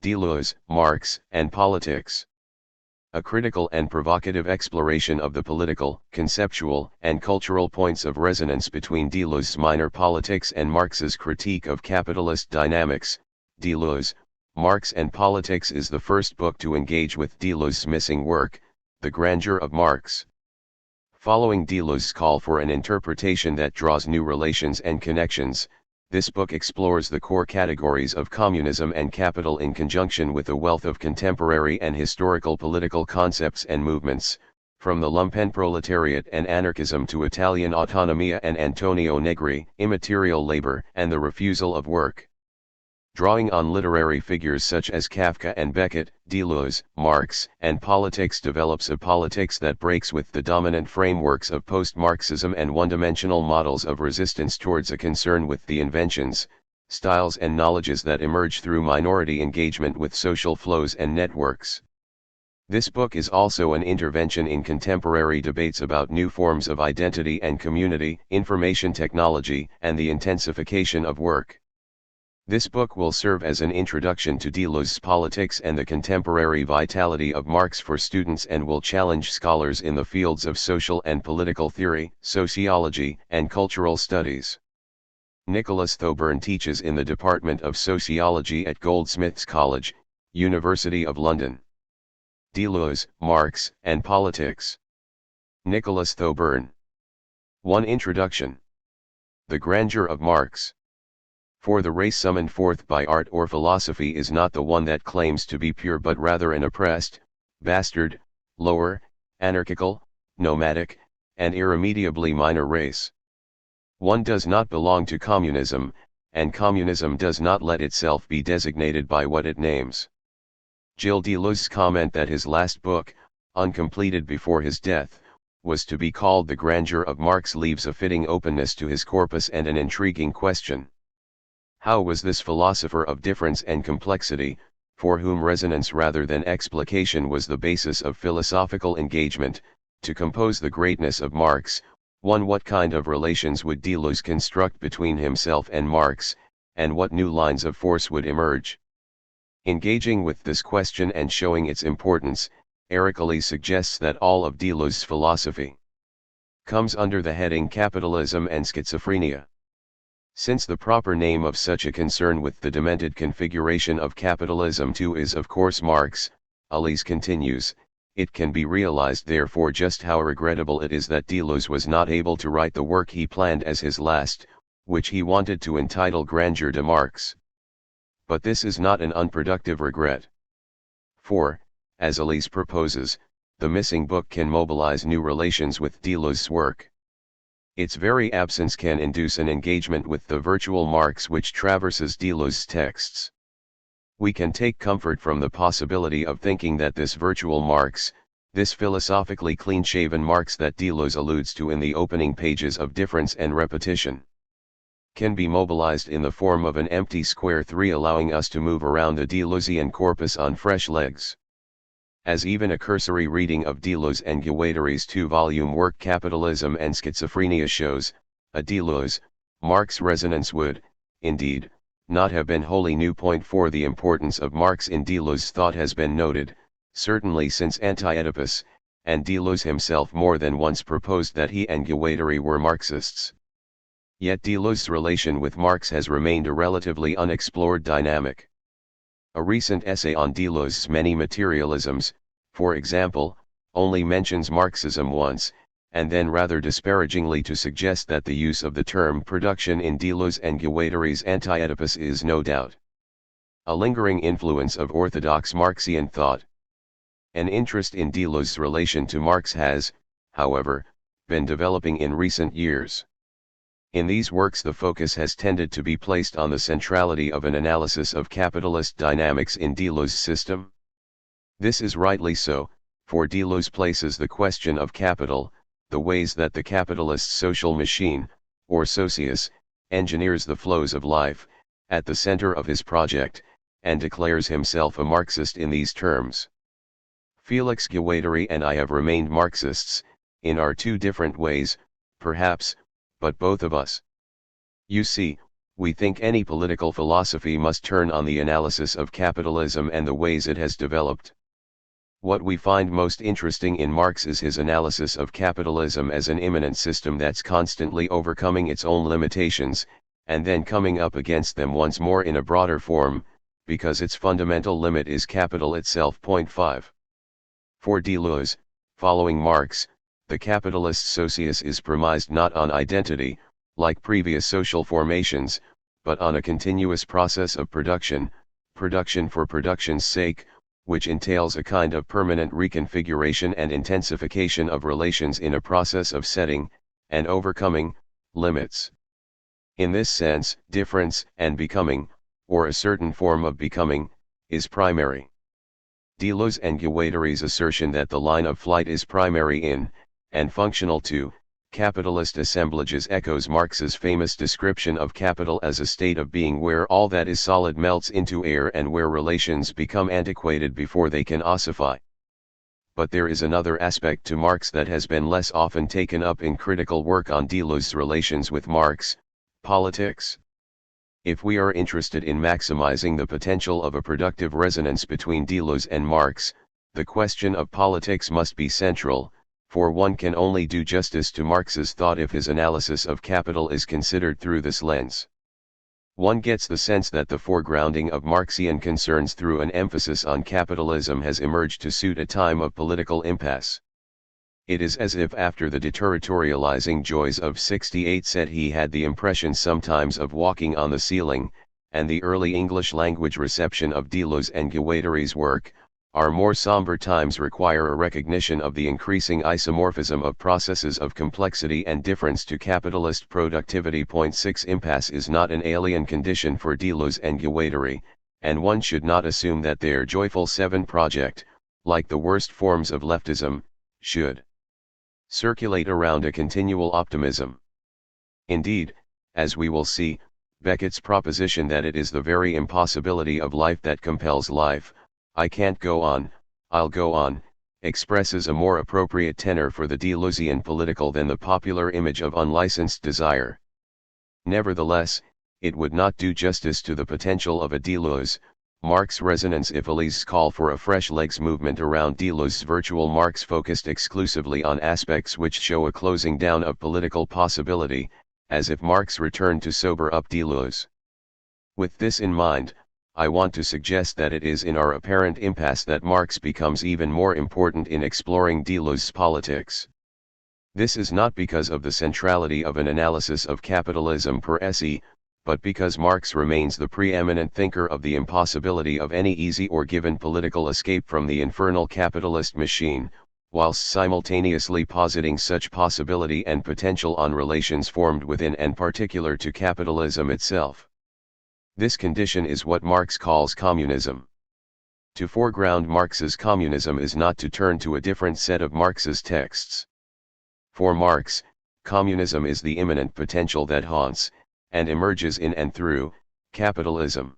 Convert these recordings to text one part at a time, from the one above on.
Deleuze, Marx, and Politics. A critical and provocative exploration of the political, conceptual, and cultural points of resonance between Deleuze's minor politics and Marx's critique of capitalist dynamics. Deleuze, Marx and Politics is the first book to engage with Deleuze's missing work, The Grandeur of Marx. Following Deleuze's call for an interpretation that draws new relations and connections, this book explores the core categories of communism and capital in conjunction with a wealth of contemporary and historical political concepts and movements, from the lumpenproletariat and anarchism to Italian autonomia and Antonio Negri, immaterial labor and the refusal of work. Drawing on literary figures such as Kafka and Beckett, Deleuze, Marx, and Politics develops a politics that breaks with the dominant frameworks of post-Marxism and one-dimensional models of resistance towards a concern with the inventions, styles and knowledges that emerge through minority engagement with social flows and networks. This book is also an intervention in contemporary debates about new forms of identity and community, information technology, and the intensification of work. This book will serve as an introduction to Deleuze's politics and the contemporary vitality of Marx for students and will challenge scholars in the fields of social and political theory, sociology, and cultural studies. KarlThoburn teaches in the Department of Sociology at Goldsmiths College, University of London. Deleuze, Marx, and Politics. KarlThoburn. 1. Introduction. The Grandeur of Marx. For the race summoned forth by art or philosophy is not the one that claims to be pure but rather an oppressed, bastard, lower, anarchical, nomadic, and irremediably minor race. One does not belong to communism, and communism does not let itself be designated by what it names. Gilles Deleuze's comment that his last book, uncompleted before his death, was to be called The Grandeur of Marx leaves a fitting openness to his corpus and an intriguing question. How was this philosopher of difference and complexity, for whom resonance rather than explication was the basis of philosophical engagement, to compose the greatness of Marx? 1. What kind of relations would Deleuze construct between himself and Marx, and what new lines of force would emerge? Engaging with this question and showing its importance, Ericles suggests that all of Deleuze's philosophy comes under the heading Capitalism and Schizophrenia. Since the proper name of such a concern with the demented configuration of capitalism too is of course Marx, Elise continues, it can be realized therefore just how regrettable it is that Deleuze was not able to write the work he planned as his last, which he wanted to entitle Grandeur de Marx. But this is not an unproductive regret. For, as Elise proposes, the missing book can mobilize new relations with Deleuze's work. Its very absence can induce an engagement with the virtual Marx which traverses Deleuze's texts. We can take comfort from the possibility of thinking that this virtual Marx, this philosophically clean-shaven Marx that Deleuze alludes to in the opening pages of Difference and Repetition, can be mobilized in the form of an empty square 3 allowing us to move around the Deleuzean corpus on fresh legs. As even a cursory reading of Deleuze and Guattari's 2-volume work Capitalism and Schizophrenia shows, a Deleuze-Marx resonance would, indeed, not have been wholly new. Point 4. The importance of Marx in Deleuze's thought has been noted, certainly since Anti-Oedipus, and Deleuze himself more than once proposed that he and Guattari were Marxists. Yet Deleuze's relation with Marx has remained a relatively unexplored dynamic. A recent essay on Deleuze's many materialisms, for example, only mentions Marxism once, and then rather disparagingly to suggest that the use of the term production in Deleuze and Guattari's Anti-Oedipus is no doubt a lingering influence of orthodox Marxian thought. An interest in Deleuze's relation to Marx has, however, been developing in recent years. In these works the focus has tended to be placed on the centrality of an analysis of capitalist dynamics in Deleuze's system. This is rightly so, for Deleuze places the question of capital, the ways that the capitalist social machine, or socius, engineers the flows of life, at the center of his project, and declares himself a Marxist in these terms. Felix Guattari and I have remained Marxists, in our 2 different ways, perhaps, but both of us. You see, we think any political philosophy must turn on the analysis of capitalism and the ways it has developed. What we find most interesting in Marx is his analysis of capitalism as an immanent system that's constantly overcoming its own limitations, and then coming up against them once more in a broader form, because its fundamental limit is capital itself. 5. For Deleuze, following Marx, the capitalist socius is premised not on identity, like previous social formations, but on a continuous process of production for production's sake, which entails a kind of permanent reconfiguration and intensification of relations in a process of setting, and overcoming, limits. In this sense, difference and becoming, or a certain form of becoming, is primary. Deleuze and Guattari's assertion that the line of flight is primary in, and functional to, capitalist assemblages echoes Marx's famous description of capital as a state of being where all that is solid melts into air and where relations become antiquated before they can ossify. But there is another aspect to Marx that has been less often taken up in critical work on Deleuze's relations with Marx: politics. If we are interested in maximizing the potential of a productive resonance between Deleuze and Marx, the question of politics must be central, for one can only do justice to Marx's thought if his analysis of capital is considered through this lens. One gets the sense that the foregrounding of Marxian concerns through an emphasis on capitalism has emerged to suit a time of political impasse. It is as if after the deterritorializing joys of '68 he had the impression sometimes of walking on the ceiling, and the early English language reception of Deleuze and Guattari's work, our more somber times require a recognition of the increasing isomorphism of processes of complexity and difference to capitalist productivity. 6 Impasse is not an alien condition for Deleuze and Guattari, and one should not assume that their Joyful Seven project, like the worst forms of leftism, should circulate around a continual optimism. Indeed, as we will see, Beckett's proposition that it is the very impossibility of life that compels life, I can't go on, I'll go on, expresses a more appropriate tenor for the Deleuzian political than the popular image of unlicensed desire. Nevertheless, it would not do justice to the potential of a Deleuze Marx resonance if Deleuze's call for a fresh legs movement around Deleuze's virtual Marx focused exclusively on aspects which show a closing down of political possibility, as if Marx returned to sober up Deleuze. With this in mind, I want to suggest that it is in our apparent impasse that Marx becomes even more important in exploring Deleuze's politics. This is not because of the centrality of an analysis of capitalism per se, but because Marx remains the preeminent thinker of the impossibility of any easy or given political escape from the infernal capitalist machine, whilst simultaneously positing such possibility and potential on relations formed within and particular to capitalism itself. This condition is what Marx calls communism. To foreground Marx's communism is not to turn to a different set of Marx's texts. For Marx, communism is the immanent potential that haunts, and emerges in and through, capitalism.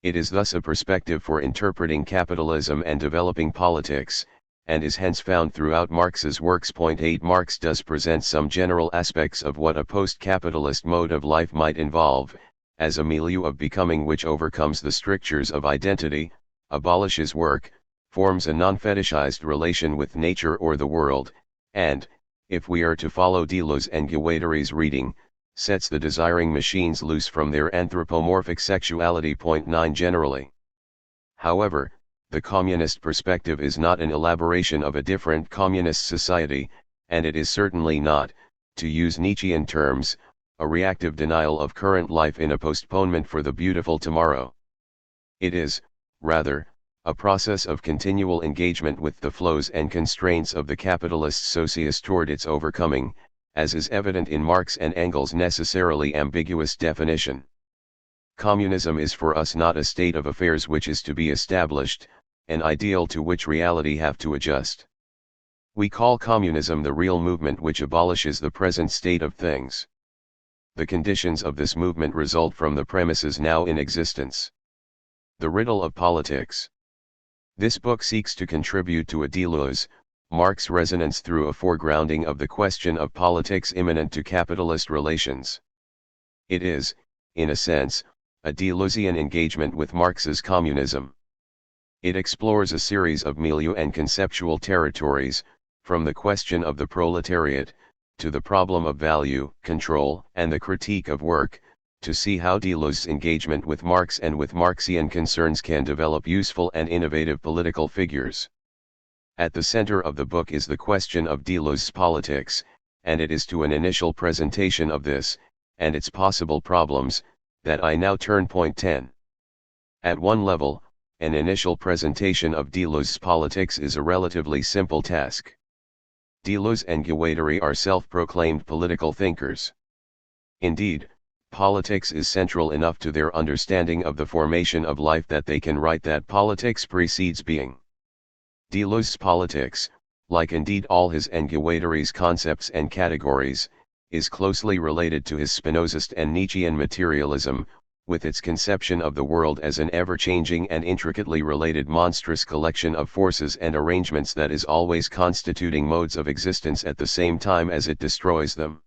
It is thus a perspective for interpreting capitalism and developing politics, and is hence found throughout Marx's works. 8 Marx does present some general aspects of what a post-capitalist mode of life might involve, as a milieu of becoming which overcomes the strictures of identity, abolishes work, forms a non-fetishized relation with nature or the world, and, if we are to follow Deleuze and Guattari's reading, sets the desiring machines loose from their anthropomorphic sexuality. 9 Generally, however, the communist perspective is not an elaboration of a different communist society, and it is certainly not, to use Nietzschean terms, a reactive denial of current life in a postponement for the beautiful tomorrow. It is, rather, a process of continual engagement with the flows and constraints of the capitalist socius toward its overcoming, as is evident in Marx and Engels' necessarily ambiguous definition. Communism is for us not a state of affairs which is to be established, an ideal to which reality have to adjust. We call communism the real movement which abolishes the present state of things. The conditions of this movement result from the premises now in existence. The riddle of politics. This book seeks to contribute to a Deleuze, Marx resonance through a foregrounding of the question of politics immanent to capitalist relations. It is, in a sense, a Deleuzian engagement with Marx's communism. It explores a series of milieu and conceptual territories, from the question of the proletariat, to the problem of value, control, and the critique of work, to see how Deleuze's engagement with Marx and with Marxian concerns can develop useful and innovative political figures. At the center of the book is the question of Deleuze's politics, and it is to an initial presentation of this, and its possible problems, that I now turn. Point 10. At one level, an initial presentation of Deleuze's politics is a relatively simple task. Deleuze and Guattari are self-proclaimed political thinkers. Indeed, politics is central enough to their understanding of the formation of life that they can write that politics precedes being. Deleuze's politics, like indeed all his and Guattari's concepts and categories, is closely related to his Spinozist and Nietzschean materialism, with its conception of the world as an ever-changing and intricately related monstrous collection of forces and arrangements that is always constituting modes of existence at the same time as it destroys them.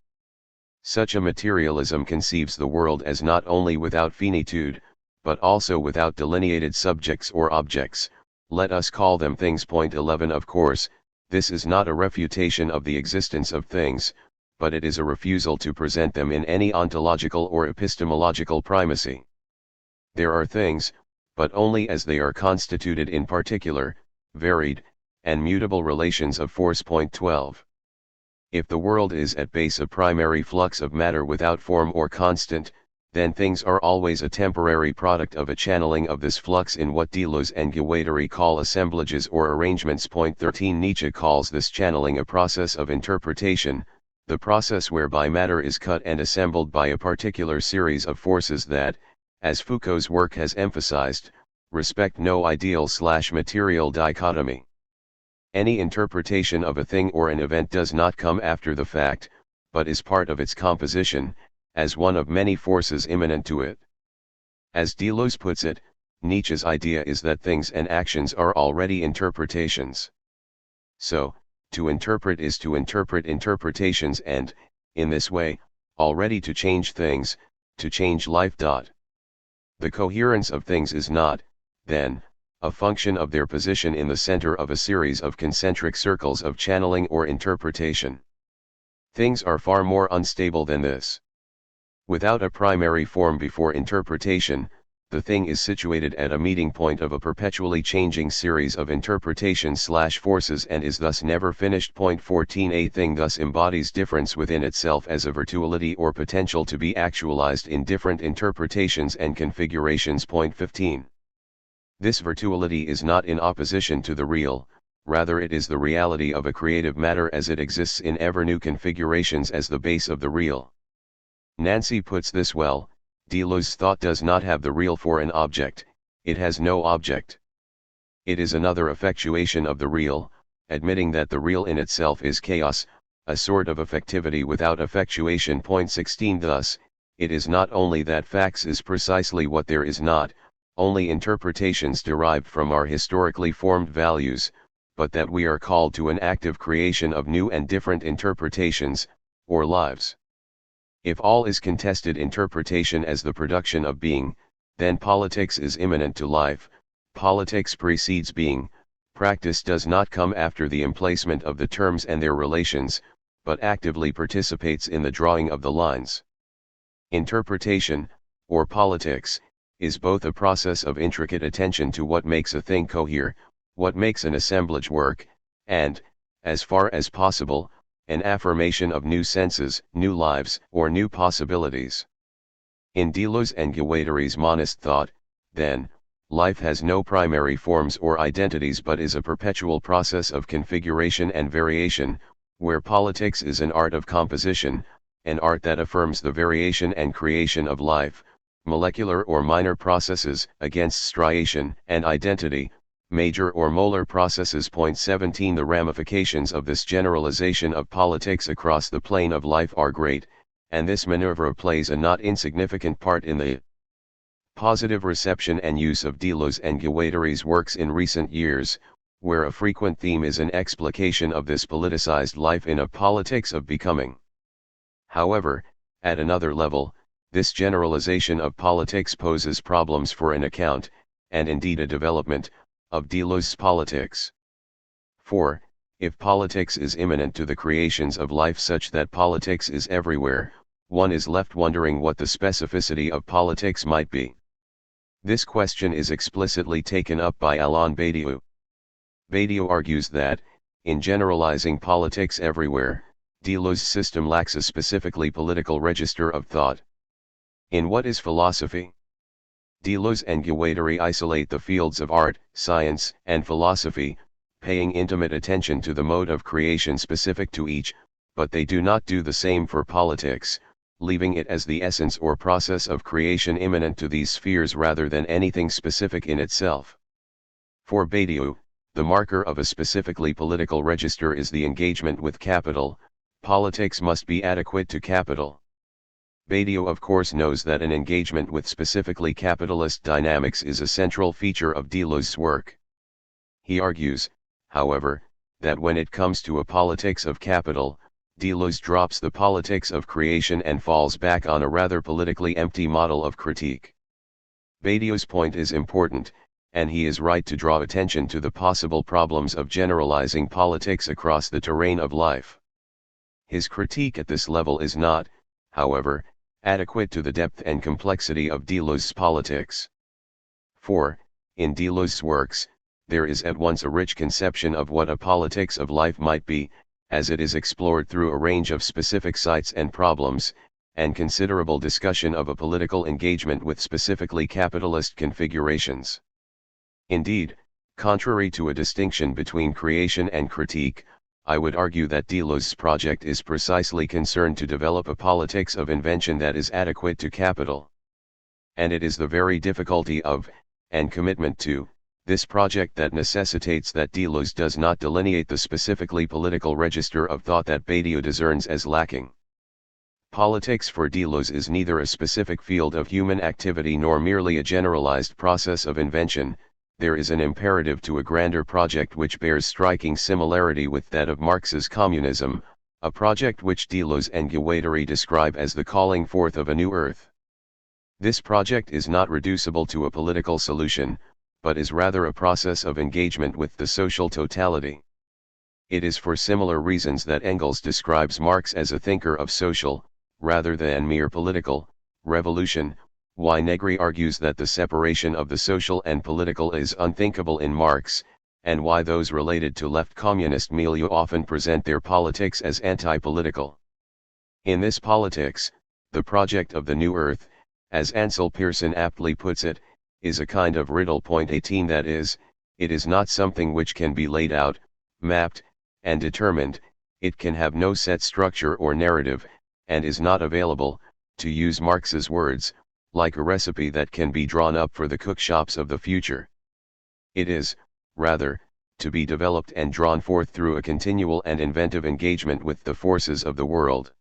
Such a materialism conceives the world as not only without finitude, but also without delineated subjects or objects, let us call them things. Point 11. Of course, this is not a refutation of the existence of things, but it is a refusal to present them in any ontological or epistemological primacy. There are things, but only as they are constituted in particular, varied, and mutable relations of force. Point 12. If the world is at base a primary flux of matter without form or constant, then things are always a temporary product of a channeling of this flux in what Deleuze and Guattari call assemblages or arrangements. Point 13. Nietzsche calls this channeling a process of interpretation, the process whereby matter is cut and assembled by a particular series of forces that, as Foucault's work has emphasized, respect no ideal/material dichotomy. Any interpretation of a thing or an event does not come after the fact, but is part of its composition, as one of many forces immanent to it. As Deleuze puts it, Nietzsche's idea is that things and actions are already interpretations. So, to interpret is to interpret interpretations and, in this way, already to change things, to change life. The coherence of things is not, then, a function of their position in the center of a series of concentric circles of channeling or interpretation. Things are far more unstable than this. Without a primary form before interpretation, the thing is situated at a meeting point of a perpetually changing series of interpretations/forces and is thus never finished. Point 14. A thing thus embodies difference within itself as a virtuality or potential to be actualized in different interpretations and configurations. Point 15. This virtuality is not in opposition to the real, rather it is the reality of a creative matter as it exists in ever new configurations as the base of the real. Nancy puts this well: Deleuze's thought does not have the real for an object, it has no object. It is another effectuation of the real, admitting that the real in itself is chaos, a sort of effectivity without effectuation. Point 16. Thus, it is not only that facts is precisely what there is not, only interpretations derived from our historically formed values, but that we are called to an active creation of new and different interpretations, or lives. If all is contested interpretation as the production of being, then politics is immanent to life, politics precedes being, practice does not come after the emplacement of the terms and their relations, but actively participates in the drawing of the lines. Interpretation, or politics, is both a process of intricate attention to what makes a thing cohere, what makes an assemblage work, and, as far as possible, an affirmation of new senses, new lives, or new possibilities. In Deleuze and Guattari's monist thought, then, life has no primary forms or identities but is a perpetual process of configuration and variation, where politics is an art of composition, an art that affirms the variation and creation of life, molecular or minor processes, against striation and identity, major or molar processes. Point 17. The ramifications of this generalization of politics across the plane of life are great, and this maneuver plays a not insignificant part in the positive reception and use of Deleuze and Guattari's works in recent years, where a frequent theme is an explication of this politicized life in a politics of becoming. However, at another level, This generalization of politics poses problems for an account, and indeed a development, of Deleuze's politics. For, if politics is immanent to the creations of life such that politics is everywhere, one is left wondering what the specificity of politics might be. This question is explicitly taken up by Alain Badiou. Badiou argues that, in generalizing politics everywhere, Deleuze's system lacks a specifically political register of thought. In What is Philosophy? Deleuze and Guattari isolate the fields of art, science, and philosophy, paying intimate attention to the mode of creation specific to each, but they do not do the same for politics, leaving it as the essence or process of creation immanent to these spheres rather than anything specific in itself. For Badiou, the marker of a specifically political register is the engagement with capital. Politics must be adequate to capital. Badiou of course knows that an engagement with specifically capitalist dynamics is a central feature of Deleuze's work. He argues, however, that when it comes to a politics of capital, Deleuze drops the politics of creation and falls back on a rather politically empty model of critique. Badiou's point is important, and he is right to draw attention to the possible problems of generalizing politics across the terrain of life. His critique at this level is not, however, adequate to the depth and complexity of Deleuze's politics. For, in Deleuze's works, there is at once a rich conception of what a politics of life might be, as it is explored through a range of specific sites and problems, and considerable discussion of a political engagement with specifically capitalist configurations. Indeed, contrary to a distinction between creation and critique, I would argue that Deleuze's project is precisely concerned to develop a politics of invention that is adequate to capital. And it is the very difficulty of, and commitment to, this project that necessitates that Deleuze does not delineate the specifically political register of thought that Badiou discerns as lacking. Politics for Deleuze is neither a specific field of human activity nor merely a generalized process of invention. There is an imperative to a grander project which bears striking similarity with that of Marx's communism, a project which Deleuze and Guattari describe as the calling forth of a new earth. This project is not reducible to a political solution, but is rather a process of engagement with the social totality. It is for similar reasons that Engels describes Marx as a thinker of social, rather than mere political, revolution, why Negri argues that the separation of the social and political is unthinkable in Marx, and why those related to left communist milieu often present their politics as anti-political. In this politics, the project of the new earth, as Ansel Pearson aptly puts it, is a kind of riddle. Point 18 that is, it is not something which can be laid out, mapped, and determined, it can have no set structure or narrative, and is not available, to use Marx's words, like a recipe that can be drawn up for the cookshops of the future. It is, rather, to be developed and drawn forth through a continual and inventive engagement with the forces of the world.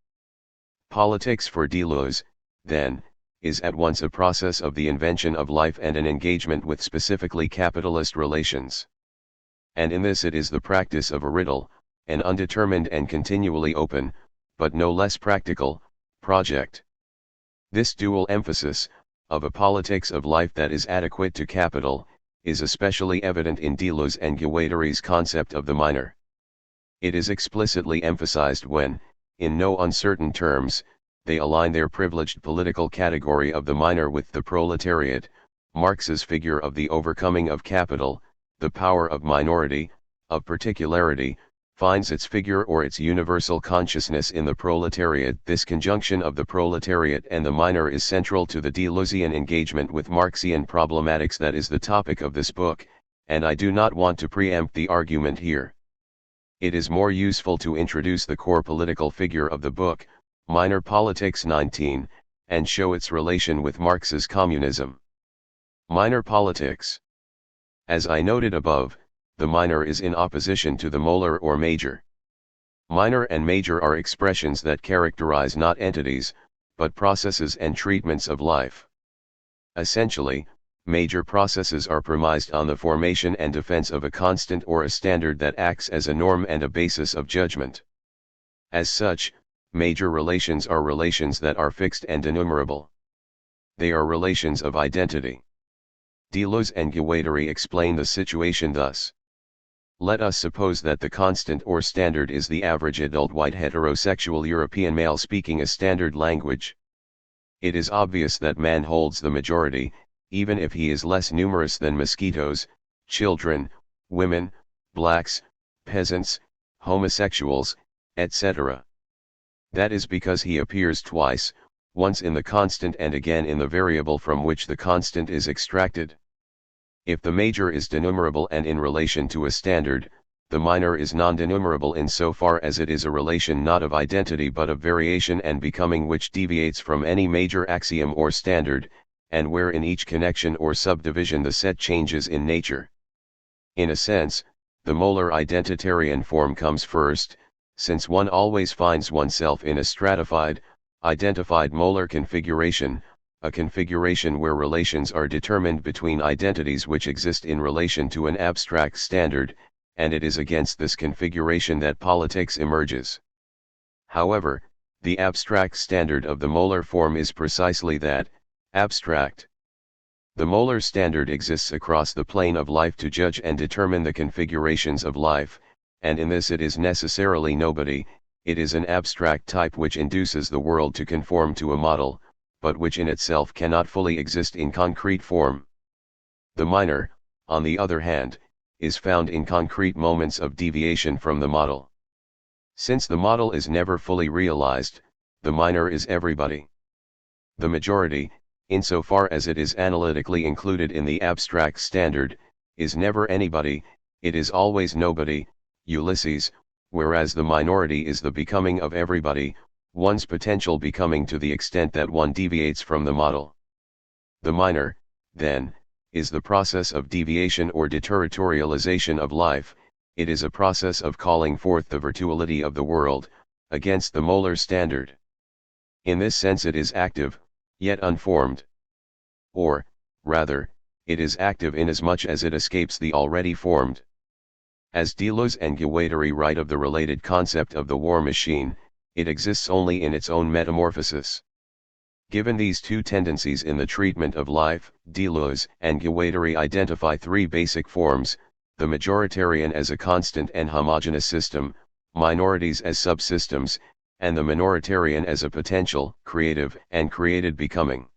Politics for Deleuze, then, is at once a process of the invention of life and an engagement with specifically capitalist relations. And in this it is the practice of a riddle, an undetermined and continually open, but no less practical, project. This dual emphasis, of a politics of life that is adequate to capital, is especially evident in Deleuze and Guattari's concept of the miner. It is explicitly emphasized when, in no uncertain terms, they align their privileged political category of the miner with the proletariat. Marx's figure of the overcoming of capital, the power of minority, of particularity, finds its figure or its universal consciousness in the proletariat. This conjunction of the proletariat and the miner is central to the Deleuzian engagement with Marxian problematics that is the topic of this book, and I do not want to preempt the argument here. It is more useful to introduce the core political figure of the book, Miner Politics 19, and show its relation with Marx's communism. Miner politics. As I noted above, the miner is in opposition to the molar or major. Minor and major are expressions that characterize not entities, but processes and treatments of life. Essentially, major processes are premised on the formation and defense of a constant or a standard that acts as a norm and a basis of judgment. As such, major relations are relations that are fixed and enumerable. they are relations of identity. Deleuze and Guattari explain the situation thus. Let us suppose that the constant or standard is the average adult white heterosexual European male speaking a standard language. It is obvious that man holds the majority, even if he is less numerous than mosquitoes, children, women, blacks, peasants, homosexuals, etc. That is because he appears twice, once in the constant and again in the variable from which the constant is extracted. If the major is denumerable and in relation to a standard, the minor is non-denumerable insofar as it is a relation not of identity but of variation and becoming which deviates from any major axiom or standard, and where in each connection or subdivision the set changes in nature. In a sense, the molar identitarian form comes first, since one always finds oneself in a stratified, identified molar configuration, a configuration where relations are determined between identities which exist in relation to an abstract standard, and it is against this configuration that politics emerges. However, the abstract standard of the molar form is precisely that, abstract. The molar standard exists across the plane of life to judge and determine the configurations of life, and in this it is necessarily nobody, it is an abstract type which induces the world to conform to a model, but which in itself cannot fully exist in concrete form. The minor, on the other hand, is found in concrete moments of deviation from the model. Since the model is never fully realized, the minor is everybody. The majority, insofar as it is analytically included in the abstract standard, is never anybody, it is always nobody, Ulysses, whereas the minority is the becoming of everybody, one's potential becoming to the extent that one deviates from the model. The minor, then, is the process of deviation or deterritorialization of life, it is a process of calling forth the virtuality of the world, against the molar standard. In this sense it is active, yet unformed. Or, rather, it is active inasmuch as it escapes the already formed. As Deleuze and Guattari write of the related concept of the war machine, it exists only in its own metamorphosis. Given these two tendencies in the treatment of life, Deleuze and Guattari identify three basic forms: the majoritarian as a constant and homogeneous system, minorities as subsystems, and the minoritarian as a potential, creative, and created becoming.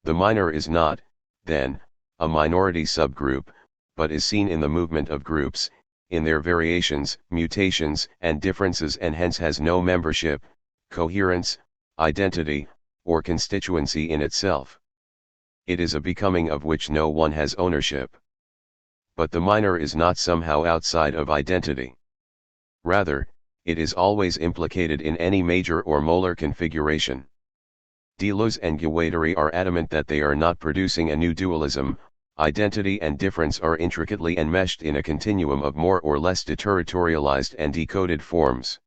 The minor is not, then, a minority subgroup, but is seen in the movement of groups, in their variations, mutations, and differences, and hence has no membership, coherence, identity, or constituency in itself. It is a becoming of which no one has ownership. But the minor is not somehow outside of identity. Rather, it is always implicated in any major or molar configuration. Deleuze and Guattari are adamant that they are not producing a new dualism. Identity and difference are intricately enmeshed in a continuum of more or less deterritorialized and decoded forms.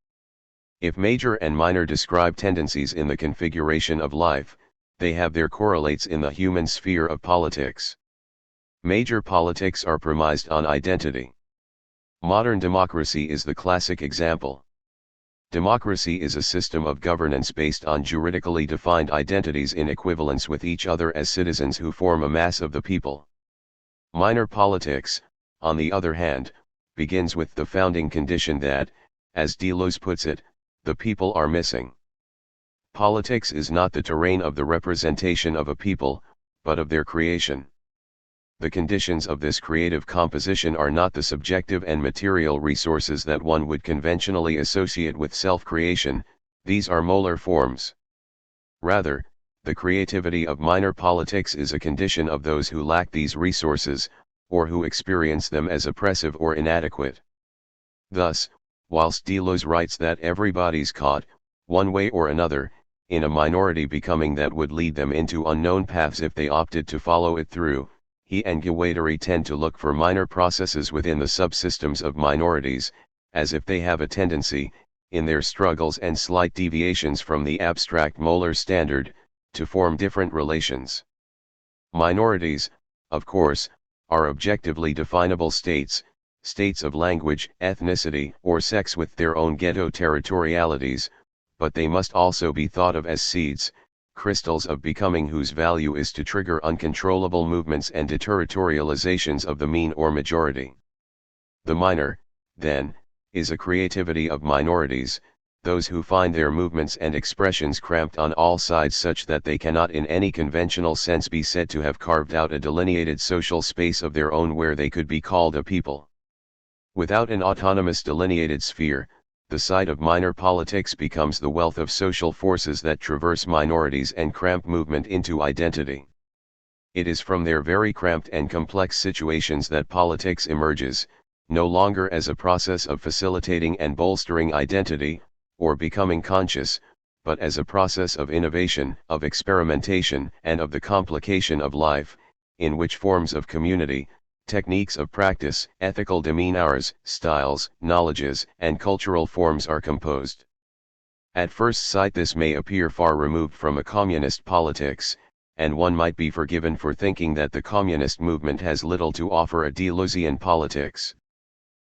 If major and minor describe tendencies in the configuration of life, they have their correlates in the human sphere of politics. Major politics are premised on identity. Modern democracy is the classic example. Democracy is a system of governance based on juridically defined identities in equivalence with each other as citizens who form a mass of the people. Minor politics, on the other hand, begins with the founding condition that, as Deleuze puts it, the people are missing. Politics is not the terrain of the representation of a people, but of their creation. The conditions of this creative composition are not the subjective and material resources that one would conventionally associate with self-creation, these are molar forms. Rather, the creativity of minor politics is a condition of those who lack these resources, or who experience them as oppressive or inadequate. Thus, whilst Deleuze writes that everybody's caught, one way or another, in a minority becoming that would lead them into unknown paths if they opted to follow it through, he and Guattari tend to look for minor processes within the subsystems of minorities, as if they have a tendency, in their struggles and slight deviations from the abstract molar standard, to form different relations. Minorities, of course, are objectively definable states, states of language, ethnicity, or sex with their own ghetto territorialities, but they must also be thought of as seeds, crystals of becoming whose value is to trigger uncontrollable movements and deterritorializations of the mean or majority. The minor, then, is a creativity of minorities, those who find their movements and expressions cramped on all sides such that they cannot in any conventional sense be said to have carved out a delineated social space of their own where they could be called a people. Without an autonomous delineated sphere, the site of minor politics becomes the wealth of social forces that traverse minorities and cramp movement into identity. It is from their very cramped and complex situations that politics emerges, no longer as a process of facilitating and bolstering identity, or becoming conscious, but as a process of innovation, of experimentation, and of the complication of life, in which forms of community, techniques of practice, ethical demeanors, styles, knowledges, and cultural forms are composed. At first sight this may appear far removed from a communist politics, and one might be forgiven for thinking that the communist movement has little to offer a Deleuzian politics.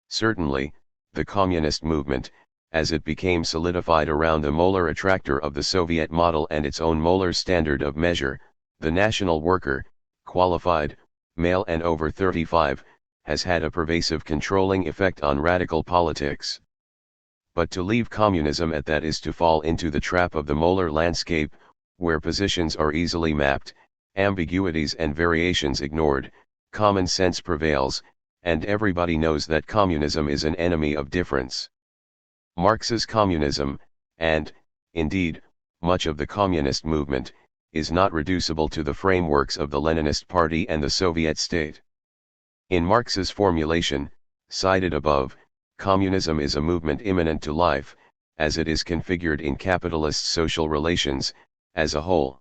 Certainly, the communist movement, as it became solidified around the molar attractor of the Soviet model and its own molar standard of measure, the national worker, qualified, male and over 35, has had a pervasive controlling effect on radical politics. But to leave communism at that is to fall into the trap of the molar landscape, where positions are easily mapped, ambiguities and variations ignored, common sense prevails, and everybody knows that communism is an enemy of difference. Marx's communism, and, indeed, much of the communist movement, is not reducible to the frameworks of the Leninist Party and the Soviet state. In Marx's formulation, cited above, communism is a movement immanent to life, as it is configured in capitalist social relations, as a whole.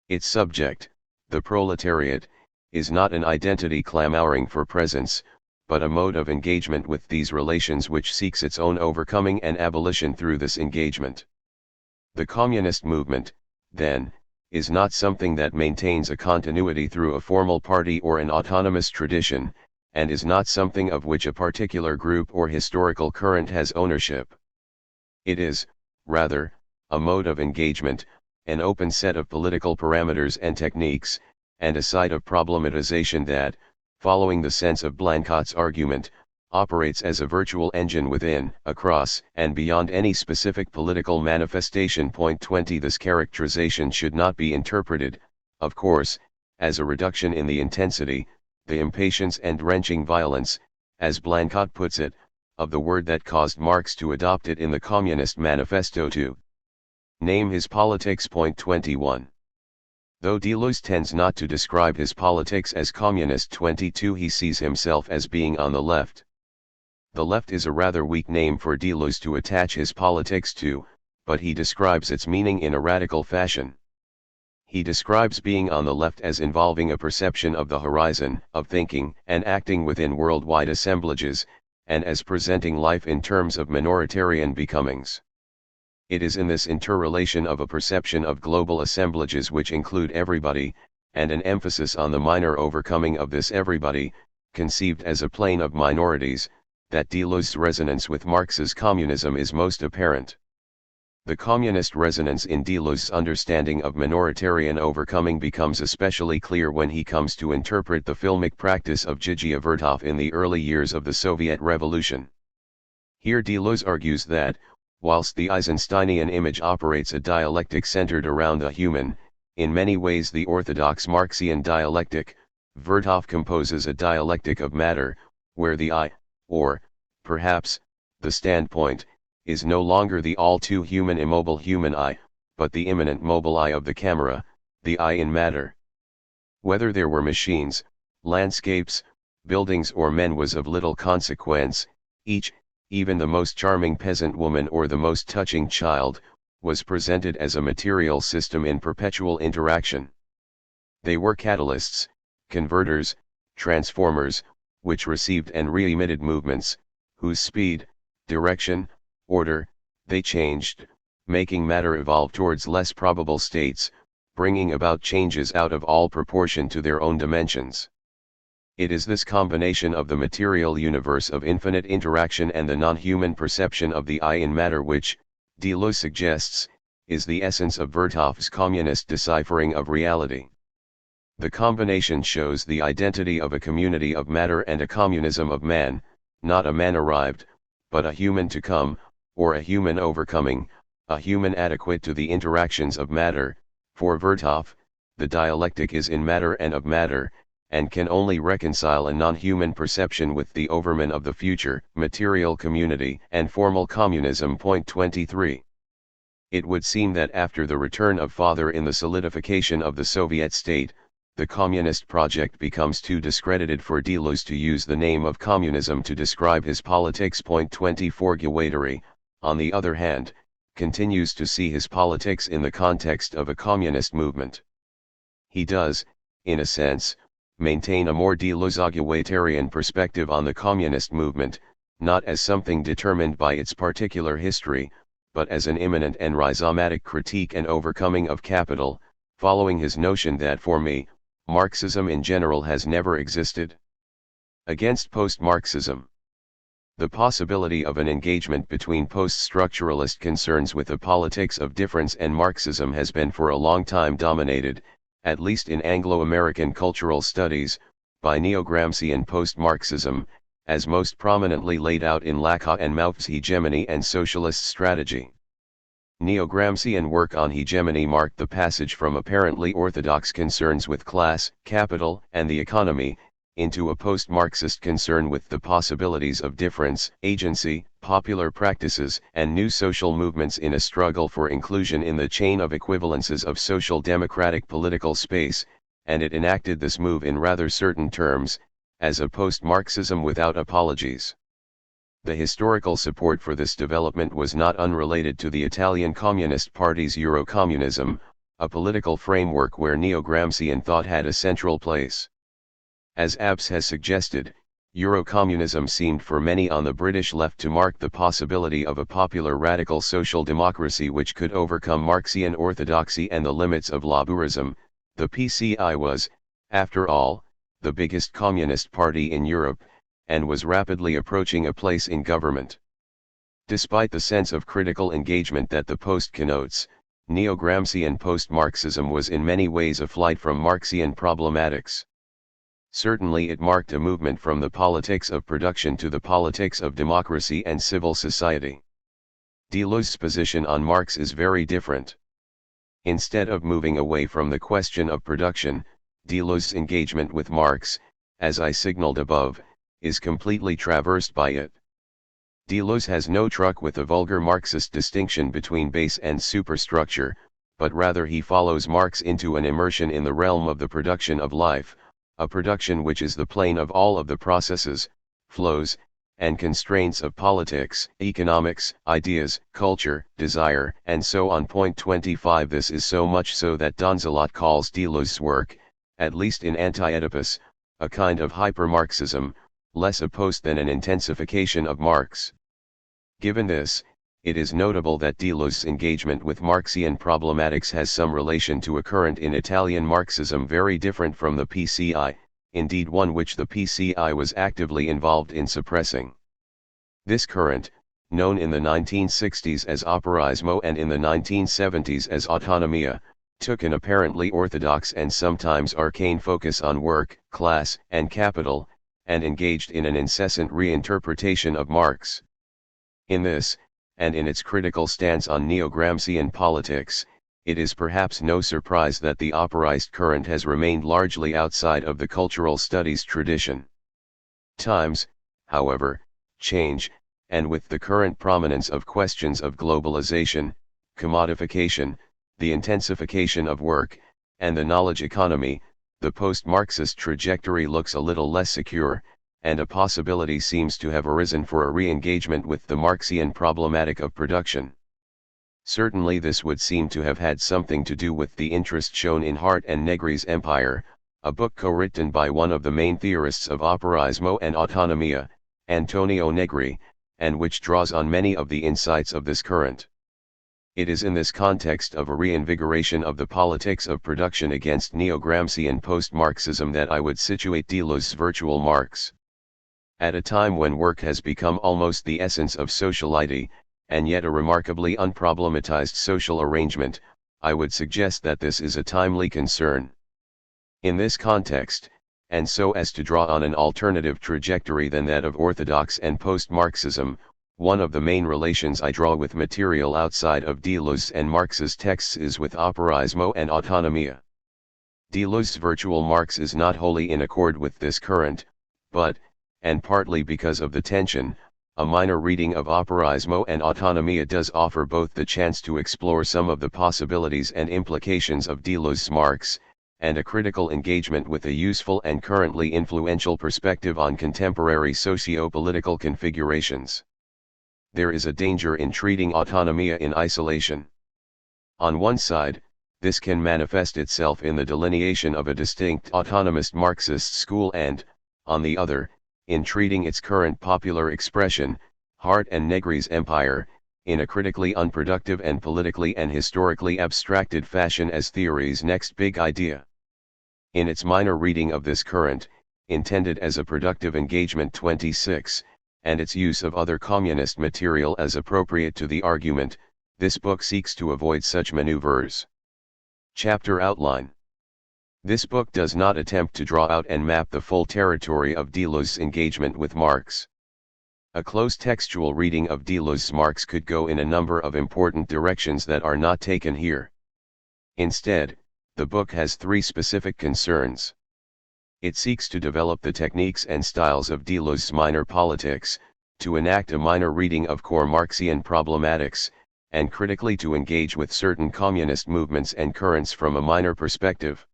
Its subject, the proletariat, is not an identity clamoring for presence, but a mode of engagement with these relations which seeks its own overcoming and abolition through this engagement. The communist movement, then, is not something that maintains a continuity through a formal party or an autonomous tradition, and is not something of which a particular group or historical current has ownership. It is, rather, a mode of engagement, an open set of political parameters and techniques, and a site of problematization that, following the sense of Blancott's argument, operates as a virtual engine within, across, and beyond any specific political manifestation. 20 This characterization should not be interpreted, of course, as a reduction in the intensity, the impatience and wrenching violence, as Blancott puts it, of the word that caused Marx to adopt it in the Communist Manifesto to name his politics. 21. Though Deleuze tends not to describe his politics as communist, 22 he sees himself as being on the left. The left is a rather weak name for Deleuze to attach his politics to, but he describes its meaning in a radical fashion. He describes being on the left as involving a perception of the horizon, of thinking and acting within worldwide assemblages, and as presenting life in terms of minoritarian becomings. It is in this interrelation of a perception of global assemblages which include everybody, and an emphasis on the minor overcoming of this everybody, conceived as a plane of minorities, that Deleuze's resonance with Marx's communism is most apparent. The communist resonance in Deleuze's understanding of minoritarian overcoming becomes especially clear when he comes to interpret the filmic practice of Zhigniew Vertov in the early years of the Soviet Revolution. Here Deleuze argues that, whilst the Eisensteinian image operates a dialectic centered around the human, in many ways the orthodox Marxian dialectic, Vertov composes a dialectic of matter, where the I, or, perhaps, the standpoint, is no longer the all too human immobile human I, but the immanent mobile I of the camera, the I in matter. Whether there were machines, landscapes, buildings or men was of little consequence, each, even the most charming peasant woman or the most touching child, was presented as a material system in perpetual interaction. They were catalysts, converters, transformers, which received and re-emitted movements, whose speed, direction, order, they changed, making matter evolve towards less probable states, bringing about changes out of all proportion to their own dimensions. It is this combination of the material universe of infinite interaction and the non-human perception of the I in matter which, Deleuze suggests, is the essence of Vertof's communist deciphering of reality. The combination shows the identity of a community of matter and a communism of man, not a man arrived, but a human to come, or a human overcoming, a human adequate to the interactions of matter. For Vertof, the dialectic is in matter and of matter, and can only reconcile a non-human perception with the overman of the future, material community and formal communism. Point 23. It would seem that after the return of Father in the solidification of the Soviet state, the communist project becomes too discredited for Deleuze to use the name of communism to describe his politics. Point 24. Guattari, on the other hand, continues to see his politics in the context of a communist movement. He does, in a sense, maintain a more Deleuze-Guattarian perspective on the communist movement, not as something determined by its particular history, but as an immanent and rhizomatic critique and overcoming of capital, following his notion that for me, Marxism in general has never existed. Against post-Marxism. The possibility of an engagement between post-structuralist concerns with the politics of difference and Marxism has been for a long time dominated, at least in Anglo-American cultural studies, by Neo-Gramscian post-Marxism, as most prominently laid out in Lacan and Mauth's Hegemony and Socialist Strategy. Neo-Gramscian work on hegemony marked the passage from apparently orthodox concerns with class, capital, and the economy, into a post-Marxist concern with the possibilities of difference, agency, popular practices, and new social movements in a struggle for inclusion in the chain of equivalences of social democratic political space, and it enacted this move in rather certain terms, as a post-Marxism without apologies. The historical support for this development was not unrelated to the Italian Communist Party's Eurocommunism, a political framework where Neo-Gramscian thought had a central place. As Abs has suggested, Eurocommunism seemed for many on the British left to mark the possibility of a popular radical social democracy which could overcome Marxian orthodoxy and the limits of Labourism. The PCI was, after all, the biggest communist party in Europe, and was rapidly approaching a place in government. Despite the sense of critical engagement that the post connotes, Neo-Gramscian post-Marxism was in many ways a flight from Marxian problematics. Certainly it marked a movement from the politics of production to the politics of democracy and civil society. Deleuze's position on Marx is very different. Instead of moving away from the question of production, Deleuze's engagement with Marx, as I signaled above, is completely traversed by it. Deleuze has no truck with the vulgar Marxist distinction between base and superstructure, but rather he follows Marx into an immersion in the realm of the production of life, a production which is the plane of all of the processes, flows, and constraints of politics, economics, ideas, culture, desire, and so on. Point 25. This is so much so that Donzelot calls Deleuze's work, at least in Anti-Oedipus, a kind of hyper-Marxism, less a post than an intensification of Marx. Given this, it is notable that Deleuze's engagement with Marxian problematics has some relation to a current in Italian Marxism very different from the PCI, indeed one which the PCI was actively involved in suppressing. This current, known in the 1960s as Operaismo and in the 1970s as Autonomia, took an apparently orthodox and sometimes arcane focus on work, class, and capital, and engaged in an incessant reinterpretation of Marx. In this, and in its critical stance on Neo-Gramscian politics, it is perhaps no surprise that the Operaist current has remained largely outside of the cultural studies tradition. Times, however, change, and with the current prominence of questions of globalization, commodification, the intensification of work, and the knowledge economy, the post-Marxist trajectory looks a little less secure, and a possibility seems to have arisen for a re-engagement with the Marxian problematic of production. Certainly this would seem to have had something to do with the interest shown in Hart and Negri's Empire, a book co-written by one of the main theorists of Operaismo and Autonomia, Antonio Negri, and which draws on many of the insights of this current. It is in this context of a reinvigoration of the politics of production against Neo-Gramscian post-Marxism that I would situate Deleuze's virtual Marx. At a time when work has become almost the essence of sociality, and yet a remarkably unproblematized social arrangement, I would suggest that this is a timely concern. In this context, and so as to draw on an alternative trajectory than that of orthodox and post-Marxism, one of the main relations I draw with material outside of Deleuze and Marx's texts is with aphorismo and autonomia. Deleuze's virtual Marx is not wholly in accord with this current, but, and partly because of the tension, a minor reading of aphorismo and autonomia does offer both the chance to explore some of the possibilities and implications of Deleuze's Marx, and a critical engagement with a useful and currently influential perspective on contemporary socio-political configurations. There is a danger in treating autonomia in isolation. On one side, this can manifest itself in the delineation of a distinct autonomist Marxist school and, on the other, in treating its current popular expression, Hart and Negri's empire, in a critically unproductive and politically and historically abstracted fashion as theory's next big idea. In its minor reading of this current, intended as a productive engagement 26, and its use of other communist material as appropriate to the argument, this book seeks to avoid such maneuvers. Chapter Outline. This book does not attempt to draw out and map the full territory of Deleuze's engagement with Marx. A close textual reading of Deleuze's Marx could go in a number of important directions that are not taken here. Instead, the book has three specific concerns. It seeks to develop the techniques and styles of Deleuze's minor politics, to enact a minor reading of core Marxian problematics, and critically to engage with certain communist movements and currents from a minor perspective.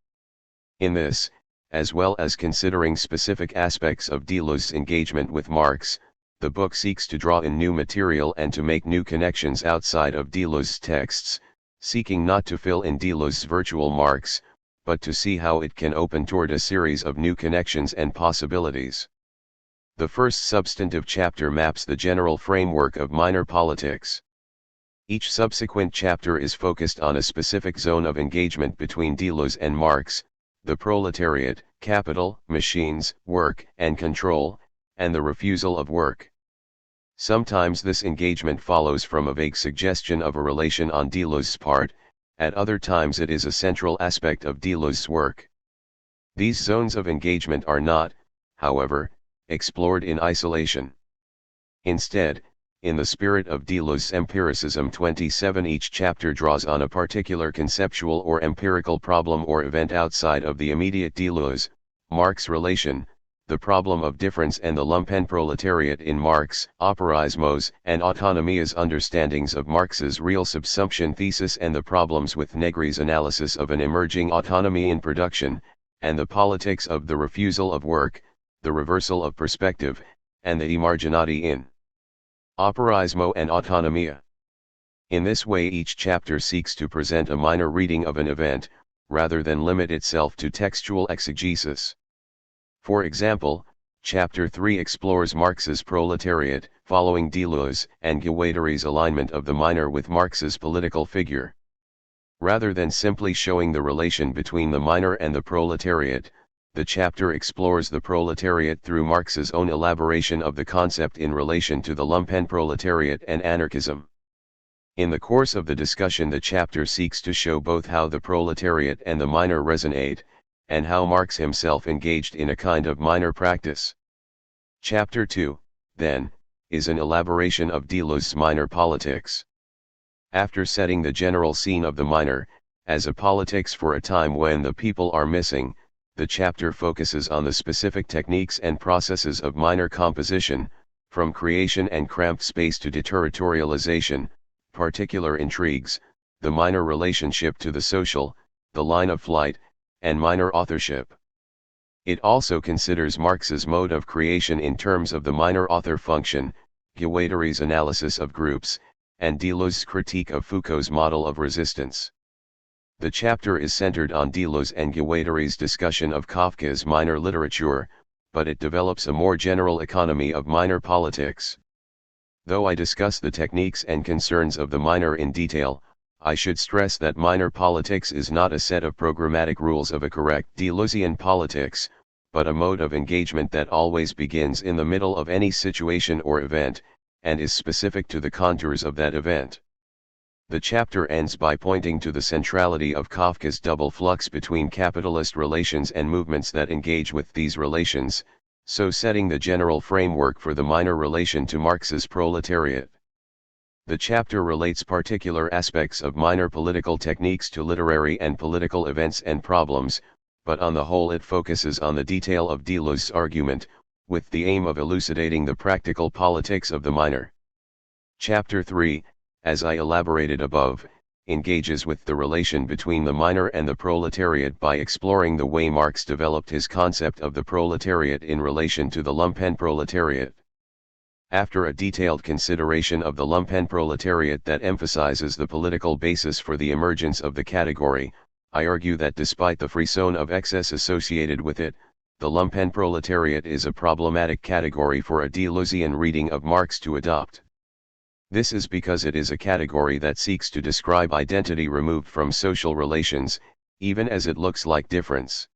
In this, as well as considering specific aspects of Deleuze's engagement with Marx, the book seeks to draw in new material and to make new connections outside of Deleuze's texts, seeking not to fill in Deleuze's virtual Marx, but to see how it can open toward a series of new connections and possibilities. The first substantive chapter maps the general framework of minor politics. Each subsequent chapter is focused on a specific zone of engagement between Deleuze and Marx, the proletariat, capital, machines, work and control, and the refusal of work. Sometimes this engagement follows from a vague suggestion of a relation on Deleuze's part, at other times it is a central aspect of Deleuze's work. These zones of engagement are not, however, explored in isolation. Instead, in the spirit of Deleuze's empiricism 27, each chapter draws on a particular conceptual or empirical problem or event outside of the immediate Deleuze-Marx relation, the problem of difference and the lumpenproletariat in Marx, aphorismos and autonomia's understandings of Marx's real subsumption thesis and the problems with Negri's analysis of an emerging autonomy in production, and the politics of the refusal of work, the reversal of perspective, and the emarginati in aphorismo and autonomia. In this way each chapter seeks to present a minor reading of an event, rather than limit itself to textual exegesis. For example, Chapter 3 explores Marx's proletariat, following Deleuze and Guattari's alignment of the minor with Marx's political figure. Rather than simply showing the relation between the minor and the proletariat, the chapter explores the proletariat through Marx's own elaboration of the concept in relation to the lumpenproletariat and anarchism. In the course of the discussion, the chapter seeks to show both how the proletariat and the minor resonate, and how Marx himself engaged in a kind of minor practice. Chapter 2, then, is an elaboration of Deleuze's minor politics. After setting the general scene of the minor, as a politics for a time when the people are missing, the chapter focuses on the specific techniques and processes of minor composition, from creation and cramped space to deterritorialization, particular intrigues, the minor relationship to the social, the line of flight, and minor authorship. It also considers Marx's mode of creation in terms of the minor author function, Guattari's analysis of groups, and Deleuze's critique of Foucault's model of resistance. The chapter is centered on Deleuze and Guattari's discussion of Kafka's minor literature, but it develops a more general economy of minor politics. Though I discuss the techniques and concerns of the minor in detail, I should stress that minor politics is not a set of programmatic rules of a correct Deleuzean politics, but a mode of engagement that always begins in the middle of any situation or event, and is specific to the contours of that event. The chapter ends by pointing to the centrality of Kafka's double flux between capitalist relations and movements that engage with these relations, so setting the general framework for the minor relation to Marx's proletariat. The chapter relates particular aspects of minor political techniques to literary and political events and problems, but on the whole it focuses on the detail of Deleuze's argument, with the aim of elucidating the practical politics of the minor. Chapter 3, as I elaborated above, engages with the relation between the minor and the proletariat by exploring the way Marx developed his concept of the proletariat in relation to the lumpenproletariat. After a detailed consideration of the lumpenproletariat that emphasizes the political basis for the emergence of the category, I argue that despite the frisson of excess associated with it, the lumpenproletariat is a problematic category for a Deleuzean reading of Marx to adopt. This is because it is a category that seeks to describe identity removed from social relations, even as it looks like difference.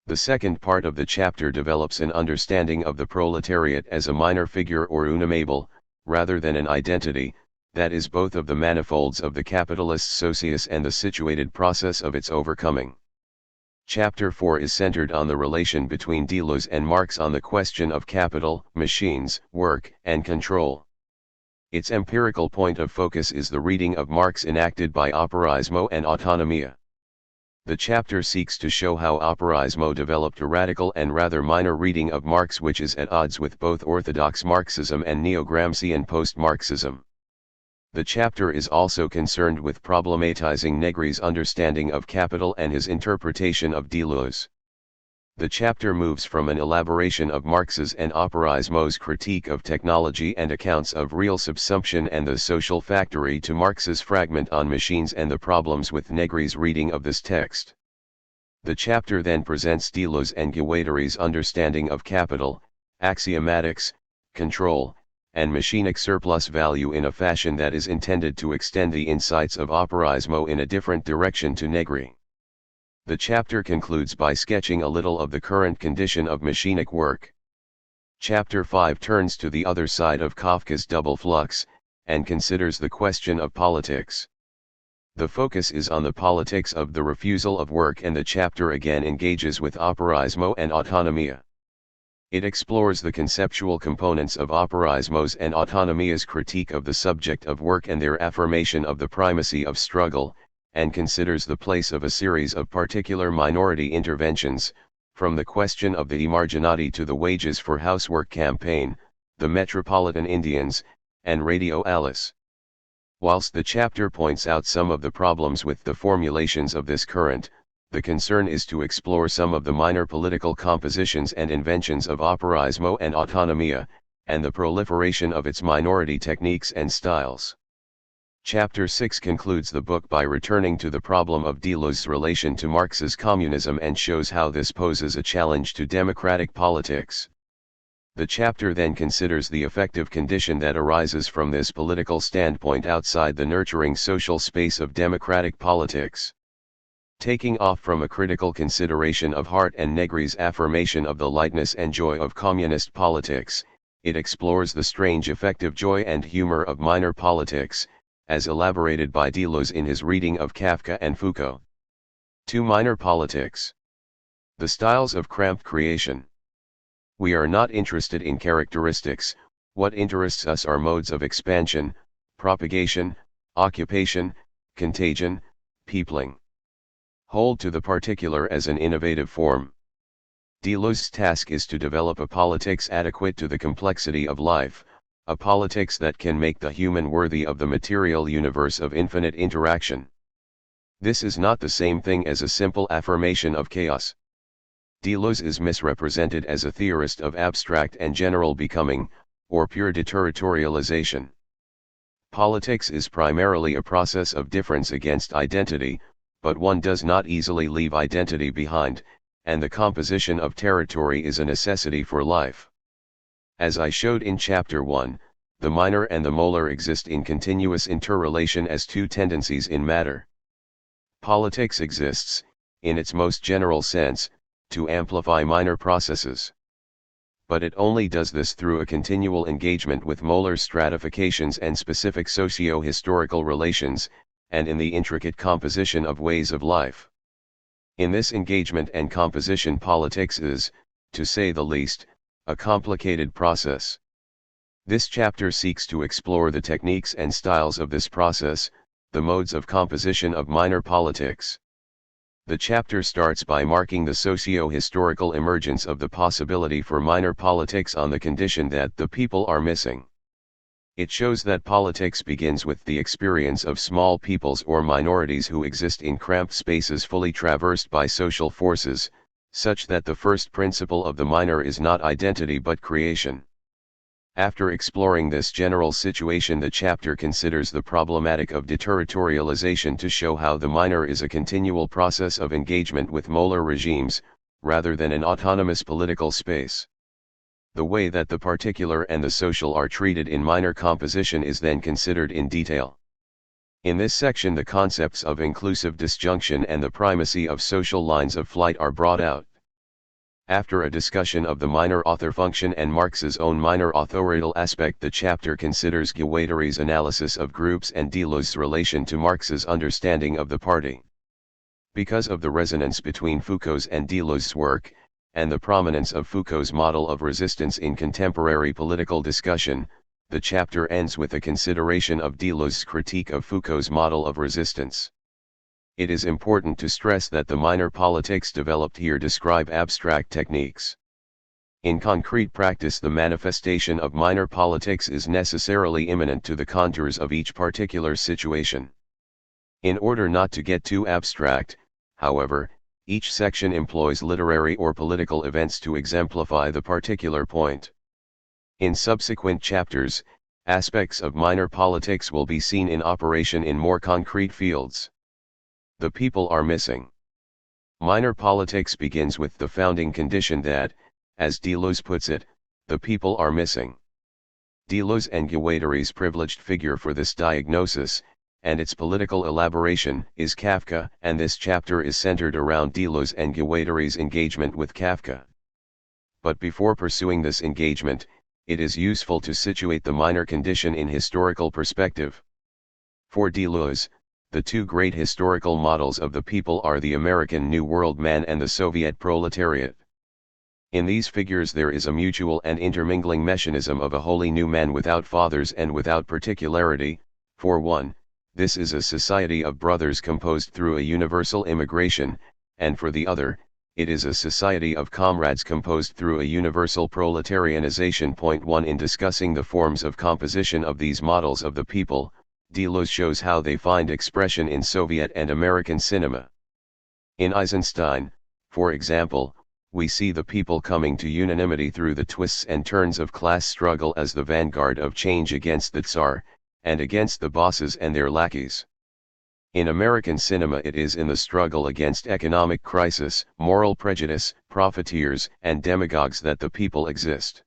The second part of the chapter develops an understanding of the proletariat as a minor figure or unamable, rather than an identity, that is both of the manifolds of the capitalist socius and the situated process of its overcoming. Chapter 4 is centered on the relation between Deleuze and Marx on the question of capital, machines, work, and control. Its empirical point of focus is the reading of Marx enacted by operaismo and autonomia. The chapter seeks to show how operaismo developed a radical and rather minor reading of Marx which is at odds with both orthodox Marxism and neo-Gramscian post-Marxism. The chapter is also concerned with problematizing Negri's understanding of capital and his interpretation of Deleuze. The chapter moves from an elaboration of Marx's and operaismo's critique of technology and accounts of real subsumption and the social factory to Marx's fragment on machines and the problems with Negri's reading of this text. The chapter then presents Deleuze and Guattari's understanding of capital, axiomatics, control, and machinic surplus value in a fashion that is intended to extend the insights of operaismo in a different direction to Negri. The chapter concludes by sketching a little of the current condition of machinic work. Chapter 5 turns to the other side of Kafka's double flux, and considers the question of politics. The focus is on the politics of the refusal of work, and the chapter again engages with operaismo and autonomia. It explores the conceptual components of operaismo's and autonomia's critique of the subject of work and their affirmation of the primacy of struggle, and considers the place of a series of particular minority interventions, from the question of the emarginati to the wages for housework campaign, the Metropolitan Indians, and Radio Alice. Whilst the chapter points out some of the problems with the formulations of this current, the concern is to explore some of the minor political compositions and inventions of operaismo and autonomia, and the proliferation of its minority techniques and styles. Chapter 6 concludes the book by returning to the problem of Deleuze's relation to Marx's communism and shows how this poses a challenge to democratic politics. The chapter then considers the effective condition that arises from this political standpoint outside the nurturing social space of democratic politics. Taking off from a critical consideration of Hart and Negri's affirmation of the lightness and joy of communist politics, it explores the strange effective joy and humor of minor politics, as elaborated by Deleuze in his reading of Kafka and Foucault. 2. Minor politics. The styles of cramped creation. We are not interested in characteristics. What interests us are modes of expansion, propagation, occupation, contagion, peopling. Hold to the particular as an innovative form. Deleuze's task is to develop a politics adequate to the complexity of life, a politics that can make the human worthy of the material universe of infinite interaction. This is not the same thing as a simple affirmation of chaos. Deleuze is misrepresented as a theorist of abstract and general becoming, or pure deterritorialization. Politics is primarily a process of difference against identity, but one does not easily leave identity behind, and the composition of territory is a necessity for life. As I showed in Chapter 1, the minor and the molar exist in continuous interrelation as two tendencies in matter. Politics exists, in its most general sense, to amplify minor processes. but it only does this through a continual engagement with molar stratifications and specific socio-historical relations, and in the intricate composition of ways of life. In this engagement and composition, politics is, to say the least, a complicated process. This chapter seeks to explore the techniques and styles of this process, the modes of composition of minor politics. The chapter starts by marking the socio-historical emergence of the possibility for minor politics on the condition that the people are missing. It shows that politics begins with the experience of small peoples or minorities who exist in cramped spaces fully traversed by social forces, such that the first principle of the minor is not identity but creation. After exploring this general situation, the chapter considers the problematic of deterritorialization to show how the minor is a continual process of engagement with molar regimes, rather than an autonomous political space. The way that the particular and the social are treated in minor composition is then considered in detail. In this section, the concepts of inclusive disjunction and the primacy of social lines of flight are brought out. After a discussion of the minor author function and Marx's own minor authorial aspect, the chapter considers Guattari's analysis of groups and Deleuze's relation to Marx's understanding of the party. Because of the resonance between Foucault's and Deleuze's work, and the prominence of Foucault's model of resistance in contemporary political discussion, the chapter ends with a consideration of Deleuze's critique of Foucault's model of resistance. It is important to stress that the minor politics developed here describe abstract techniques. In concrete practice, the manifestation of minor politics is necessarily immanent to the contours of each particular situation. In order not to get too abstract, however, each section employs literary or political events to exemplify the particular point. In subsequent chapters, aspects of minor politics will be seen in operation in more concrete fields. The people are missing. Minor politics begins with the founding condition that, as Deleuze puts it, the people are missing. Deleuze and Guattari's privileged figure for this diagnosis, and its political elaboration, is Kafka, and this chapter is centered around Deleuze and Guattari's engagement with Kafka. But before pursuing this engagement, it is useful to situate the minor condition in historical perspective. For Deleuze, the two great historical models of the people are the American New World man and the Soviet proletariat. In these figures there is a mutual and intermingling mechanism of a wholly new man without fathers and without particularity. For one, this is a society of brothers composed through a universal immigration, and for the other, it is a society of comrades composed through a universal proletarianization. Point 1. In discussing the forms of composition of these models of the people, Deleuze shows how they find expression in Soviet and American cinema. In Eisenstein, for example, we see the people coming to unanimity through the twists and turns of class struggle as the vanguard of change against the Tsar, and against the bosses and their lackeys. In American cinema it is in the struggle against economic crisis, moral prejudice, profiteers, and demagogues that the people exist.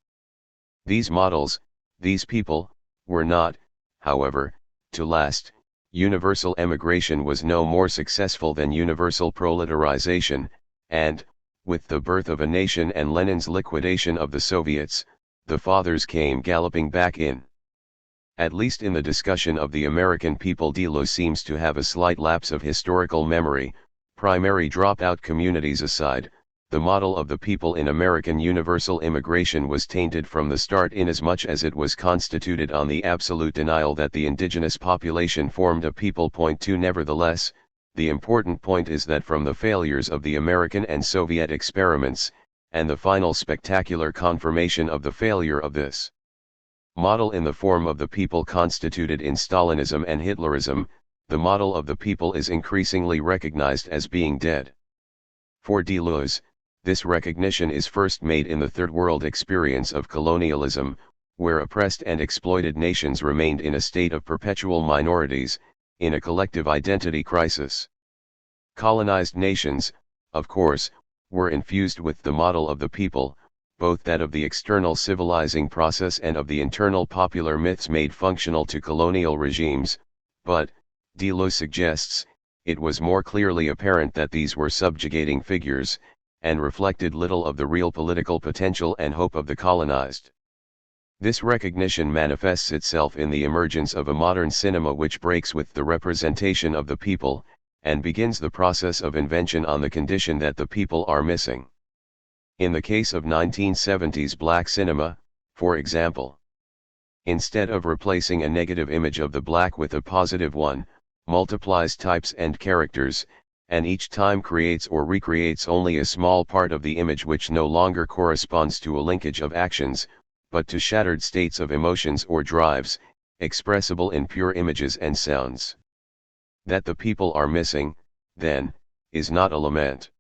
These models, these people, were not, however, to last. Universal emigration was no more successful than universal proletarization, and, with the birth of a nation and Lenin's liquidation of the Soviets, the fathers came galloping back in. At least in the discussion of the American people, Deleuze seems to have a slight lapse of historical memory. Primary dropout communities aside, the model of the people in American universal immigration was tainted from the start, inasmuch as it was constituted on the absolute denial that the indigenous population formed a people. Point 2. Nevertheless, the important point is that from the failures of the American and Soviet experiments, and the final spectacular confirmation of the failure of this model in the form of the people constituted in Stalinism and Hitlerism, the model of the people is increasingly recognized as being dead. For Deleuze, this recognition is first made in the Third World experience of colonialism, where oppressed and exploited nations remained in a state of perpetual minorities, in a collective identity crisis. Colonized nations, of course, were infused with the model of the people, both that of the external civilizing process and of the internal popular myths made functional to colonial regimes, but, Deleuze suggests, it was more clearly apparent that these were subjugating figures, and reflected little of the real political potential and hope of the colonized. This recognition manifests itself in the emergence of a modern cinema which breaks with the representation of the people, and begins the process of invention on the condition that the people are missing. In the case of 1970s black cinema, for example, instead of replacing a negative image of the black with a positive one, multiplies types and characters, and each time creates or recreates only a small part of the image which no longer corresponds to a linkage of actions, but to shattered states of emotions or drives, expressible in pure images and sounds. That the people are missing, then, is not a lament.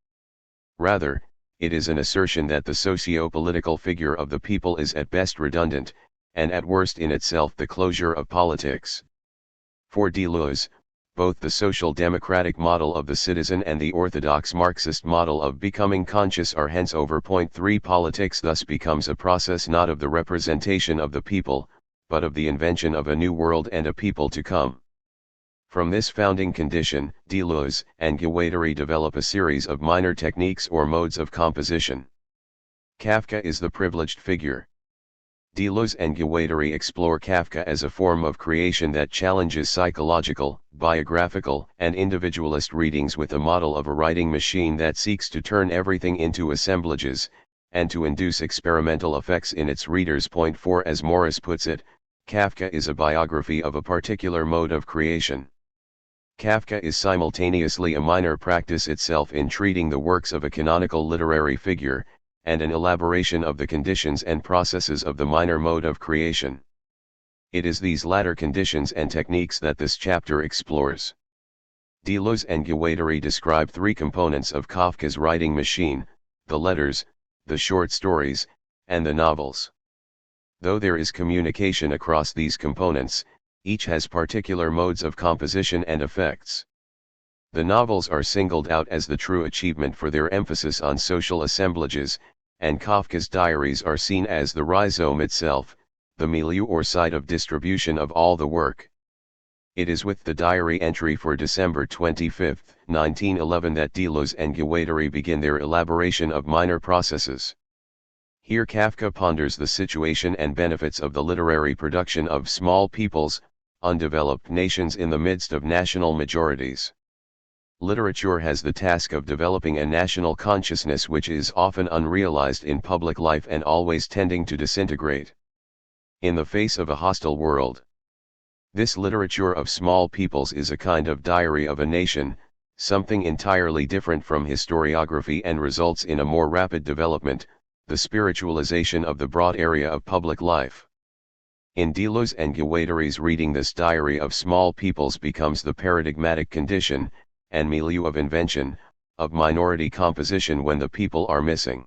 Rather, it is an assertion that the socio-political figure of the people is at best redundant, and at worst in itself the closure of politics. For Deleuze, both the social democratic model of the citizen and the orthodox Marxist model of becoming conscious are hence over. 3 Politics thus becomes a process not of the representation of the people, but of the invention of a new world and a people to come. From this founding condition, Deleuze and Guattari develop a series of minor techniques or modes of composition. Kafka is the privileged figure. Deleuze and Guattari explore Kafka as a form of creation that challenges psychological, biographical, and individualist readings with a model of a writing machine that seeks to turn everything into assemblages, and to induce experimental effects in its readers. 4 As Morris puts it, Kafka is a biography of a particular mode of creation. Kafka is simultaneously a minor practice itself in treating the works of a canonical literary figure, and an elaboration of the conditions and processes of the minor mode of creation. It is these latter conditions and techniques that this chapter explores. Deleuze and Guattari describe 3 components of Kafka's writing machine: the letters, the short stories, and the novels. Though there is communication across these components, each has particular modes of composition and effects. The novels are singled out as the true achievement for their emphasis on social assemblages, and Kafka's diaries are seen as the rhizome itself, the milieu or site of distribution of all the work. It is with the diary entry for December 25, 1911 that Deleuze and Guattari begin their elaboration of minor processes. Here Kafka ponders the situation and benefits of the literary production of small peoples, undeveloped nations in the midst of national majorities. Literature has the task of developing a national consciousness which is often unrealized in public life and always tending to disintegrate in the face of a hostile world. This literature of small peoples is a kind of diary of a nation, something entirely different from historiography, and results in a more rapid development, the spiritualization of the broad area of public life. In Deleuze and Guattari's reading, this diary of small peoples becomes the paradigmatic condition, and milieu of invention, of minority composition when the people are missing.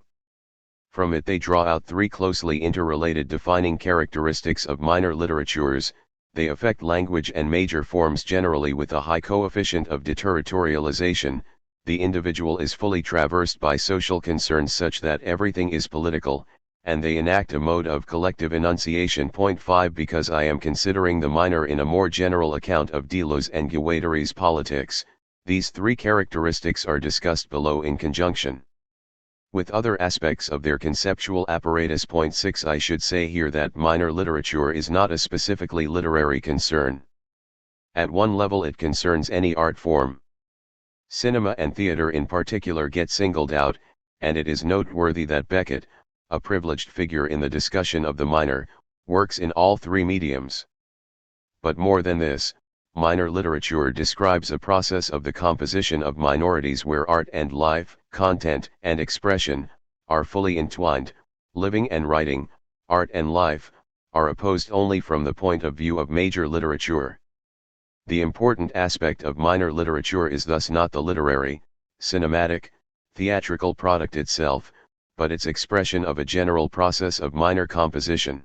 From it they draw out 3 closely interrelated defining characteristics of minor literatures: they affect language and major forms generally with a high coefficient of deterritorialization, the individual is fully traversed by social concerns such that everything is political, and they enact a mode of collective enunciation. 5 Because I am considering the minor in a more general account of Deleuze and Guattari's politics, these 3 characteristics are discussed below in conjunction with other aspects of their conceptual apparatus. 6 I should say here that minor literature is not a specifically literary concern. At one level it concerns any art form. Cinema and theater in particular get singled out, and it is noteworthy that Beckett, a privileged figure in the discussion of the minor, works in all 3 mediums. But more than this, minor literature describes a process of the composition of minorities where art and life, content and expression, are fully entwined. Living and writing, art and life, are opposed only from the point of view of major literature. The important aspect of minor literature is thus not the literary, cinematic, theatrical product itself, but its expression of a general process of minor composition.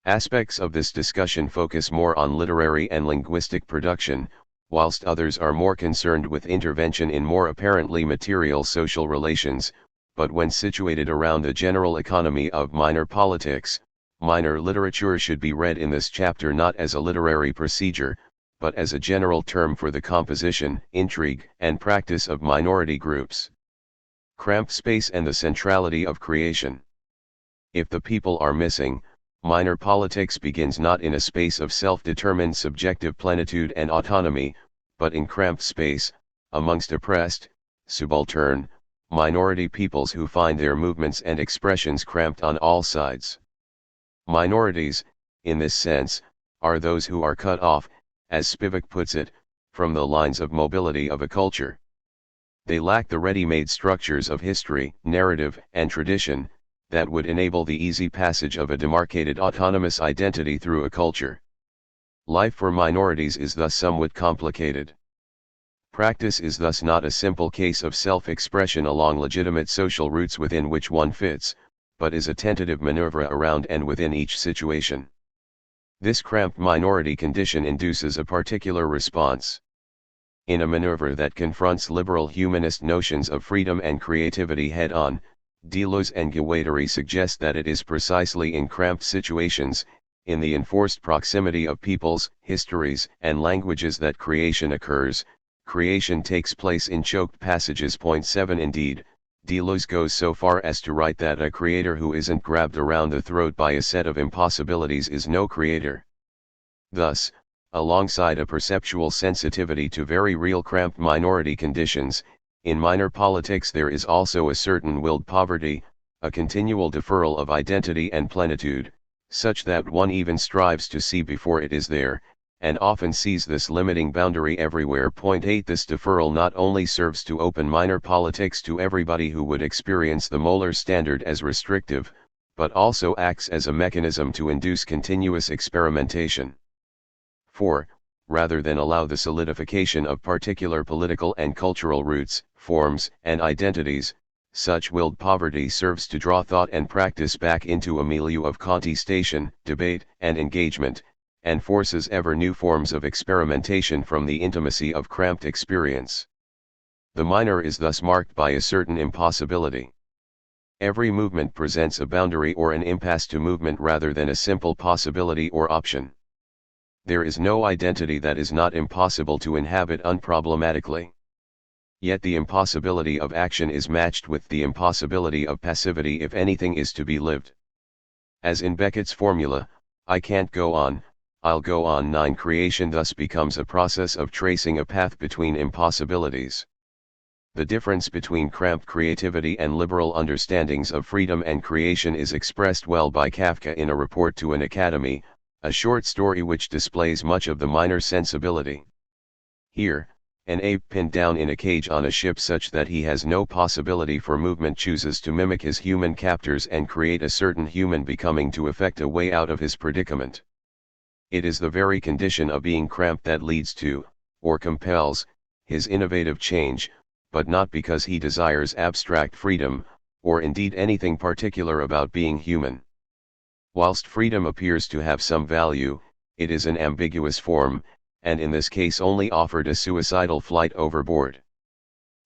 Aspects of this discussion focus more on literary and linguistic production, whilst others are more concerned with intervention in more apparently material social relations, but when situated around the general economy of minor politics, minor literature should be read in this chapter not as a literary procedure, but as a general term for the composition, intrigue, and practice of minority groups. Cramped space and the centrality of creation. If the people are missing, minor politics begins not in a space of self-determined subjective plenitude and autonomy, but in cramped space, amongst oppressed, subaltern, minority peoples who find their movements and expressions cramped on all sides. Minorities, in this sense, are those who are cut off, as Spivak puts it, from the lines of mobility of a culture. They lack the ready-made structures of history, narrative, and tradition, that would enable the easy passage of a demarcated autonomous identity through a culture. Life for minorities is thus somewhat complicated. Practice is thus not a simple case of self-expression along legitimate social routes within which one fits, but is a tentative maneuver around and within each situation. This cramped minority condition induces a particular response. In a maneuver that confronts liberal humanist notions of freedom and creativity head-on, Deleuze and Guattari suggest that it is precisely in cramped situations, in the enforced proximity of peoples, histories, and languages that creation occurs. Creation takes place in choked passages. Point 7. Indeed, Deleuze goes so far as to write that a creator who isn't grabbed around the throat by a set of impossibilities is no creator. Thus, alongside a perceptual sensitivity to very real cramped minority conditions, in minor politics there is also a certain willed poverty, a continual deferral of identity and plenitude, such that one even strives to see before it is there, and often sees this limiting boundary everywhere. Point 8. This deferral not only serves to open minor politics to everybody who would experience the Moeller standard as restrictive, but also acts as a mechanism to induce continuous experimentation. 4. Rather than allow the solidification of particular political and cultural roots, forms, and identities, such willed poverty serves to draw thought and practice back into a milieu of contestation, debate, and engagement, and forces ever new forms of experimentation from the intimacy of cramped experience. The minor is thus marked by a certain impossibility. Every movement presents a boundary or an impasse to movement rather than a simple possibility or option. There is no identity that is not impossible to inhabit unproblematically. Yet the impossibility of action is matched with the impossibility of passivity if anything is to be lived. As in Beckett's formula, I can't go on, I'll go on. 9. Creation thus becomes a process of tracing a path between impossibilities. The difference between cramped creativity and liberal understandings of freedom and creation is expressed well by Kafka in A Report to an Academy, a short story which displays much of the minor sensibility. Here, an ape pinned down in a cage on a ship such that he has no possibility for movement chooses to mimic his human captors and create a certain human becoming to effect a way out of his predicament. It is the very condition of being cramped that leads to, or compels, his innovative change, but not because he desires abstract freedom, or indeed anything particular about being human. Whilst freedom appears to have some value, it is an ambiguous form, and in this case only offered a suicidal flight overboard.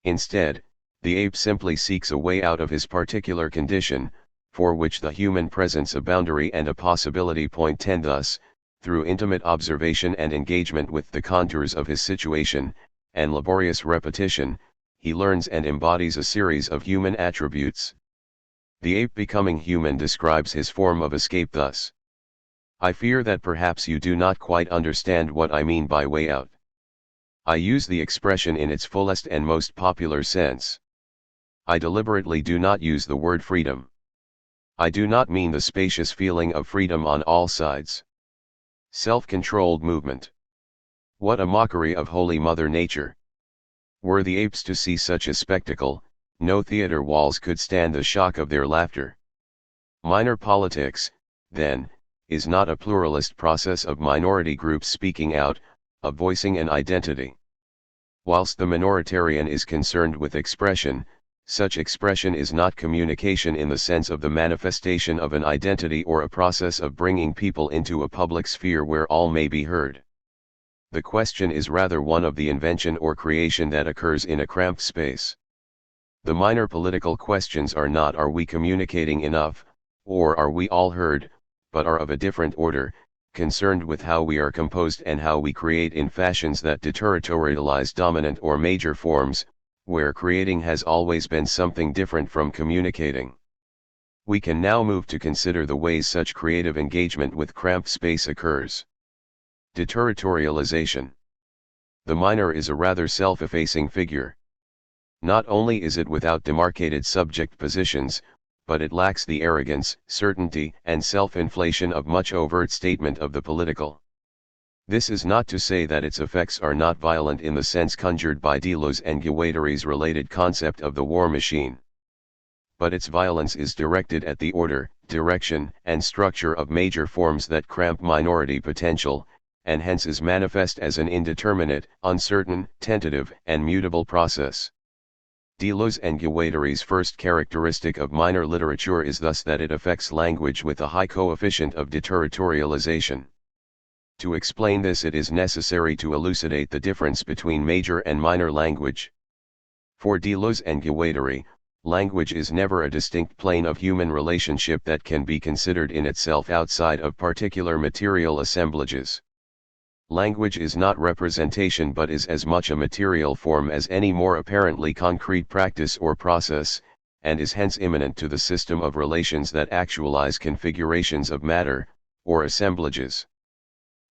Instead, the ape simply seeks a way out of his particular condition, for which the human presents a boundary and a possibility. Point 10. Thus, through intimate observation and engagement with the contours of his situation, and laborious repetition, he learns and embodies a series of human attributes. The ape becoming human describes his form of escape thus. I fear that perhaps you do not quite understand what I mean by way out. I use the expression in its fullest and most popular sense. I deliberately do not use the word freedom. I do not mean the spacious feeling of freedom on all sides. Self-controlled movement. What a mockery of Holy Mother Nature! Were the apes to see such a spectacle, no theater walls could stand the shock of their laughter. Minor politics, then, is not a pluralist process of minority groups speaking out, of voicing an identity. Whilst the minoritarian is concerned with expression, such expression is not communication in the sense of the manifestation of an identity or a process of bringing people into a public sphere where all may be heard. The question is rather one of the invention or creation that occurs in a cramped space. The minor political questions are not "are we communicating enough," or "are we all heard," but are of a different order, concerned with how we are composed and how we create in fashions that deterritorialize dominant or major forms. where creating has always been something different from communicating. We can now move to consider the ways such creative engagement with cramped space occurs. Deterritorialization. The minor is a rather self-effacing figure. Not only is it without demarcated subject positions, but it lacks the arrogance, certainty, and self-inflation of much overt statement of the political. This is not to say that its effects are not violent in the sense conjured by Deleuze and Guattari's related concept of the war machine. But its violence is directed at the order, direction, and structure of major forms that cramp minority potential, and hence is manifest as an indeterminate, uncertain, tentative, and mutable process. Deleuze and Guattari's first characteristic of minor literature is thus that it affects language with a high coefficient of deterritorialization. To explain this, it is necessary to elucidate the difference between major and minor language. For Deleuze and Guattari, language is never a distinct plane of human relationship that can be considered in itself outside of particular material assemblages. Language is not representation but is as much a material form as any more apparently concrete practice or process, and is hence immanent to the system of relations that actualize configurations of matter, or assemblages.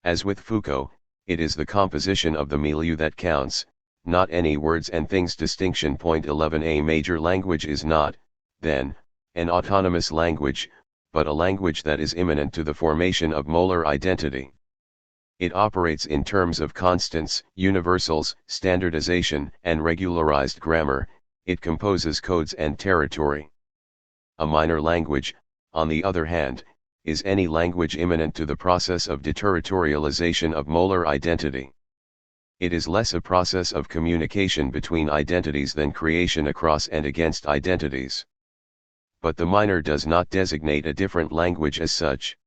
As with Foucault, it is the composition of the milieu that counts, not any words and things distinction. 11. A major language is not, then, an autonomous language, but a language that is immanent to the formation of molar identity. It operates in terms of constants, universals, standardization, and regularized grammar. It composes codes and territory. A minor language, on the other hand, is any language immanent to the process of deterritorialization of molar identity. It is less a process of communication between identities than creation across and against identities. But the minor does not designate a different language as such.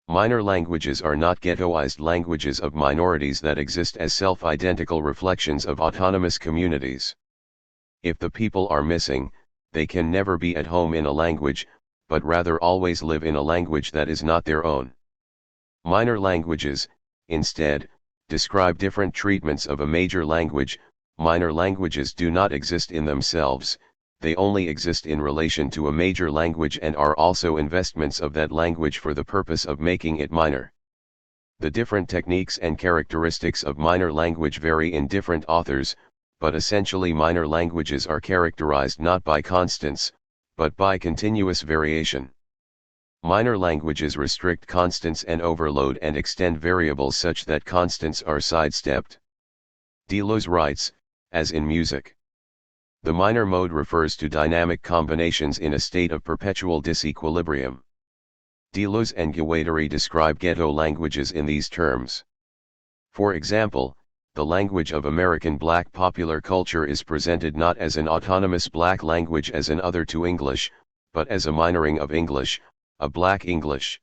Minor languages are not ghettoized languages of minorities that exist as self-identical reflections of autonomous communities. If the people are missing, they can never be at home in a language, but rather always live in a language that is not their own. Minor languages, instead, describe different treatments of a major language. Minor languages do not exist in themselves, they only exist in relation to a major language and are also investments of that language for the purpose of making it minor. The different techniques and characteristics of minor language vary in different authors, but essentially minor languages are characterized not by constants, but by continuous variation. Minor languages restrict constants and overload and extend variables such that constants are sidestepped. Deleuze writes, as in music. The minor mode refers to dynamic combinations in a state of perpetual disequilibrium. Deleuze and Guattari describe ghetto languages in these terms. For example, the language of American black popular culture is presented not as an autonomous black language as an other to English, but as a minoring of English, a black English.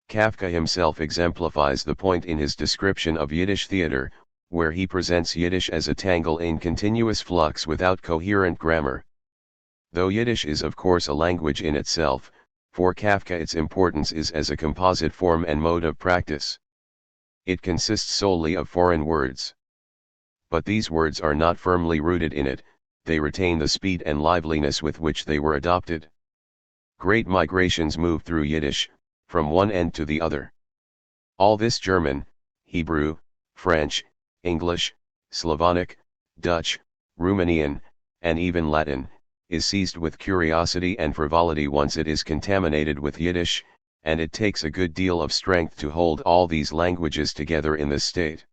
Kafka himself exemplifies the point in his description of Yiddish theater, where he presents Yiddish as a tangle in continuous flux without coherent grammar. Though Yiddish is of course a language in itself, for Kafka its importance is as a composite form and mode of practice. It consists solely of foreign words. But these words are not firmly rooted in it, they retain the speed and liveliness with which they were adopted. Great migrations move through Yiddish, from one end to the other. All this German, Hebrew, French, English, Slavonic, Dutch, Romanian, and even Latin, is seized with curiosity and frivolity once it is contaminated with Yiddish, and it takes a good deal of strength to hold all these languages together in this state.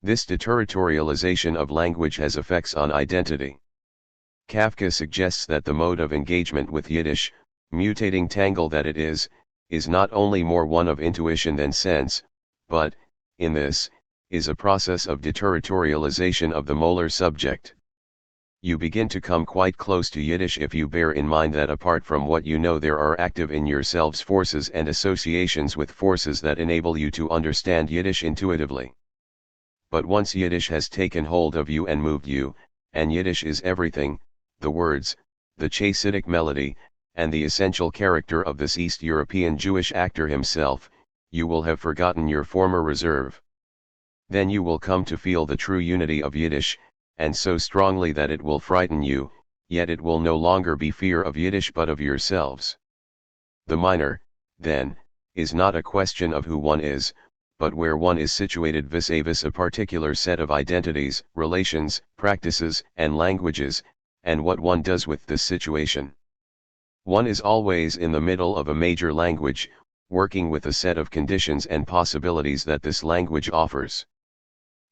This deterritorialization of language has effects on identity. Kafka suggests that the mode of engagement with Yiddish, mutating tangle that it is not only more one of intuition than sense, but, in this, is a process of deterritorialization of the molar subject. You begin to come quite close to Yiddish if you bear in mind that apart from what you know there are active in yourselves forces and associations with forces that enable you to understand Yiddish intuitively. But once Yiddish has taken hold of you and moved you, and Yiddish is everything, the words, the Chasidic melody, and the essential character of this East European Jewish actor himself, you will have forgotten your former reserve. Then you will come to feel the true unity of Yiddish, and so strongly that it will frighten you, yet it will no longer be fear of Yiddish but of yourselves. The minor, then, is not a question of who one is, but where one is situated vis-a-vis a particular set of identities, relations, practices, and languages, and what one does with this situation. One is always in the middle of a major language, working with a set of conditions and possibilities that this language offers.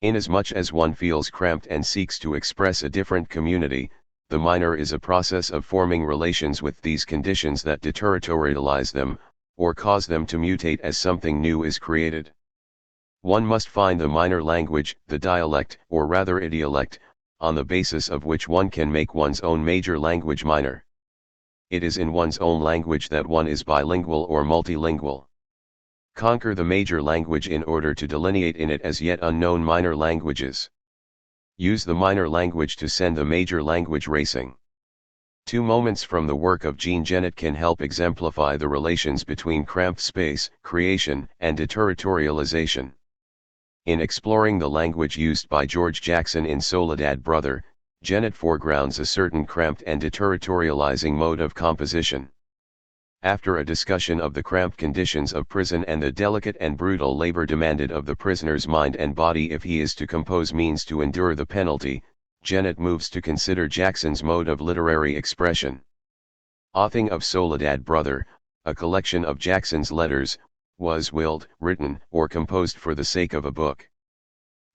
Inasmuch as one feels cramped and seeks to express a different community, the minor is a process of forming relations with these conditions that deterritorialize them, or cause them to mutate as something new is created. One must find the minor language, the dialect, or rather idiolect, on the basis of which one can make one's own major language minor. It is in one's own language that one is bilingual or multilingual. Conquer the major language in order to delineate in it as yet unknown minor languages. Use the minor language to send the major language racing. 2 moments from the work of Jean Genet can help exemplify the relations between cramped space, creation, and deterritorialization. In exploring the language used by George Jackson in Soledad Brother, Genet foregrounds a certain cramped and deterritorializing mode of composition. After a discussion of the cramped conditions of prison and the delicate and brutal labor demanded of the prisoner's mind and body if he is to compose means to endure the penalty, Genet moves to consider Jackson's mode of literary expression. Authing of Soledad Brother, a collection of Jackson's letters, was willed, written, or composed for the sake of a book.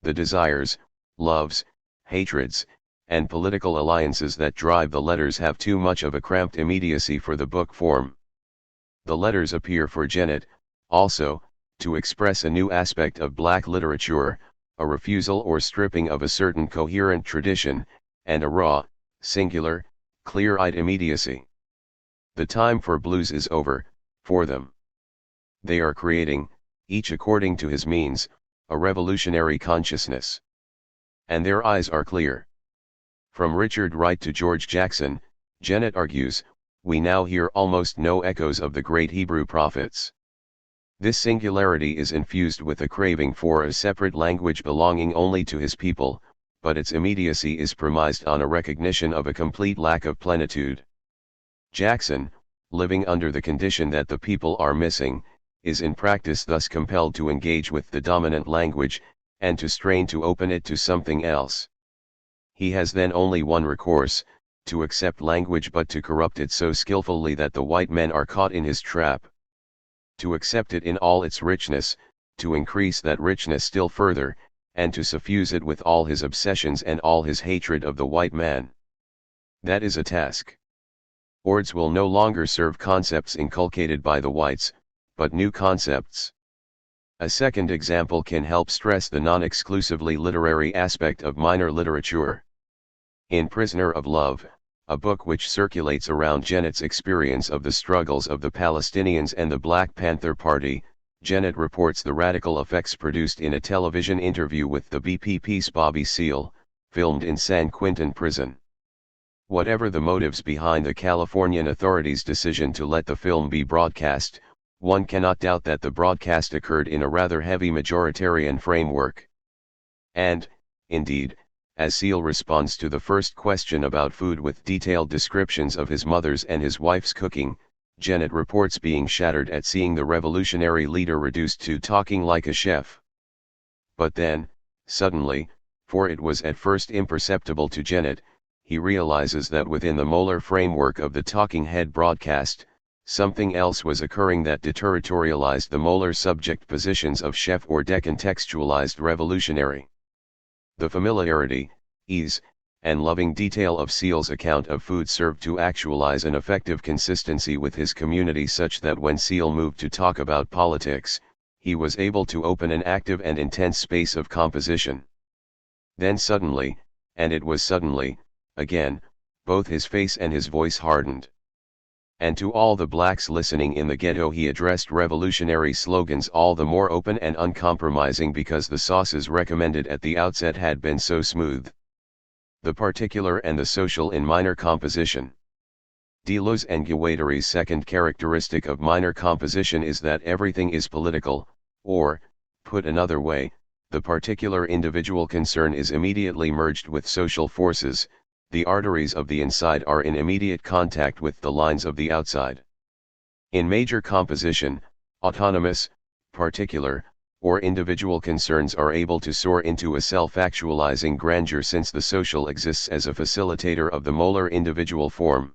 The desires, loves, hatreds, and political alliances that drive the letters have too much of a cramped immediacy for the book form. The letters appear for Genet, also, to express a new aspect of black literature, a refusal or stripping of a certain coherent tradition, and a raw, singular, clear-eyed immediacy. The time for blues is over, for them. They are creating, each according to his means, a revolutionary consciousness. And their eyes are clear. From Richard Wright to George Jackson, Genet argues, we now hear almost no echoes of the great Hebrew prophets. This singularity is infused with a craving for a separate language belonging only to his people, but its immediacy is premised on a recognition of a complete lack of plenitude. Jackson, living under the condition that the people are missing, is in practice thus compelled to engage with the dominant language, and to strain to open it to something else. He has then only one recourse, to accept language but to corrupt it so skillfully that the white men are caught in his trap. To accept it in all its richness, to increase that richness still further, and to suffuse it with all his obsessions and all his hatred of the white man. That is a task. Words will no longer serve concepts inculcated by the whites, but new concepts. A second example can help stress the non-exclusively literary aspect of minor literature. In Prisoner of Love, a book which circulates around Genet's experience of the struggles of the Palestinians and the Black Panther Party, Genet reports the radical effects produced in a television interview with the BPP's Bobby Seale, filmed in San Quentin prison. Whatever the motives behind the Californian authorities' decision to let the film be broadcast, one cannot doubt that the broadcast occurred in a rather heavy majoritarian framework. And, indeed, as Seale responds to the first question about food with detailed descriptions of his mother's and his wife's cooking, Genet reports being shattered at seeing the revolutionary leader reduced to talking like a chef. But then, suddenly, for it was at first imperceptible to Genet, he realizes that within the molar framework of the talking head broadcast, something else was occurring that deterritorialized the molar subject positions of chef or decontextualized revolutionary. The familiarity, ease, and loving detail of Seale's account of food served to actualize an effective consistency with his community such that when Seale moved to talk about politics, he was able to open an active and intense space of composition. Then suddenly, and it was suddenly, again, both his face and his voice hardened. And to all the blacks listening in the ghetto he addressed revolutionary slogans all the more open and uncompromising because the sauces recommended at the outset had been so smooth. The particular and the social in minor composition. Deleuze and Guattari's second characteristic of minor composition is that everything is political, or, put another way, the particular individual concern is immediately merged with social forces, the arteries of the inside are in immediate contact with the lines of the outside. In major composition, autonomous, particular, or individual concerns are able to soar into a self-actualizing grandeur since the social exists as a facilitator of the molar individual form.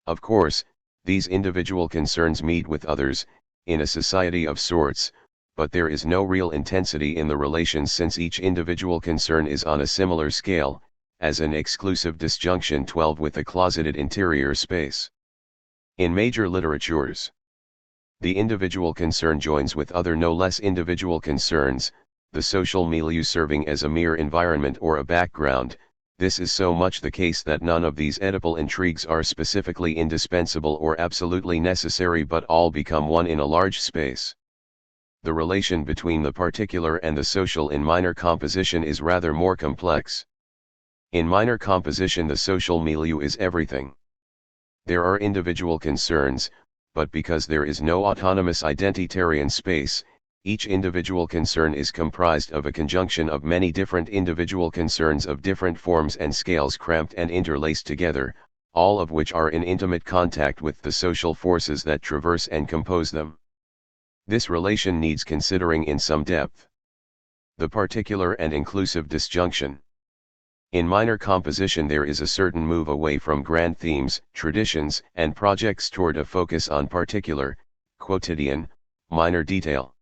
Of course, these individual concerns meet with others, in a society of sorts, but there is no real intensity in the relations since each individual concern is on a similar scale, as an exclusive disjunction 12 with a closeted interior space. In major literatures, the individual concern joins with other no less individual concerns, the social milieu serving as a mere environment or a background. This is so much the case that none of these Oedipal intrigues are specifically indispensable or absolutely necessary but all become one in a large space. The relation between the particular and the social in minor composition is rather more complex. In minor composition the social milieu is everything. There are individual concerns, but because there is no autonomous identitarian space, each individual concern is comprised of a conjunction of many different individual concerns of different forms and scales cramped and interlaced together, all of which are in intimate contact with the social forces that traverse and compose them. This relation needs considering in some depth. The particular and inclusive disjunction. In minor composition there is a certain move away from grand themes, traditions, and projects toward a focus on particular, quotidian, minor detail.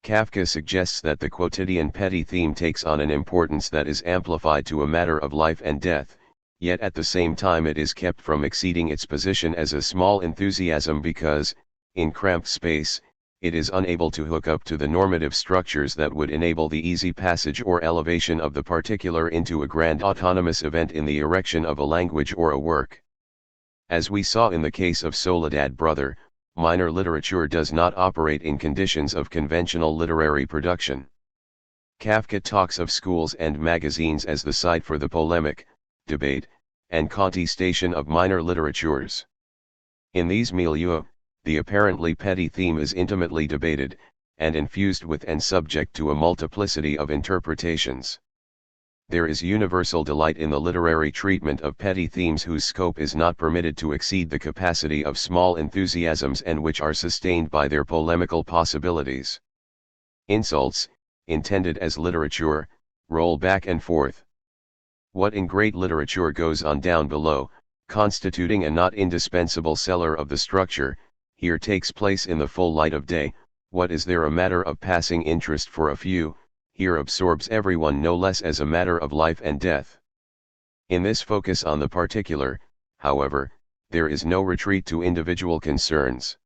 Kafka suggests that the quotidian petty theme takes on an importance that is amplified to a matter of life and death, yet at the same time it is kept from exceeding its position as a small enthusiasm because, in cramped space, it is unable to hook up to the normative structures that would enable the easy passage or elevation of the particular into a grand autonomous event in the erection of a language or a work. As we saw in the case of Soledad Brother, minor literature does not operate in conditions of conventional literary production. Kafka talks of schools and magazines as the site for the polemic, debate, and contestation of minor literatures. In these milieux, the apparently petty theme is intimately debated, and infused with and subject to a multiplicity of interpretations. There is universal delight in the literary treatment of petty themes whose scope is not permitted to exceed the capacity of small enthusiasms and which are sustained by their polemical possibilities. Insults, intended as literature, roll back and forth. What in great literature goes on down below, constituting a not indispensable cellar of the structure, here takes place in the full light of day. What is there a matter of passing interest for a few, here absorbs everyone no less as a matter of life and death. In this focus on the particular, however, there is no retreat to individual concerns.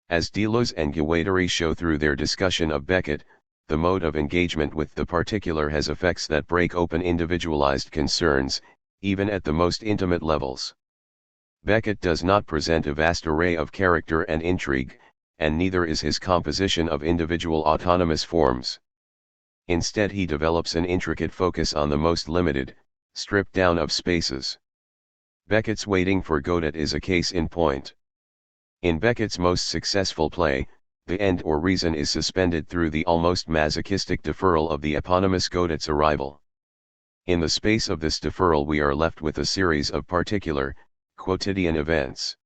As Deleuze and Guattari show through their discussion of Beckett, the mode of engagement with the particular has effects that break open individualized concerns, even at the most intimate levels. Beckett does not present a vast array of character and intrigue, and neither is his composition of individual autonomous forms. Instead he develops an intricate focus on the most limited, stripped down of spaces. Beckett's Waiting for Godot is a case in point. In Beckett's most successful play, the end or reason is suspended through the almost masochistic deferral of the eponymous Godot's arrival. In the space of this deferral we are left with a series of particular, quotidian events.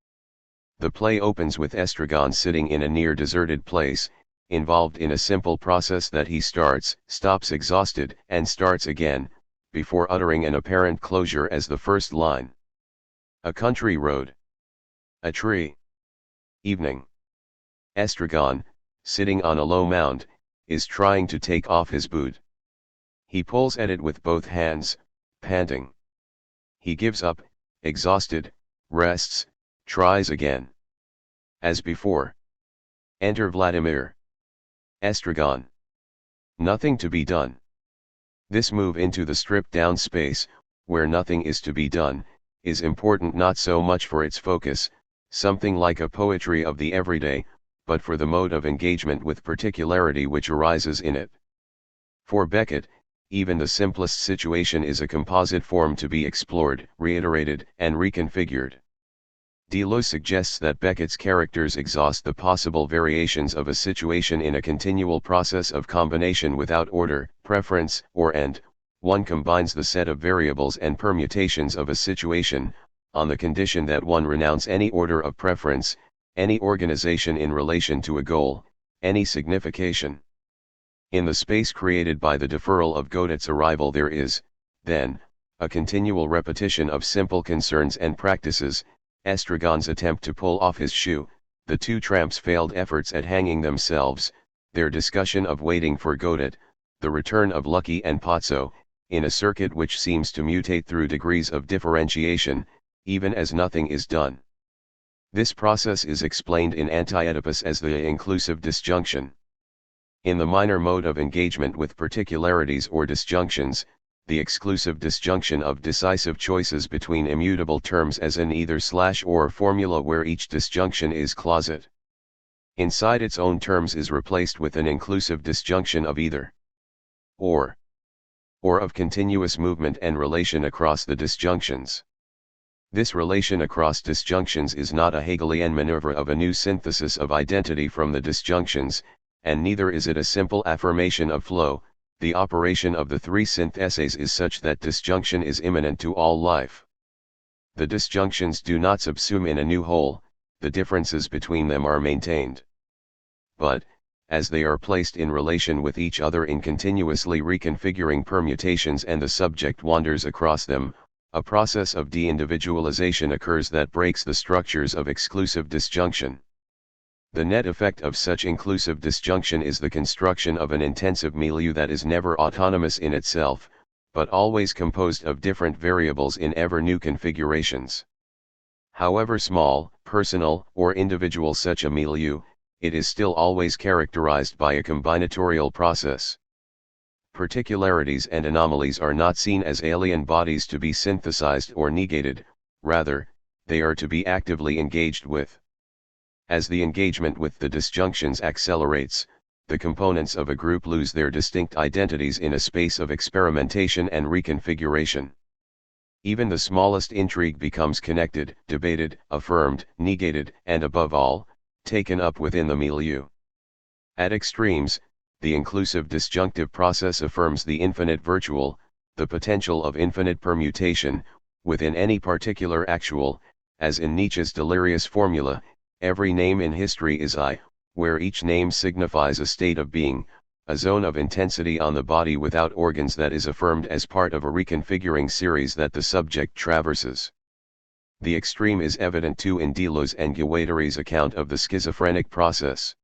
The play opens with Estragon sitting in a near-deserted place, involved in a simple process that he starts, stops exhausted, and starts again, before uttering an apparent closure as the first line. A country road. A tree. Evening. Estragon, sitting on a low mound, is trying to take off his boot. He pulls at it with both hands, panting. He gives up, exhausted, rests, tries again. As before. Enter Vladimir. Estragon. Nothing to be done. This move into the stripped-down space, where nothing is to be done, is important not so much for its focus, something like a poetry of the everyday, but for the mode of engagement with particularity which arises in it. For Beckett, even the simplest situation is a composite form to be explored, reiterated, and reconfigured. Deleuze suggests that Beckett's characters exhaust the possible variations of a situation in a continual process of combination without order, preference, or end. One combines the set of variables and permutations of a situation, on the condition that one renounce any order of preference, any organization in relation to a goal, any signification. In the space created by the deferral of Godot's arrival there is, then, a continual repetition of simple concerns and practices: Estragon's attempt to pull off his shoe, the two tramps' failed efforts at hanging themselves, their discussion of waiting for Godot, the return of Lucky and Pozzo, in a circuit which seems to mutate through degrees of differentiation, even as nothing is done. This process is explained in Anti-Oedipus as the inclusive disjunction. In the minor mode of engagement with particularities or disjunctions, the exclusive disjunction of decisive choices between immutable terms as an either/or formula where each disjunction is closet inside its own terms is replaced with an inclusive disjunction of either or of continuous movement and relation across the disjunctions. This relation across disjunctions is not a Hegelian maneuver of a new synthesis of identity from the disjunctions, and neither is it a simple affirmation of flow. The operation of the three syntheses is such that disjunction is immanent to all life. The disjunctions do not subsume in a new whole, the differences between them are maintained. But, as they are placed in relation with each other in continuously reconfiguring permutations and the subject wanders across them, a process of de-individualization occurs that breaks the structures of exclusive disjunction. The net effect of such inclusive disjunction is the construction of an intensive milieu that is never autonomous in itself, but always composed of different variables in ever new configurations. However small, personal, or individual such a milieu, it is still always characterized by a combinatorial process. Particularities and anomalies are not seen as alien bodies to be synthesized or negated, rather, they are to be actively engaged with. As the engagement with the disjunctions accelerates, the components of a group lose their distinct identities in a space of experimentation and reconfiguration. Even the smallest intrigue becomes connected, debated, affirmed, negated, and above all, taken up within the milieu. At extremes, the inclusive disjunctive process affirms the infinite virtual, the potential of infinite permutation, within any particular actual, as in Nietzsche's delirious formula, every name in history is I, where each name signifies a state of being, a zone of intensity on the body without organs that is affirmed as part of a reconfiguring series that the subject traverses. The extreme is evident too in Deleuze and Guattari's account of the schizophrenic process.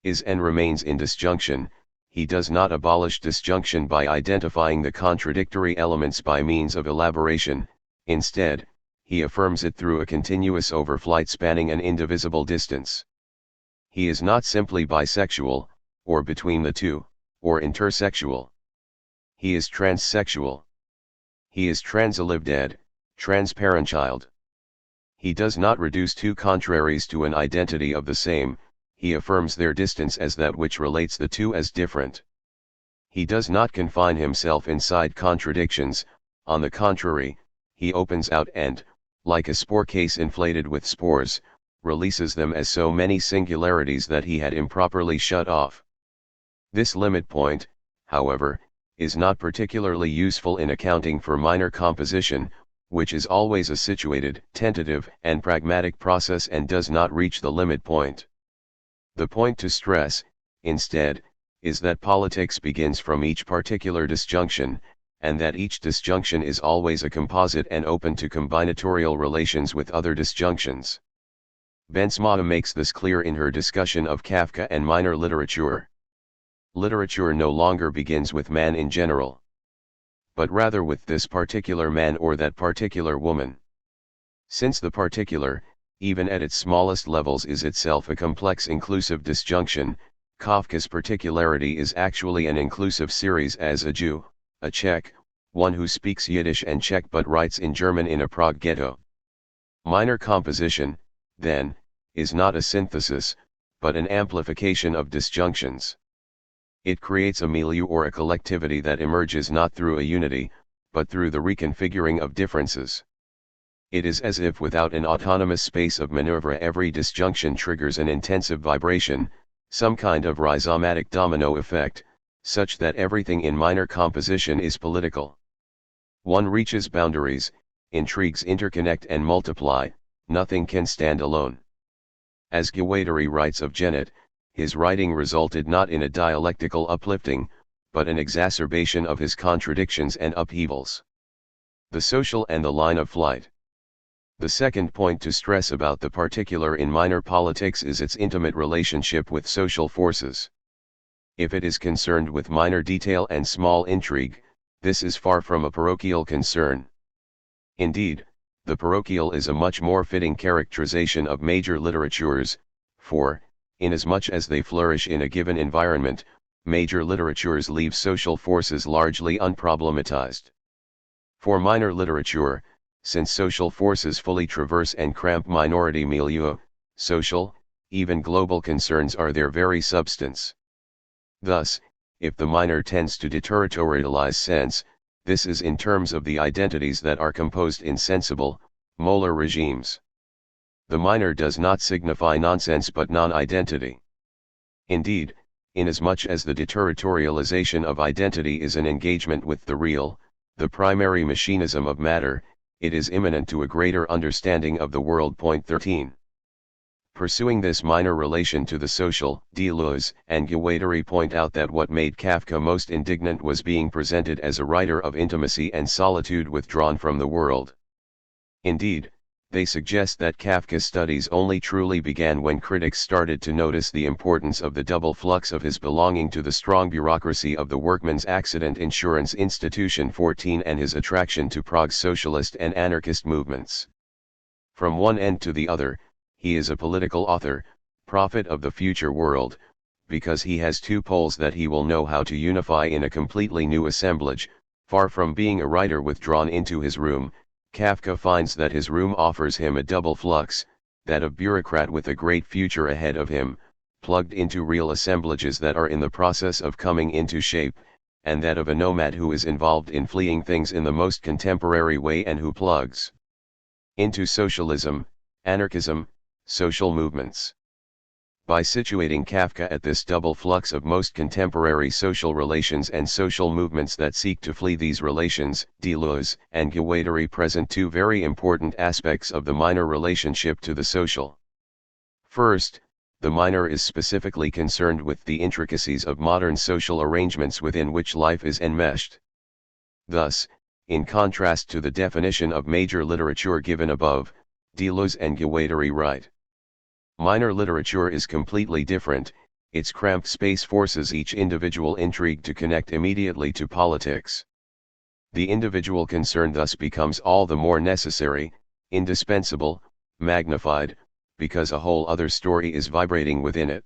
Is and remains in disjunction. He does not abolish disjunction by identifying the contradictory elements by means of elaboration, instead, he affirms it through a continuous overflight spanning an indivisible distance. He is not simply bisexual, or between the two, or intersexual. He is transsexual. He is transalived, transparentild. He does not reduce two contraries to an identity of the same, he affirms their distance as that which relates the two as different. He does not confine himself inside contradictions, on the contrary, he opens out and, like a spore case inflated with spores, releases them as so many singularities that he had improperly shut off. This limit point, however, is not particularly useful in accounting for minor composition, which is always a situated, tentative, and pragmatic process and does not reach the limit point. The point to stress, instead, is that politics begins from each particular disjunction, and that each disjunction is always a composite and open to combinatorial relations with other disjunctions. Bensma makes this clear in her discussion of Kafka and minor literature. Literature no longer begins with man in general, but rather with this particular man or that particular woman. Since the particular, even at its smallest levels, is itself a complex inclusive disjunction, Kafka's particularity is actually an inclusive series as a Jew, a Czech, one who speaks Yiddish and Czech but writes in German in a Prague ghetto. Minor composition, then, is not a synthesis, but an amplification of disjunctions. It creates a milieu or a collectivity that emerges not through a unity, but through the reconfiguring of differences. It is as if without an autonomous space of maneuver every disjunction triggers an intensive vibration, some kind of rhizomatic domino effect, such that everything in minor composition is political. One reaches boundaries, intrigues interconnect and multiply, nothing can stand alone. As Guattari writes of Genet, his writing resulted not in a dialectical uplifting, but an exacerbation of his contradictions and upheavals. The social and the line of flight. The second point to stress about the particular in minor politics is its intimate relationship with social forces. If it is concerned with minor detail and small intrigue, this is far from a parochial concern. Indeed, the parochial is a much more fitting characterization of major literatures, for, inasmuch as they flourish in a given environment, major literatures leave social forces largely unproblematized. For minor literature, since social forces fully traverse and cramp minority milieu, social, even global concerns are their very substance. Thus, if the minor tends to deterritorialize sense, this is in terms of the identities that are composed in sensible, molar regimes. The minor does not signify nonsense but non-identity. Indeed, inasmuch as the deterritorialization of identity is an engagement with the real, the primary machinism of matter, it is imminent to a greater understanding of the world. Point 13. Pursuing this minor relation to the social, Deleuze and Guattari point out that what made Kafka most indignant was being presented as a writer of intimacy and solitude withdrawn from the world. Indeed, they suggest that Kafka's studies only truly began when critics started to notice the importance of the double flux of his belonging to the strong bureaucracy of the Workmen's Accident Insurance Institution 14 and his attraction to Prague's socialist and anarchist movements. From one end to the other, he is a political author, prophet of the future world, because he has two poles that he will know how to unify in a completely new assemblage. Far from being a writer withdrawn into his room, Kafka finds that his room offers him a double flux, that of bureaucrat with a great future ahead of him, plugged into real assemblages that are in the process of coming into shape, and that of a nomad who is involved in fleeing things in the most contemporary way and who plugs into socialism, anarchism, social movements. By situating Kafka at this double flux of most contemporary social relations and social movements that seek to flee these relations, Deleuze and Guattari present two very important aspects of the minor relationship to the social. First, the minor is specifically concerned with the intricacies of modern social arrangements within which life is enmeshed. Thus, in contrast to the definition of major literature given above, Deleuze and Guattari write: minor literature is completely different, its cramped space forces each individual intrigue to connect immediately to politics. The individual concern thus becomes all the more necessary, indispensable, magnified, because a whole other story is vibrating within it.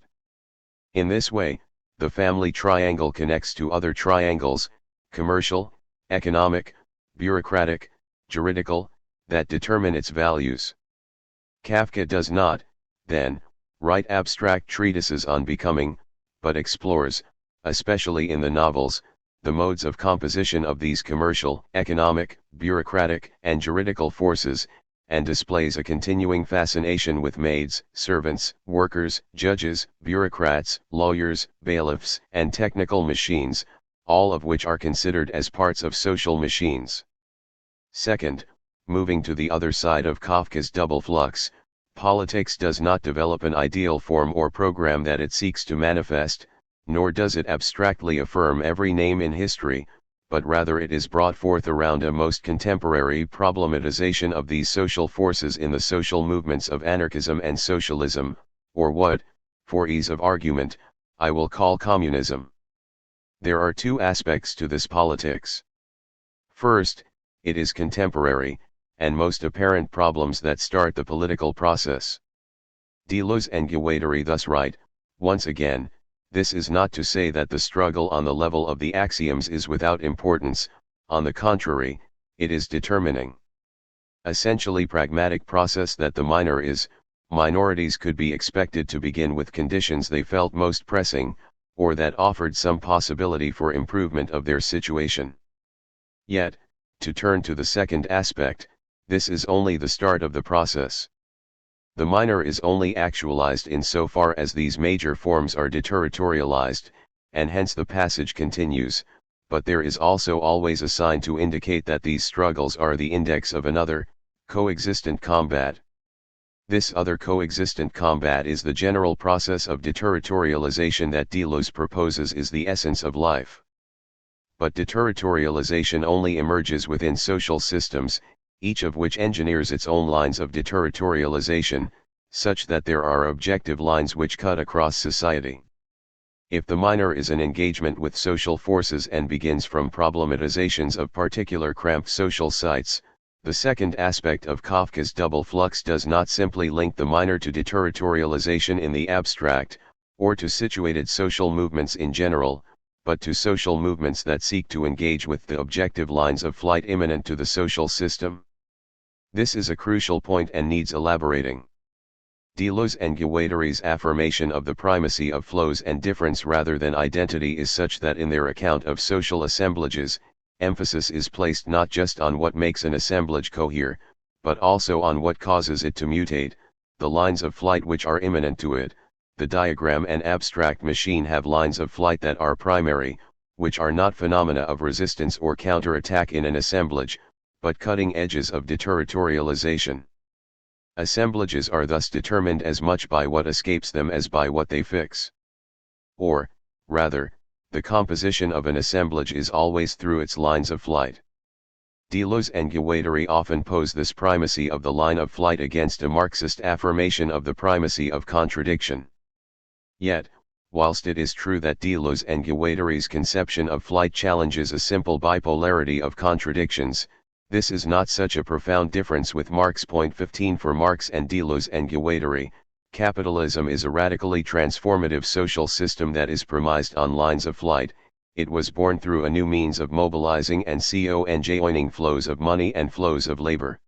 In this way, the family triangle connects to other triangles, commercial, economic, bureaucratic, juridical, that determine its values. Kafka does not, then, write abstract treatises on becoming, but explores, especially in the novels, the modes of composition of these commercial, economic, bureaucratic, and juridical forces, and displays a continuing fascination with maids, servants, workers, judges, bureaucrats, lawyers, bailiffs, and technical machines, all of which are considered as parts of social machines. Second, moving to the other side of Kafka's double flux, politics does not develop an ideal form or program that it seeks to manifest, nor does it abstractly affirm every name in history, but rather it is brought forth around a most contemporary problematization of these social forces in the social movements of anarchism and socialism, or what, for ease of argument, I will call communism. There are two aspects to this politics. First, it is contemporary, and most apparent problems that start the political process. Deleuze and Guattari thus write: once again, this is not to say that the struggle on the level of the axioms is without importance, on the contrary, it is determining. Essentially pragmatic process that the minor is, minorities could be expected to begin with conditions they felt most pressing, or that offered some possibility for improvement of their situation. Yet, to turn to the second aspect, This is only the start of the process. The minor is only actualized insofar as these major forms are deterritorialized, and hence the passage continues, but there is also always a sign to indicate that these struggles are the index of another, coexistent combat. This other coexistent combat is the general process of deterritorialization that Deleuze proposes is the essence of life. But deterritorialization only emerges within social systems, each of which engineers its own lines of deterritorialization, such that there are objective lines which cut across society. If the minor is an engagement with social forces and begins from problematizations of particular cramped social sites, the second aspect of Kafka's double flux does not simply link the minor to deterritorialization in the abstract, or to situated social movements in general, but to social movements that seek to engage with the objective lines of flight immanent to the social system. This is a crucial point and needs elaborating. Deleuze and Guattari's affirmation of the primacy of flows and difference rather than identity is such that in their account of social assemblages, emphasis is placed not just on what makes an assemblage cohere, but also on what causes it to mutate, the lines of flight which are immanent to it. The diagram and abstract machine have lines of flight that are primary, which are not phenomena of resistance or counterattack in an assemblage, but cutting edges of deterritorialization. Assemblages are thus determined as much by what escapes them as by what they fix. Or, rather, the composition of an assemblage is always through its lines of flight. Deleuze and Guattari often pose this primacy of the line of flight against a Marxist affirmation of the primacy of contradiction. Yet, whilst it is true that Deleuze and Guattari's conception of flight challenges a simple bipolarity of contradictions, this is not such a profound difference with Marx. Point 15 For Marx and Deleuze and Guattari, capitalism is a radically transformative social system that is premised on lines of flight. It was born through a new means of mobilizing and conjoining flows of money and flows of labor.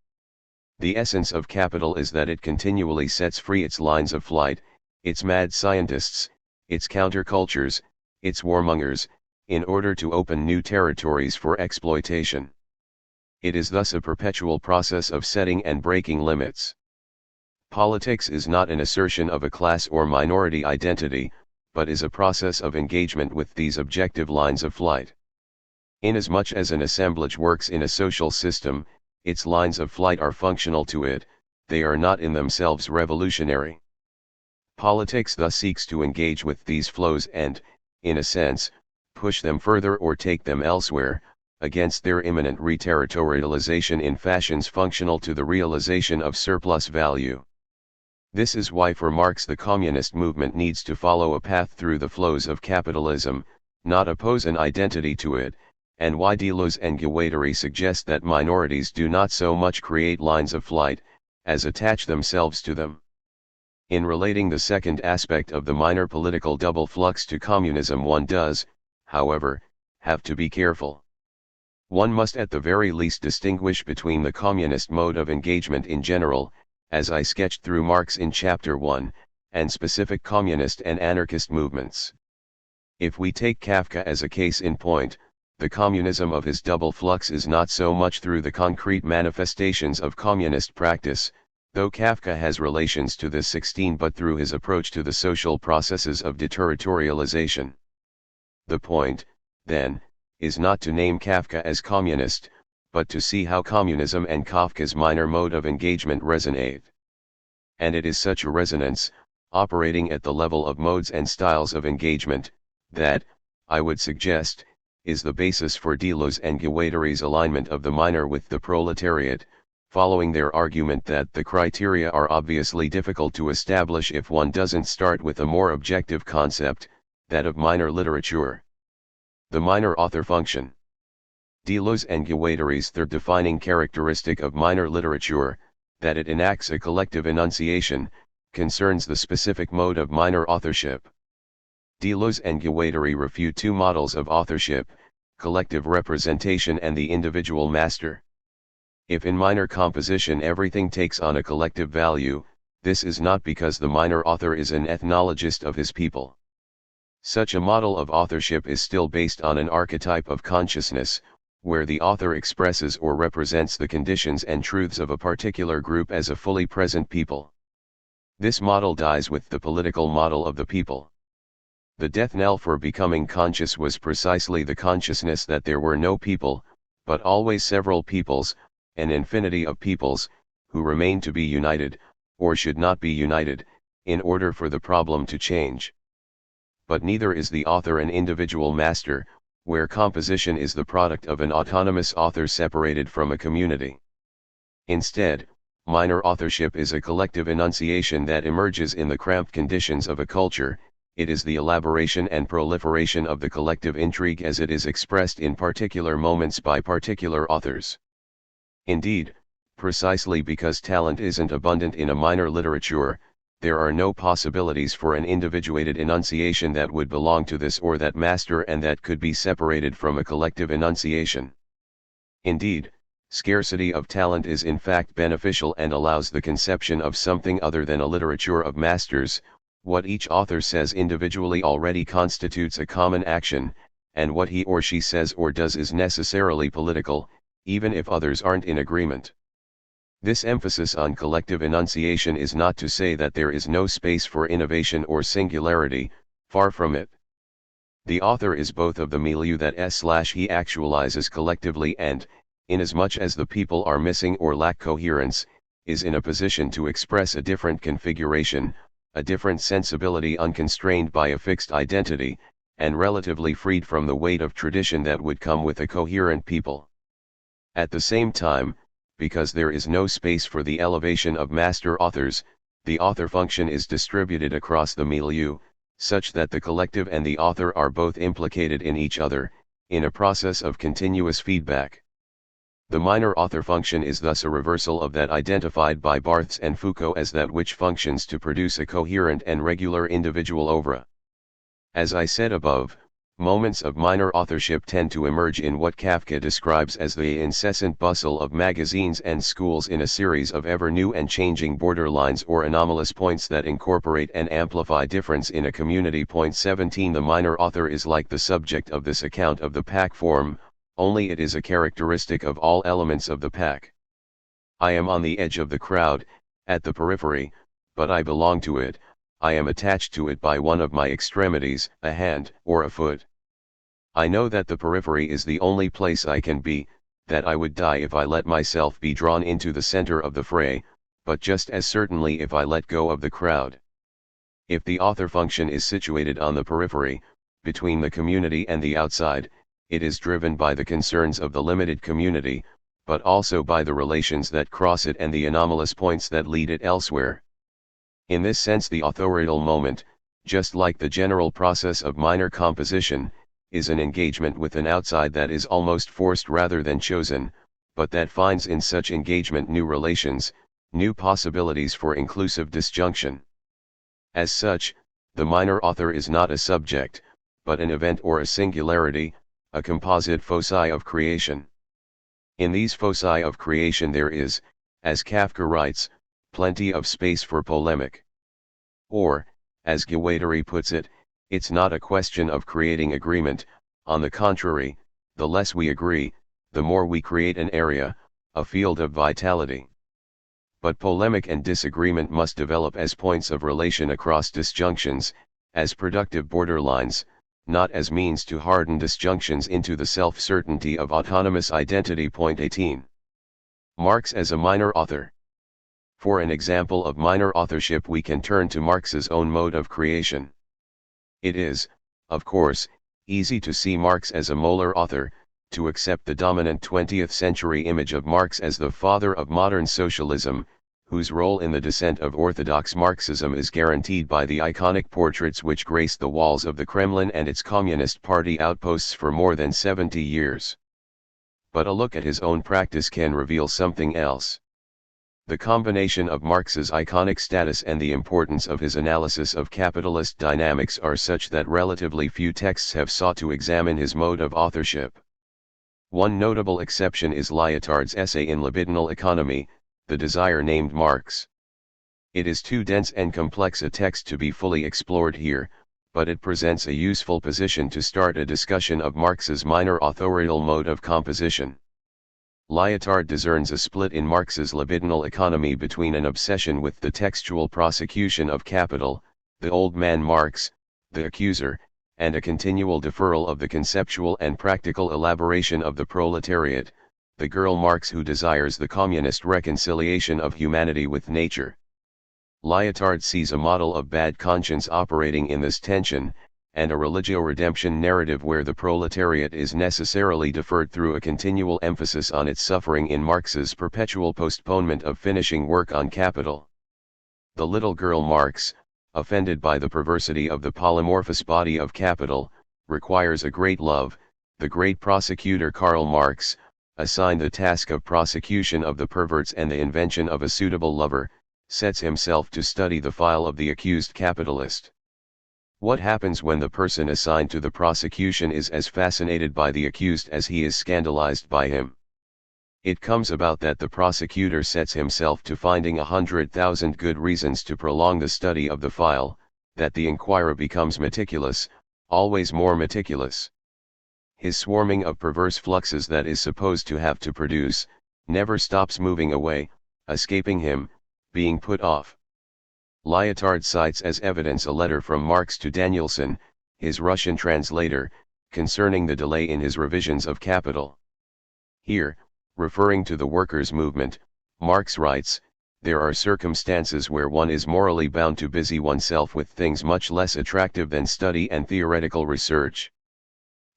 The essence of capital is that it continually sets free its lines of flight, its mad scientists, its countercultures, its warmongers, in order to open new territories for exploitation. It is thus a perpetual process of setting and breaking limits. Politics is not an assertion of a class or minority identity, but is a process of engagement with these objective lines of flight. Inasmuch as an assemblage works in a social system, its lines of flight are functional to it, they are not in themselves revolutionary. Politics thus seeks to engage with these flows and, in a sense, push them further or take them elsewhere, against their imminent reterritorialization in fashions functional to the realization of surplus value. This is why for Marx the communist movement needs to follow a path through the flows of capitalism, not oppose an identity to it, and why Deleuze and Guattari suggest that minorities do not so much create lines of flight, as attach themselves to them. In relating the second aspect of the minor political double flux to communism one does, however, have to be careful. One must at the very least distinguish between the communist mode of engagement in general, as I sketched through Marx in Chapter 1, and specific communist and anarchist movements. If we take Kafka as a case in point, the communism of his double flux is not so much through the concrete manifestations of communist practice, though Kafka has relations to this 16, but through his approach to the social processes of deterritorialization. The point, then, is not to name Kafka as communist, but to see how communism and Kafka's minor mode of engagement resonate. And it is such a resonance, operating at the level of modes and styles of engagement, that, I would suggest, is the basis for Deleuze and Guattari's alignment of the minor with the proletariat, following their argument that the criteria are obviously difficult to establish if one doesn't start with a more objective concept, that of minor literature. The minor author function. Deleuze and Guattari's third defining characteristic of minor literature, that it enacts a collective enunciation, concerns the specific mode of minor authorship. Deleuze and Guattari refute two models of authorship, collective representation and the individual master. If in minor composition everything takes on a collective value, this is not because the minor author is an ethnologist of his people. Such a model of authorship is still based on an archetype of consciousness, where the author expresses or represents the conditions and truths of a particular group as a fully present people. This model dies with the political model of the people. The death knell for becoming conscious was precisely the consciousness that there were no people, but always several peoples, an infinity of peoples, who remain to be united, or should not be united, in order for the problem to change. But neither is the author an individual master, where composition is the product of an autonomous author separated from a community. Instead, minor authorship is a collective enunciation that emerges in the cramped conditions of a culture. It is the elaboration and proliferation of the collective intrigue as it is expressed in particular moments by particular authors. Indeed, precisely because talent isn't abundant in a minor literature, there are no possibilities for an individuated enunciation that would belong to this or that master and that could be separated from a collective enunciation. Indeed, scarcity of talent is in fact beneficial and allows the conception of something other than a literature of masters. What each author says individually already constitutes a common action, and what he or she says or does is necessarily political, even if others aren't in agreement. This emphasis on collective enunciation is not to say that there is no space for innovation or singularity, far from it. The author is both of the milieu that he actualizes collectively and, inasmuch as the people are missing or lack coherence, is in a position to express a different configuration, a different sensibility unconstrained by a fixed identity, and relatively freed from the weight of tradition that would come with a coherent people. At the same time, because there is no space for the elevation of master authors, the author function is distributed across the milieu, such that the collective and the author are both implicated in each other, in a process of continuous feedback. The minor author function is thus a reversal of that identified by Barthes and Foucault as that which functions to produce a coherent and regular individual oeuvre. As I said above, moments of minor authorship tend to emerge in what Kafka describes as the incessant bustle of magazines and schools in a series of ever new and changing borderlines or anomalous points that incorporate and amplify difference in a community. Point 17 The minor author is like the subject of this account of the pack form, only it is a characteristic of all elements of the pack. I am on the edge of the crowd, at the periphery, but I belong to it. I am attached to it by one of my extremities, a hand or a foot. I know that the periphery is the only place I can be, that I would die if I let myself be drawn into the center of the fray, but just as certainly if I let go of the crowd. If the author function is situated on the periphery, between the community and the outside, it is driven by the concerns of the limited community, but also by the relations that cross it and the anomalous points that lead it elsewhere. In this sense the authorial moment, just like the general process of minor composition, is an engagement with an outside that is almost forced rather than chosen, but that finds in such engagement new relations, new possibilities for inclusive disjunction. As such, the minor author is not a subject, but an event or a singularity, a composite foci of creation. In these foci of creation there is, as Kafka writes, plenty of space for polemic. Or, as Guattari puts it, it's not a question of creating agreement, on the contrary, the less we agree, the more we create an area, a field of vitality. But polemic and disagreement must develop as points of relation across disjunctions, as productive borderlines, not as means to harden disjunctions into the self-certainty of autonomous identity. Point 18. Marx as a minor author. For an example of minor authorship we can turn to Marx's own mode of creation. It is, of course, easy to see Marx as a molar author, to accept the dominant 20th century image of Marx as the father of modern socialism, whose role in the descent of orthodox Marxism is guaranteed by the iconic portraits which grace the walls of the Kremlin and its Communist Party outposts for more than 70 years. But a look at his own practice can reveal something else. The combination of Marx's iconic status and the importance of his analysis of capitalist dynamics are such that relatively few texts have sought to examine his mode of authorship. One notable exception is Lyotard's essay in Libidinal Economy, The Desire Named Marx. It is too dense and complex a text to be fully explored here, but it presents a useful position to start a discussion of Marx's minor authorial mode of composition. Lyotard discerns a split in Marx's libidinal economy between an obsession with the textual prosecution of capital, the old man Marx, the accuser, and a continual deferral of the conceptual and practical elaboration of the proletariat, the girl Marx who desires the communist reconciliation of humanity with nature. Lyotard sees a model of bad conscience operating in this tension, and a religio-redemption narrative where the proletariat is necessarily deferred through a continual emphasis on its suffering in Marx's perpetual postponement of finishing work on capital. The little girl Marx, offended by the perversity of the polymorphous body of capital, requires a great love. The great prosecutor Karl Marx, assigned the task of prosecution of the perverts and the invention of a suitable lover, sets himself to study the file of the accused capitalist. What happens when the person assigned to the prosecution is as fascinated by the accused as he is scandalized by him? It comes about that the prosecutor sets himself to finding 100,000 good reasons to prolong the study of the file, that the inquirer becomes meticulous, always more meticulous. His swarming of perverse fluxes that is supposed to have to produce, never stops moving away, escaping him, being put off. Lyotard cites as evidence a letter from Marx to Danielson, his Russian translator, concerning the delay in his revisions of Capital. Here, referring to the workers' movement, Marx writes, "There are circumstances where one is morally bound to busy oneself with things much less attractive than study and theoretical research."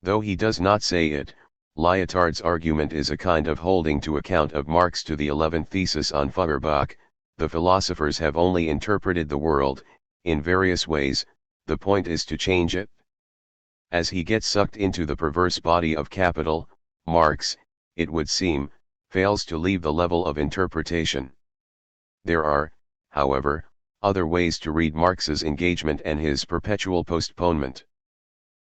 Though he does not say it, Lyotard's argument is a kind of holding to account of Marx to the 11th thesis on Feuerbach. The philosophers have only interpreted the world, in various ways, the point is to change it. As he gets sucked into the perverse body of capital, Marx, it would seem, fails to leave the level of interpretation. There are, however, other ways to read Marx's engagement and his perpetual postponement.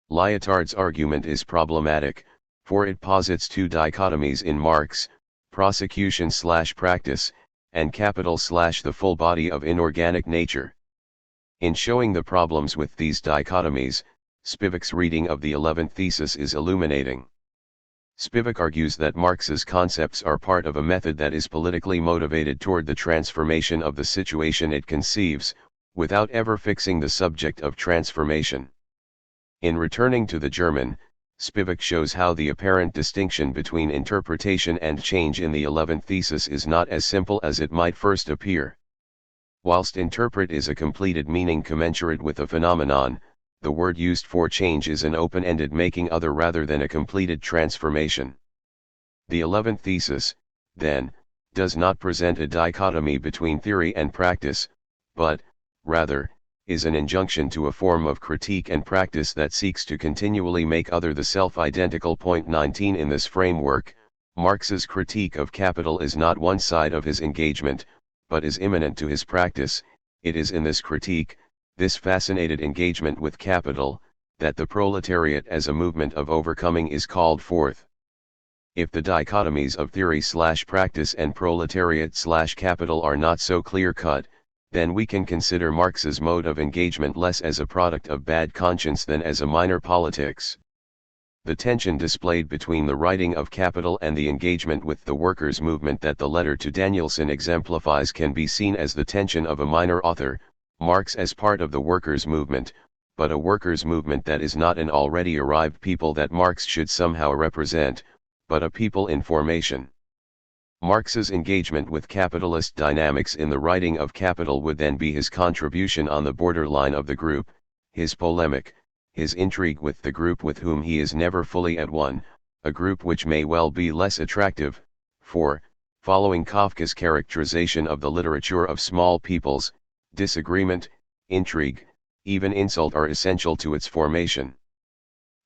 Lyotard's argument is problematic, for it posits two dichotomies in Marx, prosecution/practice, and capital/the full body of inorganic nature. In showing the problems with these dichotomies, Spivak's reading of the 11th thesis is illuminating. Spivak argues that Marx's concepts are part of a method that is politically motivated toward the transformation of the situation it conceives, without ever fixing the subject of transformation. In returning to the German, Spivak shows how the apparent distinction between interpretation and change in the 11th thesis is not as simple as it might first appear. Whilst interpret is a completed meaning commensurate with a phenomenon, the word used for change is an open-ended making other rather than a completed transformation. The 11th thesis, then, does not present a dichotomy between theory and practice, but, rather, is an injunction to a form of critique and practice that seeks to continually make other the self-identical. Point 19 in this framework, Marx's critique of capital is not one side of his engagement, but is immanent to his practice. It is in this critique, this fascinated engagement with capital, that the proletariat as a movement of overcoming is called forth. If the dichotomies of theory/practice and proletariat/capital are not so clear-cut, then we can consider Marx's mode of engagement less as a product of bad conscience than as a minor politics. The tension displayed between the writing of Capital and the engagement with the workers' movement that the letter to Danielson exemplifies can be seen as the tension of a minor author, Marx as part of the workers' movement, but a workers' movement that is not an already arrived people that Marx should somehow represent, but a people in formation. Marx's engagement with capitalist dynamics in the writing of Capital would then be his contribution on the borderline of the group, his polemic, his intrigue with the group with whom he is never fully at one, a group which may well be less attractive, for, following Kafka's characterization of the literature of small peoples, disagreement, intrigue, even insult are essential to its formation.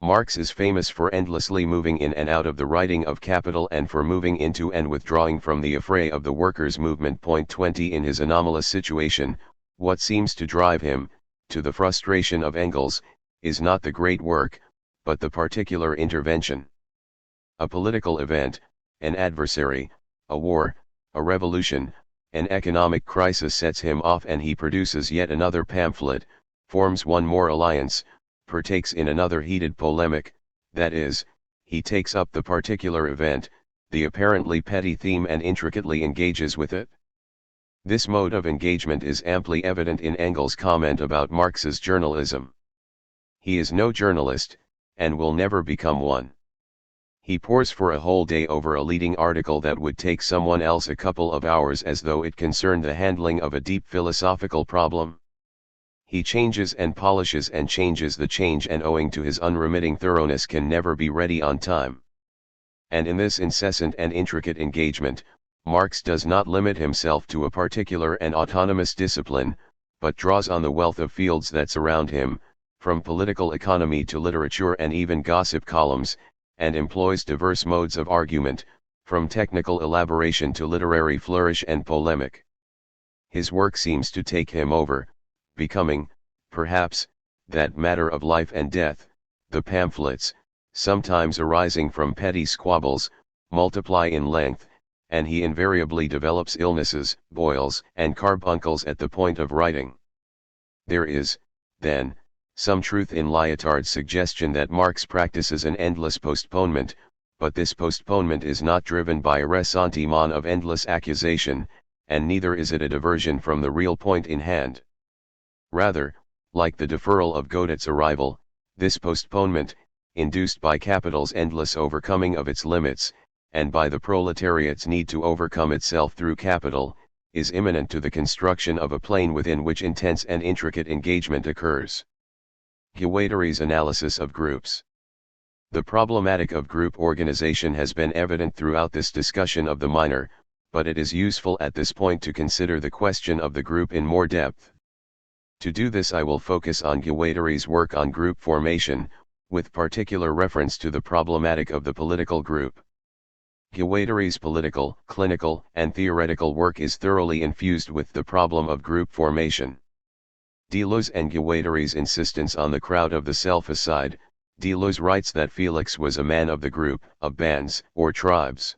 Marx is famous for endlessly moving in and out of the writing of Capital and for moving into and withdrawing from the affray of the workers' movement. Point 20 in his anomalous situation, what seems to drive him, to the frustration of Engels, is not the great work, but the particular intervention. A political event, an adversary, a war, a revolution, an economic crisis sets him off and he produces yet another pamphlet, forms one more alliance, partakes in another heated polemic, that is, he takes up the particular event, the apparently petty theme, and intricately engages with it. This mode of engagement is amply evident in Engels' comment about Marx's journalism. He is no journalist, and will never become one. He pores for a whole day over a leading article that would take someone else a couple of hours, as though it concerned the handling of a deep philosophical problem. He changes and polishes and changes the change, and owing to his unremitting thoroughness can never be ready on time. And in this incessant and intricate engagement, Marx does not limit himself to a particular and autonomous discipline, but draws on the wealth of fields that surround him, from political economy to literature and even gossip columns, and employs diverse modes of argument, from technical elaboration to literary flourish and polemic. His work seems to take him over, becoming, perhaps, that matter of life and death. The pamphlets, sometimes arising from petty squabbles, multiply in length, and he invariably develops illnesses, boils, and carbuncles at the point of writing. There is, then, some truth in Lyotard's suggestion that Marx practices an endless postponement, but this postponement is not driven by a ressentiment of endless accusation, and neither is it a diversion from the real point in hand. Rather, like the deferral of Godot's arrival, this postponement, induced by capital's endless overcoming of its limits, and by the proletariat's need to overcome itself through capital, is imminent to the construction of a plane within which intense and intricate engagement occurs. Guattari's analysis of groups. The problematic of group organization has been evident throughout this discussion of the minor, but it is useful at this point to consider the question of the group in more depth. To do this, I will focus on Guattari's work on group formation, with particular reference to the problematic of the political group. Guattari's political, clinical, and theoretical work is thoroughly infused with the problem of group formation. Deleuze and Guattari's insistence on the crowd of the self aside. Deleuze writes that Felix was a man of the group, of bands, or tribes.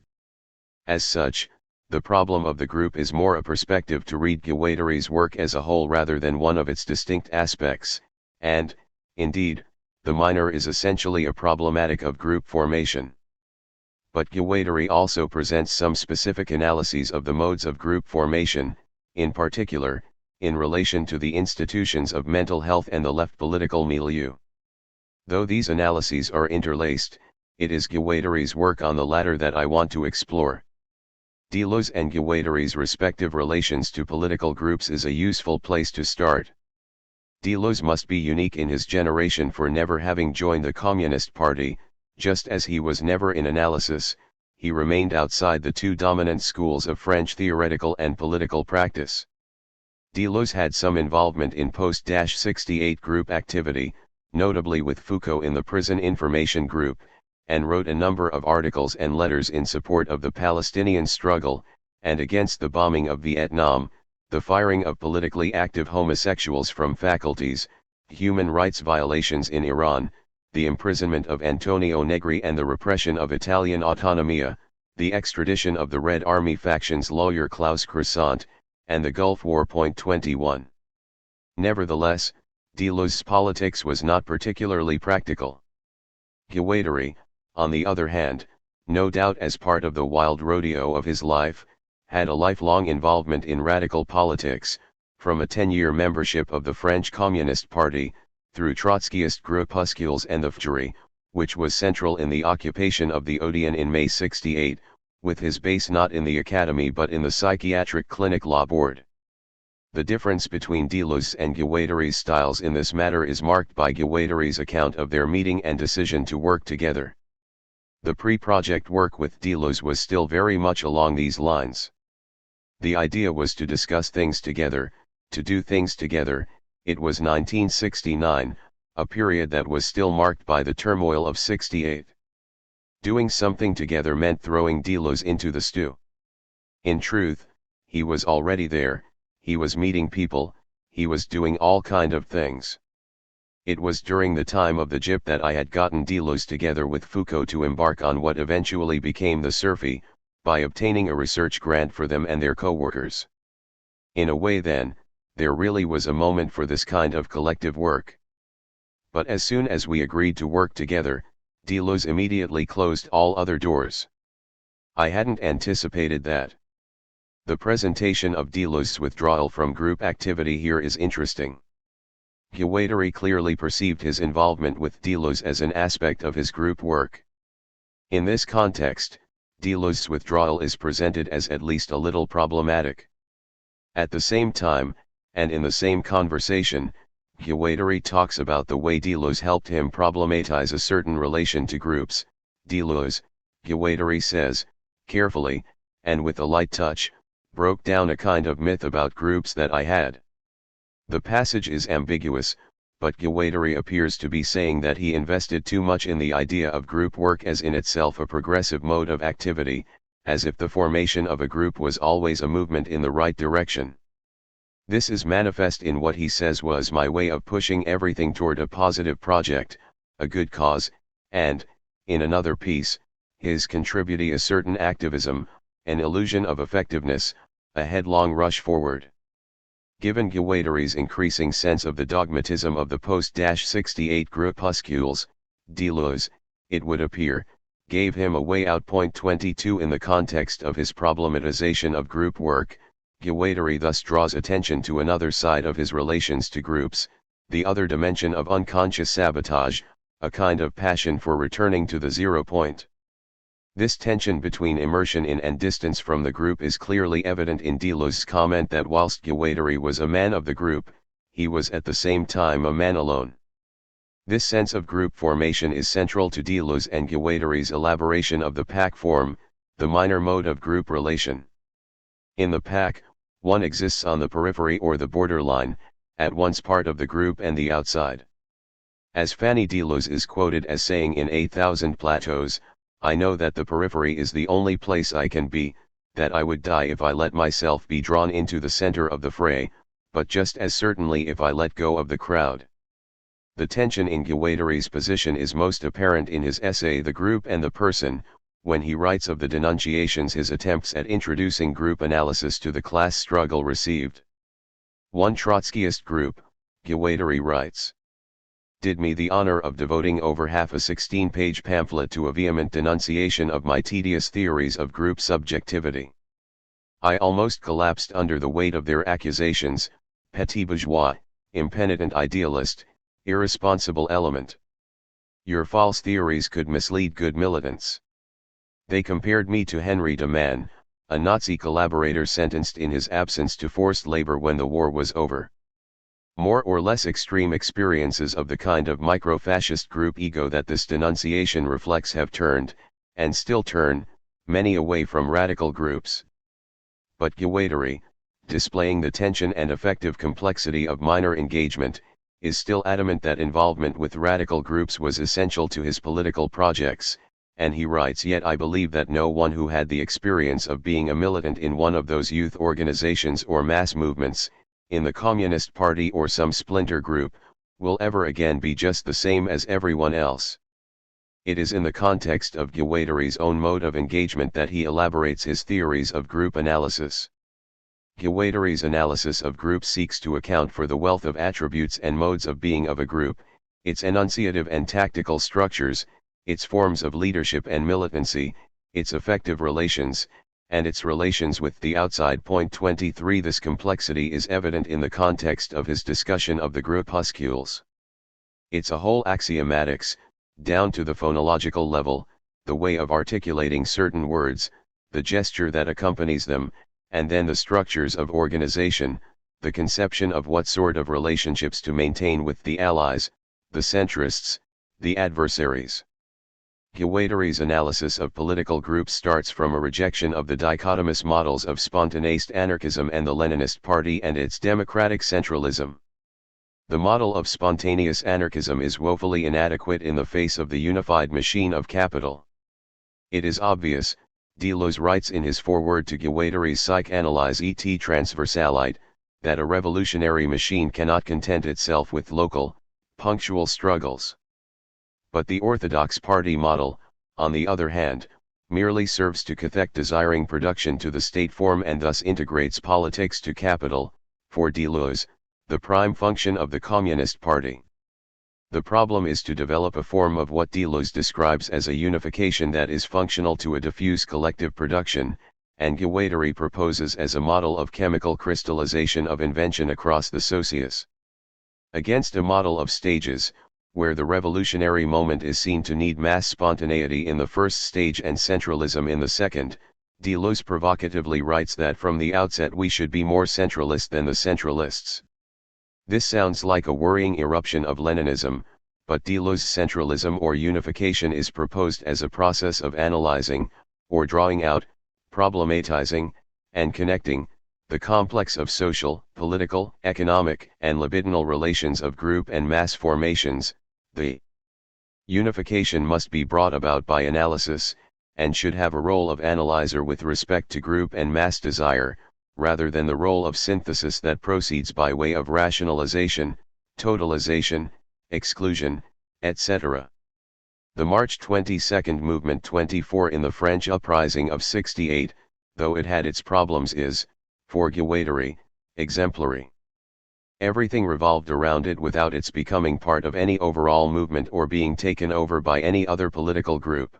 As such, the problem of the group is more a perspective to read Guattari's work as a whole rather than one of its distinct aspects, and, indeed, the minor is essentially a problematic of group formation. But Guattari also presents some specific analyses of the modes of group formation, in particular, in relation to the institutions of mental health and the left political milieu. Though these analyses are interlaced, it is Guattari's work on the latter that I want to explore. Deleuze and Guattari's respective relations to political groups is a useful place to start. Deleuze must be unique in his generation for never having joined the Communist Party. Just as he was never in analysis, he remained outside the two dominant schools of French theoretical and political practice. Deleuze had some involvement in post-68 group activity, notably with Foucault in the Prison Information Group, and wrote a number of articles and letters in support of the Palestinian struggle, and against the bombing of Vietnam, the firing of politically active homosexuals from faculties, human rights violations in Iran, the imprisonment of Antonio Negri and the repression of Italian autonomia, the extradition of the Red Army faction's lawyer Klaus Croissant, and the Gulf War. 21. Nevertheless, Deleuze's politics was not particularly practical. Guattari, on the other hand, no doubt as part of the wild rodeo of his life, had a lifelong involvement in radical politics, from a 10-year membership of the French Communist Party, through Trotskyist groupuscules and the FJRI, which was central in the occupation of the Odeon in May 68, with his base not in the academy but in the psychiatric clinic law board. The difference between Deleuze and Guattari's styles in this matter is marked by Guattari's account of their meeting and decision to work together. The pre-project work with Deleuze was still very much along these lines. The idea was to discuss things together, to do things together. It was 1969, a period that was still marked by the turmoil of 68. Doing something together meant throwing Deleuze into the stew. In truth, he was already there, he was meeting people, he was doing all kind of things. It was during the time of the JIP that I had gotten Deleuze together with Foucault to embark on what eventually became the SURFI, by obtaining a research grant for them and their co-workers. In a way then, there really was a moment for this kind of collective work. But as soon as we agreed to work together, Deleuze immediately closed all other doors. I hadn't anticipated that. The presentation of Deleuze's withdrawal from group activity here is interesting. Guattari clearly perceived his involvement with Deleuze as an aspect of his group work. In this context, Deleuze's withdrawal is presented as at least a little problematic. At the same time, and in the same conversation, Guattari talks about the way Deleuze helped him problematize a certain relation to groups. Deleuze, Guattari says, carefully, and with a light touch, broke down a kind of myth about groups that I had. The passage is ambiguous, but Guattari appears to be saying that he invested too much in the idea of group work as in itself a progressive mode of activity, as if the formation of a group was always a movement in the right direction. This is manifest in what he says was my way of pushing everything toward a positive project, a good cause, and, in another piece, his contributing a certain activism, an illusion of effectiveness, a headlong rush forward. Given Guattari's increasing sense of the dogmatism of the post-68 groupuscules, Deleuze, it would appear, gave him a way out. 22 In the context of his problematization of group work, Guattari thus draws attention to another side of his relations to groups, the other dimension of unconscious sabotage, a kind of passion for returning to the 0 point. This tension between immersion in and distance from the group is clearly evident in Deleuze's comment that whilst Guattari was a man of the group, he was at the same time a man alone. This sense of group formation is central to Deleuze and Guattari's elaboration of the pack form, the minor mode of group relation. In the pack, one exists on the periphery or the borderline, at once part of the group and the outside. As Fanny Deleuze is quoted as saying in A Thousand Plateaus, I know that the periphery is the only place I can be, that I would die if I let myself be drawn into the center of the fray, but just as certainly if I let go of the crowd. The tension in Guattari's position is most apparent in his essay The Group and the Person, when he writes of the denunciations his attempts at introducing group analysis to the class struggle received. One Trotskyist group, Guattari writes, did me the honor of devoting over half a 16-page pamphlet to a vehement denunciation of my tedious theories of group subjectivity. I almost collapsed under the weight of their accusations, petit bourgeois, impenitent idealist, irresponsible element. Your false theories could mislead good militants. They compared me to Henry de Man, a Nazi collaborator sentenced in his absence to forced labor when the war was over. More or less extreme experiences of the kind of micro-fascist group ego that this denunciation reflects have turned, and still turn, many away from radical groups. But Guattari, displaying the tension and effective complexity of minor engagement, is still adamant that involvement with radical groups was essential to his political projects, and he writes, yet I believe that no one who had the experience of being a militant in one of those youth organizations or mass movements, in the Communist Party or some splinter group, will ever again be just the same as everyone else. It is in the context of Guattari's own mode of engagement that he elaborates his theories of group analysis. Guattari's analysis of groups seeks to account for the wealth of attributes and modes of being of a group, its enunciative and tactical structures, its forms of leadership and militancy, its effective relations, and its relations with the outside. 23 This complexity is evident in the context of his discussion of the groupuscules. It's a whole axiomatics, down to the phonological level, the way of articulating certain words, the gesture that accompanies them, and then the structures of organization, the conception of what sort of relationships to maintain with the allies, the centrists, the adversaries. Guattari's analysis of political groups starts from a rejection of the dichotomous models of spontaneist anarchism and the Leninist Party and its democratic centralism. The model of spontaneous anarchism is woefully inadequate in the face of the unified machine of capital. It is obvious, Deleuze writes in his foreword to Guattari's Psychanalyse et Transversalite, that a revolutionary machine cannot content itself with local, punctual struggles. But the orthodox party model, on the other hand, merely serves to cathect desiring production to the state form and thus integrates politics to capital, for Deleuze, the prime function of the Communist Party. The problem is to develop a form of what Deleuze describes as a unification that is functional to a diffuse collective production, and Guattari proposes as a model of chemical crystallization of invention across the socius. Against a model of stages, where the revolutionary moment is seen to need mass spontaneity in the first stage and centralism in the second, Deleuze provocatively writes that from the outset we should be more centralist than the centralists. This sounds like a worrying eruption of Leninism, but Deleuze's centralism or unification is proposed as a process of analyzing, or drawing out, problematizing, and connecting, the complex of social, political, economic, and libidinal relations of group and mass formations. The unification must be brought about by analysis, and should have a role of analyzer with respect to group and mass desire, rather than the role of synthesis that proceeds by way of rationalization, totalization, exclusion, etc. The March 22 movement 24 in the French uprising of '68, though it had its problems is, for Guattari, exemplary. Everything revolved around it without its becoming part of any overall movement or being taken over by any other political group.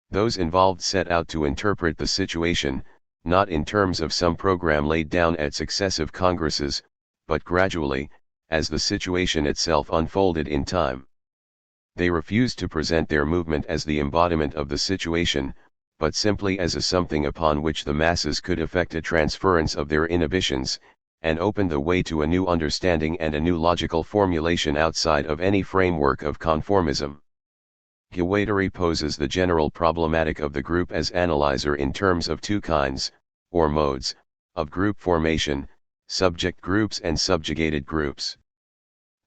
Those involved set out to interpret the situation, not in terms of some program laid down at successive congresses, but gradually, as the situation itself unfolded in time. They refused to present their movement as the embodiment of the situation, but simply as a something upon which the masses could effect a transference of their inhibitions, and open the way to a new understanding and a new logical formulation outside of any framework of conformism. Guattari poses the general problematic of the group as analyzer in terms of two kinds, or modes, of group formation, subject groups and subjugated groups.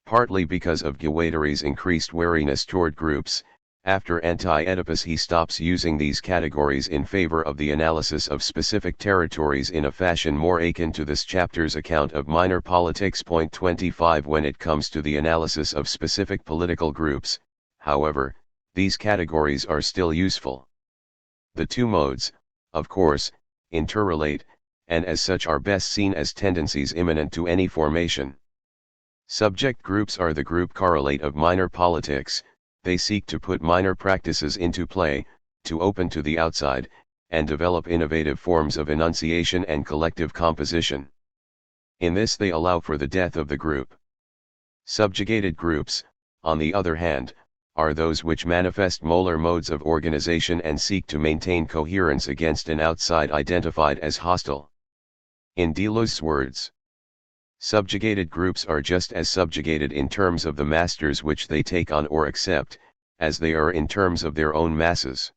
Partly because of Guattari's increased wariness toward groups, after Anti-Oedipus he stops using these categories in favor of the analysis of specific territories in a fashion more akin to this chapter's account of minor politics. 25 When it comes to the analysis of specific political groups, however, these categories are still useful. The two modes, of course, interrelate, and as such are best seen as tendencies immanent to any formation. Subject groups are the group correlate of minor politics. They seek to put minor practices into play, to open to the outside, and develop innovative forms of enunciation and collective composition. In this they allow for the death of the group. Subjugated groups, on the other hand, are those which manifest molar modes of organization and seek to maintain coherence against an outside identified as hostile. In Deleuze's words, subjugated groups are just as subjugated in terms of the masters which they take on or accept, as they are in terms of their own masses.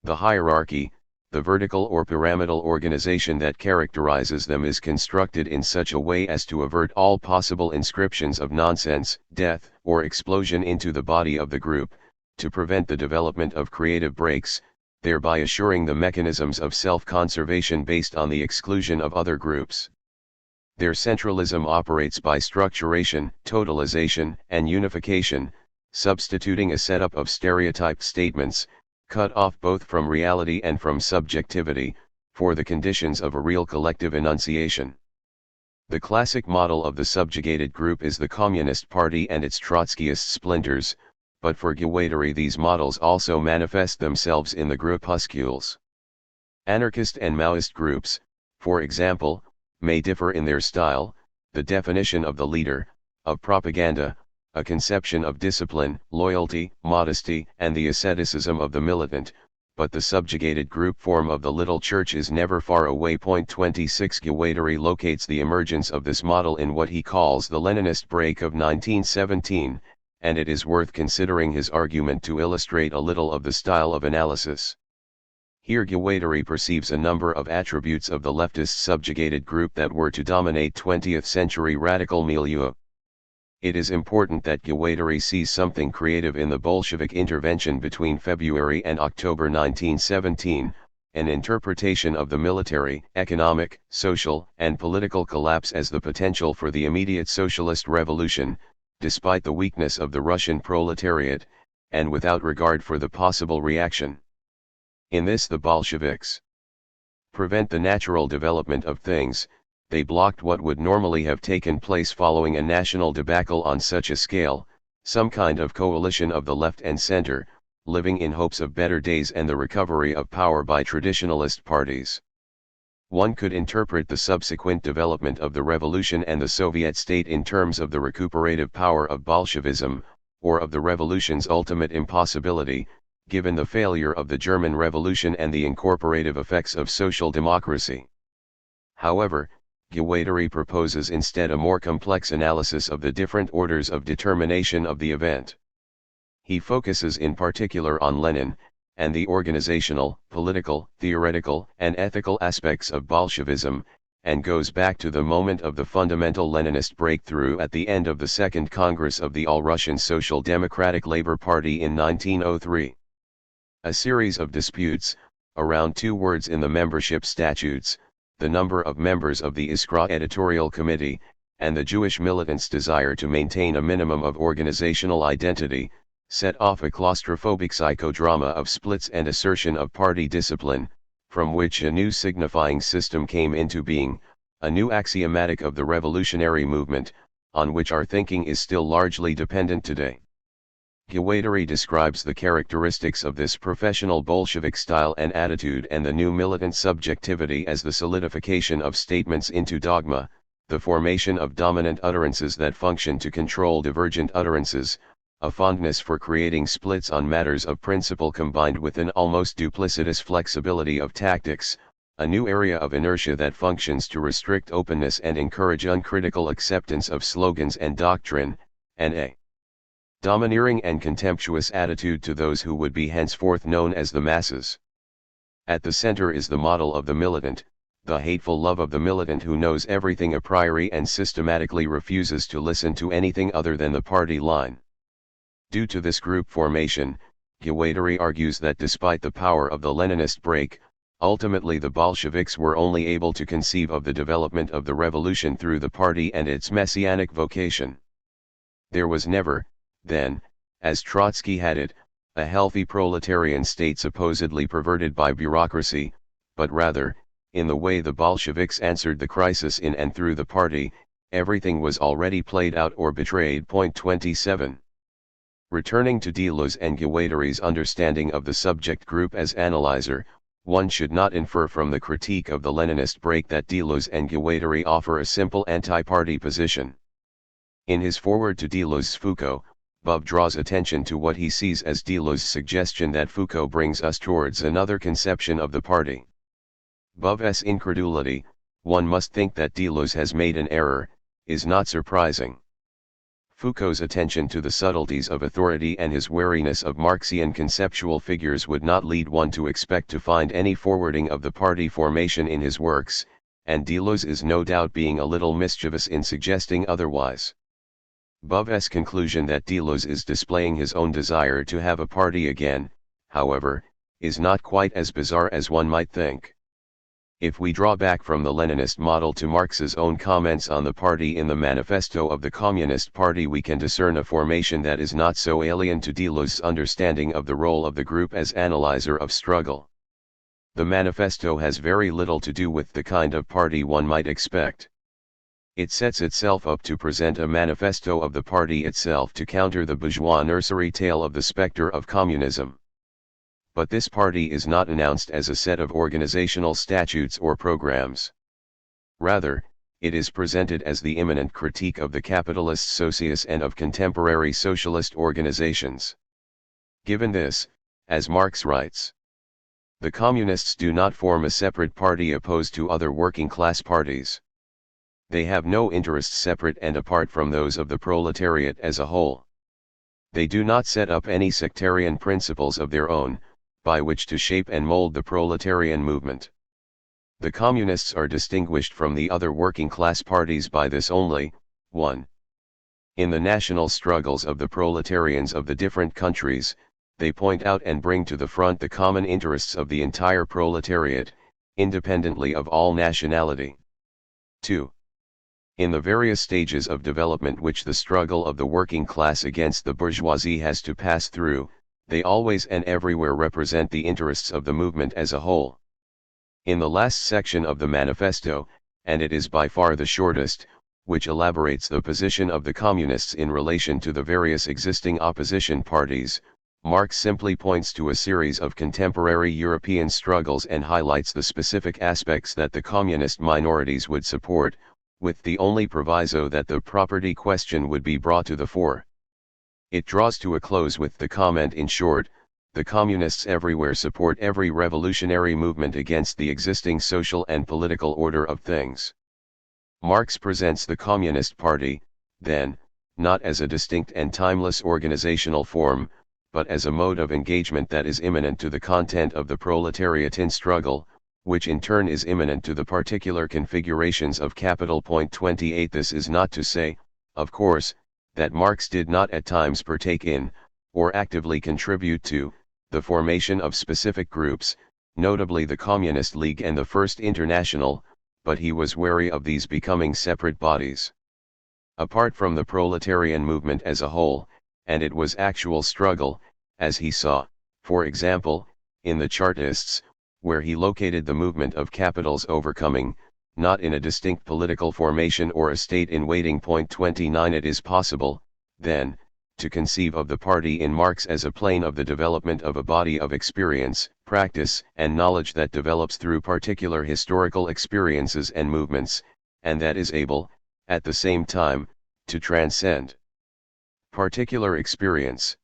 The hierarchy, the vertical or pyramidal organization that characterizes them is constructed in such a way as to avert all possible inscriptions of nonsense, death, or explosion into the body of the group, to prevent the development of creative breaks, thereby assuring the mechanisms of self-conservation based on the exclusion of other groups. Their centralism operates by structuration, totalization, and unification, substituting a setup of stereotyped statements, cut off both from reality and from subjectivity, for the conditions of a real collective enunciation. The classic model of the subjugated group is the Communist Party and its Trotskyist splinters, but for Guattari these models also manifest themselves in the groupuscules. Anarchist and Maoist groups, for example, may differ in their style, the definition of the leader, of propaganda, a conception of discipline, loyalty, modesty, and the asceticism of the militant, but the subjugated group form of the little church is never far away. 26 Guattari locates the emergence of this model in what he calls the Leninist break of 1917, and it is worth considering his argument to illustrate a little of the style of analysis. Here Guattari perceives a number of attributes of the leftist subjugated group that were to dominate 20th century radical milieu. It is important that Guattari sees something creative in the Bolshevik intervention between February and October 1917, an interpretation of the military, economic, social, and political collapse as the potential for the immediate socialist revolution, despite the weakness of the Russian proletariat, and without regard for the possible reaction. In this the Bolsheviks prevent the natural development of things. They blocked what would normally have taken place following a national debacle on such a scale, some kind of coalition of the left and center, living in hopes of better days and the recovery of power by traditionalist parties. One could interpret the subsequent development of the revolution and the Soviet state in terms of the recuperative power of Bolshevism, or of the revolution's ultimate impossibility, given the failure of the German Revolution and the incorporative effects of social democracy. However, Guattari proposes instead a more complex analysis of the different orders of determination of the event. He focuses in particular on Lenin, and the organizational, political, theoretical, and ethical aspects of Bolshevism, and goes back to the moment of the fundamental Leninist breakthrough at the end of the Second Congress of the All-Russian Social Democratic Labour Party in 1903. A series of disputes, around two words in the membership statutes, the number of members of the Iskra editorial committee, and the Jewish militants' desire to maintain a minimum of organizational identity, set off a claustrophobic psychodrama of splits and assertion of party discipline, from which a new signifying system came into being, a new axiomatic of the revolutionary movement, on which our thinking is still largely dependent today. Guattari describes the characteristics of this professional Bolshevik style and attitude and the new militant subjectivity as the solidification of statements into dogma, the formation of dominant utterances that function to control divergent utterances, a fondness for creating splits on matters of principle combined with an almost duplicitous flexibility of tactics, a new area of inertia that functions to restrict openness and encourage uncritical acceptance of slogans and doctrine, and a domineering and contemptuous attitude to those who would be henceforth known as the masses. At the center is the model of the militant, the hateful love of the militant who knows everything a priori and systematically refuses to listen to anything other than the party line. Due to this group formation, Guattari argues that despite the power of the Leninist break, ultimately the Bolsheviks were only able to conceive of the development of the revolution through the party and its messianic vocation. There was never, then, as Trotsky had it, a healthy proletarian state supposedly perverted by bureaucracy, but rather, in the way the Bolsheviks answered the crisis in and through the party, everything was already played out or betrayed. Point 27. Returning to Deleuze and Guattari's understanding of the subject group as analyzer, one should not infer from the critique of the Leninist break that Deleuze and Guattari offer a simple anti-party position. In his foreword to Deleuze's Foucault, Bove draws attention to what he sees as Deleuze's suggestion that Foucault brings us towards another conception of the party. Bove's incredulity, one must think that Deleuze has made an error, is not surprising. Foucault's attention to the subtleties of authority and his wariness of Marxian conceptual figures would not lead one to expect to find any forwarding of the party formation in his works, and Deleuze is no doubt being a little mischievous in suggesting otherwise. Bove's conclusion that Deleuze is displaying his own desire to have a party again, however, is not quite as bizarre as one might think. If we draw back from the Leninist model to Marx's own comments on the party in the manifesto of the Communist Party, we can discern a formation that is not so alien to Deleuze's understanding of the role of the group as analyzer of struggle. The manifesto has very little to do with the kind of party one might expect. It sets itself up to present a manifesto of the party itself to counter the bourgeois nursery tale of the spectre of communism. But this party is not announced as a set of organizational statutes or programs. Rather, it is presented as the imminent critique of the capitalist socius and of contemporary socialist organizations. Given this, as Marx writes, the communists do not form a separate party opposed to other working-class parties. They have no interests separate and apart from those of the proletariat as a whole. They do not set up any sectarian principles of their own, by which to shape and mold the proletarian movement. The communists are distinguished from the other working-class parties by this only: 1. In the national struggles of the proletarians of the different countries, they point out and bring to the front the common interests of the entire proletariat, independently of all nationality. 2. In the various stages of development which the struggle of the working class against the bourgeoisie has to pass through, they always and everywhere represent the interests of the movement as a whole. In the last section of the manifesto, and it is by far the shortest, which elaborates the position of the communists in relation to the various existing opposition parties. Marx simply points to a series of contemporary European struggles and highlights the specific aspects that the communist minorities would support, with the only proviso that the property question would be brought to the fore. It draws to a close with the comment, in short, the communists everywhere support every revolutionary movement against the existing social and political order of things. Marx presents the Communist Party, then, not as a distinct and timeless organizational form, but as a mode of engagement that is immanent to the content of the proletariat in struggle, which in turn is immanent to the particular configurations of capital. 28 This is not to say, of course, that Marx did not at times partake in, or actively contribute to, the formation of specific groups, notably the Communist League and the First International, but he was wary of these becoming separate bodies. Apart from the proletarian movement as a whole, and it was actual struggle, as he saw, for example, in the Chartists, where he located the movement of capital's overcoming, not in a distinct political formation or a state in waiting. 29 It is possible, then, to conceive of the party in Marx as a plane of the development of a body of experience, practice, and knowledge that develops through particular historical experiences and movements, and that is able, at the same time, to transcend particular experience,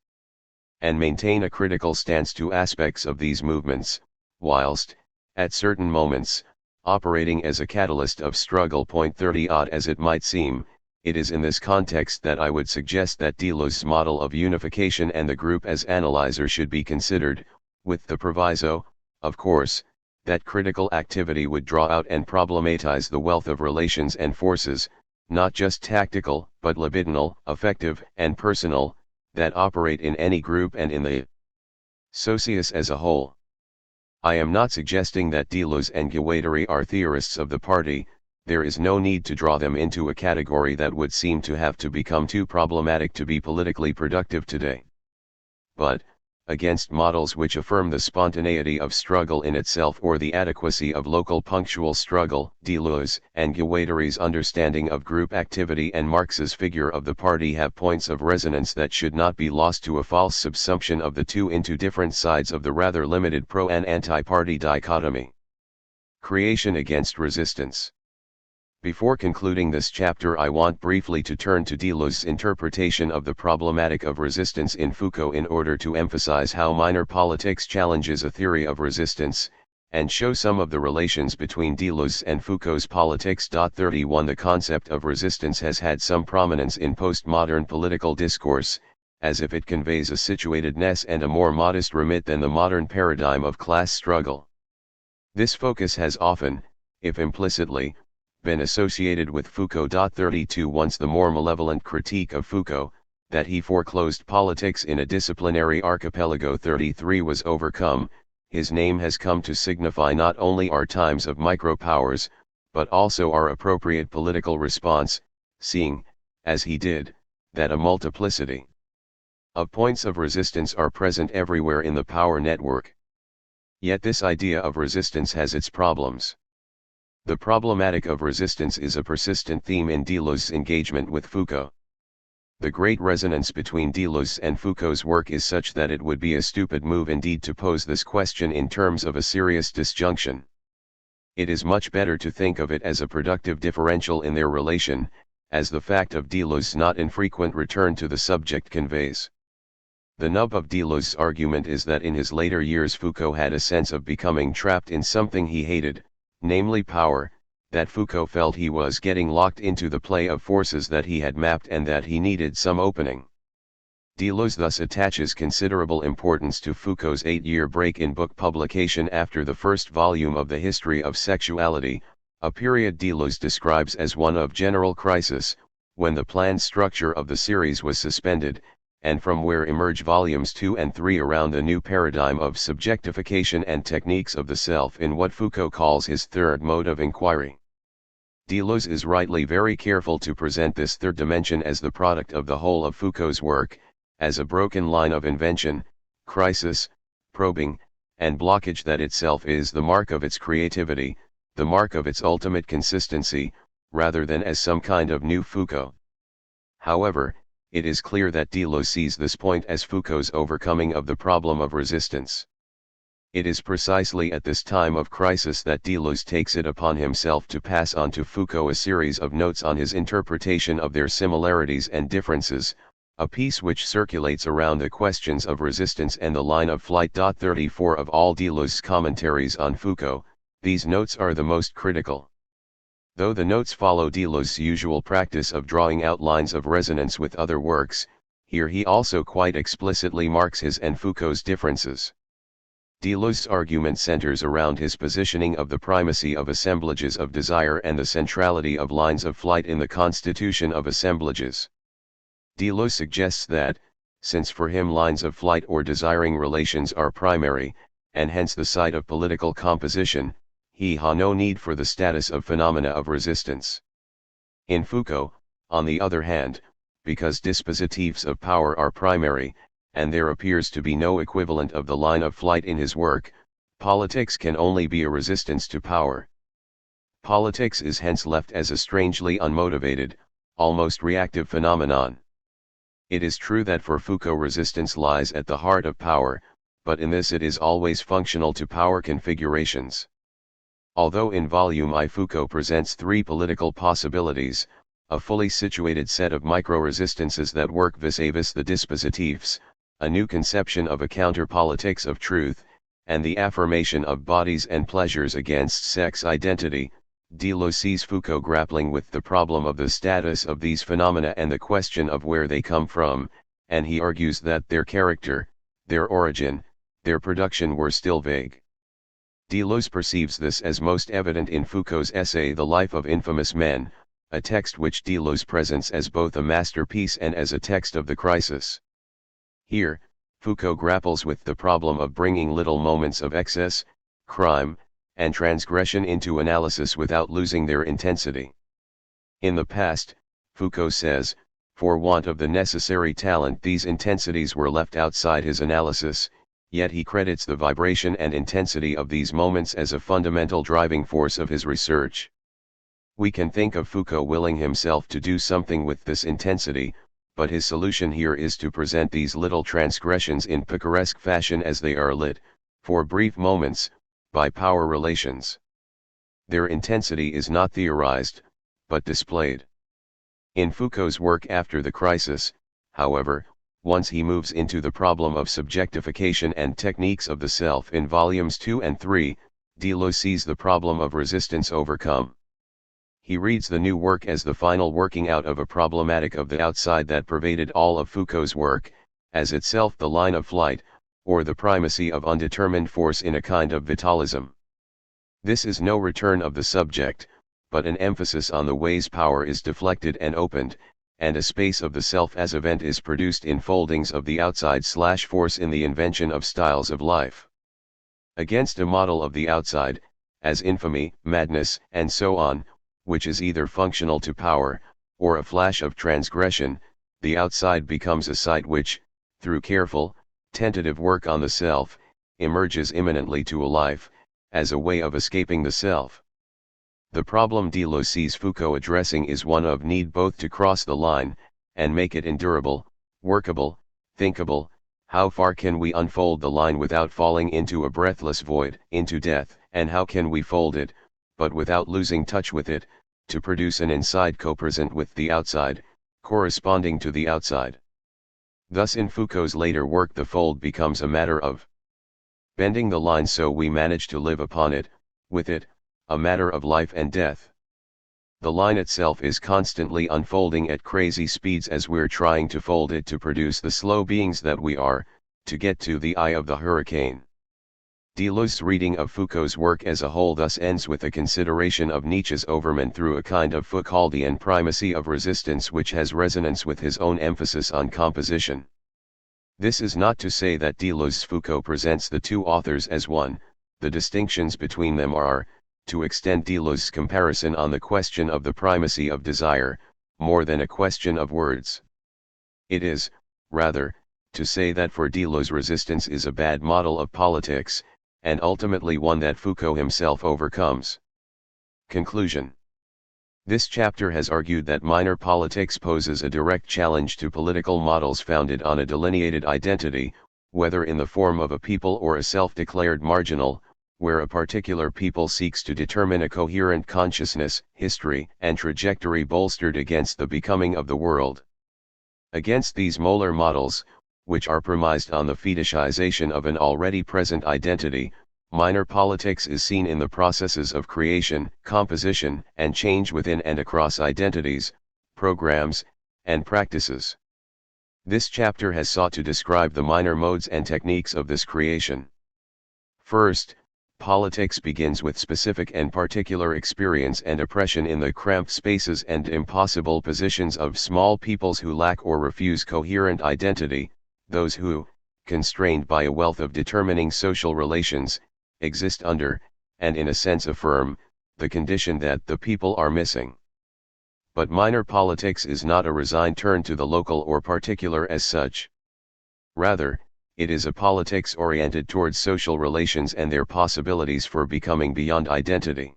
and maintain a critical stance to aspects of these movements, whilst, at certain moments, operating as a catalyst of struggle. 30 Odd as it might seem, it is in this context that I would suggest that Deleuze's model of unification and the group as analyzer should be considered, with the proviso, of course, that critical activity would draw out and problematize the wealth of relations and forces, not just tactical, but libidinal, affective, and personal, that operate in any group and in the socius as a whole. I am not suggesting that Deleuze and Guattari are theorists of the party. There is no need to draw them into a category that would seem to have to become too problematic to be politically productive today. But, against models which affirm the spontaneity of struggle in itself or the adequacy of local punctual struggle, Deleuze and Guattari's understanding of group activity and Marx's figure of the party have points of resonance that should not be lost to a false subsumption of the two into different sides of the rather limited pro and anti-party dichotomy. Creation against resistance. Before concluding this chapter, I want briefly to turn to Deleuze's interpretation of the problematic of resistance in Foucault in order to emphasize how minor politics challenges a theory of resistance, and show some of the relations between Deleuze and Foucault's politics. 31 The concept of resistance has had some prominence in postmodern political discourse, as if it conveys a situatedness and a more modest remit than the modern paradigm of class struggle. This focus has often, if implicitly, been associated with Foucault. 32 Once the more malevolent critique of Foucault, that he foreclosed politics in a disciplinary archipelago. 33 was overcome, his name has come to signify not only our times of micropowers, but also our appropriate political response, seeing, as he did, that a multiplicity of points of resistance are present everywhere in the power network. Yet this idea of resistance has its problems. The problematic of resistance is a persistent theme in Deleuze's engagement with Foucault. The great resonance between Deleuze and Foucault's work is such that it would be a stupid move indeed to pose this question in terms of a serious disjunction. It is much better to think of it as a productive differential in their relation, as the fact of Deleuze's not infrequent return to the subject conveys. The nub of Deleuze's argument is that in his later years Foucault had a sense of becoming trapped in something he hated, namely power, that Foucault felt he was getting locked into the play of forces that he had mapped and that he needed some opening. Deleuze thus attaches considerable importance to Foucault's 8-year break in book publication after the first volume of The History of Sexuality, a period Deleuze describes as one of general crisis, when the planned structure of the series was suspended, and from where emerge volumes 2 and 3 around the new paradigm of subjectification and techniques of the self in what Foucault calls his third mode of inquiry. Deleuze is rightly very careful to present this third dimension as the product of the whole of Foucault's work, as a broken line of invention, crisis, probing, and blockage that itself is the mark of its creativity, the mark of its ultimate consistency, rather than as some kind of new Foucault. However, it is clear that Deleuze sees this point as Foucault's overcoming of the problem of resistance. It is precisely at this time of crisis that Deleuze takes it upon himself to pass on to Foucault a series of notes on his interpretation of their similarities and differences, a piece which circulates around the questions of resistance and the line of flight. 34 Of all Deleuze's commentaries on Foucault, these notes are the most critical. Though the notes follow Deleuze's usual practice of drawing outlines of resonance with other works, here he also quite explicitly marks his and Foucault's differences. Deleuze's argument centers around his positioning of the primacy of assemblages of desire and the centrality of lines of flight in the constitution of assemblages. Deleuze suggests that, since for him lines of flight or desiring relations are primary, and hence the site of political composition, he has no need for the status of phenomena of resistance. In Foucault, on the other hand, because dispositives of power are primary, and there appears to be no equivalent of the line of flight in his work, politics can only be a resistance to power. Politics is hence left as a strangely unmotivated, almost reactive phenomenon. It is true that for Foucault resistance lies at the heart of power, but in this it is always functional to power configurations. Although in Volume I Foucault presents three political possibilities, a fully situated set of micro-resistances that work vis-a-vis the dispositives, a new conception of a counter-politics of truth, and the affirmation of bodies and pleasures against sex identity, Deleuze sees Foucault grappling with the problem of the status of these phenomena and the question of where they come from, and he argues that their character, their origin, their production were still vague. Deleuze perceives this as most evident in Foucault's essay The Life of Infamous Men, a text which Deleuze presents as both a masterpiece and as a text of the crisis. Here, Foucault grapples with the problem of bringing little moments of excess, crime, and transgression into analysis without losing their intensity. In the past, Foucault says, for want of the necessary talent these intensities were left outside his analysis, yet he credits the vibration and intensity of these moments as a fundamental driving force of his research. We can think of Foucault willing himself to do something with this intensity, but his solution here is to present these little transgressions in picaresque fashion as they are lit, for brief moments, by power relations. Their intensity is not theorized, but displayed. In Foucault's work after the crisis, however, once he moves into the problem of subjectification and techniques of the self in volumes 2 and 3, Deleuze sees the problem of resistance overcome. He reads the new work as the final working out of a problematic of the outside that pervaded all of Foucault's work, as itself the line of flight, or the primacy of undetermined force in a kind of vitalism. This is no return of the subject, but an emphasis on the ways power is deflected and opened, and a space of the self as event is produced in foldings of the outside/force in the invention of styles of life. Against a model of the outside, as infamy, madness, and so on, which is either functional to power, or a flash of transgression, the outside becomes a site which, through careful, tentative work on the self, emerges imminently to a life, as a way of escaping the self. The problem Deleuze sees Foucault addressing is one of need both to cross the line, and make it endurable, workable, thinkable. How far can we unfold the line without falling into a breathless void, into death, and how can we fold it, but without losing touch with it, to produce an inside co-present with the outside, corresponding to the outside. Thus in Foucault's later work the fold becomes a matter of bending the line so we manage to live upon it, with it, a matter of life and death. The line itself is constantly unfolding at crazy speeds as we're trying to fold it to produce the slow beings that we are, to get to the eye of the hurricane. Deleuze's reading of Foucault's work as a whole thus ends with a consideration of Nietzsche's Overman through a kind of Foucauldian primacy of resistance which has resonance with his own emphasis on composition. This is not to say that Deleuze's Foucault presents the two authors as one. The distinctions between them are, to extend Deleuze's comparison on the question of the primacy of desire, more than a question of words. It is, rather, to say that for Deleuze resistance is a bad model of politics, and ultimately one that Foucault himself overcomes. Conclusion. This chapter has argued that minor politics poses a direct challenge to political models founded on a delineated identity, whether in the form of a people or a self-declared marginal, where a particular people seeks to determine a coherent consciousness, history, and trajectory bolstered against the becoming of the world. Against these molar models, which are premised on the fetishization of an already present identity, minor politics is seen in the processes of creation, composition, and change within and across identities, programs, and practices. This chapter has sought to describe the minor modes and techniques of this creation. First, politics begins with specific and particular experience and oppression in the cramped spaces and impossible positions of small peoples who lack or refuse coherent identity, those who, constrained by a wealth of determining social relations, exist under, and in a sense affirm, the condition that the people are missing. But minor politics is not a resigned turn to the local or particular as such. Rather, it is a politics oriented towards social relations and their possibilities for becoming beyond identity.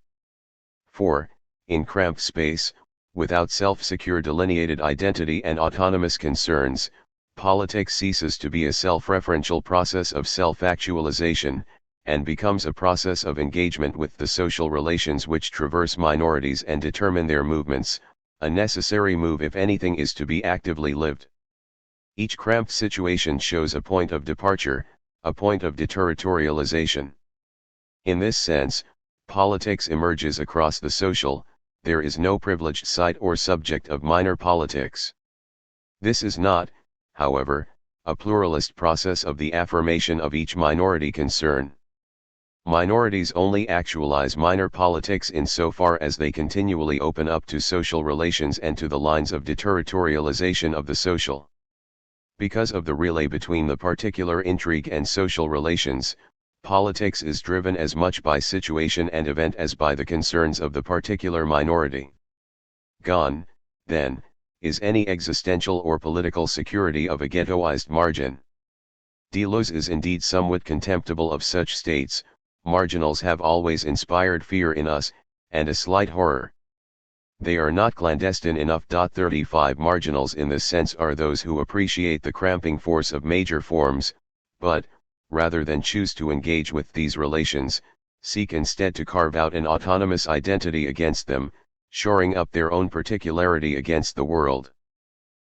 For, in cramped space, without self-secure delineated identity and autonomous concerns, politics ceases to be a self-referential process of self-actualization, and becomes a process of engagement with the social relations which traverse minorities and determine their movements, a necessary move if anything is to be actively lived. Each cramped situation shows a point of departure, a point of deterritorialization. In this sense, politics emerges across the social, there is no privileged site or subject of minor politics. This is not, however, a pluralist process of the affirmation of each minority concern. Minorities only actualize minor politics insofar as they continually open up to social relations and to the lines of deterritorialization of the social. Because of the relay between the particular intrigue and social relations, politics is driven as much by situation and event as by the concerns of the particular minority. Gone, then, is any existential or political security of a ghettoized margin. Deleuze is indeed somewhat contemptible of such states. Marginals have always inspired fear in us, and a slight horror. They are not clandestine enough. 35 Marginals in this sense are those who appreciate the cramping force of major forms, but, rather than choose to engage with these relations, seek instead to carve out an autonomous identity against them, shoring up their own particularity against the world.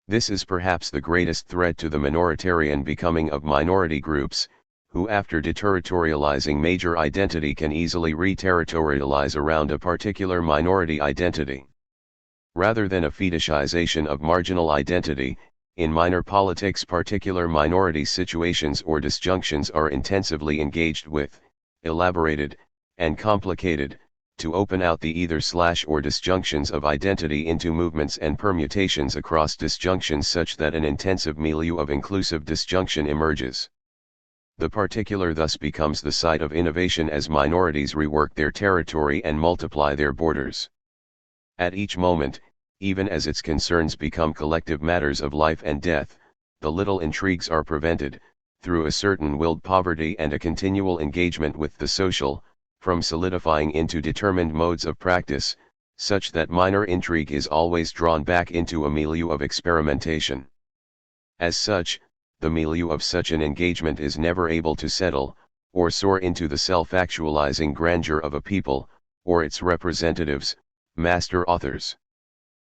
This is perhaps the greatest threat to the minoritarian becoming of minority groups, who after deterritorializing major identity can easily re-territorialize around a particular minority identity. Rather than a fetishization of marginal identity, in minor politics particular minority situations or disjunctions are intensively engaged with, elaborated, and complicated, to open out the either/or disjunctions of identity into movements and permutations across disjunctions such that an intensive milieu of inclusive disjunction emerges. The particular thus becomes the site of innovation as minorities rework their territory and multiply their borders. At each moment, even as its concerns become collective matters of life and death, the little intrigues are prevented, through a certain willed poverty and a continual engagement with the social, from solidifying into determined modes of practice, such that minor intrigue is always drawn back into a milieu of experimentation. As such, the milieu of such an engagement is never able to settle, or soar into the self-actualizing grandeur of a people, or its representatives, master authors.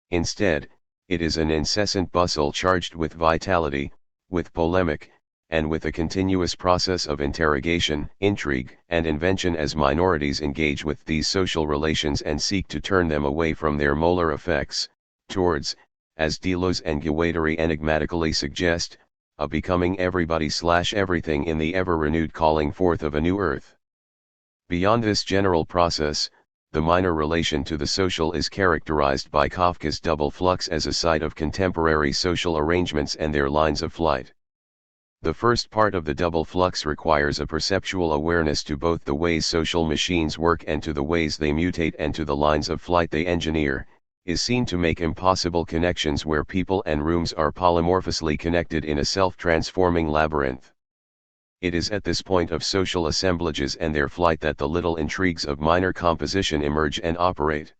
Instead, it is an incessant bustle charged with vitality, with polemic, and with a continuous process of interrogation, intrigue, and invention as minorities engage with these social relations and seek to turn them away from their molar effects, towards, as Deleuze and Guattari enigmatically suggest, a becoming everybody/everything in the ever-renewed calling forth of a new earth. Beyond this general process, the minor relation to the social is characterized by Kafka's double flux as a site of contemporary social arrangements and their lines of flight. The first part of the double flux requires a perceptual awareness to both the ways social machines work and to the ways they mutate and to the lines of flight they engineer, is seen to make impossible connections where people and rooms are polymorphously connected in a self-transforming labyrinth. It is at this point of social assemblages and their flight that the little intrigues of minor composition emerge and operate.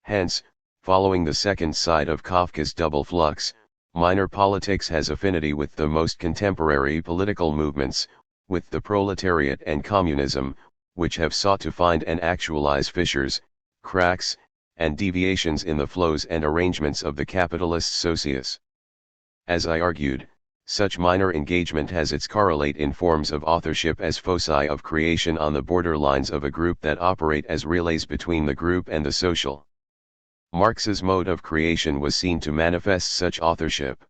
Hence, Following the second side of Kafka's double flux, minor politics has affinity with the most contemporary political movements, with the proletariat and communism, which have sought to find and actualize fissures, cracks, and deviations in the flows and arrangements of the capitalist socius. As I argued, such minor engagement has its correlate in forms of authorship as foci of creation on the borderlines of a group that operate as relays between the group and the social. Marx's mode of creation was seen to manifest such authorship.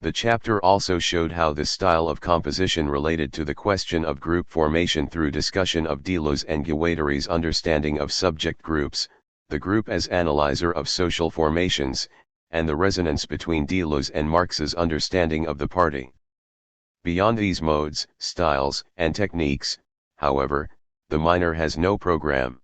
The chapter also showed how this style of composition related to the question of group formation through discussion of Deleuze and Guattari's understanding of subject groups, the group as analyzer of social formations, and the resonance between Deleuze and Marx's understanding of the party. Beyond these modes, styles, and techniques, however, the minor has no program.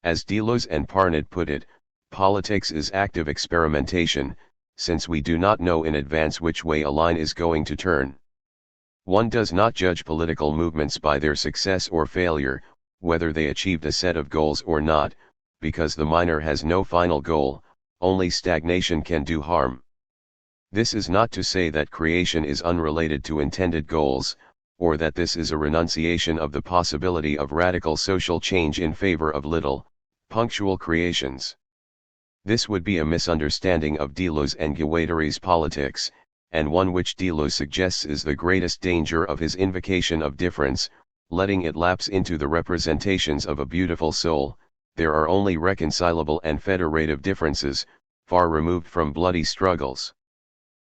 As Deleuze and Parnot put it, politics is active experimentation, since we do not know in advance which way a line is going to turn. One does not judge political movements by their success or failure, whether they achieved a set of goals or not, because the minor has no final goal, only stagnation can do harm. This is not to say that creation is unrelated to intended goals, or that this is a renunciation of the possibility of radical social change in favor of little, punctual creations. This would be a misunderstanding of Deleuze and Guattari's politics, and one which Deleuze suggests is the greatest danger of his invocation of difference, letting it lapse into the representations of a beautiful soul. There are only reconcilable and federative differences, far removed from bloody struggles.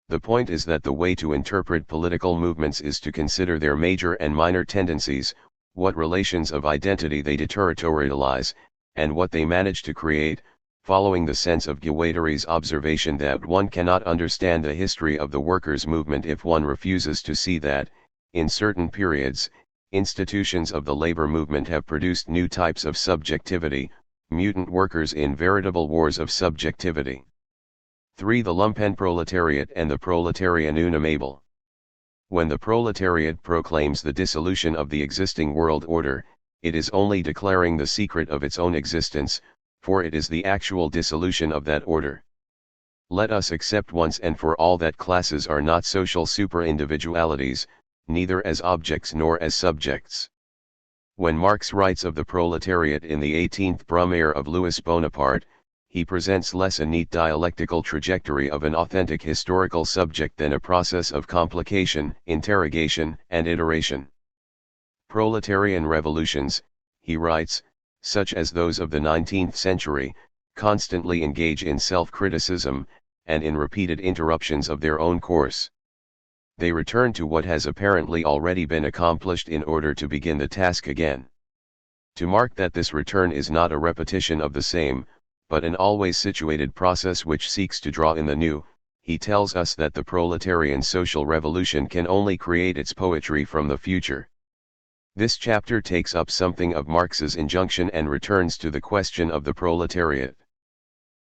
The point is that the way to interpret political movements is to consider their major and minor tendencies, what relations of identity they deterritorialize, and what they manage to create, following the sense of Guattari's observation that one cannot understand the history of the workers' movement if one refuses to see that, in certain periods, institutions of the labor movement have produced new types of subjectivity, mutant workers in veritable wars of subjectivity. 3. The Lumpenproletariat and the Proletarian Unimable. When the proletariat proclaims the dissolution of the existing world order, it is only declaring the secret of its own existence, for it is the actual dissolution of that order. Let us accept once and for all that classes are not social super-individualities, neither as objects nor as subjects. When Marx writes of the proletariat in the 18th Brumaire of Louis Bonaparte, he presents less a neat dialectical trajectory of an authentic historical subject than a process of complication, interrogation, and iteration. Proletarian revolutions, he writes, such as those of the 19th century, constantly engage in self-criticism, and in repeated interruptions of their own course. They return to what has apparently already been accomplished in order to begin the task again. To mark that this return is not a repetition of the same, but an always situated process which seeks to draw in the new, he tells us that the proletarian social revolution can only create its poetry from the future. This chapter takes up something of Marx's injunction and returns to the question of the proletariat.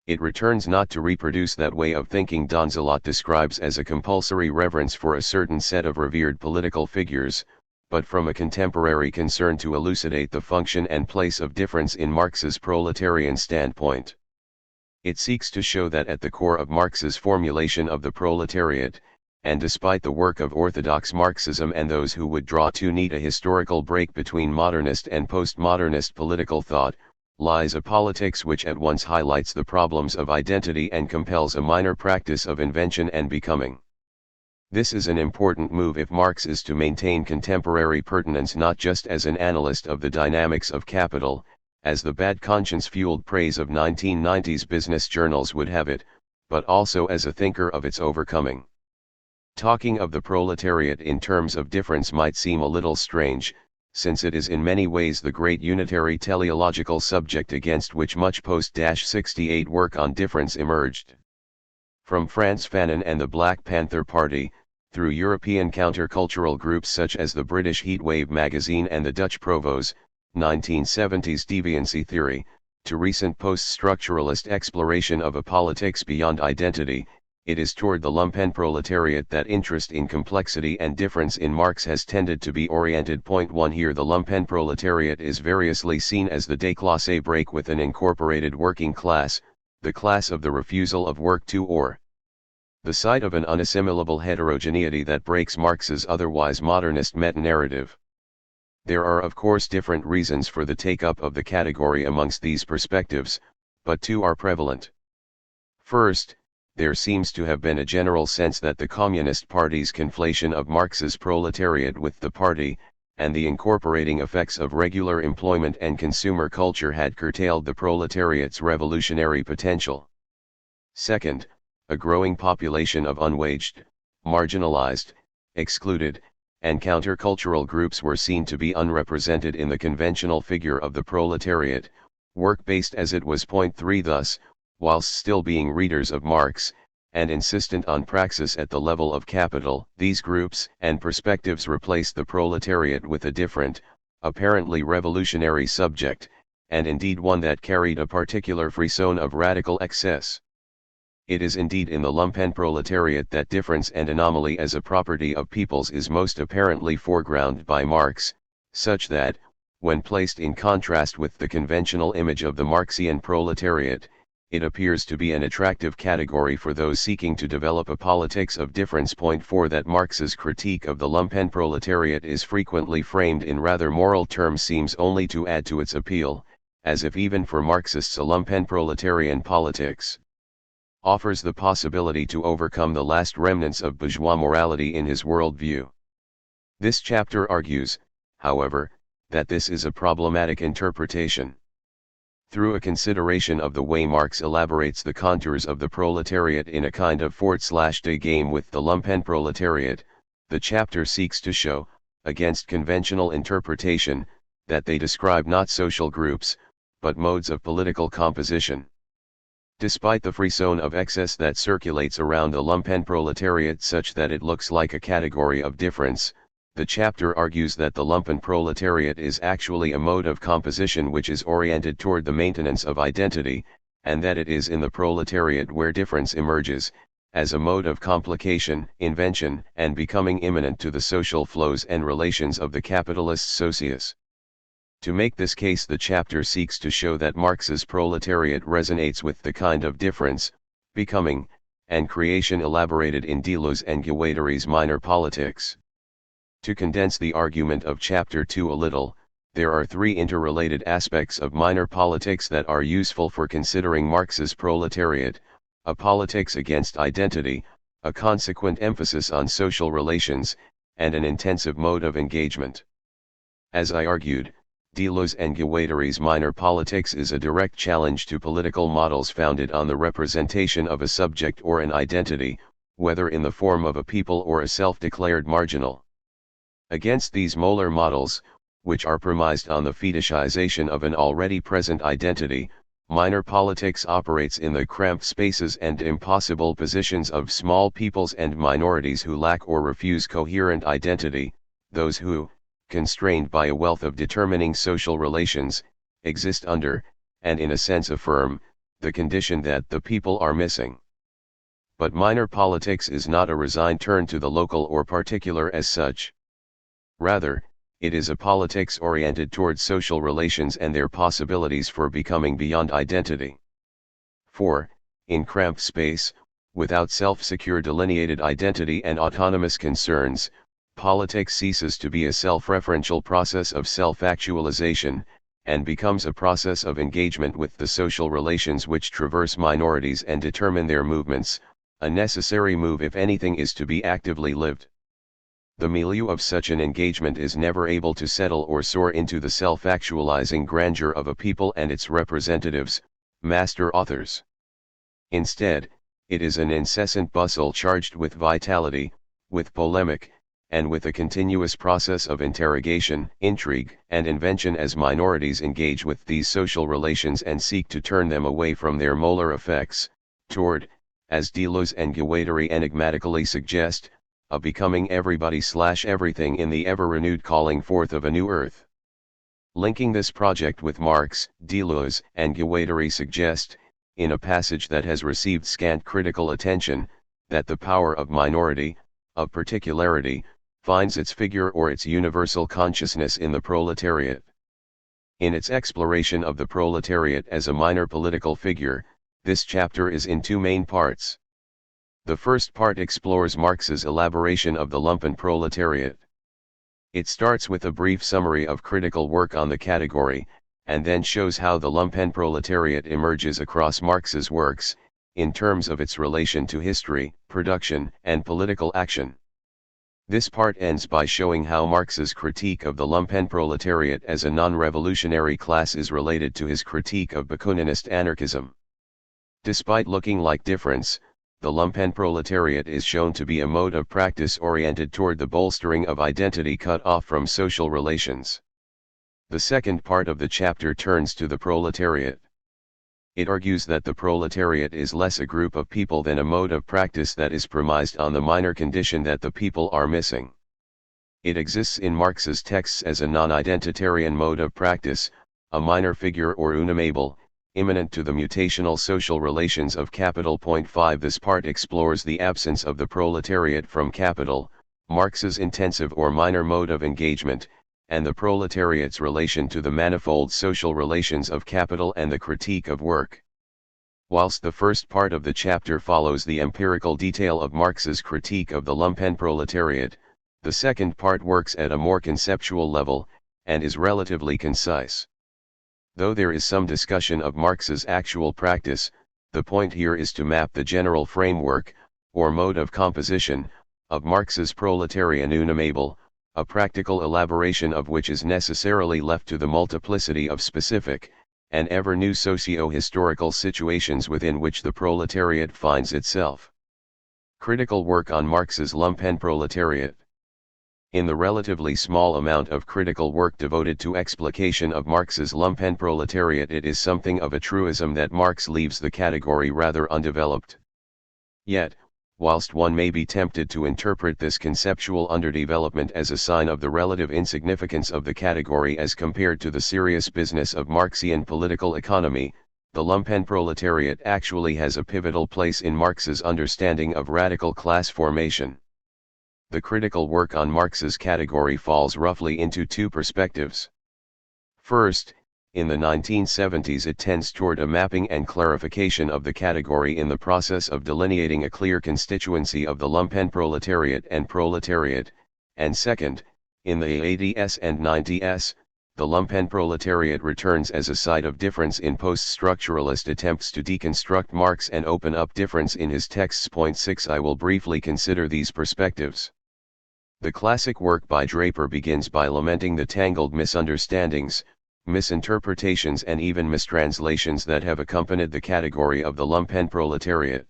It returns not to reproduce that way of thinking Donzelot describes as a compulsory reverence for a certain set of revered political figures, but from a contemporary concern to elucidate the function and place of difference in Marx's proletarian standpoint. It seeks to show that at the core of Marx's formulation of the proletariat, and despite the work of orthodox Marxism and those who would draw too neat a historical break between modernist and postmodernist political thought, lies a politics which at once highlights the problems of identity and compels a minor practice of invention and becoming. This is an important move if Marx is to maintain contemporary pertinence not just as an analyst of the dynamics of capital, as the bad conscience-fueled praise of 1990s business journals would have it, but also as a thinker of its overcoming. Talking of the proletariat in terms of difference might seem a little strange, since it is in many ways the great unitary teleological subject against which much post-68 work on difference emerged. From Frantz Fanon and the Black Panther Party, through European countercultural groups such as the British Heatwave magazine and the Dutch Provo's 1970s deviancy theory, to recent post-structuralist exploration of a politics beyond identity, it is toward the lumpenproletariat that interest in complexity and difference in Marx has tended to be oriented. Point 1 Here the lumpenproletariat is variously seen as the déclassé break with an incorporated working class, the class of the refusal of work to or the site of an unassimilable heterogeneity that breaks Marx's otherwise modernist meta-narrative. There are of course different reasons for the take-up of the category amongst these perspectives, but two are prevalent. First, there seems to have been a general sense that the Communist Party's conflation of Marx's proletariat with the party, and the incorporating effects of regular employment and consumer culture had curtailed the proletariat's revolutionary potential. Second, a growing population of unwaged, marginalized, excluded, and countercultural groups were seen to be unrepresented in the conventional figure of the proletariat, work-based as it was. Point 3 Thus, whilst still being readers of Marx, and insistent on praxis at the level of capital, these groups and perspectives replaced the proletariat with a different, apparently revolutionary subject, and indeed one that carried a particular frisson of radical excess. It is indeed in the lumpenproletariat that difference and anomaly as a property of peoples is most apparently foregrounded by Marx, such that, when placed in contrast with the conventional image of the Marxian proletariat, it appears to be an attractive category for those seeking to develop a politics of difference. Point 4 That Marx's critique of the lumpenproletariat is frequently framed in rather moral terms seems only to add to its appeal, as if even for Marxists a lumpenproletarian politics offers the possibility to overcome the last remnants of bourgeois morality in his worldview. This chapter argues, however, that this is a problematic interpretation. Through a consideration of the way Marx elaborates the contours of the proletariat in a kind of forward-slash-day game with the lumpenproletariat, the chapter seeks to show, against conventional interpretation, that they describe not social groups, but modes of political composition. Despite the frisson of excess that circulates around the lumpenproletariat such that it looks like a category of difference, the chapter argues that the lumpenproletariat is actually a mode of composition which is oriented toward the maintenance of identity, and that it is in the proletariat where difference emerges, as a mode of complication, invention, and becoming immanent to the social flows and relations of the capitalist socius. To make this case, the chapter seeks to show that Marx's proletariat resonates with the kind of difference, becoming, and creation elaborated in Deleuze and Guattari's Minor Politics. To condense the argument of Chapter 2 a little, there are three interrelated aspects of minor politics that are useful for considering Marx's proletariat: a politics against identity, a consequent emphasis on social relations, and an intensive mode of engagement. As I argued, Deleuze and Guattari's Minor Politics is a direct challenge to political models founded on the representation of a subject or an identity, whether in the form of a people or a self-declared marginal. Against these molar models, which are premised on the fetishization of an already present identity, minor politics operates in the cramped spaces and impossible positions of small peoples and minorities who lack or refuse coherent identity, those who, constrained by a wealth of determining social relations, exist under, and in a sense affirm, the condition that the people are missing. But minor politics is not a resigned turn to the local or particular as such. Rather, it is a politics oriented toward social relations and their possibilities for becoming beyond identity. For, in cramped space, without self-secure delineated identity and autonomous concerns, politics ceases to be a self-referential process of self-actualization, and becomes a process of engagement with the social relations which traverse minorities and determine their movements, a necessary move if anything is to be actively lived. The milieu of such an engagement is never able to settle or soar into the self-actualizing grandeur of a people and its representatives, master authors. Instead, it is an incessant bustle charged with vitality, with polemic, and with a continuous process of interrogation, intrigue, and invention as minorities engage with these social relations and seek to turn them away from their molar effects, toward, as Deleuze and Guattari enigmatically suggest, a becoming everybody/everything in the ever-renewed calling forth of a new earth. Linking this project with Marx, Deleuze and Guattari suggest, in a passage that has received scant critical attention, that the power of minority, of particularity, finds its figure or its universal consciousness in the proletariat. In its exploration of the proletariat as a minor political figure, This chapter is in two main parts. The first part explores Marx's elaboration of the lumpenproletariat. It starts with a brief summary of critical work on the category, and then shows how the lumpenproletariat emerges across Marx's works, in terms of its relation to history, production, and political action. This part ends by showing how Marx's critique of the lumpenproletariat as a non-revolutionary class is related to his critique of Bakuninist anarchism. Despite looking like difference, the lumpenproletariat is shown to be a mode of practice oriented toward the bolstering of identity cut off from social relations. The second part of the chapter turns to the proletariat. It argues that the proletariat is less a group of people than a mode of practice that is premised on the minor condition that the people are missing. It exists in Marx's texts as a non-identitarian mode of practice, a minor figure or unamable, immanent to the mutational social relations of capital. 5 This part explores the absence of the proletariat from capital, Marx's intensive or minor mode of engagement, and the proletariat's relation to the manifold social relations of capital and the critique of work. Whilst the first part of the chapter follows the empirical detail of Marx's critique of the lumpenproletariat, the second part works at a more conceptual level, and is relatively concise. Though there is some discussion of Marx's actual practice, the point here is to map the general framework, or mode of composition, of Marx's proletarian unamable, a practical elaboration of which is necessarily left to the multiplicity of specific, and ever-new socio-historical situations within which the proletariat finds itself. Critical work on Marx's lumpenproletariat. In the relatively small amount of critical work devoted to explication of Marx's lumpenproletariat, it is something of a truism that Marx leaves the category rather undeveloped. Yet, whilst one may be tempted to interpret this conceptual underdevelopment as a sign of the relative insignificance of the category as compared to the serious business of Marxian political economy, the lumpenproletariat actually has a pivotal place in Marx's understanding of radical class formation. The critical work on Marx's category falls roughly into two perspectives. First, in the 1970s it tends toward a mapping and clarification of the category in the process of delineating a clear constituency of the lumpenproletariat and proletariat, and second, in the 80s and 90s, the lumpenproletariat returns as a site of difference in post-structuralist attempts to deconstruct Marx and open up difference in his texts. 6 I will briefly consider these perspectives. The classic work by Draper begins by lamenting the tangled misunderstandings, misinterpretations and even mistranslations that have accompanied the category of the lumpenproletariat.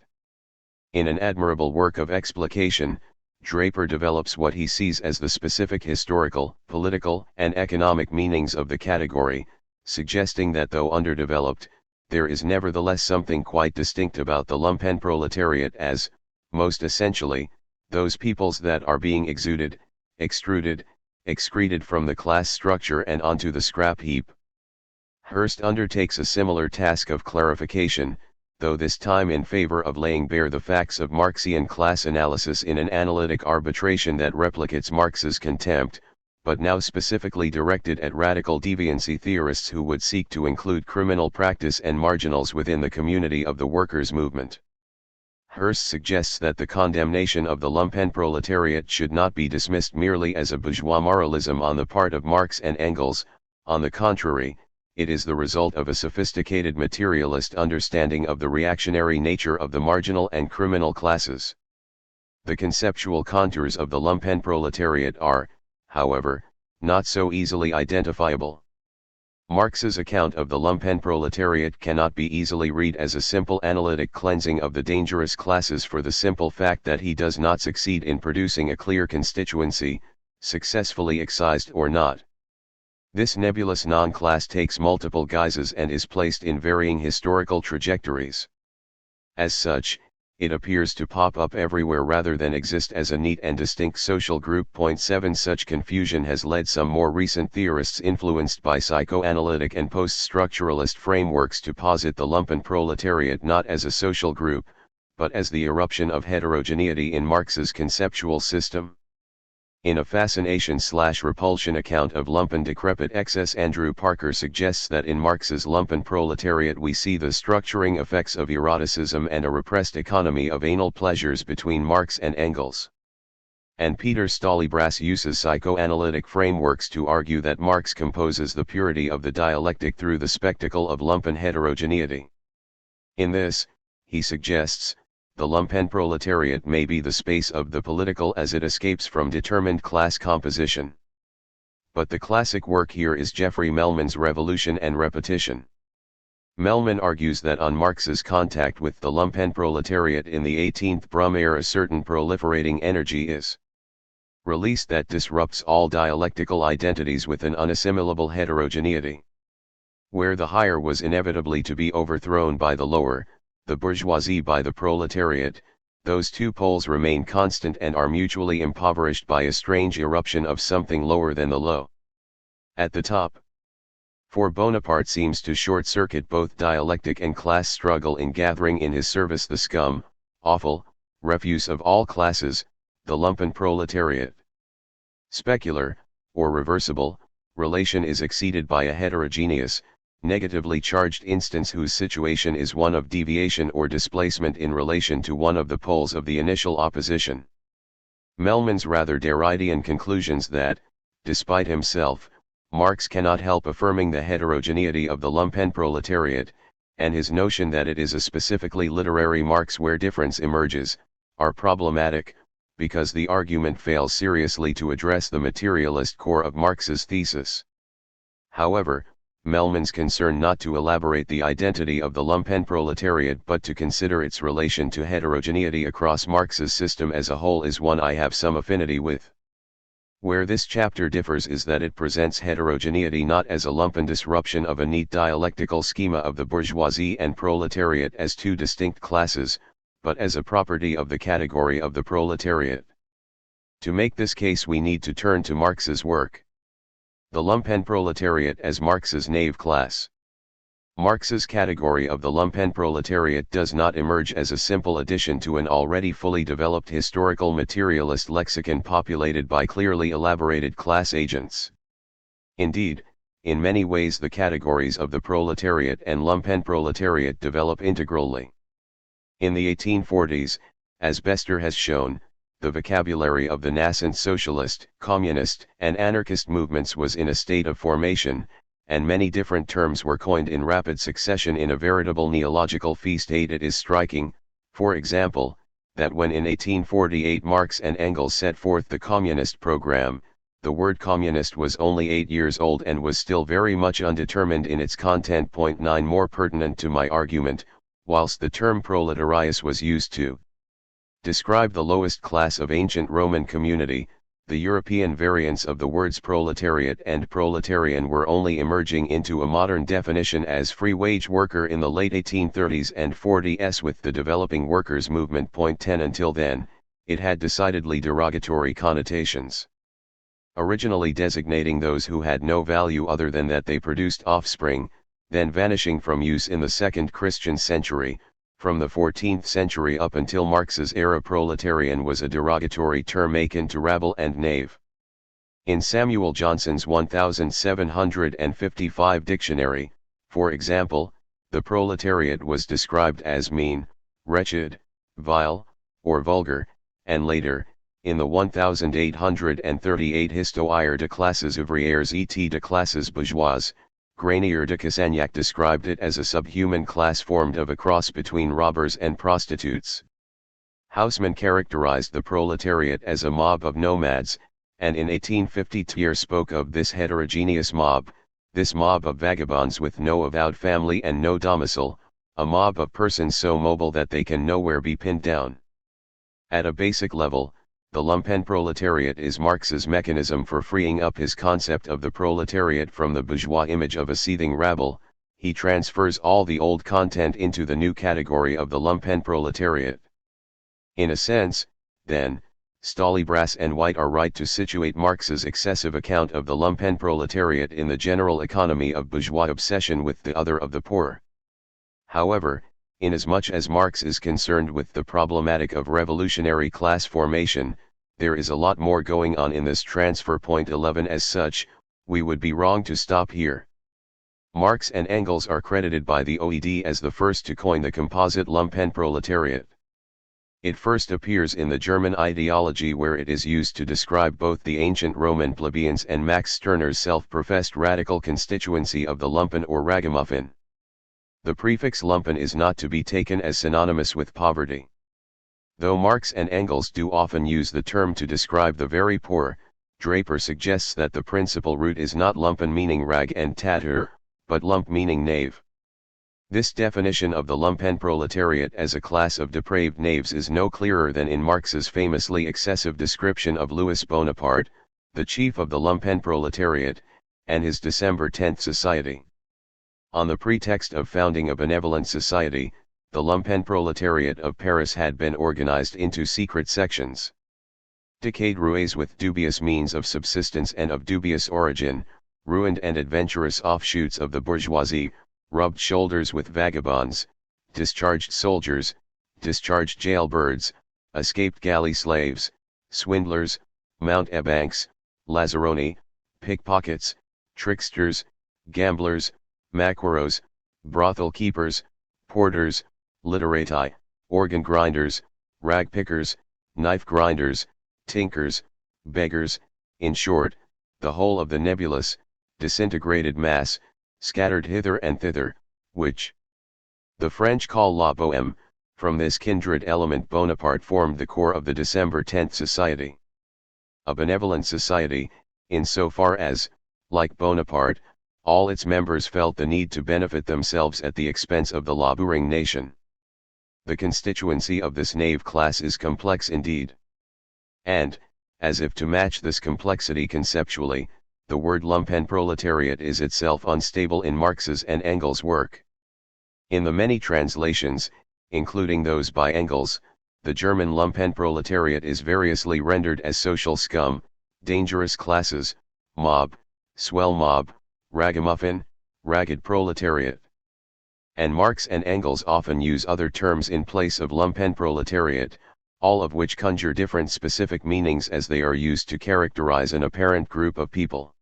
In an admirable work of explication, Draper develops what he sees as the specific historical, political, and economic meanings of the category, suggesting that though underdeveloped, there is nevertheless something quite distinct about the lumpenproletariat as, most essentially, those peoples that are being exuded, extruded, excreted from the class structure and onto the scrap heap. Hirst undertakes a similar task of clarification, though this time in favor of laying bare the facts of Marxian class analysis in an analytic arbitration that replicates Marx's contempt, but now specifically directed at radical deviancy theorists who would seek to include criminal practice and marginals within the community of the workers' movement. Hirst suggests that the condemnation of the lumpenproletariat should not be dismissed merely as a bourgeois moralism on the part of Marx and Engels. On the contrary, it is the result of a sophisticated materialist understanding of the reactionary nature of the marginal and criminal classes. The conceptual contours of the lumpenproletariat are, however, not so easily identifiable. Marx's account of the lumpenproletariat cannot be easily read as a simple analytic cleansing of the dangerous classes for the simple fact that he does not succeed in producing a clear constituency, successfully excised or not. This nebulous non-class takes multiple guises and is placed in varying historical trajectories. As such, it appears to pop up everywhere rather than exist as a neat and distinct social group. 7 Such confusion has led some more recent theorists influenced by psychoanalytic and post-structuralist frameworks to posit the lumpenproletariat not as a social group, but as the eruption of heterogeneity in Marx's conceptual system. In a fascination/repulsion account of lumpen decrepit excess, Andrew Parker suggests that in Marx's lumpen proletariat we see the structuring effects of eroticism and a repressed economy of anal pleasures between Marx and Engels. And Peter Stollybras uses psychoanalytic frameworks to argue that Marx composes the purity of the dialectic through the spectacle of lumpen heterogeneity. In this, he suggests, the lumpen proletariat may be the space of the political as it escapes from determined class composition. But the classic work here is Geoffrey Melman's Revolution and Repetition. Melman argues that on Marx's contact with the lumpen proletariat in the 18th Brumaire, a certain proliferating energy is released that disrupts all dialectical identities with an unassimilable heterogeneity. Where the higher was inevitably to be overthrown by the lower, the bourgeoisie by the proletariat, those two poles remain constant and are mutually impoverished by a strange eruption of something lower than the low. At the top. For Bonaparte seems to short-circuit both dialectic and class struggle in gathering in his service the scum, offal, refuse of all classes, the lumpen proletariat. Specular, or reversible, relation is exceeded by a heterogeneous, negatively charged instance whose situation is one of deviation or displacement in relation to one of the poles of the initial opposition. Melman's rather Derridean conclusions that, despite himself, Marx cannot help affirming the heterogeneity of the lumpen proletariat, and his notion that it is a specifically literary Marx where difference emerges, are problematic, because the argument fails seriously to address the materialist core of Marx's thesis. However, Melman's concern not to elaborate the identity of the lumpen proletariat but to consider its relation to heterogeneity across Marx's system as a whole is one I have some affinity with. Where this chapter differs is that it presents heterogeneity not as a lumpen disruption of a neat dialectical schema of the bourgeoisie and proletariat as two distinct classes, but as a property of the category of the proletariat. To make this case we need to turn to Marx's work. The lumpen proletariat as Marx's knave class. Marx's category of the lumpen proletariat does not emerge as a simple addition to an already fully developed historical materialist lexicon populated by clearly elaborated class agents. Indeed, in many ways the categories of the proletariat and lumpen proletariat develop integrally. In the 1840s, as Bester has shown, the vocabulary of the nascent socialist, communist, and anarchist movements was in a state of formation, and many different terms were coined in rapid succession in a veritable neological feast. It is striking, for example, that when in 1848 Marx and Engels set forth the communist program, the word communist was only 8 years old and was still very much undetermined in its content. 9 More pertinent to my argument, whilst the term proletarius was used to describe the lowest class of ancient Roman community, the European variants of the words proletariat and proletarian were only emerging into a modern definition as free wage worker in the late 1830s and 40s with the developing workers' movement. 10 Until then, it had decidedly derogatory connotations. Originally designating those who had no value other than that they produced offspring, then vanishing from use in the second Christian century. From the 14th century up until Marx's era, proletarian was a derogatory term akin to rabble and knave. In Samuel Johnson's 1755 dictionary, for example, the proletariat was described as mean, wretched, vile, or vulgar, and later, in the 1838 Histoire de classes ouvrières et de classes bourgeoises, Granier de Cassagnac described it as a subhuman class formed of a cross between robbers and prostitutes. Haussmann characterized the proletariat as a mob of nomads, and in 1850 Thiers spoke of this heterogeneous mob, this mob of vagabonds with no avowed family and no domicile, a mob of persons so mobile that they can nowhere be pinned down. At a basic level, the lumpen proletariat is Marx's mechanism for freeing up his concept of the proletariat from the bourgeois image of a seething rabble. He transfers all the old content into the new category of the lumpen proletariat. In a sense, then, Stollybras and White are right to situate Marx's excessive account of the lumpen proletariat in the general economy of bourgeois obsession with the other of the poor. However, inasmuch as Marx is concerned with the problematic of revolutionary class formation, there is a lot more going on in this transfer. Point 11. As such, we would be wrong to stop here. Marx and Engels are credited by the OED as the first to coin the composite Lumpenproletariat. It first appears in the German ideology, where it is used to describe both the ancient Roman plebeians and Max Stirner's self-professed radical constituency of the lumpen or ragamuffin. The prefix lumpen is not to be taken as synonymous with poverty. Though Marx and Engels do often use the term to describe the very poor, Draper suggests that the principal root is not lumpen meaning rag and tatter, but lump meaning knave. This definition of the Lumpenproletariat as a class of depraved knaves is no clearer than in Marx's famously excessive description of Louis Bonaparte, the chief of the Lumpenproletariat, and his December 10th society. On the pretext of founding a benevolent society, the Lumpenproletariat of Paris had been organized into secret sections. Decayed roués with dubious means of subsistence and of dubious origin, ruined and adventurous offshoots of the bourgeoisie, rubbed shoulders with vagabonds, discharged soldiers, discharged jailbirds, escaped galley slaves, swindlers, mountebanks, lazzaroni, pickpockets, tricksters, gamblers, maqueros, brothel keepers, porters, literati, organ grinders, rag pickers, knife grinders, tinkers, beggars, in short, the whole of the nebulous, disintegrated mass, scattered hither and thither, which the French call la bohème. From this kindred element Bonaparte formed the core of the December 10th society. A benevolent society, in so far as, like Bonaparte, all its members felt the need to benefit themselves at the expense of the laboring nation. The constituency of this knave class is complex indeed. And, as if to match this complexity conceptually, the word Lumpenproletariat is itself unstable in Marx's and Engels' work. In the many translations, including those by Engels, the German Lumpenproletariat is variously rendered as social scum, dangerous classes, mob, swell mob, ragamuffin, ragged proletariat. And Marx and Engels often use other terms in place of Lumpenproletariat, all of which conjure different specific meanings as they are used to characterize an apparent group of people.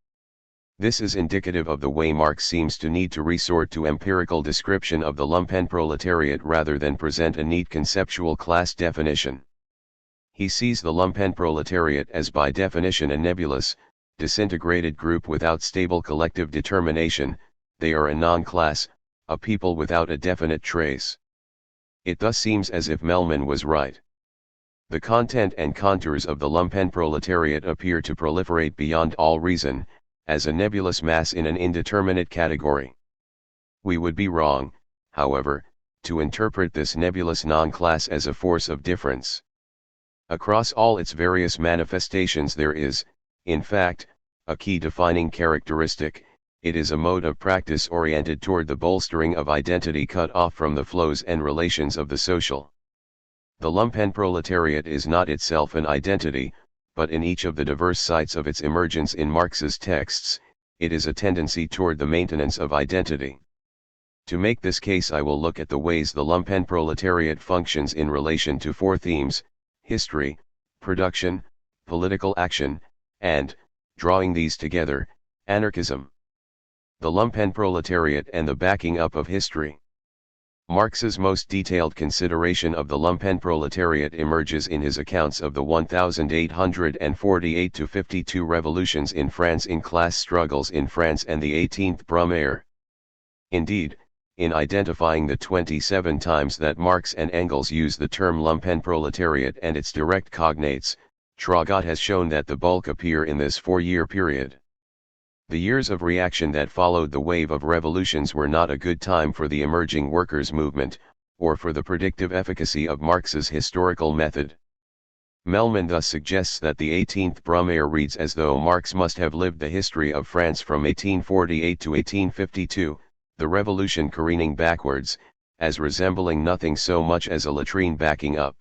This is indicative of the way Marx seems to need to resort to empirical description of the Lumpenproletariat rather than present a neat conceptual class definition. He sees the Lumpenproletariat as by definition a nebulous, disintegrated group without stable collective determination. They are a non-class, a people without a definite trace. It thus seems as if Mellman was right. The content and contours of the Lumpenproletariat appear to proliferate beyond all reason, as a nebulous mass in an indeterminate category. We would be wrong, however, to interpret this nebulous non-class as a force of difference. Across all its various manifestations there is, in fact, a key defining characteristic. It is a mode of practice oriented toward the bolstering of identity cut off from the flows and relations of the social. The Lumpenproletariat is not itself an identity, but in each of the diverse sites of its emergence in Marx's texts, it is a tendency toward the maintenance of identity. To make this case, I will look at the ways the Lumpenproletariat functions in relation to four themes: history, production, political action, and, drawing these together, anarchism. The Lumpenproletariat and the backing up of history. Marx's most detailed consideration of the Lumpenproletariat emerges in his accounts of the 1848–52 revolutions in France, in class struggles in France and the 18th Brumaire. Indeed, in identifying the 27 times that Marx and Engels use the term Lumpenproletariat and its direct cognates, Traugott has shown that the bulk appear in this 4-year period. The years of reaction that followed the wave of revolutions were not a good time for the emerging workers' movement, or for the predictive efficacy of Marx's historical method. Mellman thus suggests that the 18th Brumaire reads as though Marx must have lived the history of France from 1848 to 1852, the revolution careening backwards, as resembling nothing so much as a latrine backing up.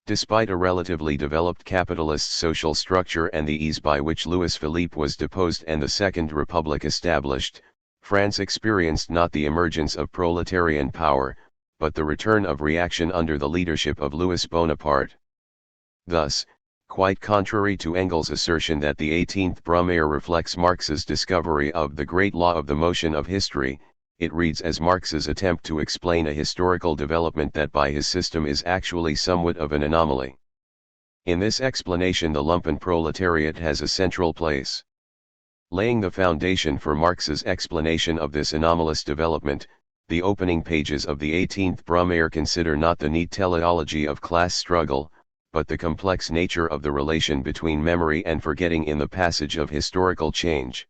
Despite a relatively developed capitalist social structure and the ease by which Louis Philippe was deposed and the Second Republic established, France experienced not the emergence of proletarian power, but the return of reaction under the leadership of Louis Bonaparte. Thus, Quite contrary to Engels' assertion that the 18th Brumaire reflects Marx's discovery of the great law of the motion of history, it reads as Marx's attempt to explain a historical development that by his system is actually somewhat of an anomaly. In this explanation the lumpenproletariat has a central place. Laying the foundation for Marx's explanation of this anomalous development, the opening pages of the 18th Brumaire consider not the neat teleology of class struggle, but the complex nature of the relation between memory and forgetting in the passage of historical change.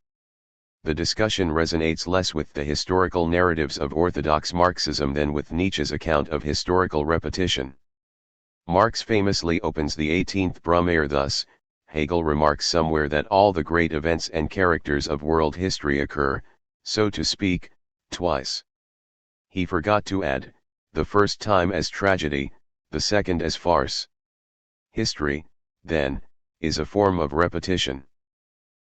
The discussion resonates less with the historical narratives of orthodox Marxism than with Nietzsche's account of historical repetition. Marx famously opens the 18th Brumaire thus: Hegel remarks somewhere that all the great events and characters of world history occur, so to speak, twice. He forgot to add, the first time as tragedy, the second as farce. History, then, is a form of repetition.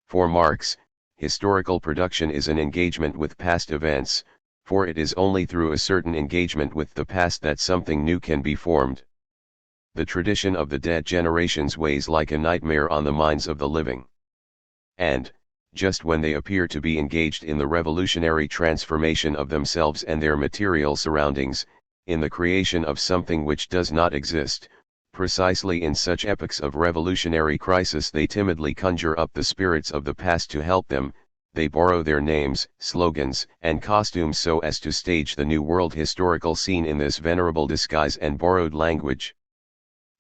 For Marx, historical production is an engagement with past events, for it is only through a certain engagement with the past that something new can be formed. The tradition of the dead generations weighs like a nightmare on the minds of the living. And, just when they appear to be engaged in the revolutionary transformation of themselves and their material surroundings, in the creation of something which does not exist, precisely in such epochs of revolutionary crisis they timidly conjure up the spirits of the past to help them. They borrow their names, slogans, and costumes so as to stage the new world historical scene in this venerable disguise and borrowed language.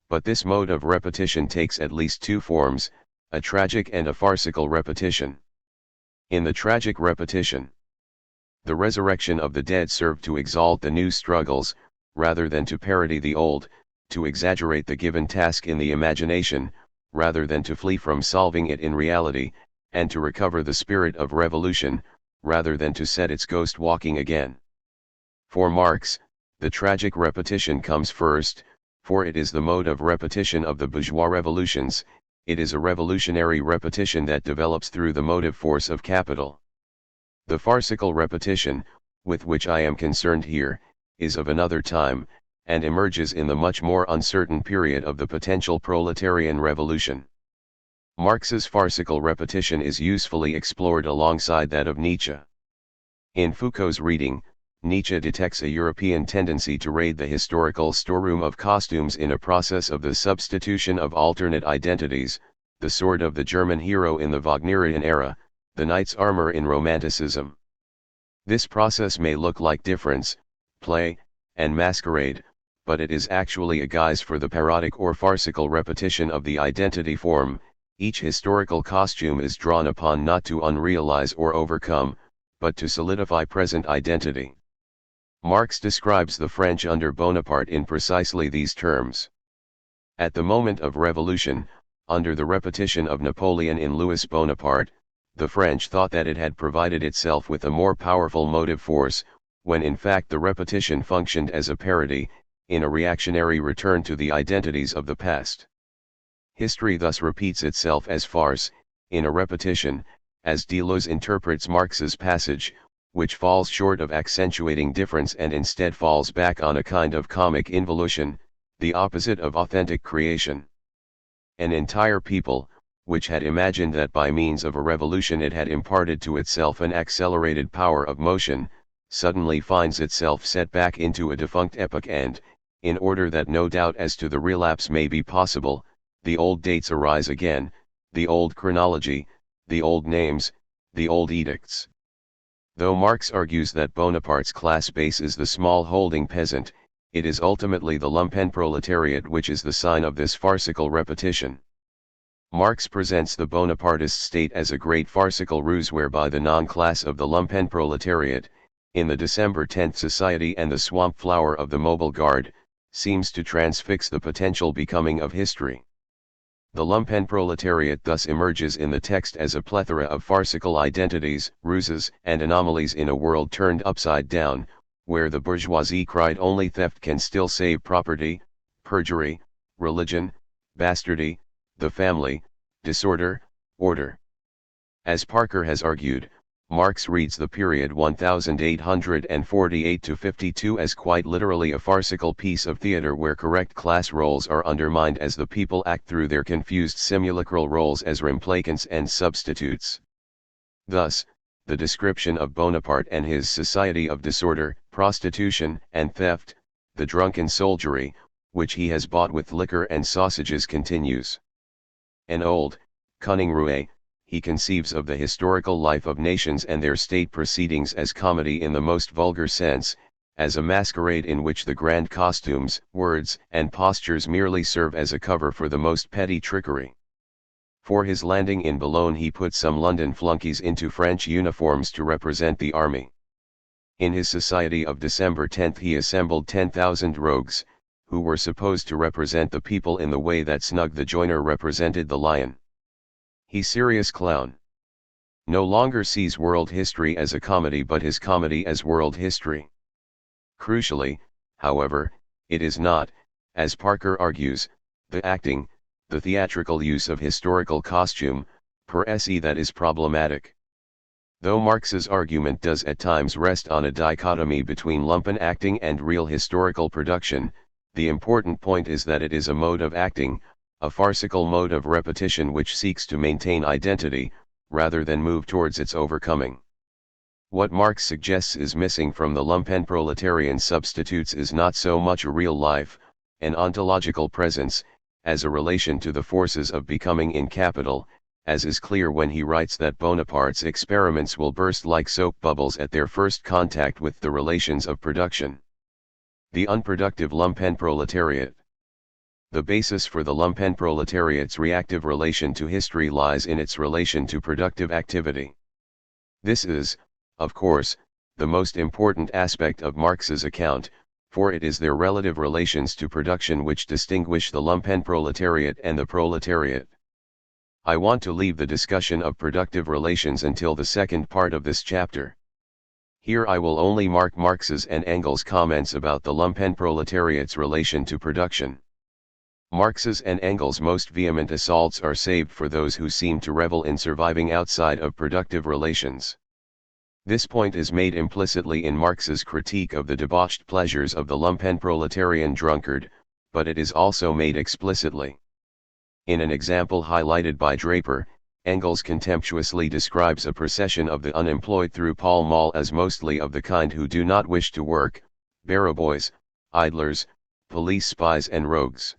But this mode of repetition takes at least two forms, a tragic and a farcical repetition. In the tragic repetition, the resurrection of the dead served to exalt the new struggles, rather than to parody the old, to exaggerate the given task in the imagination, rather than to flee from solving it in reality, and to recover the spirit of revolution, rather than to set its ghost walking again. For Marx, the tragic repetition comes first, for it is the mode of repetition of the bourgeois revolutions. It is a revolutionary repetition that develops through the motive force of capital. The farcical repetition, with which I am concerned here, is of another time, and emerges in the much more uncertain period of the potential proletarian revolution. Marx's farcical repetition is usefully explored alongside that of Nietzsche. In Foucault's reading, Nietzsche detects a European tendency to raid the historical storeroom of costumes in a process of the substitution of alternate identities, the sword of the German hero in the Wagnerian era, the knight's armor in Romanticism. This process may look like difference, play, and masquerade, but it is actually a guise for the parodic or farcical repetition of the identity form. Each historical costume is drawn upon not to unrealize or overcome, but to solidify present identity. Marx describes the French under Bonaparte in precisely these terms. At the moment of revolution, under the repetition of Napoleon in Louis Bonaparte, the French thought that it had provided itself with a more powerful motive force, when in fact the repetition functioned as a parody, in a reactionary return to the identities of the past. History thus repeats itself as farce, in a repetition, as Deleuze interprets Marx's passage, which falls short of accentuating difference and instead falls back on a kind of comic involution, the opposite of authentic creation. An entire people, which had imagined that by means of a revolution it had imparted to itself an accelerated power of motion, suddenly finds itself set back into a defunct epoch and, in order that no doubt as to the relapse may be possible, the old dates arise again, the old chronology, the old names, the old edicts. Though Marx argues that Bonaparte's class base is the small-holding peasant, it is ultimately the lumpenproletariat which is the sign of this farcical repetition. Marx presents the Bonapartist state as a great farcical ruse whereby the non-class of the lumpenproletariat, in the December 10th Society and the swamp flower of the Mobile Guard, seems to transfix the potential becoming of history. The lumpenproletariat thus emerges in the text as a plethora of farcical identities, ruses, and anomalies in a world turned upside down, where the bourgeoisie cried only theft can still save property, perjury, religion, bastardy, the family, disorder, order. As Parker has argued, Marx reads the period 1848 to 52 as quite literally a farcical piece of theater where correct class roles are undermined as the people act through their confused simulacral roles as replicants and substitutes. Thus, the description of Bonaparte and his society of disorder, prostitution, and theft, the drunken soldiery, which he has bought with liquor and sausages continues. An old, cunning roue, he conceives of the historical life of nations and their state proceedings as comedy in the most vulgar sense, as a masquerade in which the grand costumes, words, and postures merely serve as a cover for the most petty trickery. For his landing in Boulogne he put some London flunkies into French uniforms to represent the army. In his society of December 10 he assembled 10,000 rogues, who were supposed to represent the people in the way that Snug the joiner represented the lion. He serious clown. No longer sees world history as a comedy but his comedy as world history. Crucially, however, it is not, as Parker argues, the acting, the theatrical use of historical costume, per se that is problematic. Though Marx's argument does at times rest on a dichotomy between lumpen acting and real historical production, the important point is that it is a mode of acting, a farcical mode of repetition which seeks to maintain identity, rather than move towards its overcoming. What Marx suggests is missing from the lumpen proletarian substitutes is not so much a real life, an ontological presence, as a relation to the forces of becoming in capital, as is clear when he writes that Bonaparte's experiments will burst like soap bubbles at their first contact with the relations of production. The unproductive lumpen proletariat. The basis for the lumpen proletariat's reactive relation to history lies in its relation to productive activity. This is, of course, the most important aspect of Marx's account, for it is their relative relations to production which distinguish the lumpen proletariat and the proletariat. I want to leave the discussion of productive relations until the second part of this chapter. Here I will only mark Marx's and Engels' comments about the lumpen proletariat's relation to production. Marx's and Engels' most vehement assaults are saved for those who seem to revel in surviving outside of productive relations. This point is made implicitly in Marx's critique of the debauched pleasures of the lumpen proletarian drunkard, but it is also made explicitly. In an example highlighted by Draper, Engels contemptuously describes a procession of the unemployed through Pall Mall as mostly of the kind who do not wish to work, barrow-boys, idlers, police spies and rogues.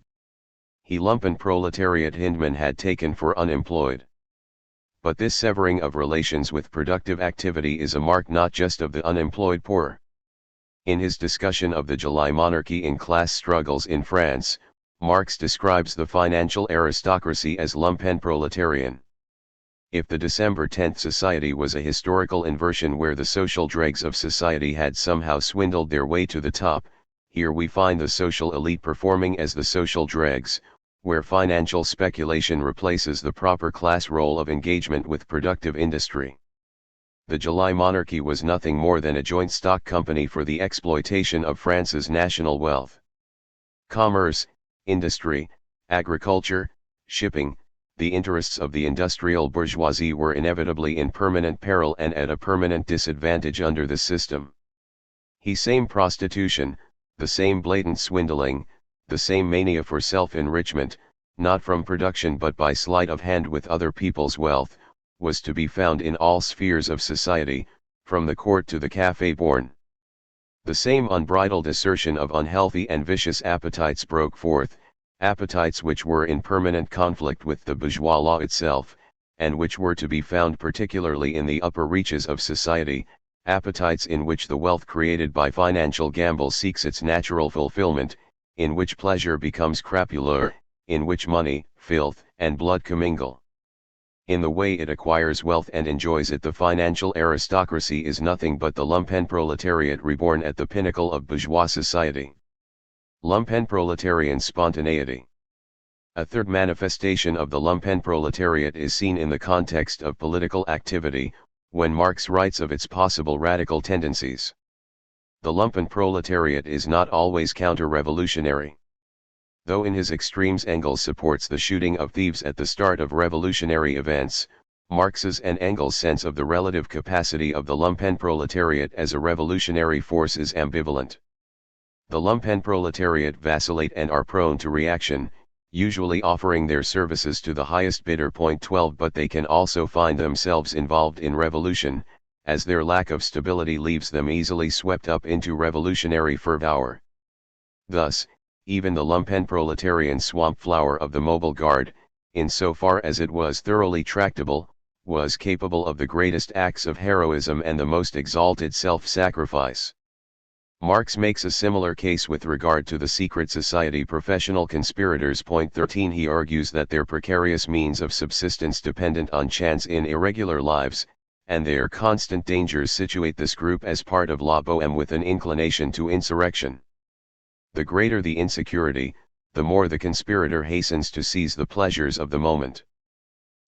He lumpen proletariat Hindman had taken for unemployed. But this severing of relations with productive activity is a mark not just of the unemployed poor. In his discussion of the July monarchy in class struggles in France, Marx describes the financial aristocracy as lumpen proletarian. If the December 10 society was a historical inversion where the social dregs of society had somehow swindled their way to the top, here we find the social elite performing as the social dregs, where financial speculation replaces the proper class role of engagement with productive industry. The July monarchy was nothing more than a joint stock company for the exploitation of France's national wealth. Commerce, industry, agriculture, shipping, the interests of the industrial bourgeoisie were inevitably in permanent peril and at a permanent disadvantage under the system. The same prostitution, the same blatant swindling, the same mania for self-enrichment, not from production but by sleight of hand with other people's wealth, was to be found in all spheres of society, from the court to the café born. The same unbridled assertion of unhealthy and vicious appetites broke forth, appetites which were in permanent conflict with the bourgeois law itself, and which were to be found particularly in the upper reaches of society, appetites in which the wealth created by financial gamble seeks its natural fulfillment, in which pleasure becomes crapuleur, in which money, filth, and blood commingle. In the way it acquires wealth and enjoys it, the financial aristocracy is nothing but the lumpen proletariat reborn at the pinnacle of bourgeois society. Lumpen proletarian spontaneity. A third manifestation of the lumpen proletariat is seen in the context of political activity, when Marx writes of its possible radical tendencies. The lumpen proletariat is not always counter-revolutionary. Though in his extremes Engels supports the shooting of thieves at the start of revolutionary events, Marx's and Engels' sense of the relative capacity of the lumpenproletariat as a revolutionary force is ambivalent. The lumpenproletariat vacillate and are prone to reaction, usually offering their services to the highest bidder. 12 But they can also find themselves involved in revolution, as their lack of stability leaves them easily swept up into revolutionary fervor. Thus, even the lumpenproletarian swamp flower of the Mobile Guard, in so far as it was thoroughly tractable, was capable of the greatest acts of heroism and the most exalted self-sacrifice. Marx makes a similar case with regard to the secret society professional conspirators. 13 He argues that their precarious means of subsistence dependent on chance in irregular lives, and their constant dangers situate this group as part of la bohème with an inclination to insurrection. The greater the insecurity, the more the conspirator hastens to seize the pleasures of the moment.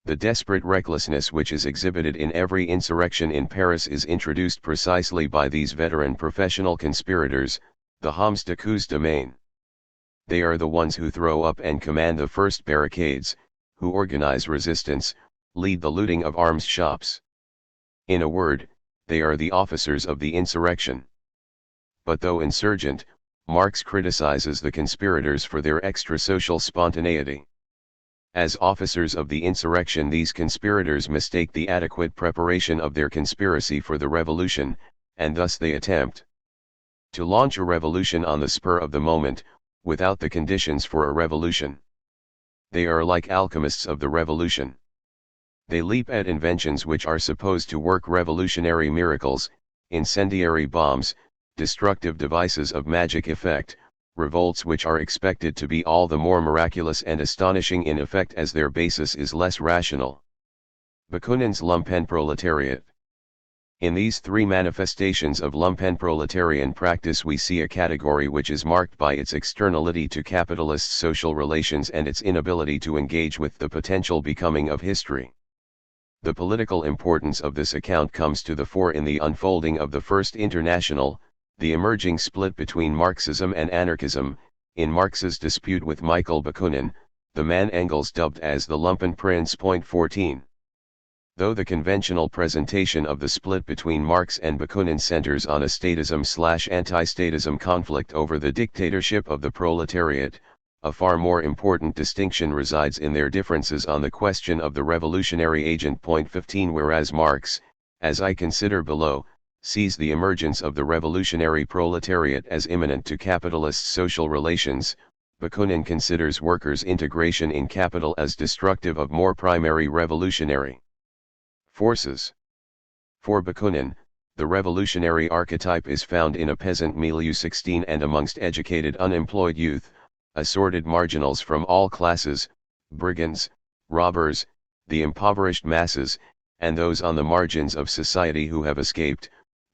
The desperate recklessness which is exhibited in every insurrection in Paris is introduced precisely by these veteran professional conspirators, the hommes de coups de main. They are the ones who throw up and command the first barricades, who organize resistance, lead the looting of arms shops. In a word, they are the officers of the insurrection. But though insurgent, Marx criticizes the conspirators for their extra-social spontaneity. As officers of the insurrection, these conspirators mistake the adequate preparation of their conspiracy for the revolution, and thus they attempt to launch a revolution on the spur of the moment, without the conditions for a revolution. They are like alchemists of the revolution. They leap at inventions which are supposed to work revolutionary miracles, incendiary bombs, destructive devices of magic effect, revolts which are expected to be all the more miraculous and astonishing in effect as their basis is less rational. Bakunin's lumpenproletariat. In these three manifestations of lumpenproletarian practice we see a category which is marked by its externality to capitalist social relations and its inability to engage with the potential becoming of history. The political importance of this account comes to the fore in the unfolding of the First International, the emerging split between Marxism and anarchism, in Marx's dispute with Michael Bakunin, the man Engels dubbed as the Lumpen Prince. 14. Though the conventional presentation of the split between Marx and Bakunin centers on a statism/anti-statism conflict over the dictatorship of the proletariat, a far more important distinction resides in their differences on the question of the revolutionary agent. 15 Whereas Marx, as I consider below, sees the emergence of the revolutionary proletariat as imminent to capitalist social relations, Bakunin considers workers' integration in capital as destructive of more primary revolutionary forces. For Bakunin, the revolutionary archetype is found in a peasant milieu. 16 And amongst educated unemployed youth, assorted marginals from all classes, brigands, robbers, the impoverished masses, and those on the margins of society who have escaped,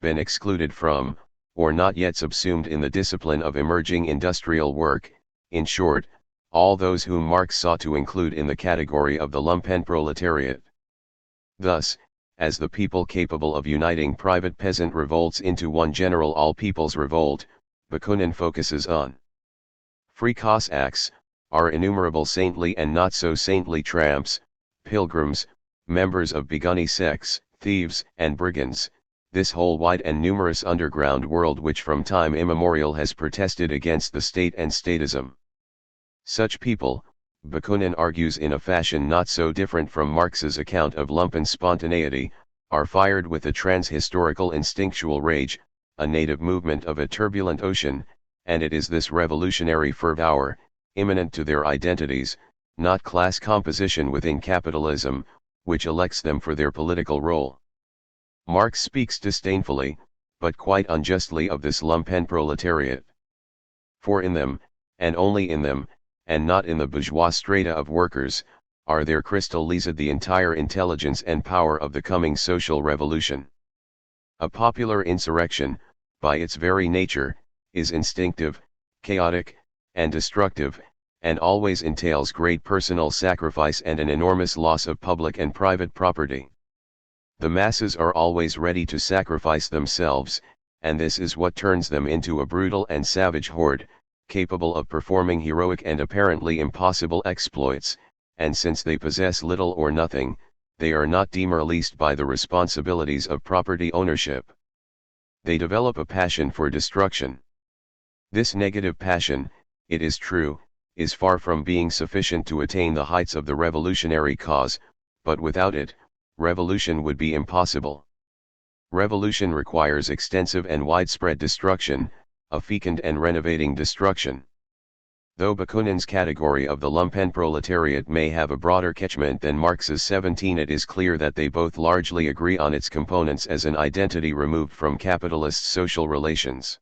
been excluded from, or not yet subsumed in the discipline of emerging industrial work, in short, all those whom Marx sought to include in the category of the lumpenproletariat. Thus, as the people capable of uniting private peasant revolts into one general all-people's revolt, Bakunin focuses on free Cossacks, our innumerable saintly and not so saintly tramps, pilgrims, members of begunny sects, thieves and brigands, this whole wide and numerous underground world which from time immemorial has protested against the state and statism. Such people, Bakunin argues in a fashion not so different from Marx's account of lumpen spontaneity, are fired with a trans-historical instinctual rage, a native movement of a turbulent ocean, and it is this revolutionary fervor, immanent to their identities, not class composition within capitalism, which elects them for their political role. Marx speaks disdainfully, but quite unjustly of this lumpenproletariat. For in them, and only in them, and not in the bourgeois strata of workers, are there crystallized the entire intelligence and power of the coming social revolution. A popular insurrection, by its very nature, is instinctive, chaotic, and destructive, and always entails great personal sacrifice and an enormous loss of public and private property. The masses are always ready to sacrifice themselves, and this is what turns them into a brutal and savage horde, capable of performing heroic and apparently impossible exploits, and since they possess little or nothing, they are not demoralized by the responsibilities of property ownership. They develop a passion for destruction. This negative passion, it is true, is far from being sufficient to attain the heights of the revolutionary cause, but without it, revolution would be impossible. Revolution requires extensive and widespread destruction, a fecund and renovating destruction. Though Bakunin's category of the lumpenproletariat may have a broader catchment than Marx's 17, it is clear that they both largely agree on its components as an identity removed from capitalist social relations.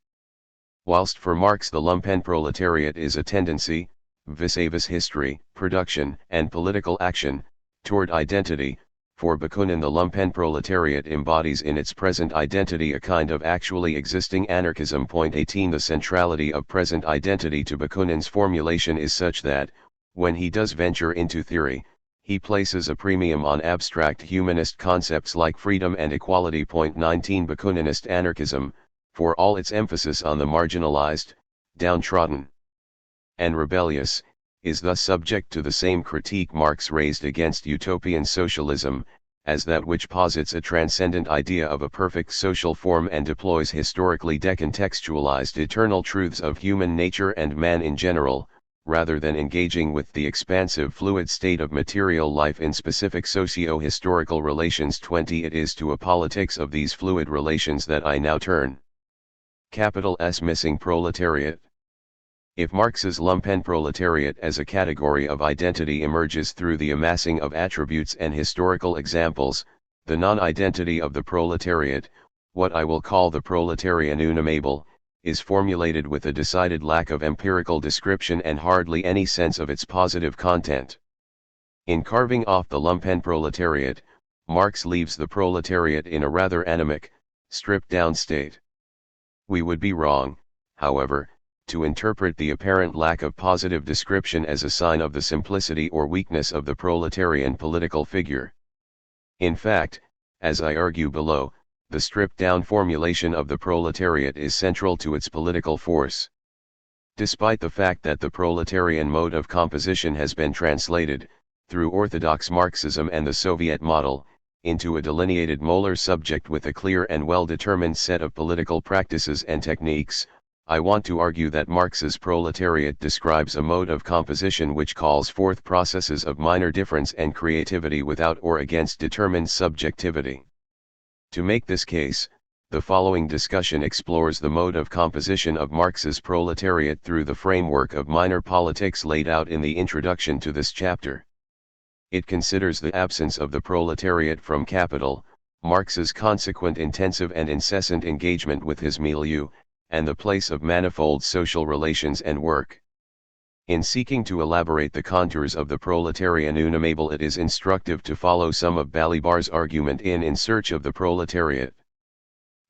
Whilst for Marx the lumpenproletariat is a tendency, vis-a-vis history, production, and political action, toward identity, for Bakunin the lumpenproletariat embodies in its present identity a kind of actually existing anarchism. 18 The centrality of present identity to Bakunin's formulation is such that, when he does venture into theory, he places a premium on abstract humanist concepts like freedom and equality. 19 Bakuninist anarchism, for all its emphasis on the marginalized, downtrodden, and rebellious, is thus subject to the same critique Marx raised against utopian socialism, as that which posits a transcendent idea of a perfect social form and deploys historically decontextualized eternal truths of human nature and man in general, rather than engaging with the expansive fluid state of material life in specific socio-historical relations. 20 It is to a politics of these fluid relations that I now turn. Capital's missing proletariat. If Marx's lumpenproletariat as a category of identity emerges through the amassing of attributes and historical examples, the non-identity of the proletariat, what I will call the proletarian unamable, is formulated with a decided lack of empirical description and hardly any sense of its positive content. In carving off the lumpenproletariat, Marx leaves the proletariat in a rather anemic, stripped-down state. We would be wrong, however, to interpret the apparent lack of positive description as a sign of the simplicity or weakness of the proletarian political figure. In fact, as I argue below, the stripped-down formulation of the proletariat is central to its political force. Despite the fact that the proletarian mode of composition has been translated, through orthodox Marxism and the Soviet model, into a delineated molar subject with a clear and well-determined set of political practices and techniques, I want to argue that Marx's proletariat describes a mode of composition which calls forth processes of minor difference and creativity without or against determined subjectivity. To make this case, the following discussion explores the mode of composition of Marx's proletariat through the framework of minor politics laid out in the introduction to this chapter. It considers the absence of the proletariat from capital, Marx's consequent intensive and incessant engagement with his milieu, and the place of manifold social relations and work. In seeking to elaborate the contours of the proletarian unamable, it is instructive to follow some of Balibar's argument in Search of the Proletariat.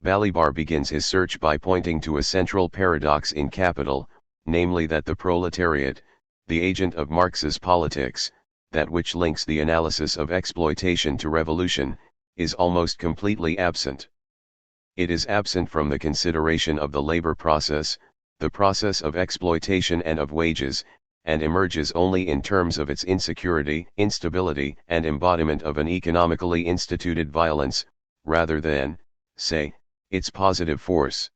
Balibar begins his search by pointing to a central paradox in Capital, namely that the proletariat, the agent of Marx's politics, that which links the analysis of exploitation to revolution, is almost completely absent. It is absent from the consideration of the labor process, the process of exploitation and of wages, and emerges only in terms of its insecurity, instability, and embodiment of an economically instituted violence, rather than, say, its positive force.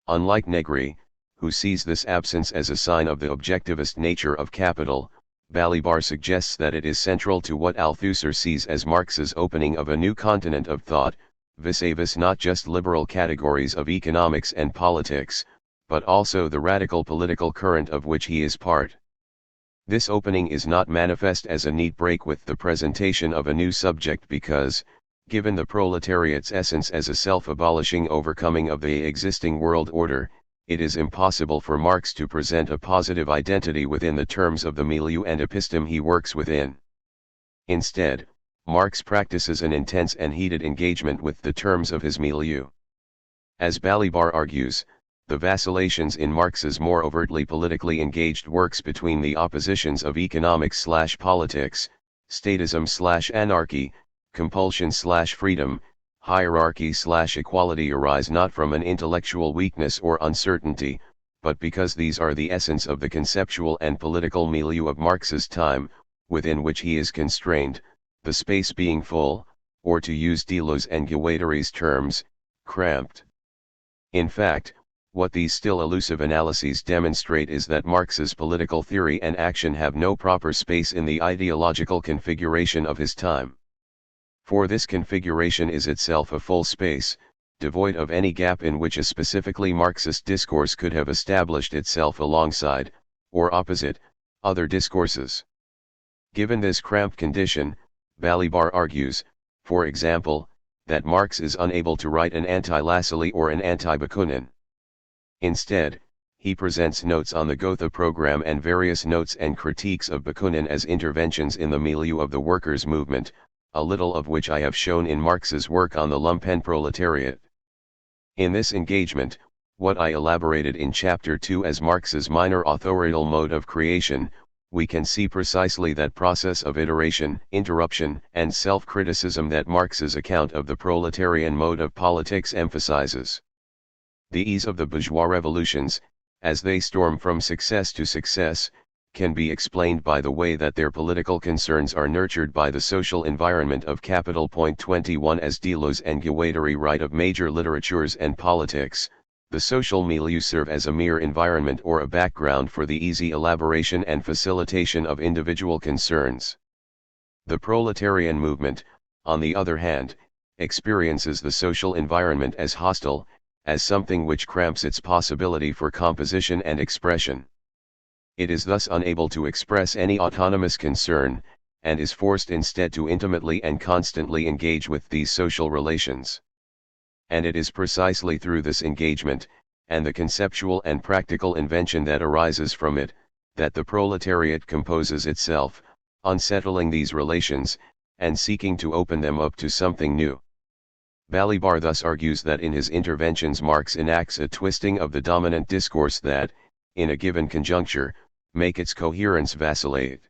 Unlike Negri, who sees this absence as a sign of the objectivist nature of capital, Balibar suggests that it is central to what Althusser sees as Marx's opening of a new continent of thought, vis-a-vis not just liberal categories of economics and politics, but also the radical political current of which he is part. This opening is not manifest as a neat break with the presentation of a new subject because, given the proletariat's essence as a self-abolishing overcoming of the existing world order, it is impossible for Marx to present a positive identity within the terms of the milieu and episteme he works within. Instead, Marx practices an intense and heated engagement with the terms of his milieu. As Balibar argues, the vacillations in Marx's more overtly politically engaged works between the oppositions of economics/politics, statism/anarchy, compulsion/freedom, hierarchy/equality arise not from an intellectual weakness or uncertainty, but because these are the essence of the conceptual and political milieu of Marx's time, within which he is constrained, the space being full, or to use Deleuze and Guattari's terms, cramped. In fact, what these still elusive analyses demonstrate is that Marx's political theory and action have no proper space in the ideological configuration of his time. For this configuration is itself a full space, devoid of any gap in which a specifically Marxist discourse could have established itself alongside, or opposite, other discourses. Given this cramped condition, Balibar argues, for example, that Marx is unable to write an anti-Lassalle or an anti-Bakunin. Instead, he presents notes on the Gotha program and various notes and critiques of Bakunin as interventions in the milieu of the workers' movement, a little of which I have shown in Marx's work on the Lumpenproletariat. In this engagement, what I elaborated in Chapter 2 as Marx's minor authorial mode of creation, we can see precisely that process of iteration, interruption, and self-criticism that Marx's account of the proletarian mode of politics emphasizes. The ease of the bourgeois revolutions, as they storm from success to success, can be explained by the way that their political concerns are nurtured by the social environment of capital. 21 As Deleuze and Guattari write of major literatures and politics, the social milieu serve as a mere environment or a background for the easy elaboration and facilitation of individual concerns. The proletarian movement, on the other hand, experiences the social environment as hostile, as something which cramps its possibility for composition and expression. It is thus unable to express any autonomous concern, and is forced instead to intimately and constantly engage with these social relations. And it is precisely through this engagement, and the conceptual and practical invention that arises from it, that the proletariat composes itself, unsettling these relations, and seeking to open them up to something new. Balibar thus argues that in his interventions Marx enacts a twisting of the dominant discourse that, in a given conjuncture, make its coherence vacillate.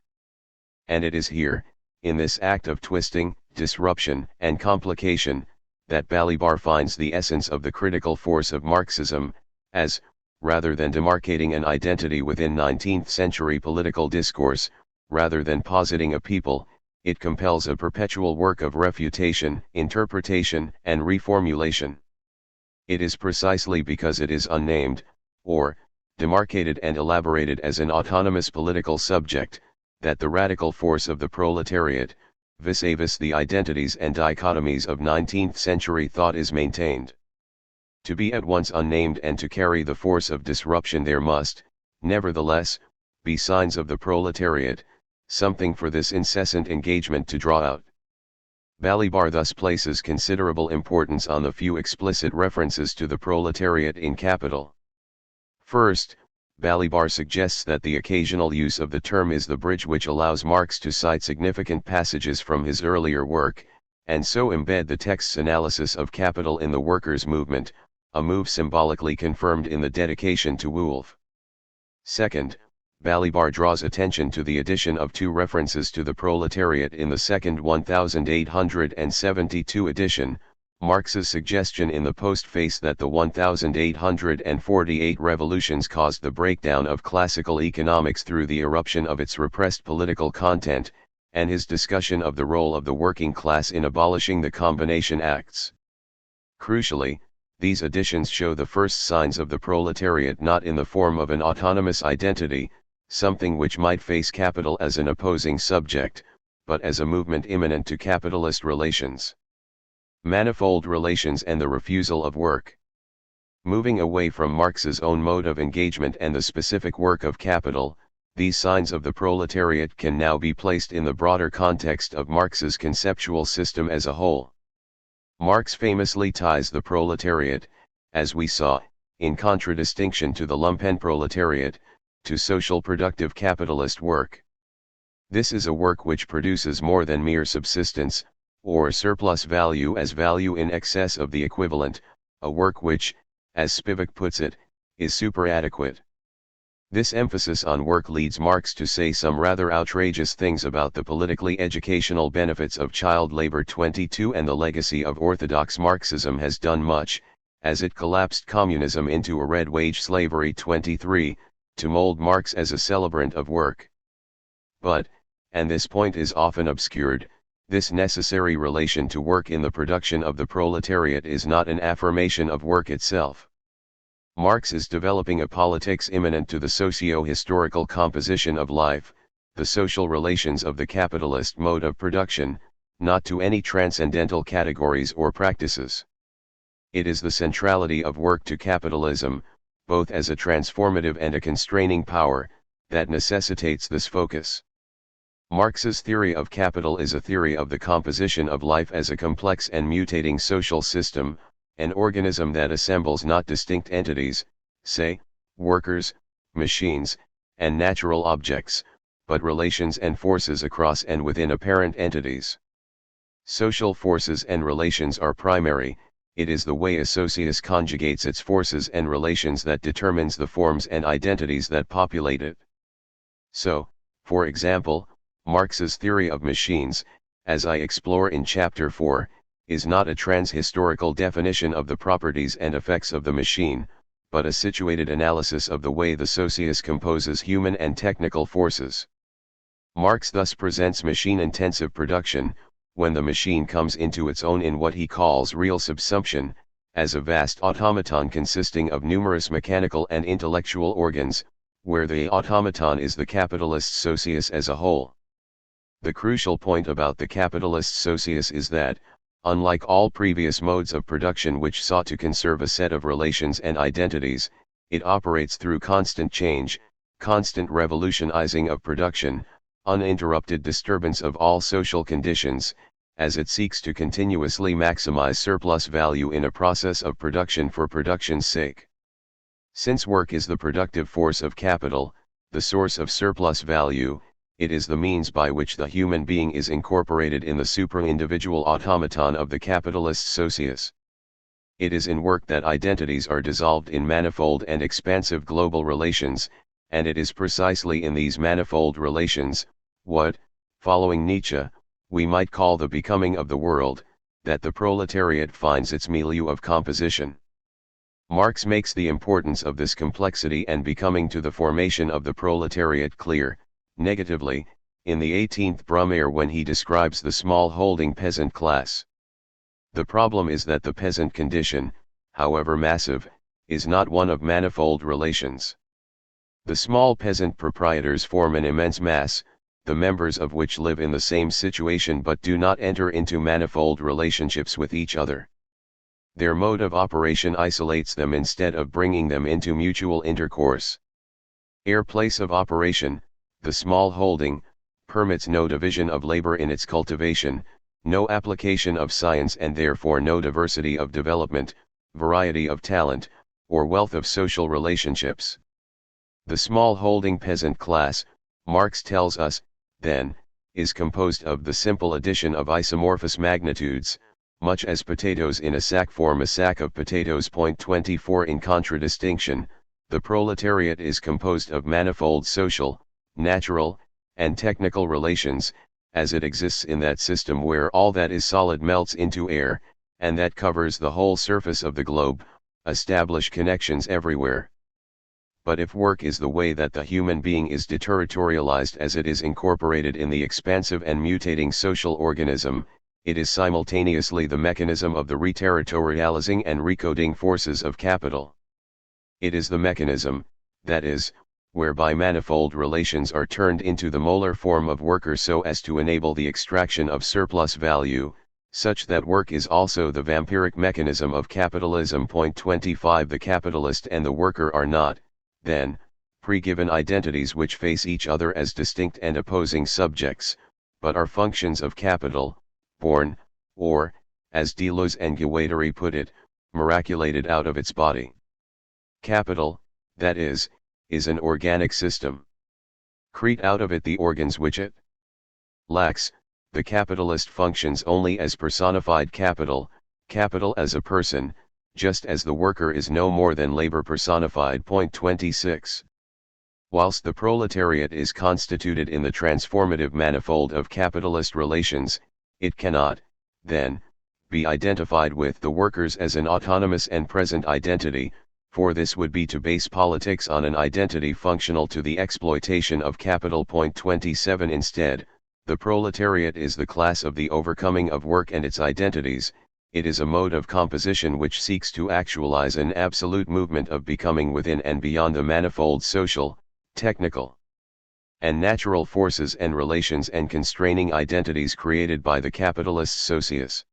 And it is here, in this act of twisting, disruption, and complication, that Balibar finds the essence of the critical force of Marxism, as, rather than demarcating an identity within 19th-century political discourse, rather than positing a people, it compels a perpetual work of refutation, interpretation, and reformulation. It is precisely because it is unnamed, or, demarcated and elaborated as an autonomous political subject, that the radical force of the proletariat, vis-a-vis the identities and dichotomies of 19th-century thought is maintained. To be at once unnamed and to carry the force of disruption there must, nevertheless, be signs of the proletariat, something for this incessant engagement to draw out. Balibar thus places considerable importance on the few explicit references to the proletariat in Capital. First, Balibar suggests that the occasional use of the term is the bridge which allows Marx to cite significant passages from his earlier work, and so embed the text's analysis of capital in the workers' movement, a move symbolically confirmed in the dedication to Wolff. Second, Balibar draws attention to the addition of two references to the proletariat in the second 1872 edition, Marx's suggestion in the postface that the 1848 revolutions caused the breakdown of classical economics through the eruption of its repressed political content, and his discussion of the role of the working class in abolishing the Combination Acts. Crucially, these additions show the first signs of the proletariat not in the form of an autonomous identity, something which might face capital as an opposing subject, but as a movement immanent to capitalist relations. Manifold relations and the refusal of work. Moving away from Marx's own mode of engagement and the specific work of capital, these signs of the proletariat can now be placed in the broader context of Marx's conceptual system as a whole. Marx famously ties the proletariat, as we saw, in contradistinction to the lumpenproletariat, to social productive capitalist work. This is a work which produces more than mere subsistence, or surplus value as value in excess of the equivalent, a work which, as Spivak puts it, is superadequate. This emphasis on work leads Marx to say some rather outrageous things about the politically educational benefits of child labor. 22 And the legacy of orthodox Marxism has done much, as it collapsed communism into a red wage slavery. 23, to mold Marx as a celebrant of work. But, and this point is often obscured, This necessary relation to work in the production of the proletariat is not an affirmation of work itself. Marx is developing a politics immanent to the socio-historical composition of life, the social relations of the capitalist mode of production, not to any transcendental categories or practices. It is the centrality of work to capitalism, both as a transformative and a constraining power, that necessitates this focus. Marx's theory of capital is a theory of the composition of life as a complex and mutating social system, an organism that assembles not distinct entities, say, workers, machines, and natural objects, but relations and forces across and within apparent entities. Social forces and relations are primary. It is the way a socius conjugates its forces and relations that determines the forms and identities that populate it. So, for example, Marx's theory of machines, as I explore in Chapter 4, is not a trans-historical definition of the properties and effects of the machine, but a situated analysis of the way the socius composes human and technical forces. Marx thus presents machine-intensive production, when the machine comes into its own in what he calls real subsumption, as a vast automaton consisting of numerous mechanical and intellectual organs, where the automaton is the capitalist socius as a whole. The crucial point about the capitalist socius is that, unlike all previous modes of production which sought to conserve a set of relations and identities, it operates through constant change, constant revolutionizing of production, uninterrupted disturbance of all social conditions, as it seeks to continuously maximize surplus value in a process of production for production's sake. Since work is the productive force of capital, the source of surplus value, it is the means by which the human being is incorporated in the supra-individual automaton of the capitalist socius. It is in work that identities are dissolved in manifold and expansive global relations, and it is precisely in these manifold relations, what, following Nietzsche, we might call the becoming of the world, that the proletariat finds its milieu of composition. Marx makes the importance of this complexity and becoming to the formation of the proletariat clear, negatively, in the 18th Brumaire when he describes the small-holding peasant class. The problem is that the peasant condition, however massive, is not one of manifold relations. The small peasant proprietors form an immense mass, the members of which live in the same situation but do not enter into manifold relationships with each other. Their mode of operation isolates them instead of bringing them into mutual intercourse. Their place of operation, the small holding, permits no division of labor in its cultivation, no application of science and therefore no diversity of development, variety of talent, or wealth of social relationships. The small holding peasant class, Marx tells us, then, is composed of the simple addition of isomorphous magnitudes, much as potatoes in a sack form a sack of potatoes. 24 In contradistinction, the proletariat is composed of manifold social, natural, and technical relations, as it exists in that system where all that is solid melts into air, and that covers the whole surface of the globe, establish connections everywhere. But if work is the way that the human being is deterritorialized as it is incorporated in the expansive and mutating social organism, it is simultaneously the mechanism of the reterritorializing and recoding forces of capital. It is the mechanism, that is, whereby manifold relations are turned into the molar form of worker so as to enable the extraction of surplus value, such that work is also the vampiric mechanism of capitalism. 25 The capitalist and the worker are not, then, pre-given identities which face each other as distinct and opposing subjects, but are functions of capital, born, or, as Deleuze and Guattari put it, miraculated out of its body. Capital, that is an organic system. Crete out of it the organs which it lacks. The capitalist functions only as personified capital, capital as a person, just as the worker is no more than labor personified. 26. Whilst the proletariat is constituted in the transformative manifold of capitalist relations, it cannot, then, be identified with the workers as an autonomous and present identity, for this would be to base politics on an identity functional to the exploitation of capital. 27 Instead, The proletariat is the class of the overcoming of work and its identities. It is a mode of composition which seeks to actualize an absolute movement of becoming within and beyond the manifold social, technical, and natural forces and relations and constraining identities created by the capitalist socius.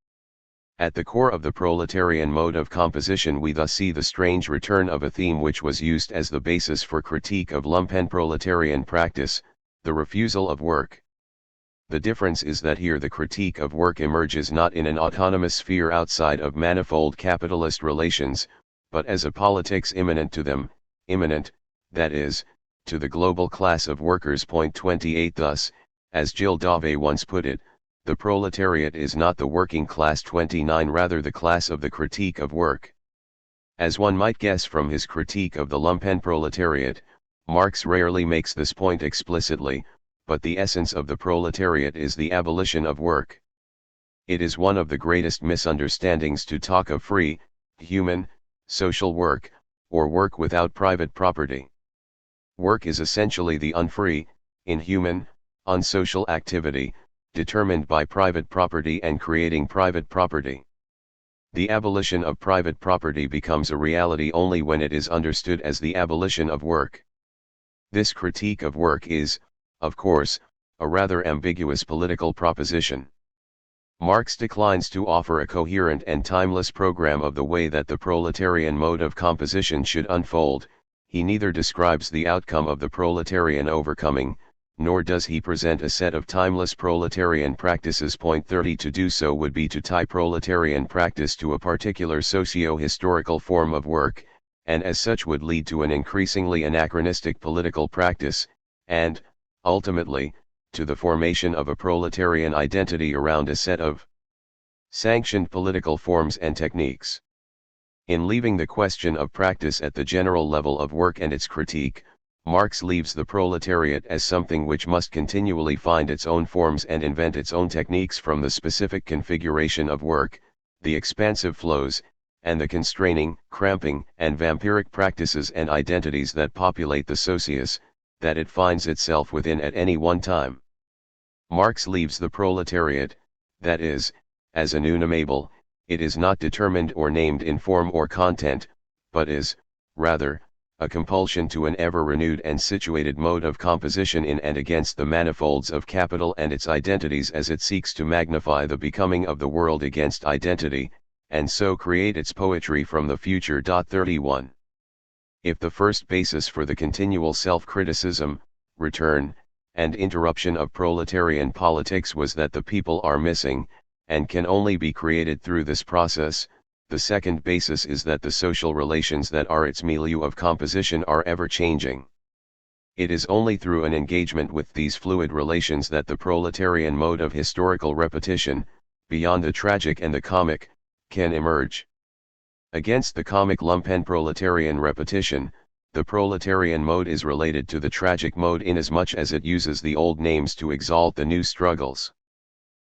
At the core of the proletarian mode of composition we thus see the strange return of a theme which was used as the basis for critique of lumpenproletarian practice, the refusal of work. The difference is that here the critique of work emerges not in an autonomous sphere outside of manifold capitalist relations, but as a politics immanent to them, immanent, that is, to the global class of workers. 28 Thus, as Gilles once put it, the proletariat is not the working class. 29 Rather the class of the critique of work. As one might guess from his critique of the lumpenproletariat, Marx rarely makes this point explicitly, but the essence of the proletariat is the abolition of work. It is one of the greatest misunderstandings to talk of free, human, social work, or work without private property. Work is essentially the unfree, inhuman, unsocial activity, determined by private property and creating private property. The abolition of private property becomes a reality only when it is understood as the abolition of work. This critique of work is, of course, a rather ambiguous political proposition. Marx declines to offer a coherent and timeless program of the way that the proletarian mode of composition should unfold. He neither describes the outcome of the proletarian overcoming, nor does he present a set of timeless proletarian practices. 30 To do so would be to tie proletarian practice to a particular socio-historical form of work, and as such would lead to an increasingly anachronistic political practice, and, ultimately, to the formation of a proletarian identity around a set of sanctioned political forms and techniques. In leaving the question of practice at the general level of work and its critique, Marx leaves the proletariat as something which must continually find its own forms and invent its own techniques from the specific configuration of work, the expansive flows, and the constraining, cramping, and vampiric practices and identities that populate the socius, that it finds itself within at any one time. Marx leaves the proletariat, that is, as an unamable. It is not determined or named in form or content, but is, rather, a compulsion to an ever-renewed and situated mode of composition in and against the manifolds of capital and its identities as it seeks to magnify the becoming of the world against identity, and so create its poetry from the future. 31. If the first basis for the continual self-criticism, return, and interruption of proletarian politics was that the people are missing, and can only be created through this process, the second basis is that the social relations that are its milieu of composition are ever changing. It is only through an engagement with these fluid relations that the proletarian mode of historical repetition, beyond the tragic and the comic, can emerge. Against the comic lumpenproletarian repetition, the proletarian mode is related to the tragic mode inasmuch as it uses the old names to exalt the new struggles.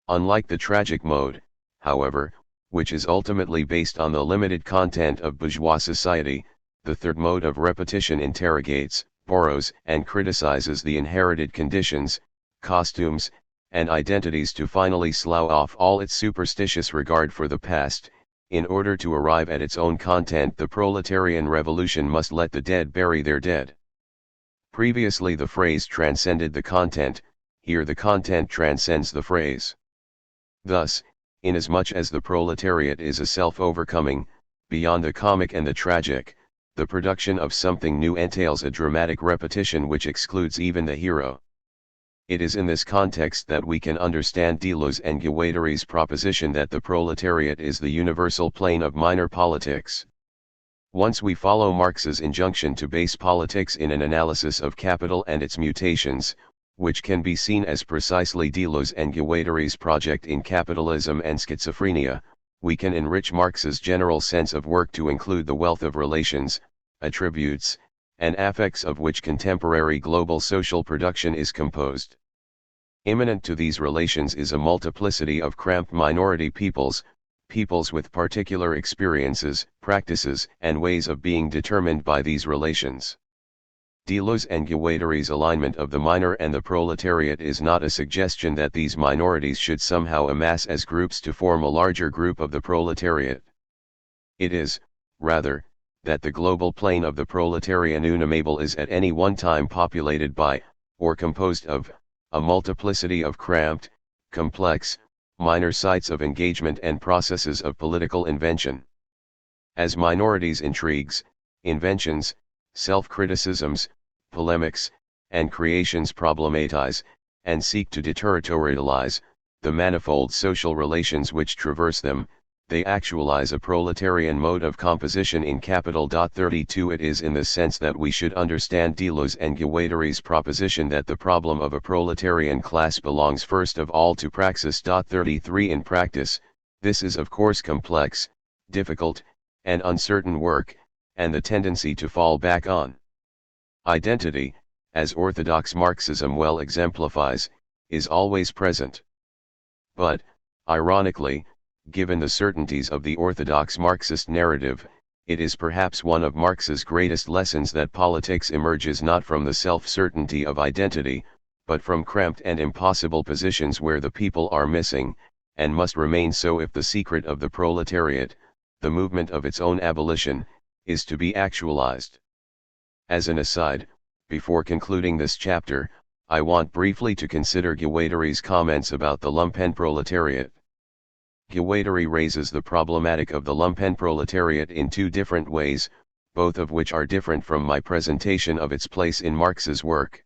Unlike the tragic mode, however, which is ultimately based on the limited content of bourgeois society, the third mode of repetition interrogates, borrows, and criticizes the inherited conditions, costumes, and identities to finally slough off all its superstitious regard for the past. In order to arrive at its own content, the proletarian revolution must let the dead bury their dead. Previously the phrase transcended the content, here the content transcends the phrase. Thus, inasmuch as the proletariat is a self-overcoming, beyond the comic and the tragic, the production of something new entails a dramatic repetition which excludes even the hero. It is in this context that we can understand Deleuze and Guattari's proposition that the proletariat is the universal plane of minor politics. Once we follow Marx's injunction to base politics in an analysis of capital and its mutations, which can be seen as precisely Deleuze and Guattari's project in Capitalism and Schizophrenia, we can enrich Marx's general sense of work to include the wealth of relations, attributes, and affects of which contemporary global social production is composed. Immanent to these relations is a multiplicity of cramped minority peoples, peoples with particular experiences, practices, and ways of being determined by these relations. Deleuze and Guattari's alignment of the minor and the proletariat is not a suggestion that these minorities should somehow amass as groups to form a larger group of the proletariat. It is, rather, that the global plane of the proletarian unimable is at any one time populated by, or composed of, a multiplicity of cramped, complex, minor sites of engagement and processes of political invention. As minorities intrigues, inventions, self-criticisms, polemics, and creations problematize, and seek to deterritorialize, the manifold social relations which traverse them, they actualize a proletarian mode of composition in capital. 32 It is in the sense that we should understand Deleuze and Guattari's proposition that the problem of a proletarian class belongs first of all to praxis. 33 In practice, this is of course complex, difficult, and uncertain work, and the tendency to fall back on identity, as orthodox Marxism well exemplifies, is always present. But, ironically, given the certainties of the orthodox Marxist narrative, it is perhaps one of Marx's greatest lessons that politics emerges not from the self-certainty of identity, but from cramped and impossible positions where the people are missing, and must remain so if the secret of the proletariat, the movement of its own abolition, is to be actualized. As an aside, before concluding this chapter, I want briefly to consider Guattari's comments about the lumpenproletariat. Guattari raises the problematic of the lumpenproletariat in two different ways, both of which are different from my presentation of its place in Marx's work.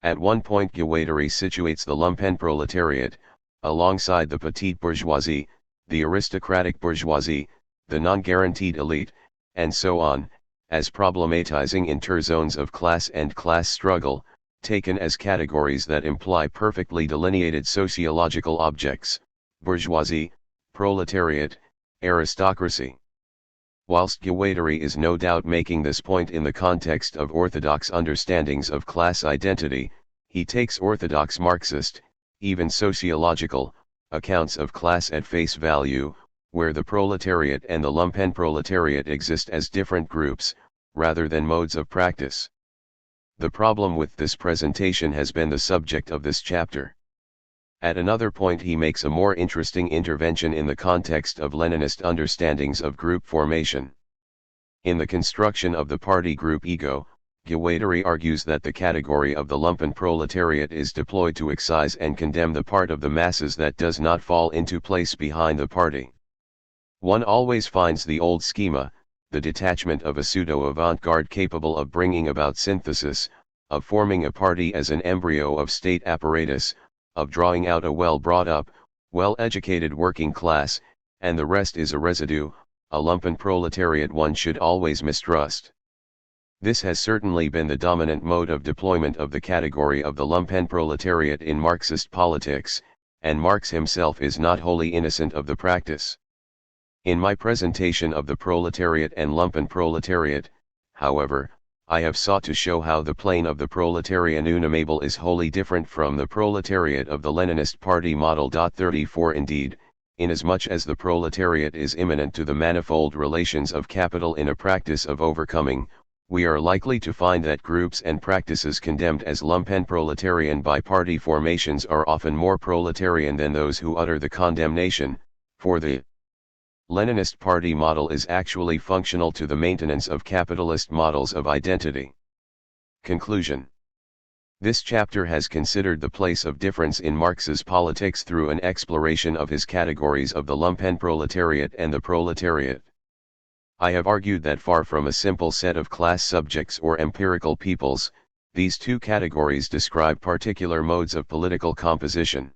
At one point Guattari situates the lumpenproletariat, alongside the petite bourgeoisie, the aristocratic bourgeoisie, the non-guaranteed elite, and so on, as problematizing interzones of class and class struggle, taken as categories that imply perfectly delineated sociological objects: bourgeoisie, proletariat, aristocracy. Whilst Guattari is no doubt making this point in the context of orthodox understandings of class identity, he takes orthodox Marxist, even sociological, accounts of class at face value, where the proletariat and the lumpenproletariat exist as different groups, rather than modes of practice. The problem with this presentation has been the subject of this chapter. At another point he makes a more interesting intervention in the context of Leninist understandings of group formation. In the construction of the party group ego, Guattari argues that the category of the lumpenproletariat is deployed to excise and condemn the part of the masses that does not fall into place behind the party. One always finds the old schema, the detachment of a pseudo-avant-garde capable of bringing about synthesis, of forming a party as an embryo of state apparatus, of drawing out a well-brought-up, well-educated working class, and the rest is a residue, a lumpenproletariat one should always mistrust. This has certainly been the dominant mode of deployment of the category of the lumpenproletariat in Marxist politics, and Marx himself is not wholly innocent of the practice. In my presentation of the proletariat and lumpenproletariat, however, I have sought to show how the plane of the proletarian unimable is wholly different from the proletariat of the Leninist party model. 34 Indeed, inasmuch as the proletariat is immanent to the manifold relations of capital in a practice of overcoming, we are likely to find that groups and practices condemned as lumpenproletarian by party formations are often more proletarian than those who utter the condemnation, for the Leninist party model is actually functional to the maintenance of capitalist models of identity. Conclusion. This chapter has considered the place of difference in Marx's politics through an exploration of his categories of the lumpenproletariat and the proletariat. I have argued that far from a simple set of class subjects or empirical peoples, these two categories describe particular modes of political composition.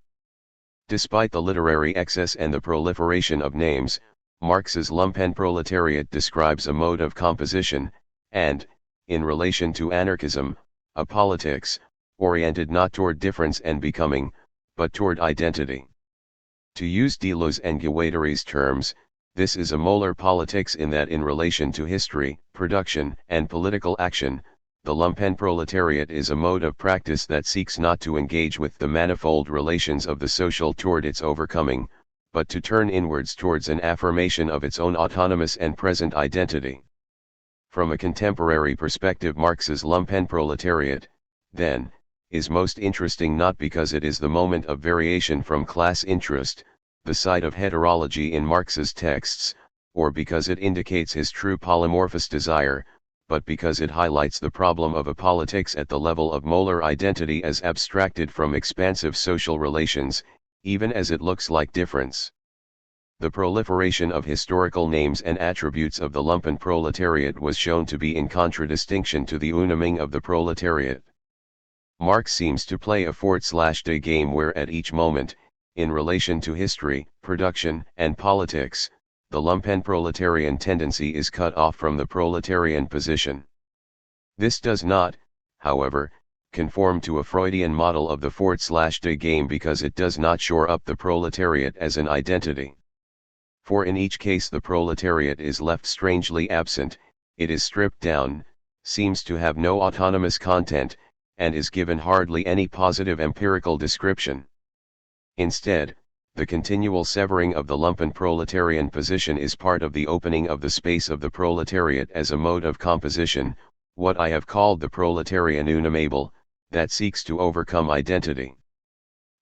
Despite the literary excess and the proliferation of names, Marx's lumpenproletariat describes a mode of composition, and, in relation to anarchism, a politics, oriented not toward difference and becoming, but toward identity. To use Deleuze and Guattari's terms, this is a molar politics in that in relation to history, production, and political action, the lumpenproletariat is a mode of practice that seeks not to engage with the manifold relations of the social toward its overcoming, but to turn inwards towards an affirmation of its own autonomous and present identity. From a contemporary perspective, Marx's lumpenproletariat, then, is most interesting not because it is the moment of variation from class interest, the site of heterology in Marx's texts, or because it indicates his true polymorphous desire, but because it highlights the problem of a politics at the level of molar identity as abstracted from expansive social relations, even as it looks like difference. The proliferation of historical names and attributes of the lumpenproletariat was shown to be in contradistinction to the unaming of the proletariat. Marx seems to play a /de game where at each moment, in relation to history, production, and politics, the lumpenproletarian tendency is cut off from the proletarian position. This does not, however, conform to a Freudian model of the /de game because it does not shore up the proletariat as an identity. For in each case the proletariat is left strangely absent, it is stripped down, seems to have no autonomous content, and is given hardly any positive empirical description. Instead, the continual severing of the lumpenproletarian position is part of the opening of the space of the proletariat as a mode of composition, what I have called the proletarian unamable, that seeks to overcome identity.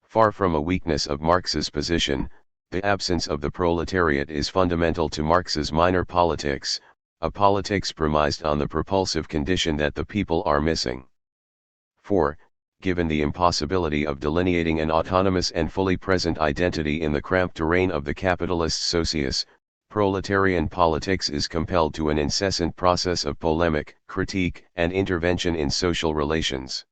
Far from a weakness of Marx's position, the absence of the proletariat is fundamental to Marx's minor politics, a politics premised on the propulsive condition that the people are missing. For, given the impossibility of delineating an autonomous and fully present identity in the cramped terrain of the capitalist socius, proletarian politics is compelled to an incessant process of polemic, critique, and intervention in social relations.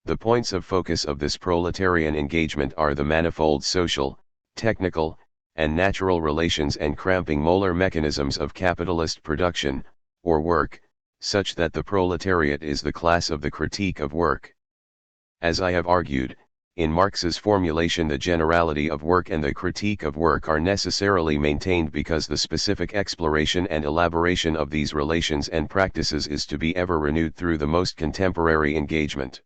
The points of focus of this proletarian engagement are the manifold social, technical, and natural relations and cramping molar mechanisms of capitalist production, or work, such that the proletariat is the class of the critique of work. As I have argued, in Marx's formulation the generality of work and the critique of work are necessarily maintained because the specific exploration and elaboration of these relations and practices is to be ever renewed through the most contemporary engagement.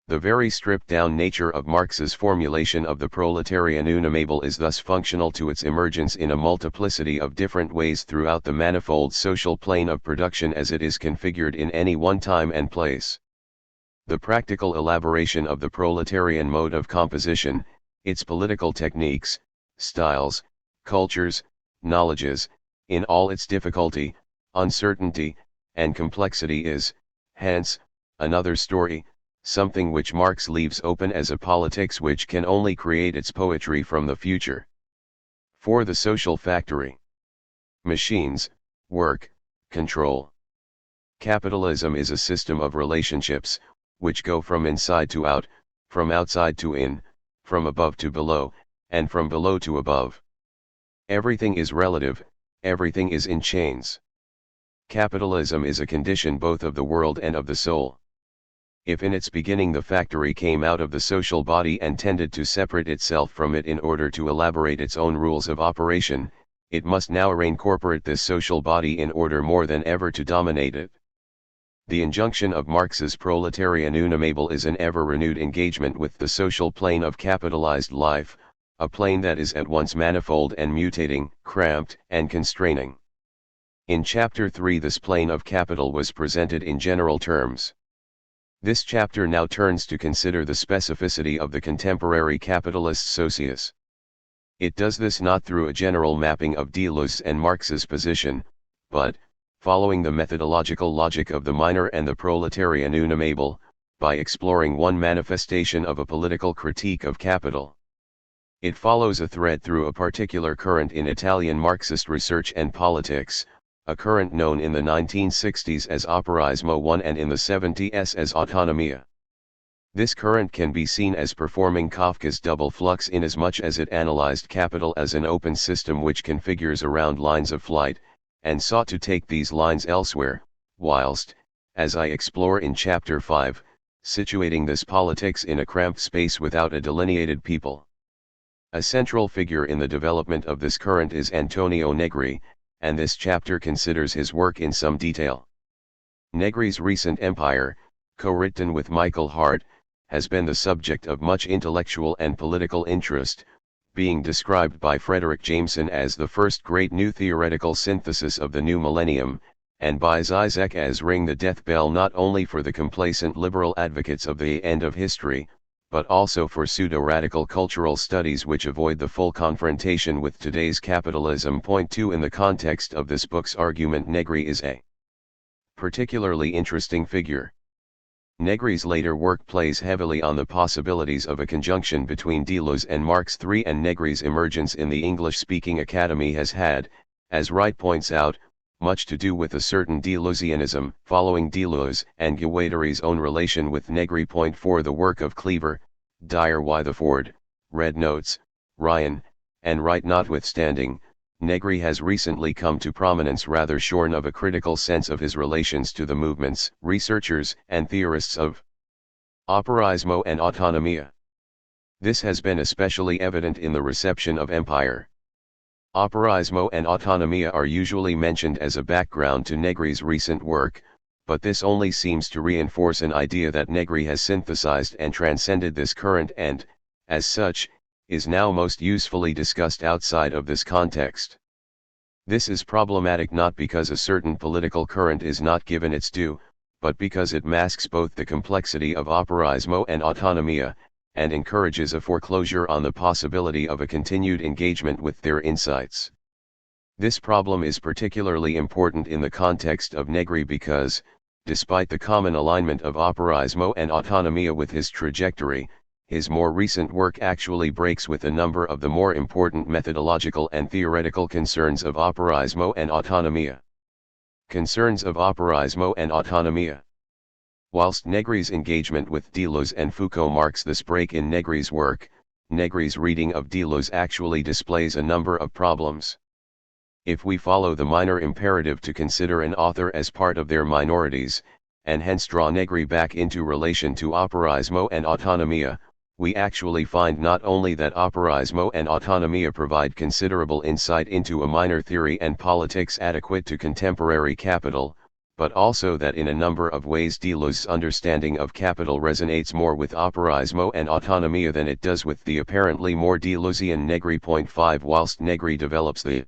The very stripped-down nature of Marx's formulation of the proletarian unamable is thus functional to its emergence in a multiplicity of different ways throughout the manifold social plane of production as it is configured in any one time and place. The practical elaboration of the proletarian mode of composition, its political techniques, styles, cultures, knowledges, in all its difficulty, uncertainty, and complexity is, hence, another story, something which Marx leaves open as a politics which can only create its poetry from the future. For the social factory. Machines, work, control. Capitalism is a system of relationships, which go from inside to out, from outside to in, from above to below, and from below to above. Everything is relative, everything is in chains. Capitalism is a condition both of the world and of the soul. If in its beginning the factory came out of the social body and tended to separate itself from it in order to elaborate its own rules of operation, it must now reincorporate this social body in order more than ever to dominate it. The injunction of Marx's proletarian unamable is an ever-renewed engagement with the social plane of capitalized life, a plane that is at once manifold and mutating, cramped and constraining. In Chapter 3 this plane of capital was presented in general terms. This chapter now turns to consider the specificity of the contemporary capitalist socius. It does this not through a general mapping of Deleuze and Marx's position, but, following the methodological logic of the minor and the proletarian unamable, by exploring one manifestation of a political critique of capital. It follows a thread through a particular current in Italian Marxist research and politics, a current known in the 1960s as Operaismo I and in the 70s as Autonomia. This current can be seen as performing Kafka's double flux inasmuch as it analyzed capital as an open system which configures around lines of flight, and sought to take these lines elsewhere, whilst, as I explore in Chapter 5, situating this politics in a cramped space without a delineated people. A central figure in the development of this current is Antonio Negri, and this chapter considers his work in some detail. Negri's recent Empire, co-written with Michael Hart, has been the subject of much intellectual and political interest, being described by Frederick Jameson as the first great new theoretical synthesis of the new millennium, and by Zizek as ring the death bell not only for the complacent liberal advocates of the end of history, but also for pseudo-radical cultural studies which avoid the full confrontation with today's capitalism. Point 2. In the context of this book's argument, Negri is a particularly interesting figure. Negri's later work plays heavily on the possibilities of a conjunction between Deleuze and Marx. 3. And Negri's emergence in the English-speaking academy has had, as Wright points out, much to do with a certain Deleuzianism, following Deleuze and Guattari's own relation with Negri. Point 4. The work of Cleaver, Dyer, Wytherford, Red notes, Ryan, and Wright notwithstanding, Negri has recently come to prominence rather shorn of a critical sense of his relations to the movements, researchers, and theorists of operaismo and autonomia. This has been especially evident in the reception of Empire. Operaismo and autonomia are usually mentioned as a background to Negri's recent work, but this only seems to reinforce an idea that Negri has synthesized and transcended this current and, as such, is now most usefully discussed outside of this context. This is problematic not because a certain political current is not given its due, but because it masks both the complexity of operaismo and autonomia, and encourages a foreclosure on the possibility of a continued engagement with their insights. This problem is particularly important in the context of Negri because, despite the common alignment of operaismo and autonomia with his trajectory, his more recent work actually breaks with a number of the more important methodological and theoretical concerns of operaismo and autonomia. Concerns of operaismo and autonomia. Whilst Negri's engagement with Deleuze and Foucault marks this break in Negri's work, Negri's reading of Deleuze actually displays a number of problems. If we follow the minor imperative to consider an author as part of their minorities, and hence draw Negri back into relation to operaismo and autonomia, we actually find not only that operaismo and autonomia provide considerable insight into a minor theory and politics adequate to contemporary capital, but also that in a number of ways Deleuze's understanding of capital resonates more with operaismo and autonomia than it does with the apparently more Deleuzian Negri. Point 5. Whilst Negri develops the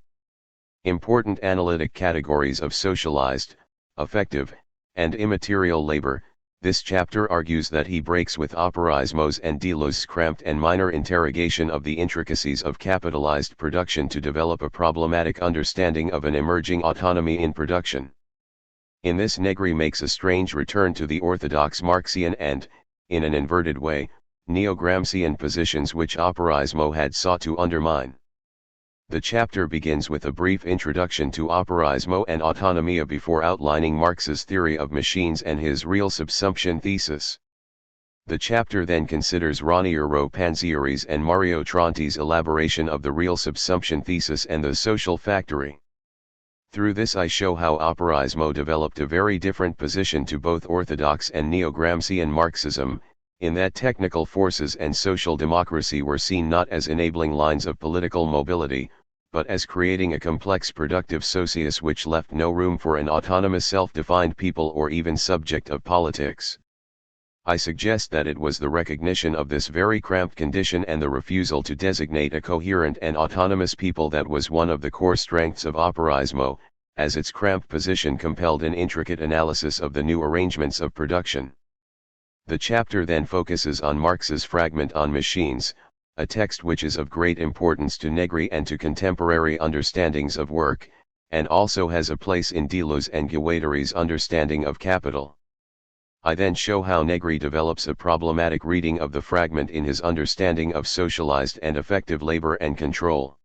important analytic categories of socialized, affective, and immaterial labor, this chapter argues that he breaks with operaismo's and Deleuze's cramped and minor interrogation of the intricacies of capitalized production to develop a problematic understanding of an emerging autonomy in production. In this, Negri makes a strange return to the orthodox Marxian and, in an inverted way, neo-Gramscian positions which operaismo had sought to undermine. The chapter begins with a brief introduction to operaismo and autonomia before outlining Marx's theory of machines and his real subsumption thesis. The chapter then considers Raniero Panzieri's and Mario Tronti's elaboration of the real subsumption thesis and the social factory. Through this I show how operaismo developed a very different position to both orthodox and neo-Gramscian Marxism, in that technical forces and social democracy were seen not as enabling lines of political mobility, but as creating a complex productive socius which left no room for an autonomous self-defined people or even subject of politics. I suggest that it was the recognition of this very cramped condition and the refusal to designate a coherent and autonomous people that was one of the core strengths of operaismo, as its cramped position compelled an intricate analysis of the new arrangements of production. The chapter then focuses on Marx's fragment on machines, a text which is of great importance to Negri and to contemporary understandings of work, and also has a place in Deleuze and Guattari's understanding of capital. I then show how Negri develops a problematic reading of the fragment in his understanding of socialized and effective labor and control.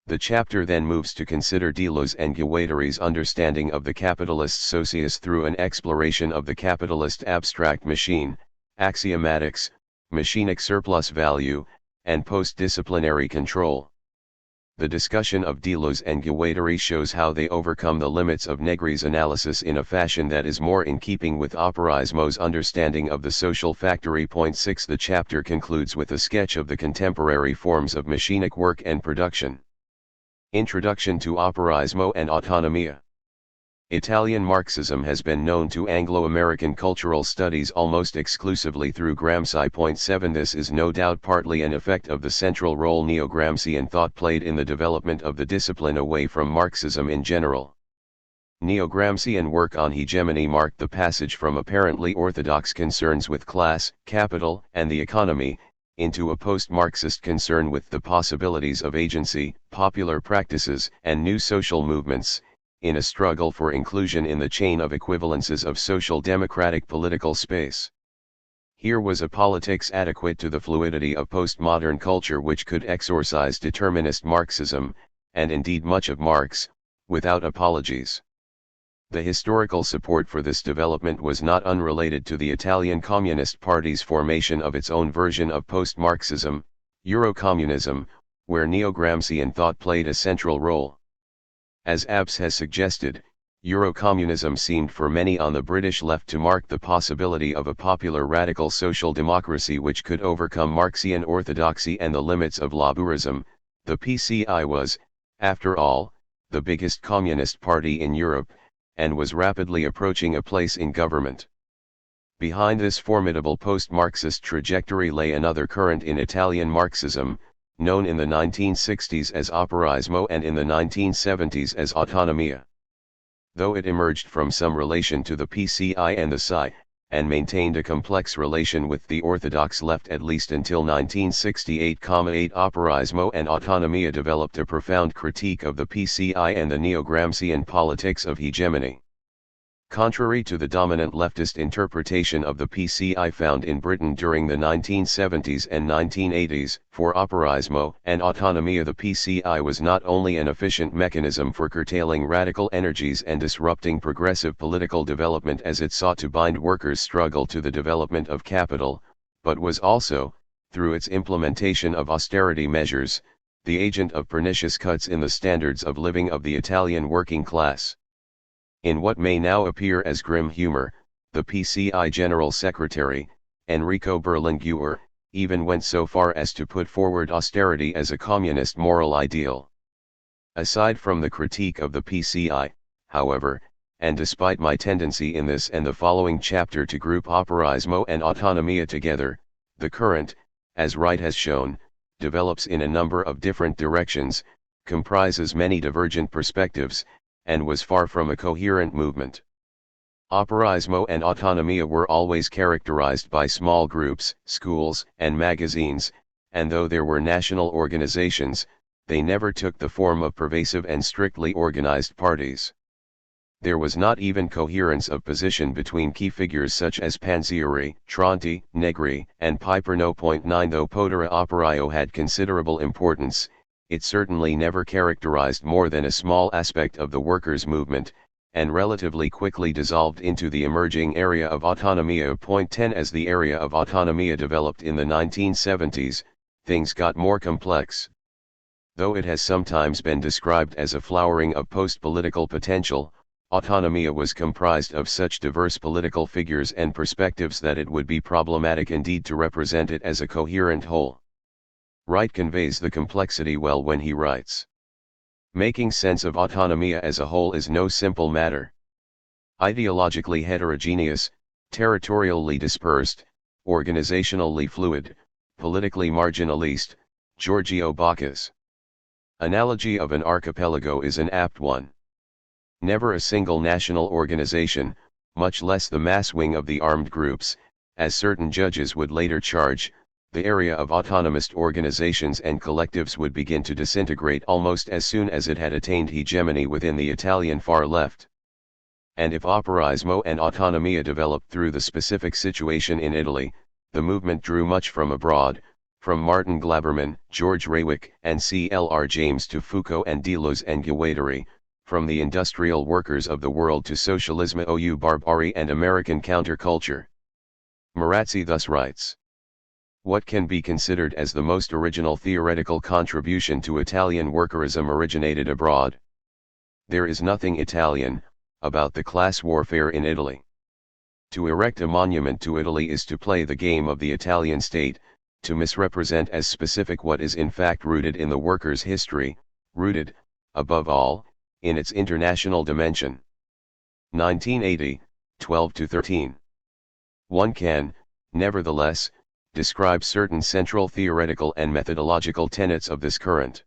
The chapter then moves to consider Deleuze and Guattari's understanding of the capitalist socius through an exploration of the capitalist abstract machine, axiomatics, machinic surplus value, and post-disciplinary control. The discussion of Deleuze and Guattari shows how they overcome the limits of Negri's analysis in a fashion that is more in keeping with operaismo's understanding of the social factory. Point 6. The chapter concludes with a sketch of the contemporary forms of machinic work and production. Introduction to operaismo and autonomia. Italian Marxism has been known to Anglo-American cultural studies almost exclusively through Gramsci. Point 7. This is no doubt partly an effect of the central role neo-Gramscian thought played in the development of the discipline away from Marxism in general. Neo-Gramscian work on hegemony marked the passage from apparently orthodox concerns with class, capital, and the economy, into a post-Marxist concern with the possibilities of agency, popular practices, and new social movements, in a struggle for inclusion in the chain of equivalences of social democratic political space. Here was a politics adequate to the fluidity of postmodern culture which could exorcise determinist Marxism, and indeed much of Marx, without apologies. The historical support for this development was not unrelated to the Italian Communist Party's formation of its own version of post-Marxism, Eurocommunism, where neo-Gramscian thought played a central role. As Abs has suggested, Eurocommunism seemed for many on the British left to mark the possibility of a popular radical social democracy which could overcome Marxian orthodoxy and the limits of Labourism. The PCI was, after all, the biggest communist party in Europe, and was rapidly approaching a place in government. Behind this formidable post-Marxist trajectory lay another current in Italian Marxism, known in the 1960s as Operaismo and in the 1970s as Autonomia. Though it emerged from some relation to the PCI and the PSI, and maintained a complex relation with the orthodox left at least until 1968, Operaismo and Autonomia developed a profound critique of the PCI and the neo-Gramscian politics of hegemony. Contrary to the dominant leftist interpretation of the PCI found in Britain during the 1970s and 1980s, for Operaismo and Autonomia the PCI was not only an efficient mechanism for curtailing radical energies and disrupting progressive political development as it sought to bind workers' struggle to the development of capital, but was also, through its implementation of austerity measures, the agent of pernicious cuts in the standards of living of the Italian working class. In what may now appear as grim humor, the PCI General Secretary, Enrico Berlinguer, even went so far as to put forward austerity as a communist moral ideal. Aside from the critique of the PCI, however, and despite my tendency in this and the following chapter to group Operaismo and Autonomia together, the current, as Wright has shown, develops in a number of different directions, comprises many divergent perspectives, and was far from a coherent movement. Operaismo and Autonomia were always characterized by small groups, schools, and magazines, and though there were national organizations, they never took the form of pervasive and strictly organized parties. There was not even coherence of position between key figures such as Panzieri, Tronti, Negri, and Piper. 9 Though Potera Operaio had considerable importance, it certainly never characterized more than a small aspect of the workers' movement, and relatively quickly dissolved into the emerging area of Autonomia. 10 As the area of Autonomia developed in the 1970s, things got more complex. Though it has sometimes been described as a flowering of post-political potential, Autonomia was comprised of such diverse political figures and perspectives that it would be problematic indeed to represent it as a coherent whole. Wright conveys the complexity well when he writes, "Making sense of Autonomia as a whole is no simple matter. Ideologically heterogeneous, territorially dispersed, organizationally fluid, politically marginalist." Giorgio Bacchus. Analogy of an archipelago is an apt one. Never a single national organization, much less the mass wing of the armed groups, as certain judges would later charge, the area of autonomous organizations and collectives would begin to disintegrate almost as soon as it had attained hegemony within the Italian far left. And if Operaismo and Autonomia developed through the specific situation in Italy, the movement drew much from abroad, from Martin Glaberman, George Raywick, and C.L.R. James to Foucault and Deleuze and Guattari, from the industrial workers of the world to socialisme ou barbarie and American counterculture. Marazzi thus writes, "What can be considered as the most original theoretical contribution to Italian workerism originated abroad? There is nothing Italian about the class warfare in Italy. To erect a monument to Italy is to play the game of the Italian state, to misrepresent as specific what is in fact rooted in the workers' history, rooted, above all, in its international dimension." 1980, 12-13. One can, nevertheless, describe certain central theoretical and methodological tenets of this current.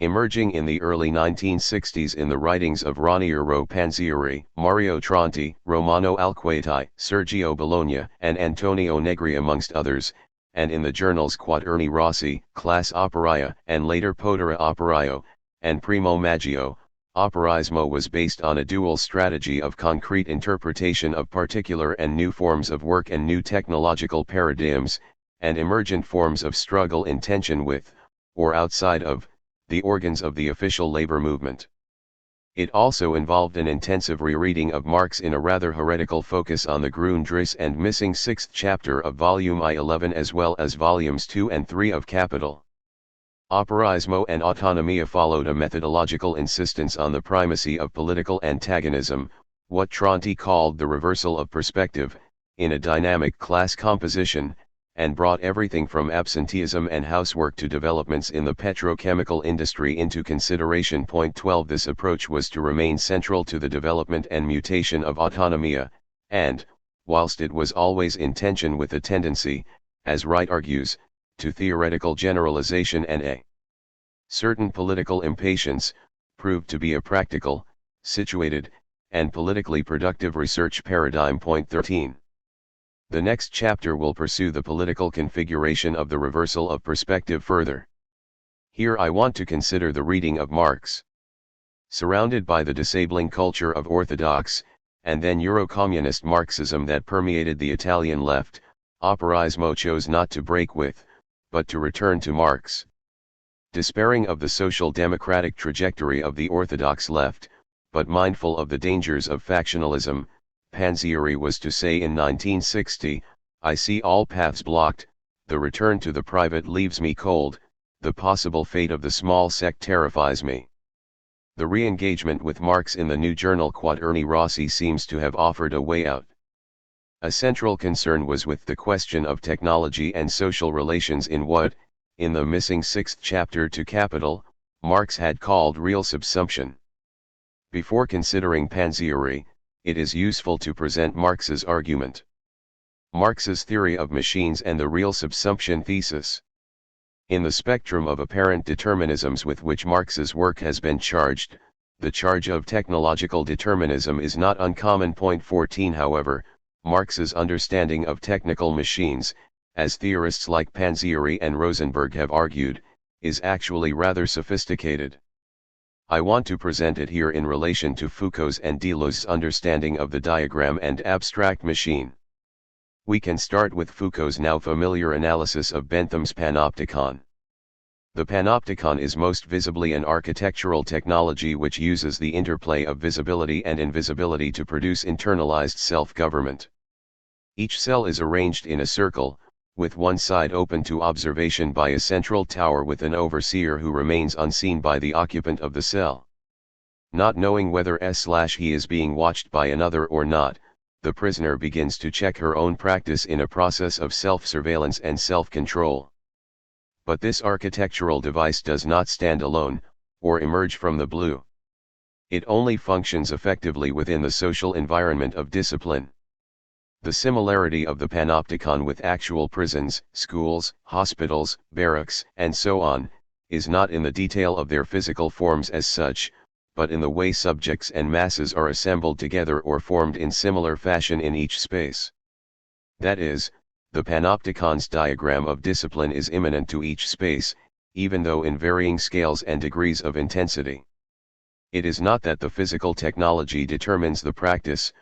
Emerging in the early 1960s in the writings of Raniero Panzieri, Mario Tronti, Romano Alquati, Sergio Bologna, and Antonio Negri amongst others, and in the journals Quaderni Rossi, Class Operaia, and later Podere Operaio, and Primo Maggio, Operaismo was based on a dual strategy of concrete interpretation of particular and new forms of work and new technological paradigms, and emergent forms of struggle in tension with, or outside of, the organs of the official labor movement. It also involved an intensive rereading of Marx in a rather heretical focus on the Grundrisse and missing sixth chapter of volume I11 as well as volumes 2 and 3 of Capital. Operaismo and Autonomia followed a methodological insistence on the primacy of political antagonism, what Tronti called the reversal of perspective, in a dynamic class composition, and brought everything from absenteeism and housework to developments in the petrochemical industry into consideration. Point 12 This approach was to remain central to the development and mutation of autonomia, and, whilst it was always in tension with a tendency, as Wright argues, to theoretical generalization and a certain political impatience, proved to be a practical, situated, and politically productive research paradigm. Point 13. The next chapter will pursue the political configuration of the reversal of perspective further. Here I want to consider the reading of Marx. Surrounded by the disabling culture of orthodox, and then Euro-communist Marxism that permeated the Italian left, Operaismo chose not to break with, but to return to Marx. Despairing of the social democratic trajectory of the orthodox left, but mindful of the dangers of factionalism, Panzieri was to say in 1960, "I see all paths blocked, the return to the private leaves me cold, the possible fate of the small sect terrifies me." The re-engagement with Marx in the new journal Quaderni Rossi seems to have offered a way out. A central concern was with the question of technology and social relations in what, in the missing sixth chapter to Capital, Marx had called real subsumption. Before considering Panzieri, it is useful to present Marx's argument. Marx's theory of machines and the real subsumption thesis. In the spectrum of apparent determinisms with which Marx's work has been charged, the charge of technological determinism is not uncommon. Point 14 However, Marx's understanding of technical machines, as theorists like Panzieri and Rosenberg have argued, is actually rather sophisticated. I want to present it here in relation to Foucault's and Deleuze's understanding of the diagram and abstract machine. We can start with Foucault's now familiar analysis of Bentham's panopticon. The panopticon is most visibly an architectural technology which uses the interplay of visibility and invisibility to produce internalized self-government. Each cell is arranged in a circle, with one side open to observation by a central tower with an overseer who remains unseen by the occupant of the cell. Not knowing whether he is being watched by another or not, the prisoner begins to check her own practice in a process of self-surveillance and self-control. But this architectural device does not stand alone, or emerge from the blue. It only functions effectively within the social environment of discipline. The similarity of the panopticon with actual prisons, schools, hospitals, barracks, and so on, is not in the detail of their physical forms as such, but in the way subjects and masses are assembled together or formed in similar fashion in each space. That is, the panopticon's diagram of discipline is immanent to each space, even though in varying scales and degrees of intensity. It is not that the physical technology determines the practice,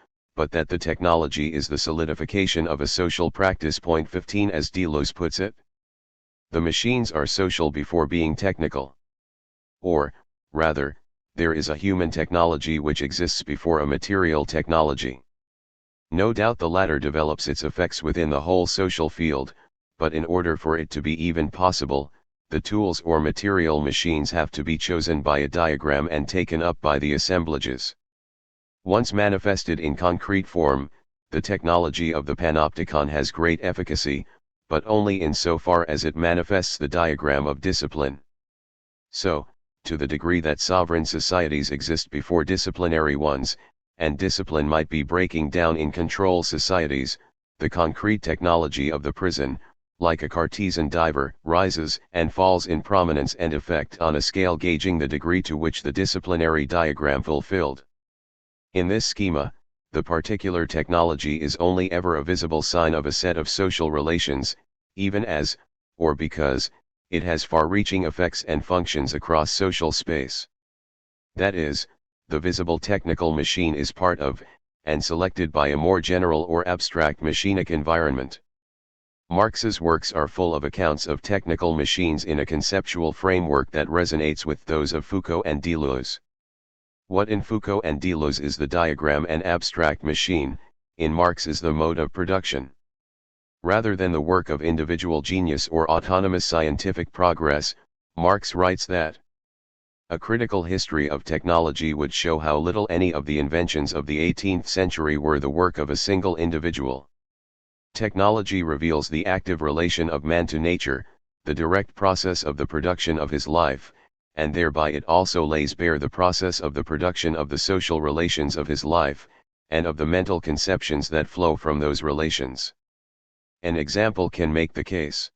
but that the technology is the solidification of a social practice. Point 15 As Deleuze puts it, the machines are social before being technical. Or, rather, there is a human technology which exists before a material technology. No doubt the latter develops its effects within the whole social field, but in order for it to be even possible, the tools or material machines have to be chosen by a diagram and taken up by the assemblages. Once manifested in concrete form, the technology of the panopticon has great efficacy, but only in so far as it manifests the diagram of discipline. So, to the degree that sovereign societies exist before disciplinary ones, and discipline might be breaking down in control societies, the concrete technology of the prison, like a Cartesian diver, rises and falls in prominence and effect on a scale gauging the degree to which the disciplinary diagram fulfilled. In this schema, the particular technology is only ever a visible sign of a set of social relations, even as, or because, it has far-reaching effects and functions across social space. That is, the visible technical machine is part of, and selected by a more general or abstract machinic environment. Marx's works are full of accounts of technical machines in a conceptual framework that resonates with those of Foucault and Deleuze. What in Foucault and Deleuze is the diagram and abstract machine, in Marx is the mode of production. Rather than the work of individual genius or autonomous scientific progress, Marx writes that a critical history of technology would show how little any of the inventions of the 18th century were the work of a single individual. Technology reveals the active relation of man to nature, the direct process of the production of his life, and thereby it also lays bare the process of the production of the social relations of his life, and of the mental conceptions that flow from those relations. An example can make the case.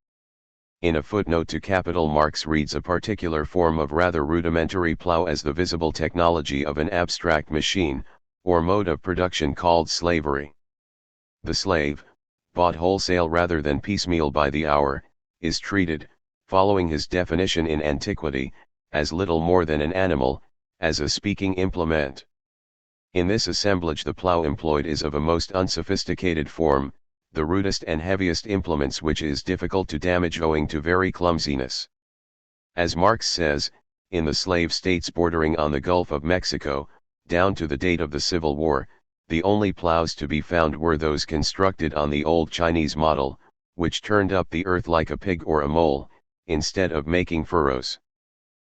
In a footnote to Capital, Marx reads a particular form of rather rudimentary plough as the visible technology of an abstract machine, or mode of production called slavery. The slave, bought wholesale rather than piecemeal by the hour, is treated, following his definition in antiquity, as little more than an animal, as a speaking implement. In this assemblage the plough employed is of a most unsophisticated form, the rudest and heaviest implements which is difficult to damage owing to very clumsiness. As Marx says, in the slave states bordering on the Gulf of Mexico, down to the date of the Civil War, the only ploughs to be found were those constructed on the old Chinese model, which turned up the earth like a pig or a mole, instead of making furrows.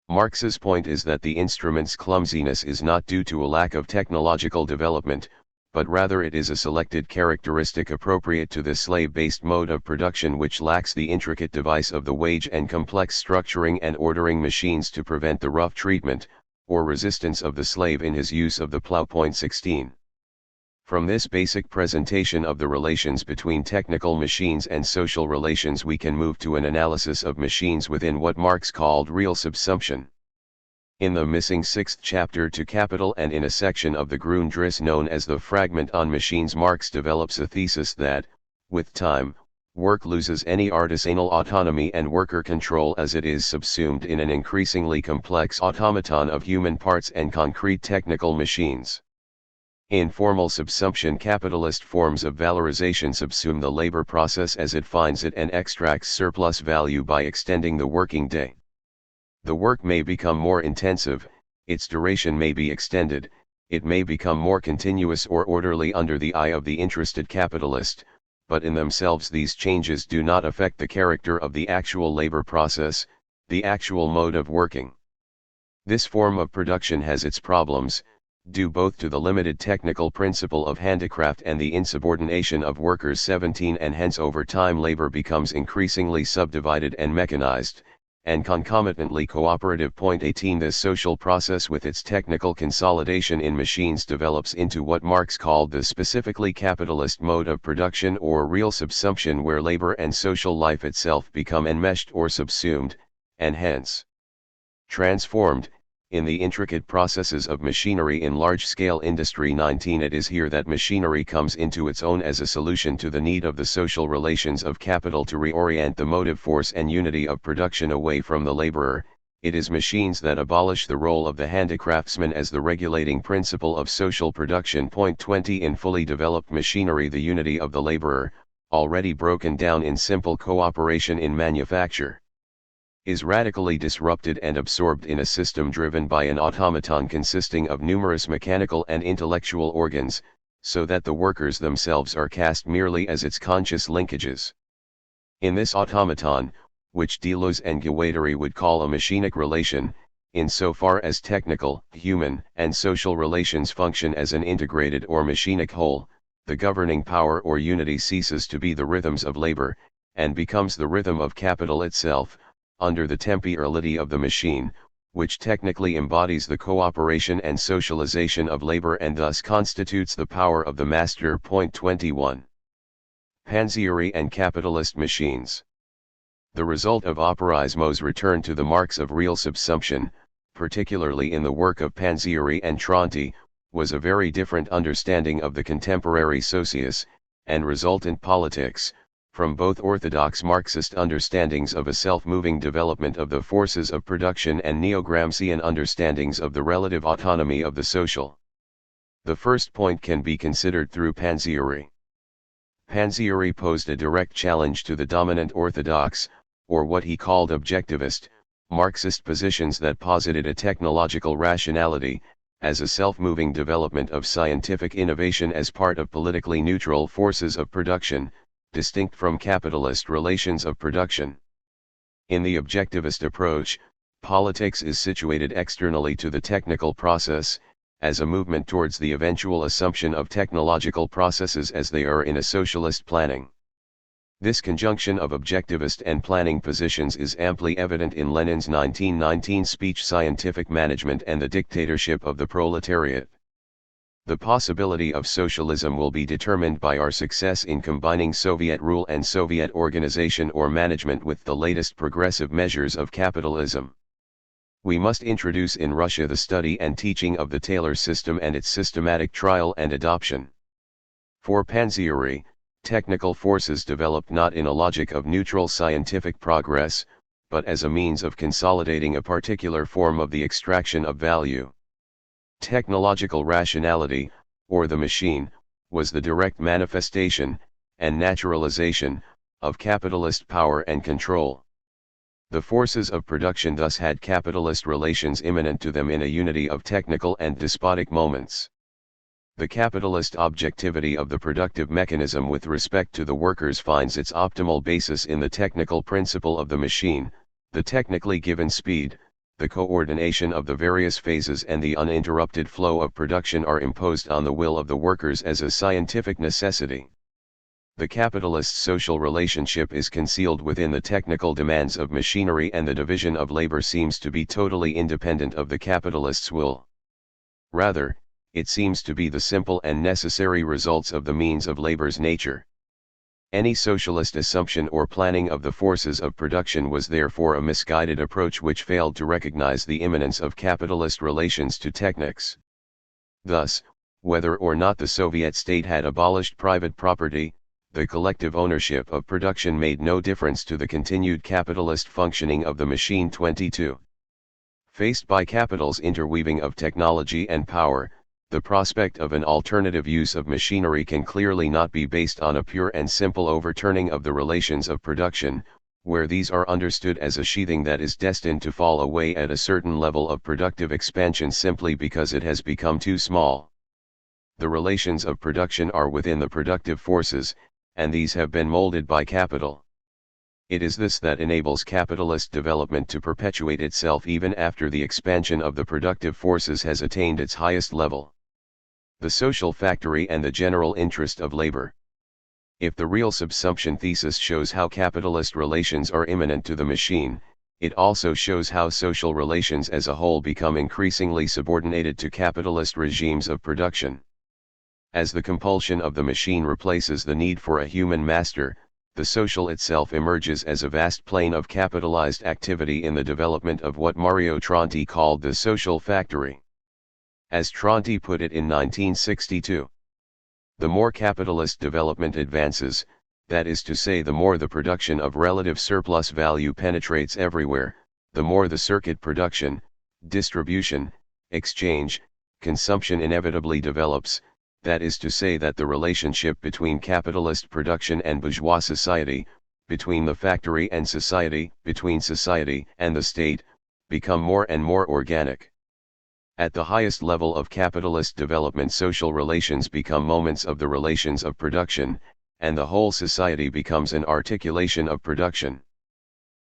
Marx's point is that the instrument's clumsiness is not due to a lack of technological development, but rather it is a selected characteristic appropriate to the slave-based mode of production which lacks the intricate device of the wage and complex structuring and ordering machines to prevent the rough treatment, or resistance of the slave in his use of the plough. 16. From this basic presentation of the relations between technical machines and social relations we can move to an analysis of machines within what Marx called real subsumption. In the missing sixth chapter to Capital and in a section of the Grundriss known as the Fragment on Machines, Marx develops a thesis that, with time, work loses any artisanal autonomy and worker control as it is subsumed in an increasingly complex automaton of human parts and concrete technical machines. In formal subsumption, capitalist forms of valorization subsume the labor process as it finds it and extracts surplus value by extending the working day. The work may become more intensive, its duration may be extended, it may become more continuous or orderly under the eye of the interested capitalist, but in themselves these changes do not affect the character of the actual labor process, the actual mode of working. This form of production has its problems, due both to the limited technical principle of handicraft and the insubordination of workers. 17 And hence over time labor becomes increasingly subdivided and mechanized, and concomitantly cooperative. 18 This social process with its technical consolidation in machines develops into what Marx called the specifically capitalist mode of production or real subsumption, where labor and social life itself become enmeshed or subsumed, and hence transformed, in the intricate processes of machinery in large-scale industry. 19 It is here that machinery comes into its own as a solution to the need of the social relations of capital to reorient the motive force and unity of production away from the laborer. It is machines that abolish the role of the handicraftsman as the regulating principle of social production. 20 In fully developed machinery the unity of the laborer, already broken down in simple cooperation in manufacture, is radically disrupted and absorbed in a system driven by an automaton consisting of numerous mechanical and intellectual organs, so that the workers themselves are cast merely as its conscious linkages. In this automaton, which Deleuze and Guattari would call a machinic relation, in so far as technical, human, and social relations function as an integrated or machinic whole, the governing power or unity ceases to be the rhythms of labor, and becomes the rhythm of capital itself, under the temporality of the machine, which technically embodies the cooperation and socialization of labor and thus constitutes the power of the master. 21. Panzieri and capitalist machines. The result of Operaismo's return to the marks of real subsumption, particularly in the work of Panzieri and Tronti, was a very different understanding of the contemporary socius, and resultant politics, from both orthodox Marxist understandings of a self-moving development of the forces of production and neo-Gramscian understandings of the relative autonomy of the social. The first point can be considered through Panzieri. Panzieri posed a direct challenge to the dominant orthodox, or what he called objectivist, Marxist positions that posited a technological rationality, as a self-moving development of scientific innovation as part of politically neutral forces of production, distinct from capitalist relations of production. In the objectivist approach, politics is situated externally to the technical process, as a movement towards the eventual assumption of technological processes as they are in a socialist planning. This conjunction of objectivist and planning positions is amply evident in Lenin's 1919 speech Scientific Management and the Dictatorship of the Proletariat. The possibility of socialism will be determined by our success in combining Soviet rule and Soviet organization or management with the latest progressive measures of capitalism. We must introduce in Russia the study and teaching of the Taylor system and its systematic trial and adoption. For Panzieri, technical forces developed not in a logic of neutral scientific progress, but as a means of consolidating a particular form of the extraction of value. Technological rationality, or the machine, was the direct manifestation, and naturalization, of capitalist power and control. The forces of production thus had capitalist relations immanent to them in a unity of technical and despotic moments. The capitalist objectivity of the productive mechanism with respect to the workers finds its optimal basis in the technical principle of the machine, the technically given speed, the coordination of the various phases and the uninterrupted flow of production are imposed on the will of the workers as a scientific necessity. The capitalist social relationship is concealed within the technical demands of machinery, and the division of labor seems to be totally independent of the capitalist's will. Rather, it seems to be the simple and necessary results of the means of labor's nature. Any socialist assumption or planning of the forces of production was therefore a misguided approach which failed to recognize the immanence of capitalist relations to technics. Thus, whether or not the Soviet state had abolished private property, the collective ownership of production made no difference to the continued capitalist functioning of the machine. 22. Faced by capital's interweaving of technology and power, the prospect of an alternative use of machinery can clearly not be based on a pure and simple overturning of the relations of production, where these are understood as a sheathing that is destined to fall away at a certain level of productive expansion simply because it has become too small. The relations of production are within the productive forces, and these have been molded by capital. It is this that enables capitalist development to perpetuate itself even after the expansion of the productive forces has attained its highest level. The social factory and the general interest of labor. If the real subsumption thesis shows how capitalist relations are immanent to the machine, it also shows how social relations as a whole become increasingly subordinated to capitalist regimes of production. As the compulsion of the machine replaces the need for a human master, the social itself emerges as a vast plane of capitalized activity in the development of what Mario Tronti called the social factory. As Tronti put it in 1962, the more capitalist development advances, that is to say the more the production of relative surplus value penetrates everywhere, the more the circuit production, distribution, exchange, consumption inevitably develops, that is to say that the relationship between capitalist production and bourgeois society, between the factory and society, between society and the state, become more and more organic. At the highest level of capitalist development, social relations become moments of the relations of production, and the whole society becomes an articulation of production.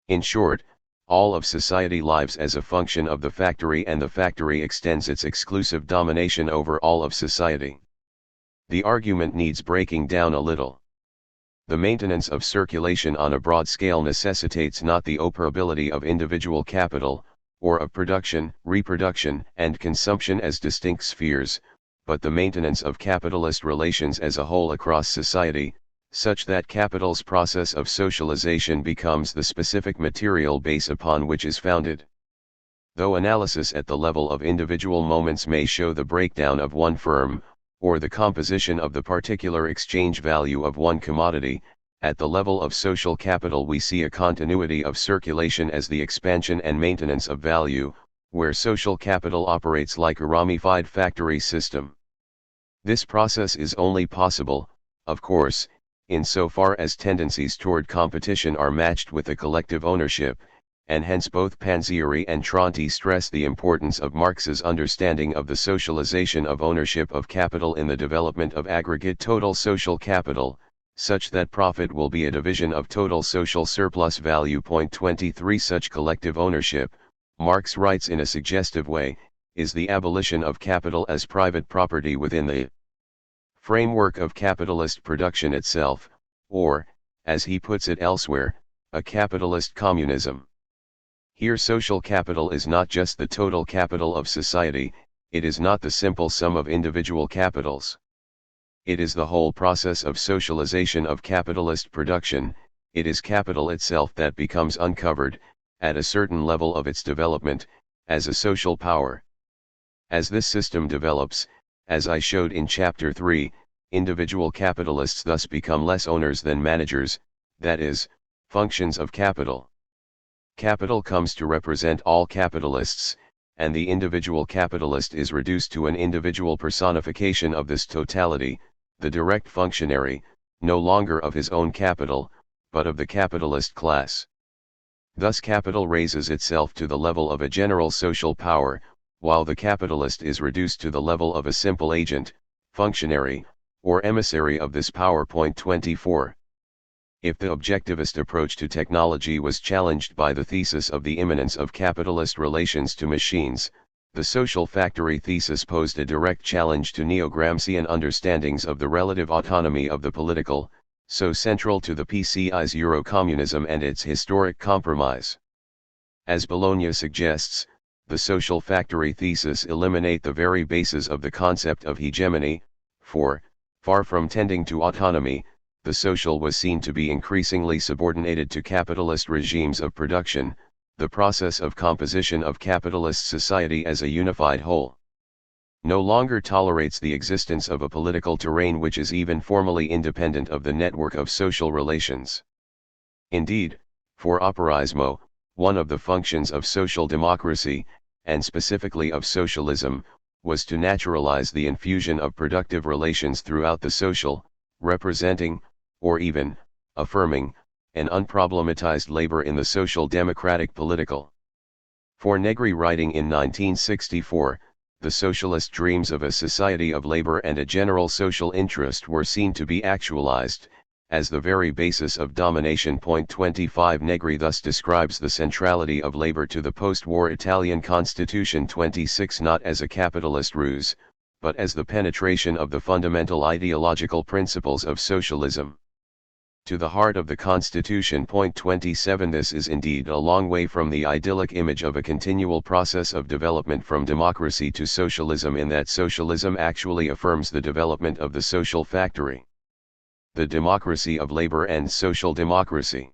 In short, all of society lives as a function of the factory, and the factory extends its exclusive domination over all of society. The argument needs breaking down a little. The maintenance of circulation on a broad scale necessitates not the operability of individual capital, or of production, reproduction, and consumption as distinct spheres, but the maintenance of capitalist relations as a whole across society, such that capital's process of socialization becomes the specific material base upon which is founded. Though analysis at the level of individual moments may show the breakdown of one firm, or the composition of the particular exchange value of one commodity, at the level of social capital we see a continuity of circulation as the expansion and maintenance of value, where social capital operates like a ramified factory system. This process is only possible, of course, insofar as tendencies toward competition are matched with a collective ownership, and hence both Panzieri and Tronti stress the importance of Marx's understanding of the socialization of ownership of capital in the development of aggregate total social capital, such that profit will be a division of total social surplus value. 23 Such collective ownership, Marx writes in a suggestive way, is the abolition of capital as private property within the framework of capitalist production itself, or, as he puts it elsewhere, a capitalist communism. Here social capital is not just the total capital of society, it is not the simple sum of individual capitals. It is the whole process of socialization of capitalist production, it is capital itself that becomes uncovered, at a certain level of its development, as a social power. As this system develops, as I showed in Chapter 3, individual capitalists thus become less owners than managers, that is, functions of capital. Capital comes to represent all capitalists, and the individual capitalist is reduced to an individual personification of this totality, the direct functionary, no longer of his own capital, but of the capitalist class. Thus capital raises itself to the level of a general social power, while the capitalist is reduced to the level of a simple agent, functionary, or emissary of this power. 24. If the objectivist approach to technology was challenged by the thesis of the immanence of capitalist relations to machines, the social factory thesis posed a direct challenge to neo-Gramscian understandings of the relative autonomy of the political, so central to the PCI's Eurocommunism and its historic compromise. As Bologna suggests, the social factory thesis eliminate the very basis of the concept of hegemony, for, far from tending to autonomy, the social was seen to be increasingly subordinated to capitalist regimes of production, the process of composition of capitalist society as a unified whole. No longer tolerates the existence of a political terrain which is even formally independent of the network of social relations. Indeed, for Operaismo, one of the functions of social democracy, and specifically of socialism, was to naturalize the infusion of productive relations throughout the social, representing, or even, affirming, an unproblematized labor in the social democratic political. For Negri, writing in 1964, the socialist dreams of a society of labor and a general social interest were seen to be actualized, as the very basis of domination. 25 Negri thus describes the centrality of labor to the post-war Italian constitution. 26 Not as a capitalist ruse, but as the penetration of the fundamental ideological principles of socialism to the heart of the Constitution. 27 This is indeed a long way from the idyllic image of a continual process of development from democracy to socialism, in that socialism actually affirms the development of the social factory. The democracy of labor and social democracy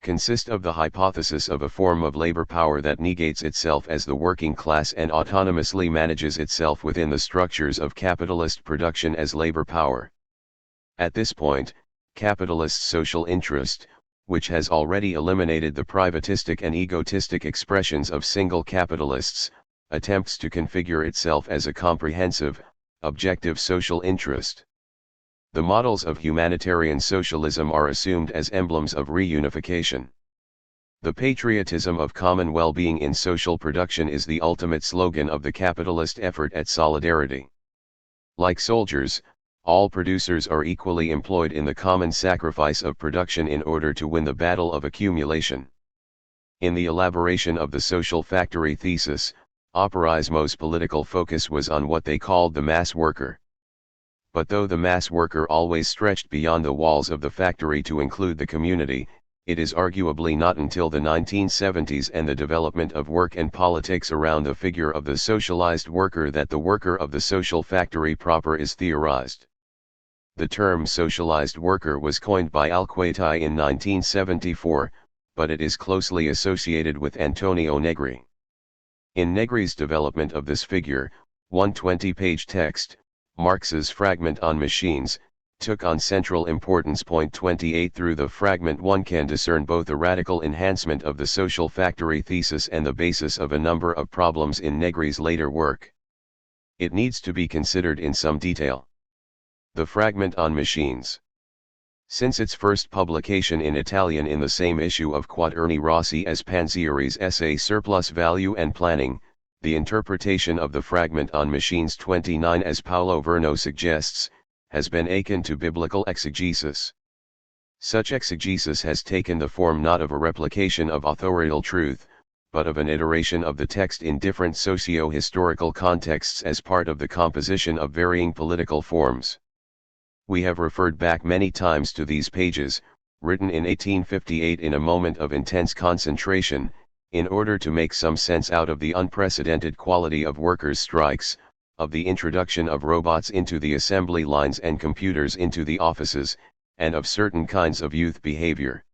consist of the hypothesis of a form of labor power that negates itself as the working class and autonomously manages itself within the structures of capitalist production as labor power. At this point, capitalist social interest, which has already eliminated the privatistic and egotistic expressions of single capitalists, attempts to configure itself as a comprehensive, objective social interest. The models of humanitarian socialism are assumed as emblems of reunification. The patriotism of common well-being in social production is the ultimate slogan of the capitalist effort at solidarity. Like soldiers, all producers are equally employed in the common sacrifice of production in order to win the battle of accumulation. In the elaboration of the social factory thesis, Operaismo's political focus was on what they called the mass worker. But though the mass worker always stretched beyond the walls of the factory to include the community, it is arguably not until the 1970s and the development of work and politics around the figure of the socialized worker that the worker of the social factory proper is theorized. The term socialized worker was coined by Alquati in 1974, but it is closely associated with Antonio Negri. In Negri's development of this figure, 120-page text, Marx's fragment on machines, took on central importance. Point 28. Through the fragment one can discern both a radical enhancement of the social factory thesis and the basis of a number of problems in Negri's later work. It needs to be considered in some detail. The fragment on machines. Since its first publication in Italian in the same issue of Quaderni Rossi as Panzieri's essay Surplus Value and Planning, the interpretation of the fragment on machines 29, as Paolo Verno suggests, has been akin to biblical exegesis. Such exegesis has taken the form not of a replication of authorial truth, but of an iteration of the text in different socio-historical contexts as part of the composition of varying political forms. We have referred back many times to these pages, written in 1858 in a moment of intense concentration, in order to make some sense out of the unprecedented quality of workers' strikes, of the introduction of robots into the assembly lines and computers into the offices, and of certain kinds of youth behavior.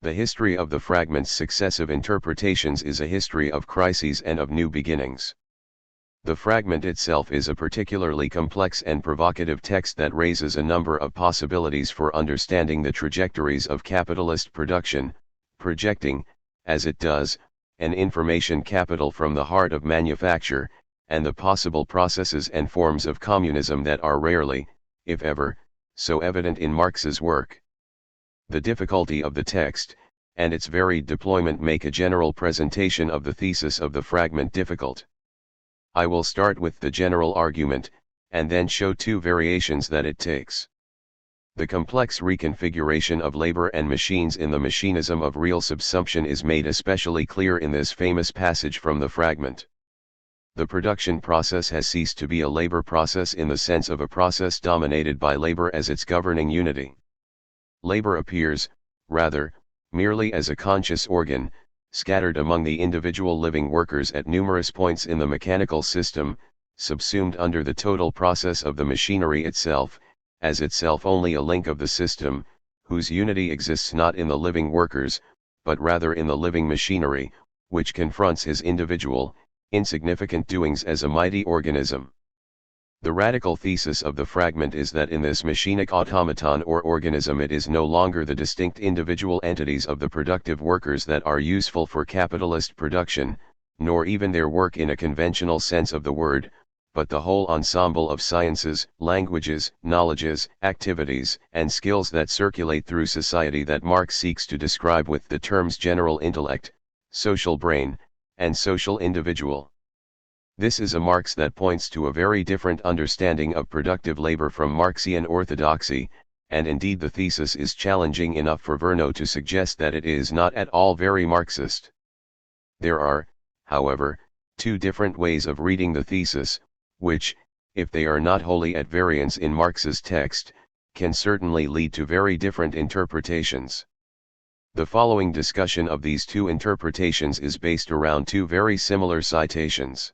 The history of the fragment's successive interpretations is a history of crises and of new beginnings. The fragment itself is a particularly complex and provocative text that raises a number of possibilities for understanding the trajectories of capitalist production, projecting, as it does, an information capital from the heart of manufacture, and the possible processes and forms of communism that are rarely, if ever, so evident in Marx's work. The difficulty of the text, and its varied deployment make a general presentation of the thesis of the fragment difficult. I will start with the general argument, and then show two variations that it takes. The complex reconfiguration of labor and machines in the machinism of real subsumption is made especially clear in this famous passage from the fragment. The production process has ceased to be a labor process in the sense of a process dominated by labor as its governing unity. Labor appears, rather, merely as a conscious organ, scattered among the individual living workers at numerous points in the mechanical system, subsumed under the total process of the machinery itself, as itself only a link of the system, whose unity exists not in the living workers, but rather in the living machinery, which confronts his individual, insignificant doings as a mighty organism. The radical thesis of the fragment is that in this machinic automaton or organism it is no longer the distinct individual entities of the productive workers that are useful for capitalist production, nor even their work in a conventional sense of the word, but the whole ensemble of sciences, languages, knowledges, activities, and skills that circulate through society that Marx seeks to describe with the terms general intellect, social brain, and social individual. This is a Marx that points to a very different understanding of productive labor from Marxian orthodoxy, and indeed the thesis is challenging enough for Verno to suggest that it is not at all very Marxist. There are, however, two different ways of reading the thesis, which, if they are not wholly at variance in Marx's text, can certainly lead to very different interpretations. The following discussion of these two interpretations is based around two very similar citations.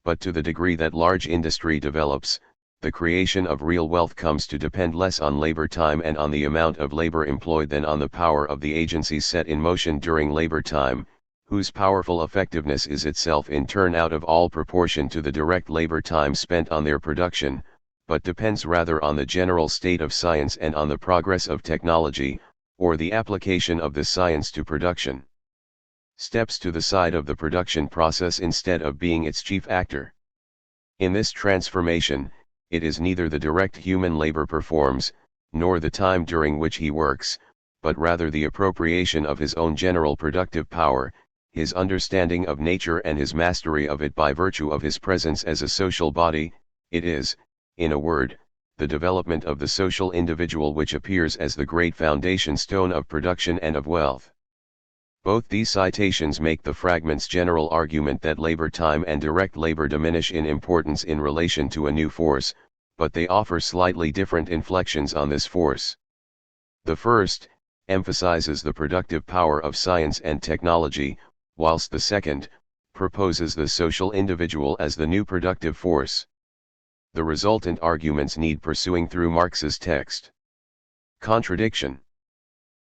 But to the degree that large industry develops, the creation of real wealth comes to depend less on labor time and on the amount of labor employed than on the power of the agencies set in motion during labor time, whose powerful effectiveness is itself in turn out of all proportion to the direct labor time spent on their production, but depends rather on the general state of science and on the progress of technology, or the application of this science to production. Steps to the side of the production process instead of being its chief actor. In this transformation, it is neither the direct human labor performs, nor the time during which he works, but rather the appropriation of his own general productive power, his understanding of nature and his mastery of it by virtue of his presence as a social body. It is, in a word, the development of the social individual which appears as the great foundation stone of production and of wealth. Both these citations make the fragment's general argument that labor time and direct labor diminish in importance in relation to a new force, but they offer slightly different inflections on this force. The first emphasizes the productive power of science and technology, whilst the second proposes the social individual as the new productive force. The resultant arguments need pursuing through Marx's text. Contradiction.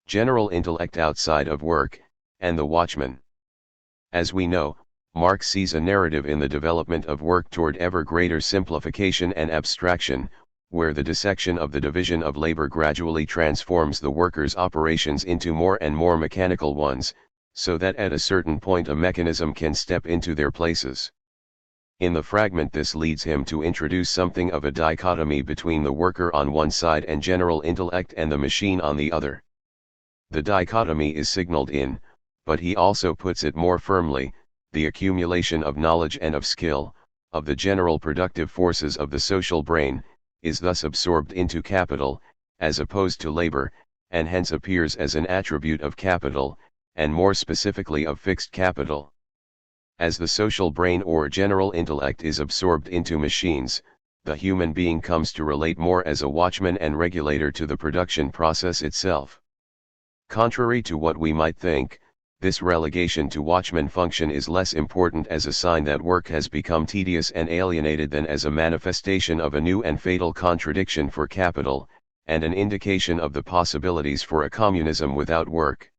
General intellect outside of work, and the watchman. As we know, Marx sees a narrative in the development of work toward ever greater simplification and abstraction, where the dissection of the division of labor gradually transforms the worker's operations into more and more mechanical ones, so that at a certain point a mechanism can step into their places. In the fragment this leads him to introduce something of a dichotomy between the worker on one side and general intellect and the machine on the other. The dichotomy is signaled in, but he also puts it more firmly, the accumulation of knowledge and of skill, of the general productive forces of the social brain, is thus absorbed into capital, as opposed to labor, and hence appears as an attribute of capital, and more specifically of fixed capital. As the social brain or general intellect is absorbed into machines, the human being comes to relate more as a watchman and regulator to the production process itself. Contrary to what we might think, this relegation to watchman function is less important as a sign that work has become tedious and alienated than as a manifestation of a new and fatal contradiction for capital, and an indication of the possibilities for a communism without work.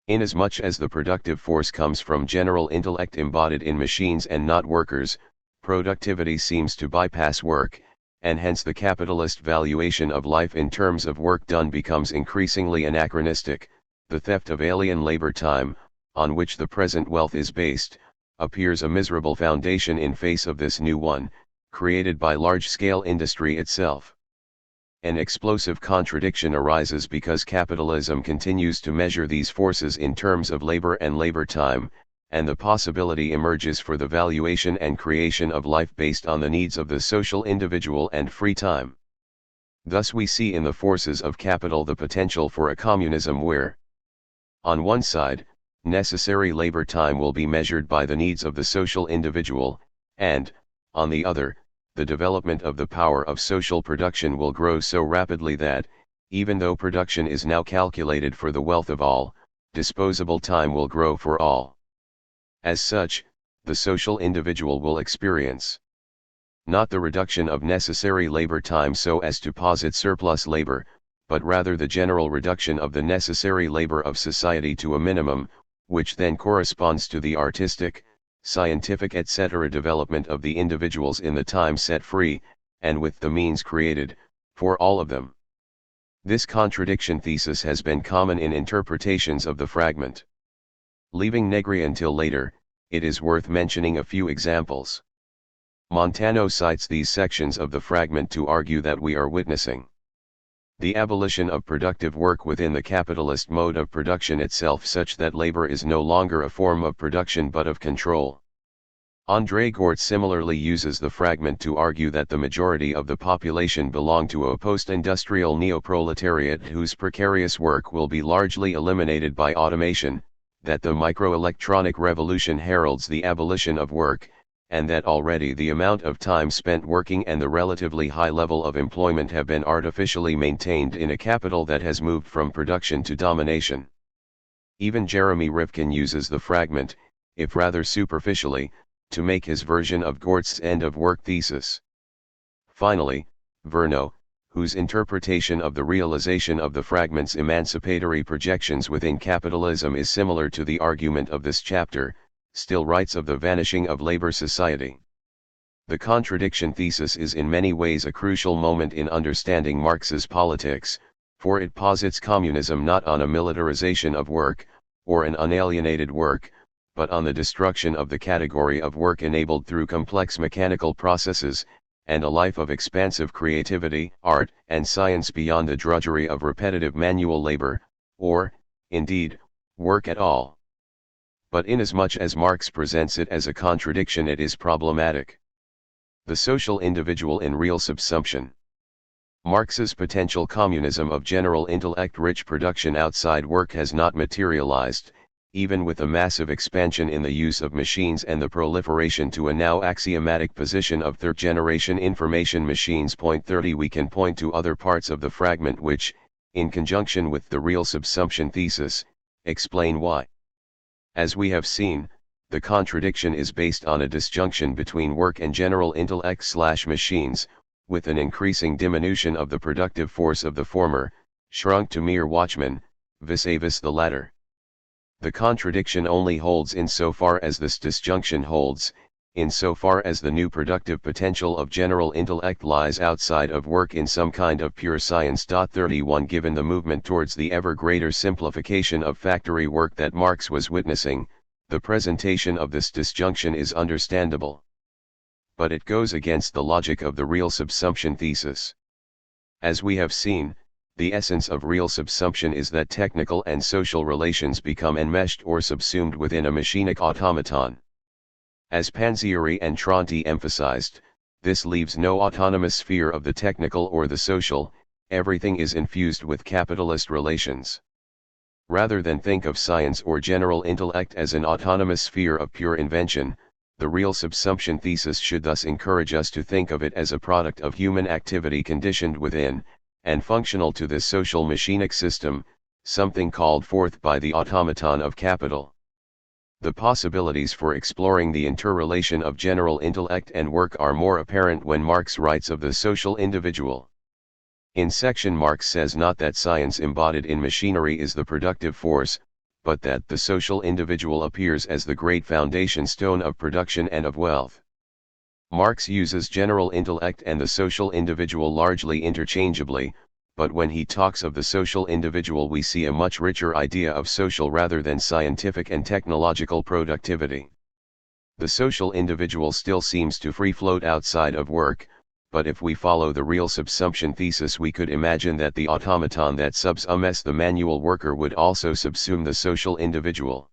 Inasmuch as the productive force comes from general intellect embodied in machines and not workers, productivity seems to bypass work, and hence the capitalist valuation of life in terms of work done becomes increasingly anachronistic. The theft of alien labor time, on which the present wealth is based, appears a miserable foundation in face of this new one, created by large-scale industry itself. An explosive contradiction arises because capitalism continues to measure these forces in terms of labor and labor time, and the possibility emerges for the valuation and creation of life based on the needs of the social individual and free time. Thus we see in the forces of capital the potential for a communism where, on one side, necessary labor time will be measured by the needs of the social individual, and, on the other, the development of the power of social production will grow so rapidly that, even though production is now calculated for the wealth of all, disposable time will grow for all. As such, the social individual will experience not the reduction of necessary labor time so as to posit surplus labor, but rather the general reduction of the necessary labor of society to a minimum, which then corresponds to the artistic, scientific etc. development of the individuals in the time set free, and with the means created, for all of them. This contradiction thesis has been common in interpretations of the fragment. Leaving Negri until later, it is worth mentioning a few examples. Montano cites these sections of the fragment to argue that we are witnessing the abolition of productive work within the capitalist mode of production itself, such that labor is no longer a form of production but of control. André Gortz similarly uses the fragment to argue that the majority of the population belong to a post-industrial neoproletariat whose precarious work will be largely eliminated by automation, that the microelectronic revolution heralds the abolition of work, and that already the amount of time spent working and the relatively high level of employment have been artificially maintained in a capital that has moved from production to domination. Even Jeremy Rifkin uses the fragment, if rather superficially, to make his version of Gortz's end-of-work thesis. Finally, Verneau, whose interpretation of the realization of the fragment's emancipatory projections within capitalism is similar to the argument of this chapter, still writes of the vanishing of labor society. The contradiction thesis is in many ways a crucial moment in understanding Marx's politics, for it posits communism not on a militarization of work, or an unalienated work, but on the destruction of the category of work enabled through complex mechanical processes, and a life of expansive creativity, art, and science beyond the drudgery of repetitive manual labor, or, indeed, work at all. But inasmuch as Marx presents it as a contradiction, it is problematic. The social individual in real subsumption. Marx's potential communism of general intellect-rich production outside work has not materialized, even with a massive expansion in the use of machines and the proliferation to a now axiomatic position of third-generation information machines. 30 We can point to other parts of the fragment which, in conjunction with the real subsumption thesis, explain why. As we have seen, the contradiction is based on a disjunction between work and general intellect/machines, with an increasing diminution of the productive force of the former, shrunk to mere watchmen, vis-a-vis the latter. The contradiction only holds insofar as this disjunction holds, insofar as the new productive potential of general intellect lies outside of work in some kind of pure science. 31 Given the movement towards the ever greater simplification of factory work that Marx was witnessing, the presentation of this disjunction is understandable. But it goes against the logic of the real subsumption thesis. As we have seen, the essence of real subsumption is that technical and social relations become enmeshed or subsumed within a machinic automaton. As Panzieri and Tronti emphasized, this leaves no autonomous sphere of the technical or the social, everything is infused with capitalist relations. Rather than think of science or general intellect as an autonomous sphere of pure invention, the real subsumption thesis should thus encourage us to think of it as a product of human activity conditioned within, and functional to this social machinic system, something called forth by the automaton of capital. The possibilities for exploring the interrelation of general intellect and work are more apparent when Marx writes of the social individual. In section Marx says not that science embodied in machinery is the productive force, but that the social individual appears as the great foundation stone of production and of wealth. Marx uses general intellect and the social individual largely interchangeably, but when he talks of the social individual we see a much richer idea of social rather than scientific and technological productivity. The social individual still seems to free float outside of work, but if we follow the real subsumption thesis we could imagine that the automaton that subsumes the manual worker would also subsume the social individual.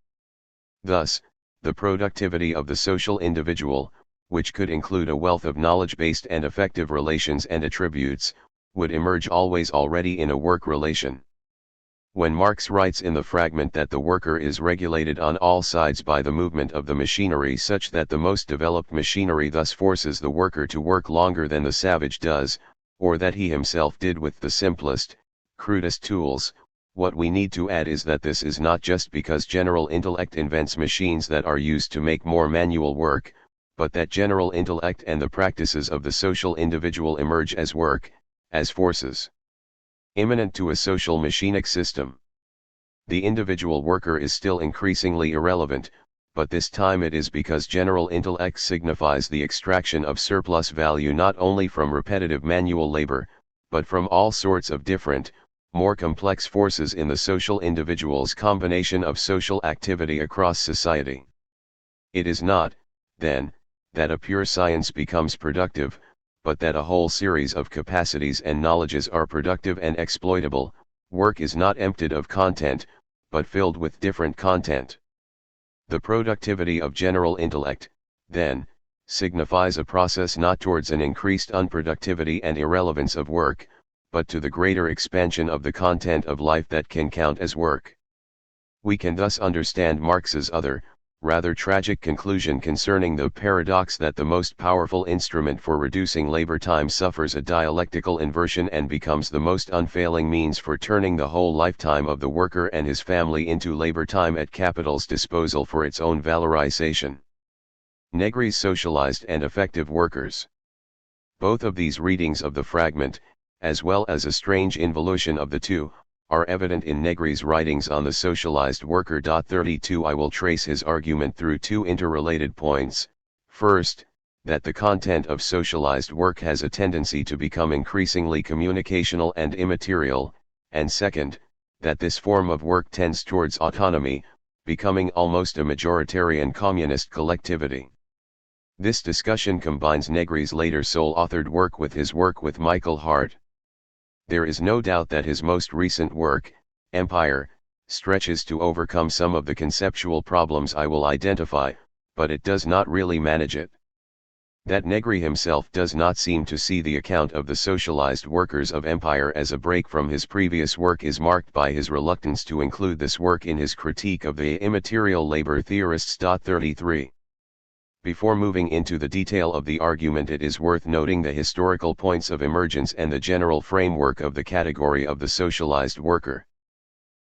Thus, the productivity of the social individual, which could include a wealth of knowledge-based and effective relations and attributes, would emerge always already in a work relation. When Marx writes in the fragment that the worker is regulated on all sides by the movement of the machinery such that the most developed machinery thus forces the worker to work longer than the savage does, or that he himself did with the simplest, crudest tools, what we need to add is that this is not just because general intellect invents machines that are used to make more manual work, but that general intellect and the practices of the social individual emerge as work, as forces immanent to a social machinic system. The individual worker is still increasingly irrelevant, but this time it is because general intellect signifies the extraction of surplus value not only from repetitive manual labor, but from all sorts of different, more complex forces in the social individual's combination of social activity across society. It is not, then, that a pure science becomes productive, but that a whole series of capacities and knowledges are productive and exploitable. Work is not emptied of content, but filled with different content. The productivity of general intellect, then, signifies a process not towards an increased unproductivity and irrelevance of work, but to the greater expansion of the content of life that can count as work. We can thus understand Marx's other, rather tragic conclusion concerning the paradox that the most powerful instrument for reducing labor time suffers a dialectical inversion and becomes the most unfailing means for turning the whole lifetime of the worker and his family into labor time at capital's disposal for its own valorization. Negri's socialized and effective workers. Both of these readings of the fragment, as well as a strange involution of the two, are evident in Negri's writings on the socialized worker. 32 I will trace his argument through two interrelated points. First, that the content of socialized work has a tendency to become increasingly communicational and immaterial, and second, that this form of work tends towards autonomy, becoming almost a majoritarian communist collectivity. This discussion combines Negri's later sole-authored work with his work with Michael Hart. There is no doubt that his most recent work, Empire, stretches to overcome some of the conceptual problems I will identify, but it does not really manage it. That Negri himself does not seem to see the account of the socialized workers of Empire as a break from his previous work is marked by his reluctance to include this work in his critique of the immaterial labor theorists. 33. Before moving into the detail of the argument, it is worth noting the historical points of emergence and the general framework of the category of the socialized worker.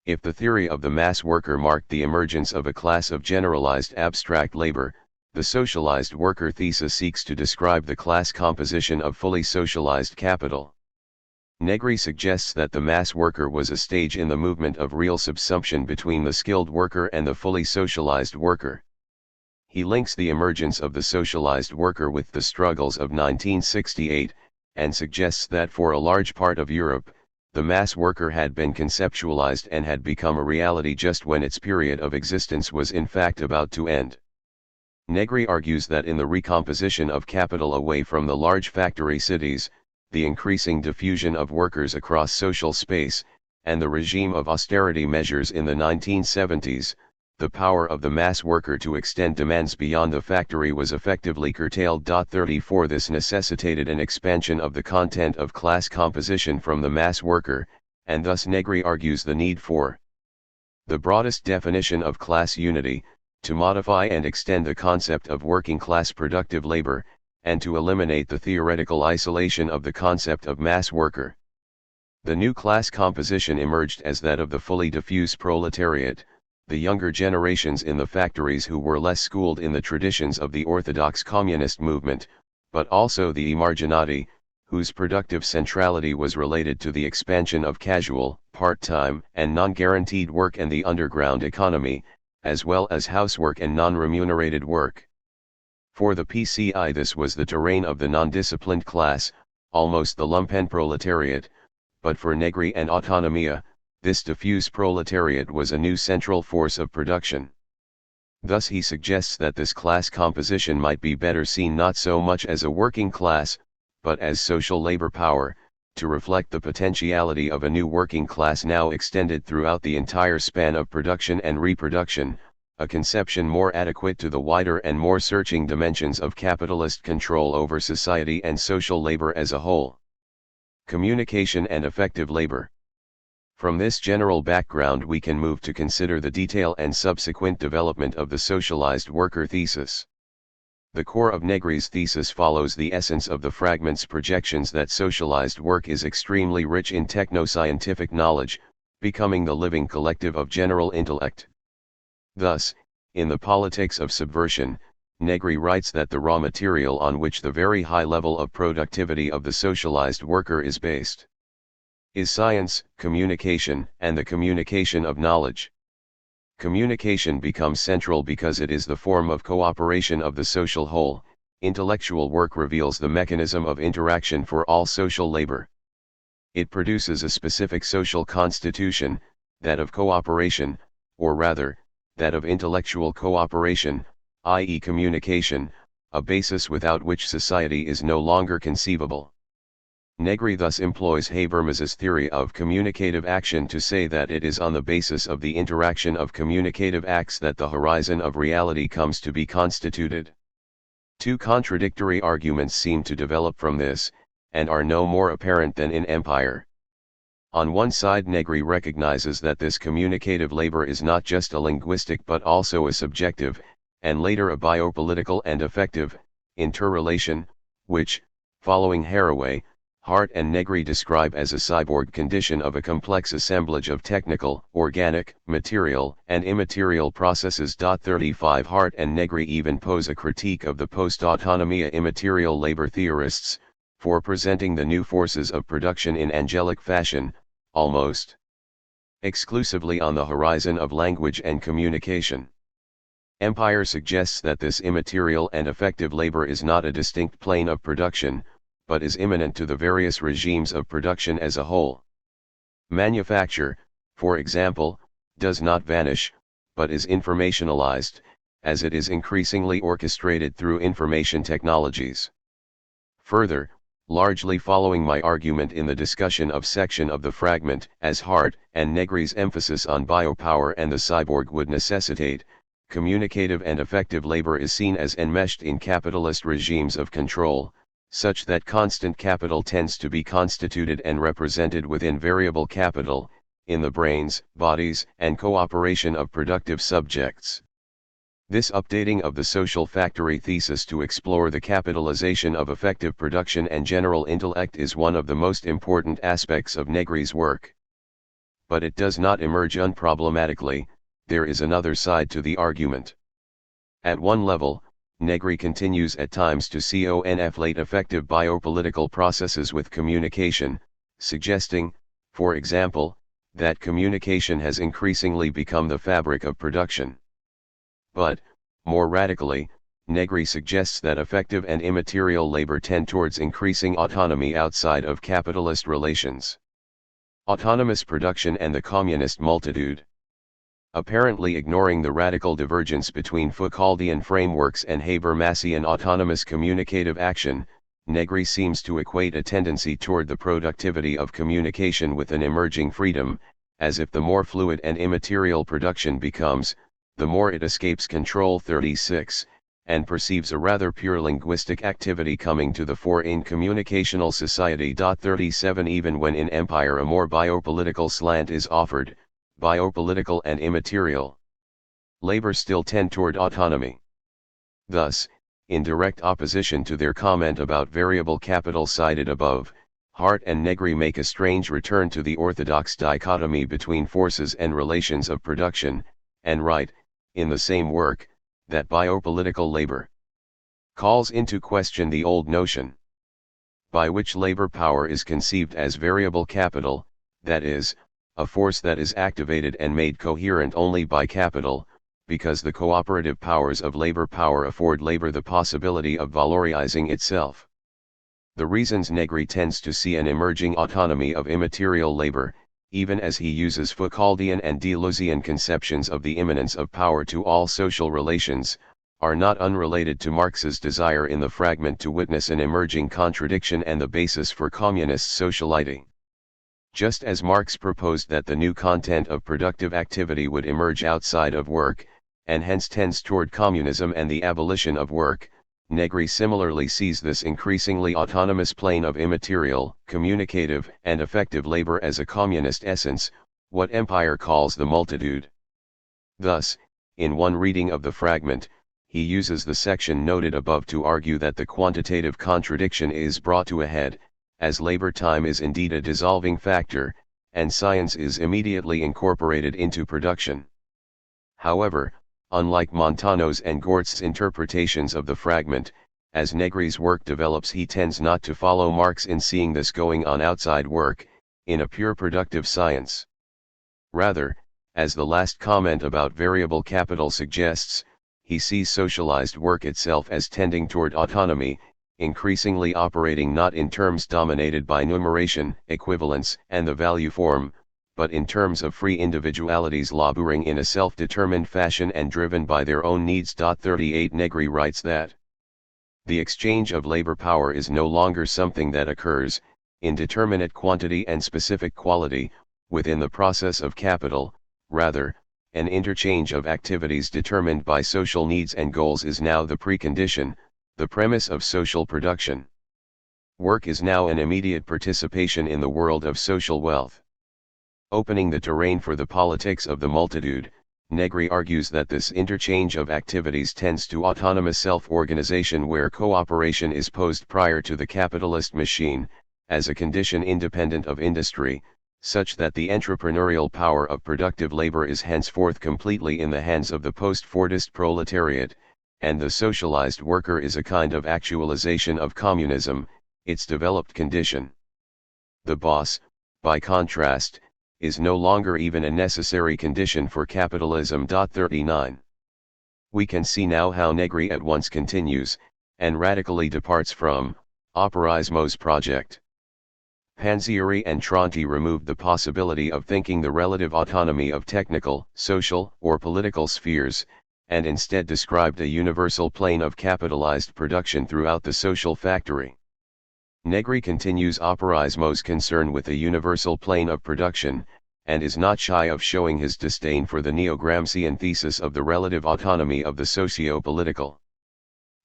If the theory of the mass worker marked the emergence of a class of generalized abstract labor, the socialized worker thesis seeks to describe the class composition of fully socialized capital. Negri suggests that the mass worker was a stage in the movement of real subsumption between the skilled worker and the fully socialized worker. He links the emergence of the socialized worker with the struggles of 1968, and suggests that for a large part of Europe, the mass worker had been conceptualized and had become a reality just when its period of existence was in fact about to end. Negri argues that in the recomposition of capital away from the large factory cities, the increasing diffusion of workers across social space, and the regime of austerity measures in the 1970s, the power of the mass worker to extend demands beyond the factory was effectively curtailed. 34 This necessitated an expansion of the content of class composition from the mass worker, and thus Negri argues the need for the broadest definition of class unity, to modify and extend the concept of working class productive labor, and to eliminate the theoretical isolation of the concept of mass worker. The new class composition emerged as that of the fully diffuse proletariat, the younger generations in the factories who were less schooled in the traditions of the orthodox communist movement, but also the emarginati, whose productive centrality was related to the expansion of casual, part-time, and non-guaranteed work and the underground economy, as well as housework and non-remunerated work. For the PCI this was the terrain of the non-disciplined class, almost the lumpenproletariat, but for Negri and Autonomia, this diffuse proletariat was a new central force of production. Thus he suggests that this class composition might be better seen not so much as a working class, but as social labor power, to reflect the potentiality of a new working class now extended throughout the entire span of production and reproduction, a conception more adequate to the wider and more searching dimensions of capitalist control over society and social labor as a whole. Communication and effective labor. From this general background we can move to consider the detail and subsequent development of the socialized worker thesis. The core of Negri's thesis follows the essence of the fragment's projections that socialized work is extremely rich in techno-scientific knowledge, becoming the living collective of general intellect. Thus, in The Politics of Subversion, Negri writes that the raw material on which the very high level of productivity of the socialized worker is based is science, communication, and the communication of knowledge. Communication becomes central because it is the form of cooperation of the social whole. Intellectual work reveals the mechanism of interaction for all social labor. It produces a specific social constitution, that of cooperation, or rather, that of intellectual cooperation, i.e. communication, a basis without which society is no longer conceivable. Negri thus employs Habermas's theory of communicative action to say that it is on the basis of the interaction of communicative acts that the horizon of reality comes to be constituted. Two contradictory arguments seem to develop from this, and are no more apparent than in Empire. On one side Negri recognizes that this communicative labor is not just a linguistic but also a subjective, and later a biopolitical and affective, interrelation, which, following Haraway, Hart and Negri describe as a cyborg condition of a complex assemblage of technical, organic, material, and immaterial processes. 35 Hart and Negri even pose a critique of the post-autonomia immaterial labor theorists, for presenting the new forces of production in angelic fashion, almost exclusively on the horizon of language and communication. Empire suggests that this immaterial and effective labor is not a distinct plane of production, but is immanent to the various regimes of production as a whole. Manufacture, for example, does not vanish, but is informationalized, as it is increasingly orchestrated through information technologies. Further, largely following my argument in the discussion of section of the fragment, as Hart and Negri's emphasis on biopower and the cyborg would necessitate, communicative and effective labor is seen as enmeshed in capitalist regimes of control, such that constant capital tends to be constituted and represented within variable capital, in the brains, bodies, and cooperation of productive subjects. This updating of the social factory thesis to explore the capitalization of effective production and general intellect is one of the most important aspects of Negri's work. but it does not emerge unproblematically. There is another side to the argument. At one level, Negri continues at times to conflate effective biopolitical processes with communication, suggesting, for example, that communication has increasingly become the fabric of production. But, more radically, Negri suggests that effective and immaterial labor tend towards increasing autonomy outside of capitalist relations. Autonomous production and the communist multitude. Apparently ignoring the radical divergence between Foucauldian frameworks and Habermasian autonomous communicative action, Negri seems to equate a tendency toward the productivity of communication with an emerging freedom, as if the more fluid and immaterial production becomes, the more it escapes control. 36, and perceives a rather pure linguistic activity coming to the fore in communicational society. 37 Even when in empire a more biopolitical slant is offered, biopolitical and immaterial labor still tend toward autonomy. Thus, in direct opposition to their comment about variable capital cited above, Hart and Negri make a strange return to the orthodox dichotomy between forces and relations of production, and write, in the same work, that biopolitical labor calls into question the old notion by which labor power is conceived as variable capital, that is, a force that is activated and made coherent only by capital, because the cooperative powers of labor power afford labor the possibility of valorizing itself. The reasons Negri tends to see an emerging autonomy of immaterial labor, even as he uses Foucauldian and Deleuzian conceptions of the immanence of power to all social relations, are not unrelated to Marx's desire in the fragment to witness an emerging contradiction and the basis for communist sociality. Just as Marx proposed that the new content of productive activity would emerge outside of work, and hence tends toward communism and the abolition of work, Negri similarly sees this increasingly autonomous plane of immaterial, communicative, and effective labor as a communist essence, what empire calls the multitude. Thus, in one reading of the fragment, he uses the section noted above to argue that the quantitative contradiction is brought to a head, as labor time is indeed a dissolving factor, and science is immediately incorporated into production. However, unlike Montano's and Gortz's interpretations of the fragment, as Negri's work develops he tends not to follow Marx in seeing this going on outside work, in a pure productive science. Rather, as the last comment about variable capital suggests, he sees socialized work itself as tending toward autonomy, increasingly operating not in terms dominated by numeration, equivalence, and the value form, but in terms of free individualities laboring in a self-determined fashion and driven by their own needs. 38 Negri writes that the exchange of labor power is no longer something that occurs, in determinate quantity and specific quality, within the process of capital. Rather, an interchange of activities determined by social needs and goals is now the precondition, the premise of social production. Work is now an immediate participation in the world of social wealth. Opening the terrain for the politics of the multitude, Negri argues that this interchange of activities tends to autonomous self-organization where cooperation is posed prior to the capitalist machine, as a condition independent of industry, such that the entrepreneurial power of productive labor is henceforth completely in the hands of the post-Fordist proletariat, and the socialized worker is a kind of actualization of communism, its developed condition. The boss, by contrast, is no longer even a necessary condition for capitalism. 39. We can see now how Negri at once continues, and radically departs from, operaismo's project. Panzieri and Tronti removed the possibility of thinking the relative autonomy of technical, social, or political spheres, and instead described a universal plane of capitalized production throughout the social factory. Negri continues operaismo's concern with a universal plane of production, and is not shy of showing his disdain for the neo-Gramscian thesis of the relative autonomy of the socio-political.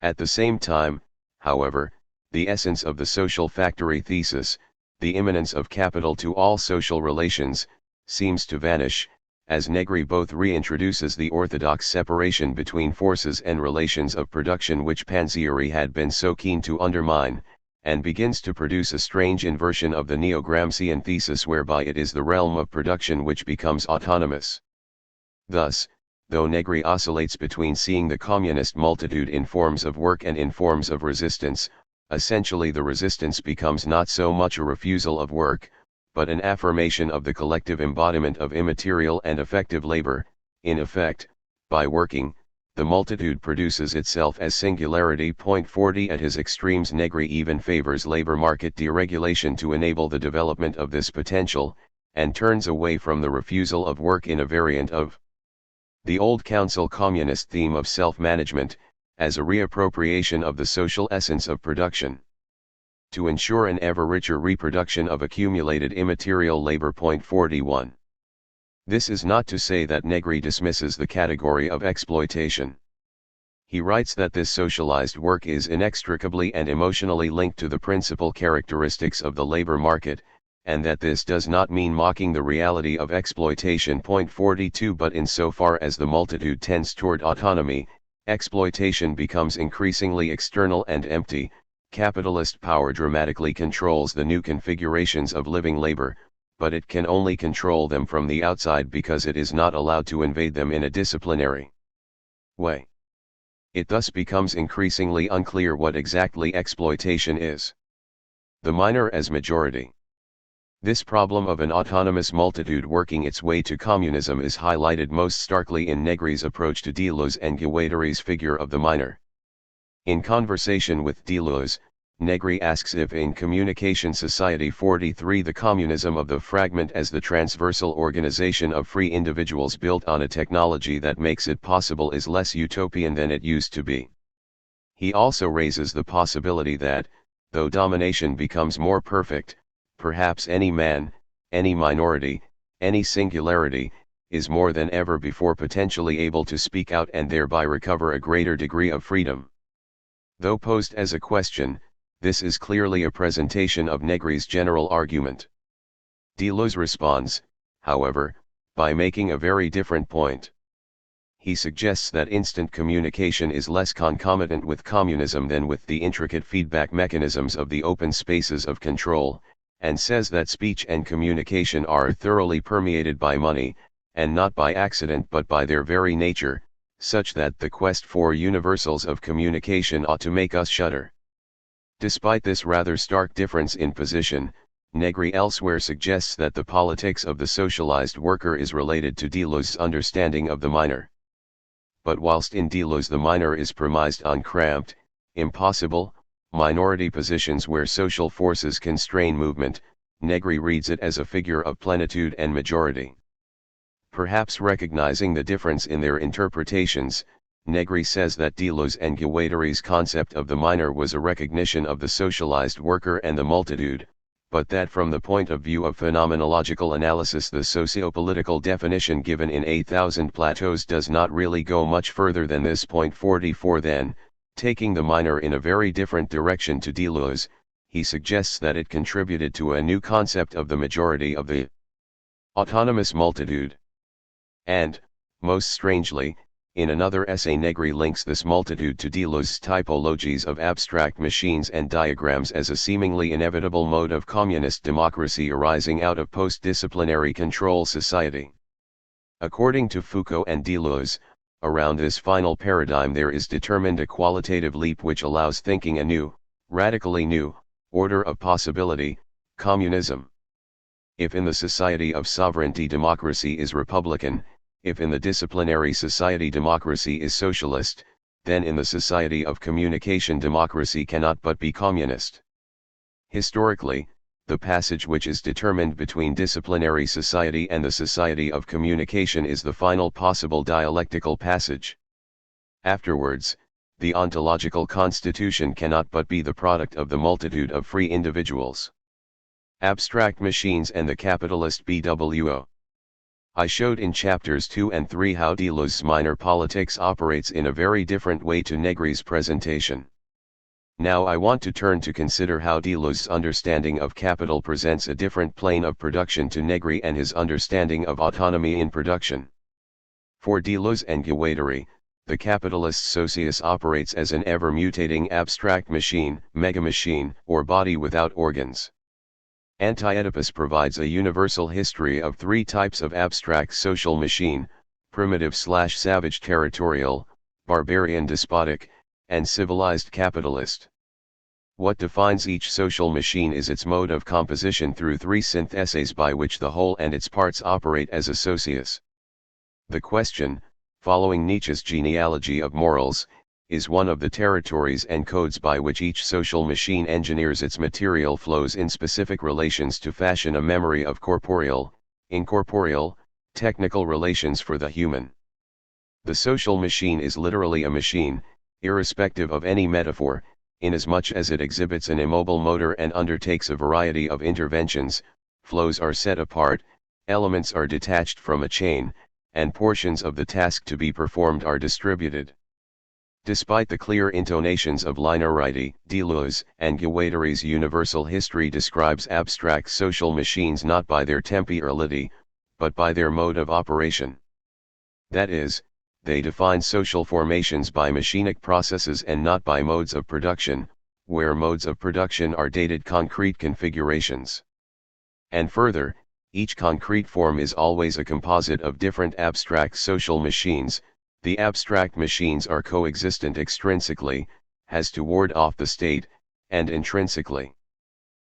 At the same time, however, the essence of the social factory thesis, the immanence of capital to all social relations, seems to vanish, as Negri both reintroduces the orthodox separation between forces and relations of production which Panzieri had been so keen to undermine, and begins to produce a strange inversion of the neo-Gramscian thesis whereby it is the realm of production which becomes autonomous. Thus, though Negri oscillates between seeing the communist multitude in forms of work and in forms of resistance, essentially the resistance becomes not so much a refusal of work, but an affirmation of the collective embodiment of immaterial and effective labor. In effect, by working, the multitude produces itself as singularity. 40 At his extremes, Negri even favors labor market deregulation to enable the development of this potential, and turns away from the refusal of work in a variant of the old council communist theme of self-management, as a reappropriation of the social essence of production, to ensure an ever richer reproduction of accumulated immaterial labor. 41. This is not to say that Negri dismisses the category of exploitation. He writes that this socialized work is inextricably and emotionally linked to the principal characteristics of the labor market, and that this does not mean mocking the reality of exploitation. 42 But insofar as the multitude tends toward autonomy, exploitation becomes increasingly external and empty. Capitalist power dramatically controls the new configurations of living labor, but it can only control them from the outside because it is not allowed to invade them in a disciplinary way. It thus becomes increasingly unclear what exactly exploitation is. The minor as majority. This problem of an autonomous multitude working its way to communism is highlighted most starkly in Negri's approach to Deleuze and Guattari's figure of the minor. In conversation with Deleuze, Negri asks if in Communication Society 43 the communism of the fragment as the transversal organization of free individuals built on a technology that makes it possible is less utopian than it used to be. He also raises the possibility that, though domination becomes more perfect, perhaps any man, any minority, any singularity, is more than ever before potentially able to speak out and thereby recover a greater degree of freedom. Though posed as a question, this is clearly a presentation of Negri's general argument. Deleuze responds, however, by making a very different point. He suggests that instant communication is less concomitant with communism than with the intricate feedback mechanisms of the open spaces of control, and says that speech and communication are thoroughly permeated by money, and not by accident but by their very nature, such that the quest for universals of communication ought to make us shudder. Despite this rather stark difference in position, Negri elsewhere suggests that the politics of the socialized worker is related to Deleuze's understanding of the minor. But whilst in Deleuze the minor is premised on cramped, impossible, minority positions where social forces constrain movement, Negri reads it as a figure of plenitude and majority. Perhaps recognizing the difference in their interpretations, Negri says that Deleuze and Guattari's concept of the minor was a recognition of the socialized worker and the multitude, but that from the point of view of phenomenological analysis the socio-political definition given in A Thousand Plateaus does not really go much further than this. 44 Then, taking the minor in a very different direction to Deleuze, he suggests that it contributed to a new concept of the majority of the autonomous multitude. And, most strangely, in another essay Negri links this multitude to Deleuze's typologies of abstract machines and diagrams as a seemingly inevitable mode of communist democracy arising out of post-disciplinary control society. According to Foucault and Deleuze, around this final paradigm there is determined a qualitative leap which allows thinking a new, radically new, order of possibility, communism. If in the society of sovereignty democracy is republican, if in the disciplinary society democracy is socialist, then in the society of communication democracy cannot but be communist. Historically, the passage which is determined between disciplinary society and the society of communication is the final possible dialectical passage. Afterwards, the ontological constitution cannot but be the product of the multitude of free individuals. Abstract machines and the capitalist BWO. I showed in chapters 2 and 3 how Deleuze's minor politics operates in a very different way to Negri's presentation. Now I want to turn to consider how Deleuze's understanding of capital presents a different plane of production to Negri and his understanding of autonomy in production. For Deleuze and Guattari, the capitalist socius operates as an ever-mutating abstract machine, megamachine, or body without organs. Anti-Oedipus provides a universal history of three types of abstract social machine: primitive/savage territorial, barbarian despotic, and civilized capitalist. What defines each social machine is its mode of composition through three syntheses by which the whole and its parts operate as a socius. The question, following Nietzsche's genealogy of morals, is one of the territories and codes by which each social machine engineers its material flows in specific relations to fashion a memory of corporeal, incorporeal, technical relations for the human. The social machine is literally a machine, irrespective of any metaphor, inasmuch as it exhibits an immobile motor and undertakes a variety of interventions. Flows are set apart, elements are detached from a chain, and portions of the task to be performed are distributed. Despite the clear intonations of linearity, Deleuze and Guattari's universal history describes abstract social machines not by their temporality, but by their mode of operation. That is, they define social formations by machinic processes and not by modes of production, where modes of production are dated concrete configurations. And further, each concrete form is always a composite of different abstract social machines. The abstract machines are coexistent extrinsically, has to ward off the state, and intrinsically.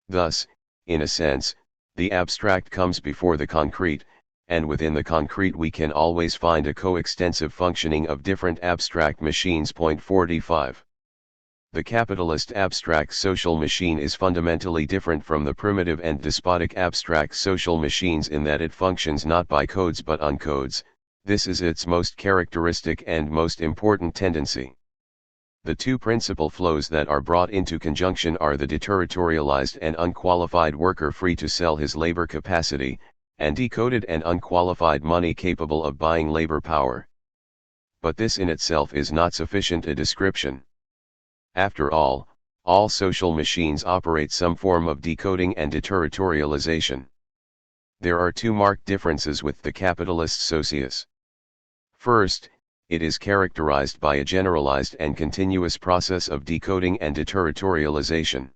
Thus, in a sense, the abstract comes before the concrete, and within the concrete we can always find a coextensive functioning of different abstract machines. 45. The capitalist abstract social machine is fundamentally different from the primitive and despotic abstract social machines in that it functions not by codes but on codes. This is its most characteristic and most important tendency. The two principal flows that are brought into conjunction are the deterritorialized and unqualified worker free to sell his labor capacity, and decoded and unqualified money capable of buying labor power. But this in itself is not sufficient a description. After all social machines operate some form of decoding and deterritorialization. There are two marked differences with the capitalist socius. First, it is characterized by a generalized and continuous process of decoding and deterritorialization.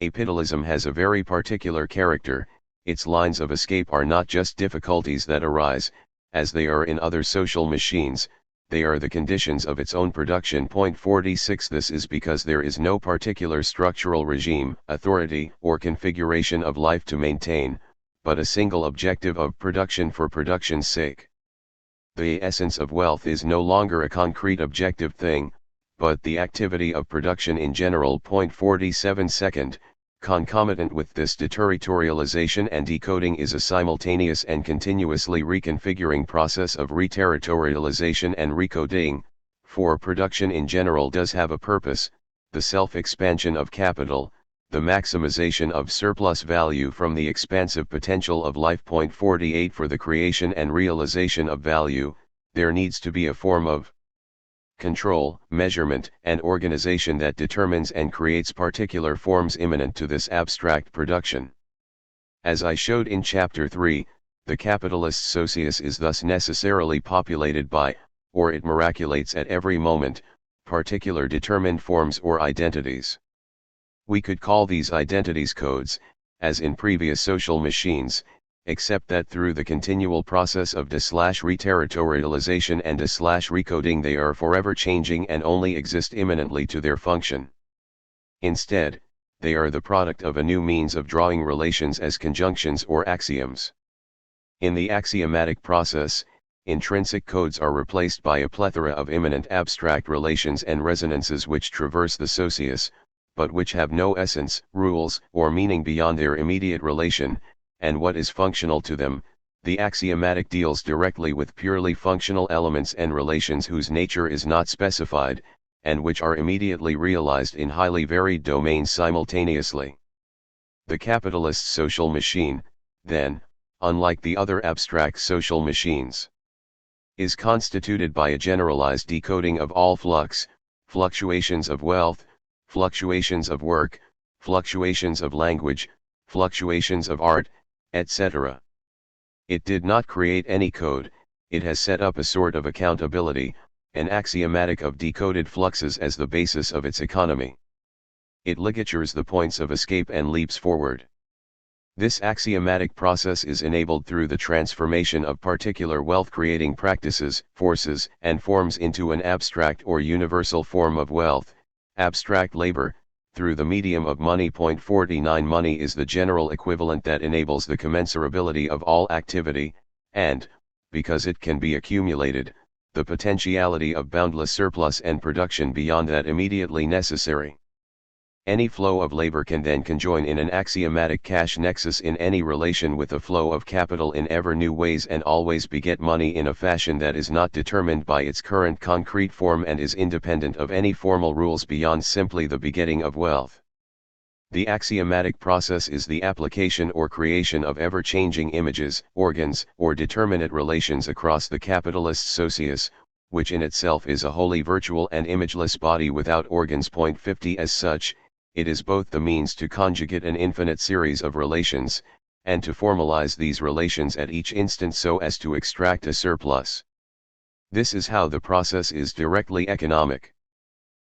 Apitalism has a very particular character. Its lines of escape are not just difficulties that arise, as they are in other social machines, they are the conditions of its own production. 46. This is because there is no particular structural regime, authority, or configuration of life to maintain, but a single objective of production for production's sake. The essence of wealth is no longer a concrete objective thing, but the activity of production in general. 47. Second, concomitant with this deterritorialization and decoding is a simultaneous and continuously reconfiguring process of reterritorialization and recoding, for production in general does have a purpose: the self-expansion of capital, the maximization of surplus value from the expansive potential of life. 48. For the creation and realization of value, there needs to be a form of control, measurement, and organization that determines and creates particular forms immanent to this abstract production. As I showed in Chapter 3, the capitalist socius is thus necessarily populated by, or it miraculates at every moment, particular determined forms or identities. We could call these identities codes, as in previous social machines, except that through the continual process of de/reterritorialization and de/recoding they are forever changing and only exist immanently to their function. Instead, they are the product of a new means of drawing relations as conjunctions or axioms. In the axiomatic process, intrinsic codes are replaced by a plethora of immanent abstract relations and resonances which traverse the socius, but which have no essence, rules, or meaning beyond their immediate relation, and what is functional to them. The axiomatic deals directly with purely functional elements and relations whose nature is not specified, and which are immediately realized in highly varied domains simultaneously. The capitalist social machine, then, unlike the other abstract social machines, is constituted by a generalized decoding of all fluctuations of wealth, fluctuations of work, fluctuations of language, fluctuations of art, etc. It did not create any code, it has set up a sort of accountability, an axiomatic of decoded fluxes as the basis of its economy. It ligatures the points of escape and leaps forward. This axiomatic process is enabled through the transformation of particular wealth-creating practices, forces, and forms into an abstract or universal form of wealth, abstract labor, through the medium of money. 49 Money is the general equivalent that enables the commensurability of all activity, and, because it can be accumulated, the potentiality of boundless surplus and production beyond that immediately necessary. Any flow of labor can then conjoin in an axiomatic cash nexus in any relation with the flow of capital in ever new ways and always beget money in a fashion that is not determined by its current concrete form and is independent of any formal rules beyond simply the begetting of wealth. The axiomatic process is the application or creation of ever-changing images, organs, or determinate relations across the capitalist socius, which in itself is a wholly virtual and imageless body without organs. 50 As such, it is both the means to conjugate an infinite series of relations, and to formalize these relations at each instant so as to extract a surplus. This is how the process is directly economic.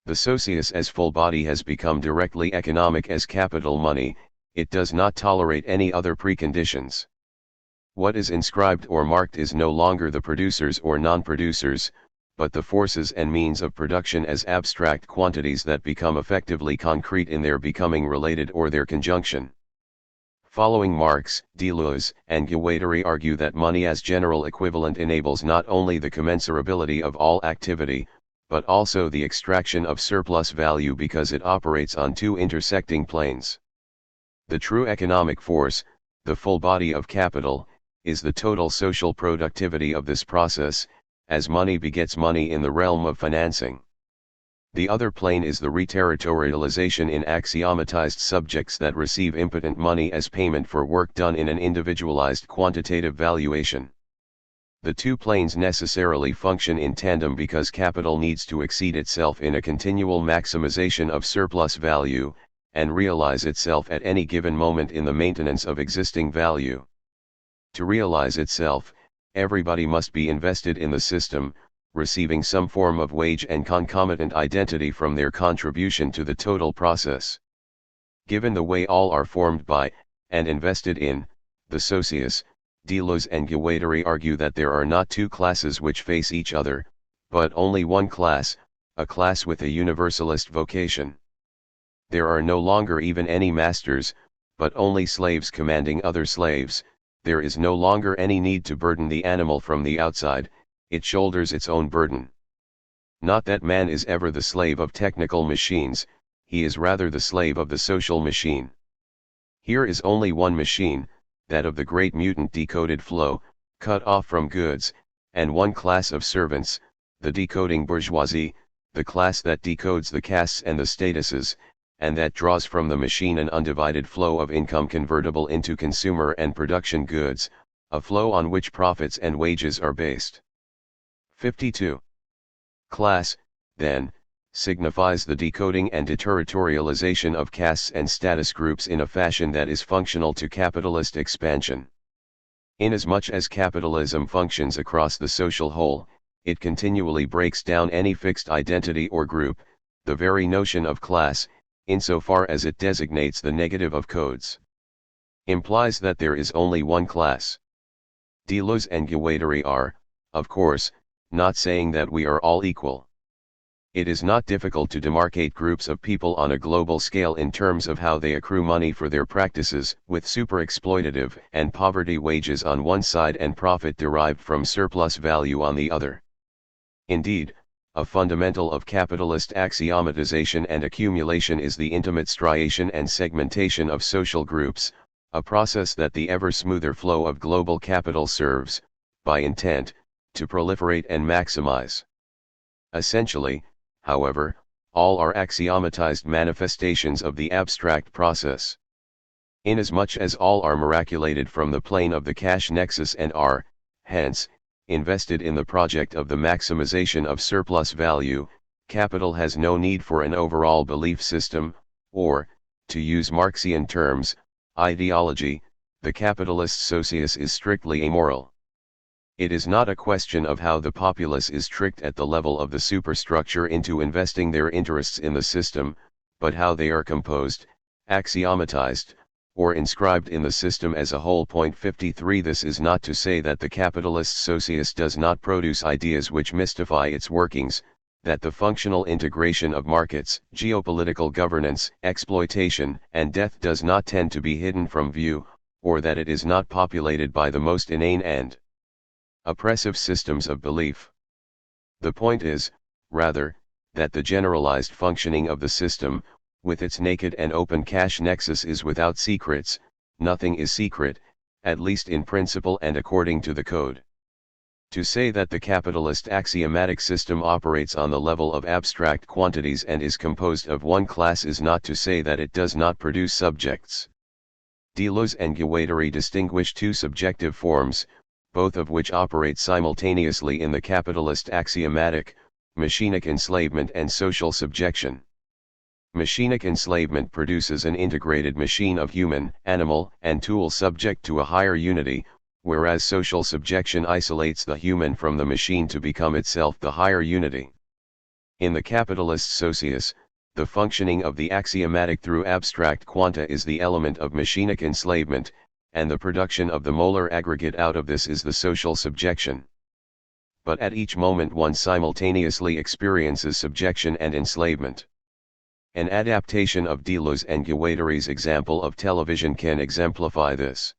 The socius as full body has become directly economic as capital money. It does not tolerate any other preconditions. What is inscribed or marked is no longer the producers or non-producers, but the forces and means of production as abstract quantities that become effectively concrete in their becoming related or their conjunction. Following Marx, Deleuze, and Guattari argue that money as general equivalent enables not only the commensurability of all activity, but also the extraction of surplus value because it operates on two intersecting planes. The true economic force, the full body of capital, is the total social productivity of this process, as money begets money in the realm of financing. The other plane is the reterritorialization in axiomatized subjects that receive impotent money as payment for work done in an individualized quantitative valuation. The two planes necessarily function in tandem because capital needs to exceed itself in a continual maximization of surplus value, and realize itself at any given moment in the maintenance of existing value. To realize itself, everybody must be invested in the system, receiving some form of wage and concomitant identity from their contribution to the total process. Given the way all are formed by, and invested in, the socius, Deleuze and Guattari argue that there are not two classes which face each other, but only one class, a class with a universalist vocation. There are no longer even any masters, but only slaves commanding other slaves. There is no longer any need to burden the animal from the outside, it shoulders its own burden. Not that man is ever the slave of technical machines, he is rather the slave of the social machine. Here is only one machine, that of the great mutant decoded flow, cut off from goods, and one class of servants, the decoding bourgeoisie, the class that decodes the castes and the statuses, and that draws from the machine an undivided flow of income convertible into consumer and production goods, a flow on which profits and wages are based. 52. Class, then, signifies the decoding and deterritorialization of castes and status groups in a fashion that is functional to capitalist expansion. Inasmuch as capitalism functions across the social whole, it continually breaks down any fixed identity or group, the very notion of class, insofar as it designates the negative of codes. Implies that there is only one class. Deleuze and Guattari are, of course, not saying that we are all equal. It is not difficult to demarcate groups of people on a global scale in terms of how they accrue money for their practices, with super-exploitative and poverty wages on one side and profit derived from surplus value on the other. Indeed, a fundamental of capitalist axiomatization and accumulation is the intimate striation and segmentation of social groups, a process that the ever smoother flow of global capital serves, by intent, to proliferate and maximize. Essentially, however, all are axiomatized manifestations of the abstract process. Inasmuch as all are miraculated from the plane of the cash nexus and are, hence, invested in the project of the maximization of surplus value, capital has no need for an overall belief system, or, to use Marxian terms, ideology. The capitalist socius is strictly amoral. It is not a question of how the populace is tricked at the level of the superstructure into investing their interests in the system, but how they are composed, axiomatized, or inscribed in the system as a whole. 53 This is not to say that the capitalist socius does not produce ideas which mystify its workings, that the functional integration of markets, geopolitical governance, exploitation, and death does not tend to be hidden from view, or that it is not populated by the most inane and oppressive systems of belief. The point is, rather, that the generalized functioning of the system, with its naked and open cash nexus, is without secrets. Nothing is secret, at least in principle and according to the code. To say that the capitalist axiomatic system operates on the level of abstract quantities and is composed of one class is not to say that it does not produce subjects. Deleuze and Guattari distinguish two subjective forms, both of which operate simultaneously in the capitalist axiomatic: machinic enslavement and social subjection. Machinic enslavement produces an integrated machine of human, animal, and tool subject to a higher unity, whereas social subjection isolates the human from the machine to become itself the higher unity. In the capitalist socius, the functioning of the axiomatic through abstract quanta is the element of machinic enslavement, and the production of the molar aggregate out of this is the social subjection. But at each moment one simultaneously experiences subjection and enslavement. An adaptation of Deleuze and Guattari's example of television can exemplify this.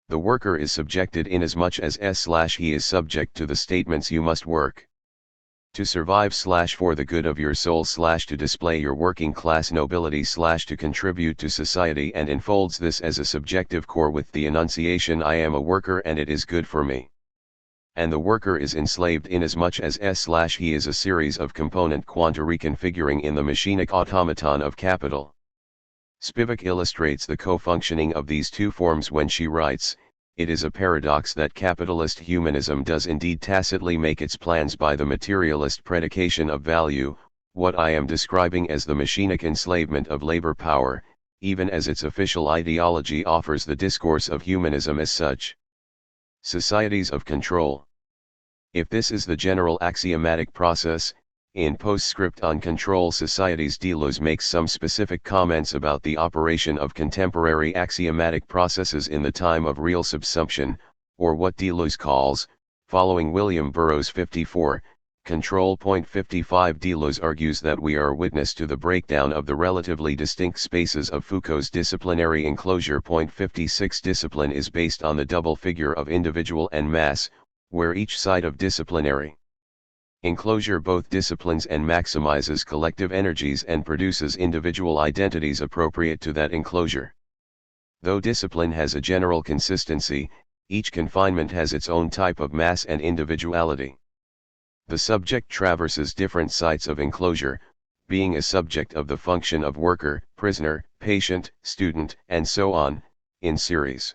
The worker is subjected inasmuch as he is subject to the statements "you must work to survive / for the good of your soul / to display your working class nobility / to contribute to society," and enfolds this as a subjective core with the enunciation "I am a worker and it is good for me." And the worker is enslaved inasmuch as he is a series of component quanta reconfiguring in the machinic automaton of capital. Spivak illustrates the co-functioning of these two forms when she writes, "It is a paradox that capitalist humanism does indeed tacitly make its plans by the materialist predication of value, what I am describing as the machinic enslavement of labor power, even as its official ideology offers the discourse of humanism as such. Societies of control. If this is the general axiomatic process, in postscript on control societies Deleuze makes some specific comments about the operation of contemporary axiomatic processes in the time of real subsumption, or what Deleuze calls, following William Burroughs 54, control. 55 Deleuze argues that we are witness to the breakdown of the relatively distinct spaces of Foucault's disciplinary enclosure. 56 Discipline is based on the double figure of individual and mass, where each side of disciplinary enclosure both disciplines and maximizes collective energies and produces individual identities appropriate to that enclosure. Though discipline has a general consistency, each confinement has its own type of mass and individuality. The subject traverses different sites of enclosure, being a subject of the function of worker, prisoner, patient, student, and so on, in series.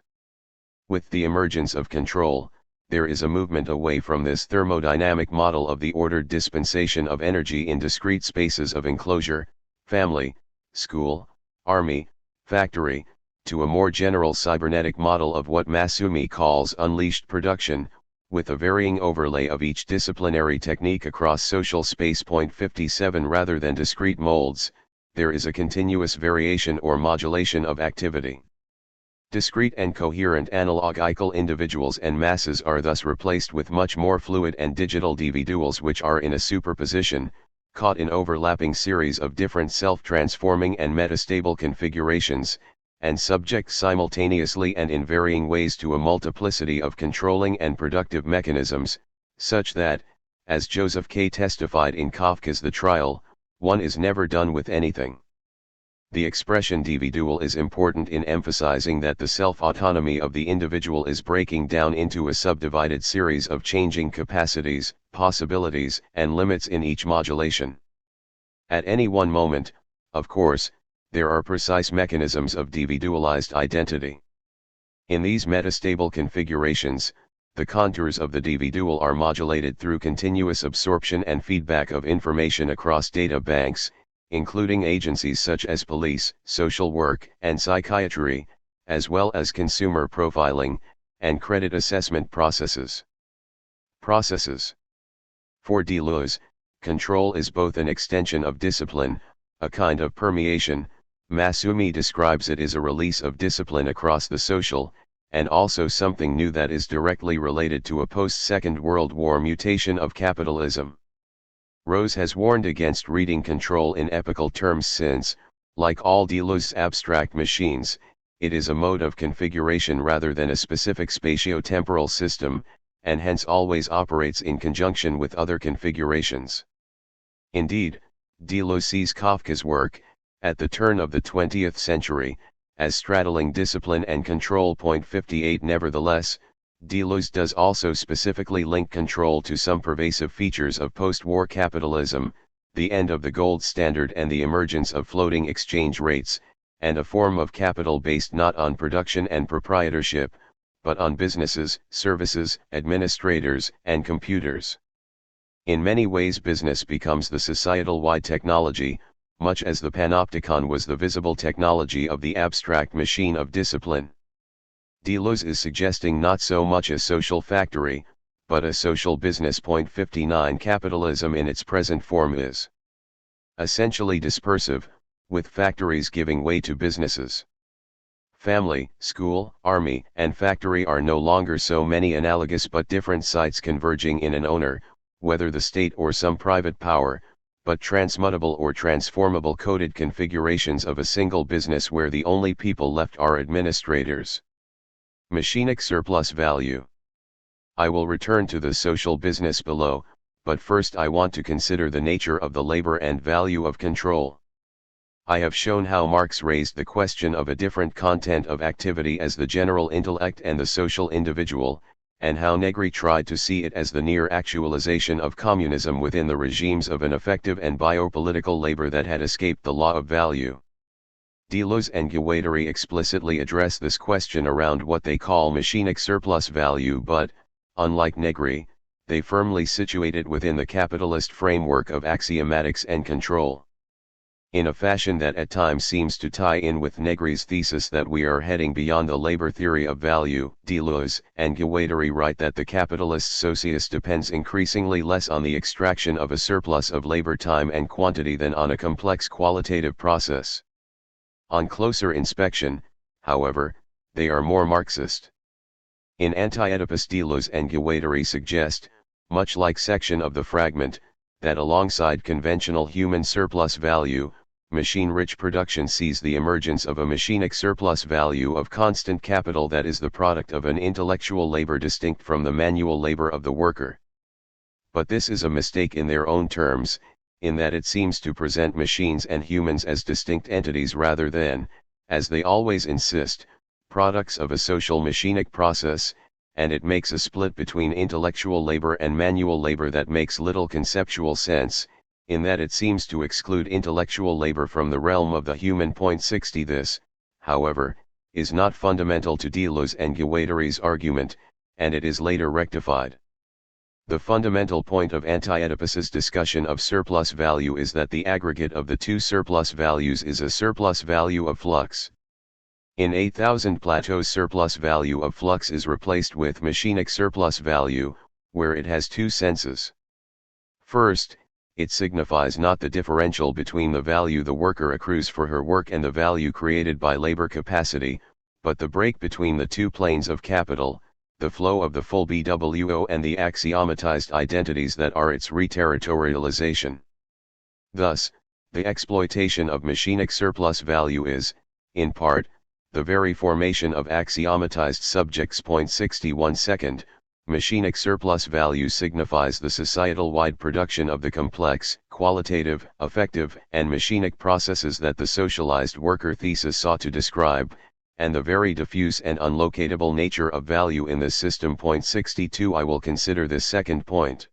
With the emergence of control, there is a movement away from this thermodynamic model of the ordered dispensation of energy in discrete spaces of enclosure, family, school, army, factory, to a more general cybernetic model of what Masumi calls unleashed production, with a varying overlay of each disciplinary technique across social space. 57 Rather than discrete molds, there is a continuous variation or modulation of activity. Discrete and coherent analogical individuals and masses are thus replaced with much more fluid and digital individuals which are in a superposition, caught in overlapping series of different self-transforming and metastable configurations, and subject simultaneously and in varying ways to a multiplicity of controlling and productive mechanisms, such that, as Joseph K. testified in Kafka's The Trial, one is never done with anything. The expression individual is important in emphasizing that the self-autonomy of the individual is breaking down into a subdivided series of changing capacities, possibilities, and limits in each modulation. At any one moment, of course, there are precise mechanisms of individualized identity. In these metastable configurations, the contours of the individual are modulated through continuous absorption and feedback of information across data banks, including agencies such as police, social work, and psychiatry, as well as consumer profiling, and credit assessment processes. Processes. For Deleuze, control is both an extension of discipline, a kind of permeation. Masumi describes it as a release of discipline across the social, and also something new that is directly related to a post-Second World War mutation of capitalism. Rose has warned against reading control in epical terms since, like all Deleuze's abstract machines, it is a mode of configuration rather than a specific spatio-temporal system, and hence always operates in conjunction with other configurations. Indeed, Deleuze sees Kafka's work, at the turn of the 20th century, as straddling discipline and control. 58 Nevertheless, Deleuze does also specifically link control to some pervasive features of post-war capitalism, the end of the gold standard and the emergence of floating exchange rates, and a form of capital based not on production and proprietorship, but on businesses, services, administrators, and computers. In many ways business becomes the societal-wide technology, much as the panopticon was the visible technology of the abstract machine of discipline. Deleuze is suggesting not so much a social factory, but a social business. 59 Capitalism in its present form is essentially dispersive, with factories giving way to businesses. Family, school, army, and factory are no longer so many analogous but different sites converging in an owner, whether the state or some private power, but transmutable or transformable coded configurations of a single business where the only people left are administrators. Machinic surplus value. I will return to the social business below, but first I want to consider the nature of the labor and value of control. I have shown how Marx raised the question of a different content of activity as the general intellect and the social individual, and how Negri tried to see it as the near actualization of communism within the regimes of an effective and biopolitical labor that had escaped the law of value. Deleuze and Guattari explicitly address this question around what they call machinic surplus value, but, unlike Negri, they firmly situate it within the capitalist framework of axiomatics and control. In a fashion that at times seems to tie in with Negri's thesis that we are heading beyond the labor theory of value, Deleuze and Guattari write that the capitalist socius depends increasingly less on the extraction of a surplus of labor time and quantity than on a complex qualitative process. On closer inspection, however, they are more Marxist. In Anti-Oedipus, Deleuze and Guattari suggest, much like section of the fragment, that alongside conventional human surplus value, machine-rich production sees the emergence of a machinic surplus value of constant capital that is the product of an intellectual labor distinct from the manual labor of the worker. But this is a mistake in their own terms, in that it seems to present machines and humans as distinct entities rather than, as they always insist, products of a social machinic process, and it makes a split between intellectual labor and manual labor that makes little conceptual sense, in that it seems to exclude intellectual labor from the realm of the human. 60 This, however, is not fundamental to Deleuze and Guattari's argument, and it is later rectified. The fundamental point of Anti-Oedipus's discussion of surplus value is that the aggregate of the two surplus values is a surplus value of flux. In 8000 Plato's surplus value of flux is replaced with machinic surplus value, where it has two senses. First, it signifies not the differential between the value the worker accrues for her work and the value created by labor capacity, but the break between the two planes of capital, the flow of the full BWO and the axiomatized identities that are its reterritorialization. Thus, the exploitation of machinic surplus value is, in part, the very formation of axiomatized subjects. 61 Second, machinic surplus value signifies the societal-wide production of the complex, qualitative, affective, and machinic processes that the socialized worker thesis sought to describe, and the very diffuse and unlocatable nature of value in this system. 62 I will consider this second point.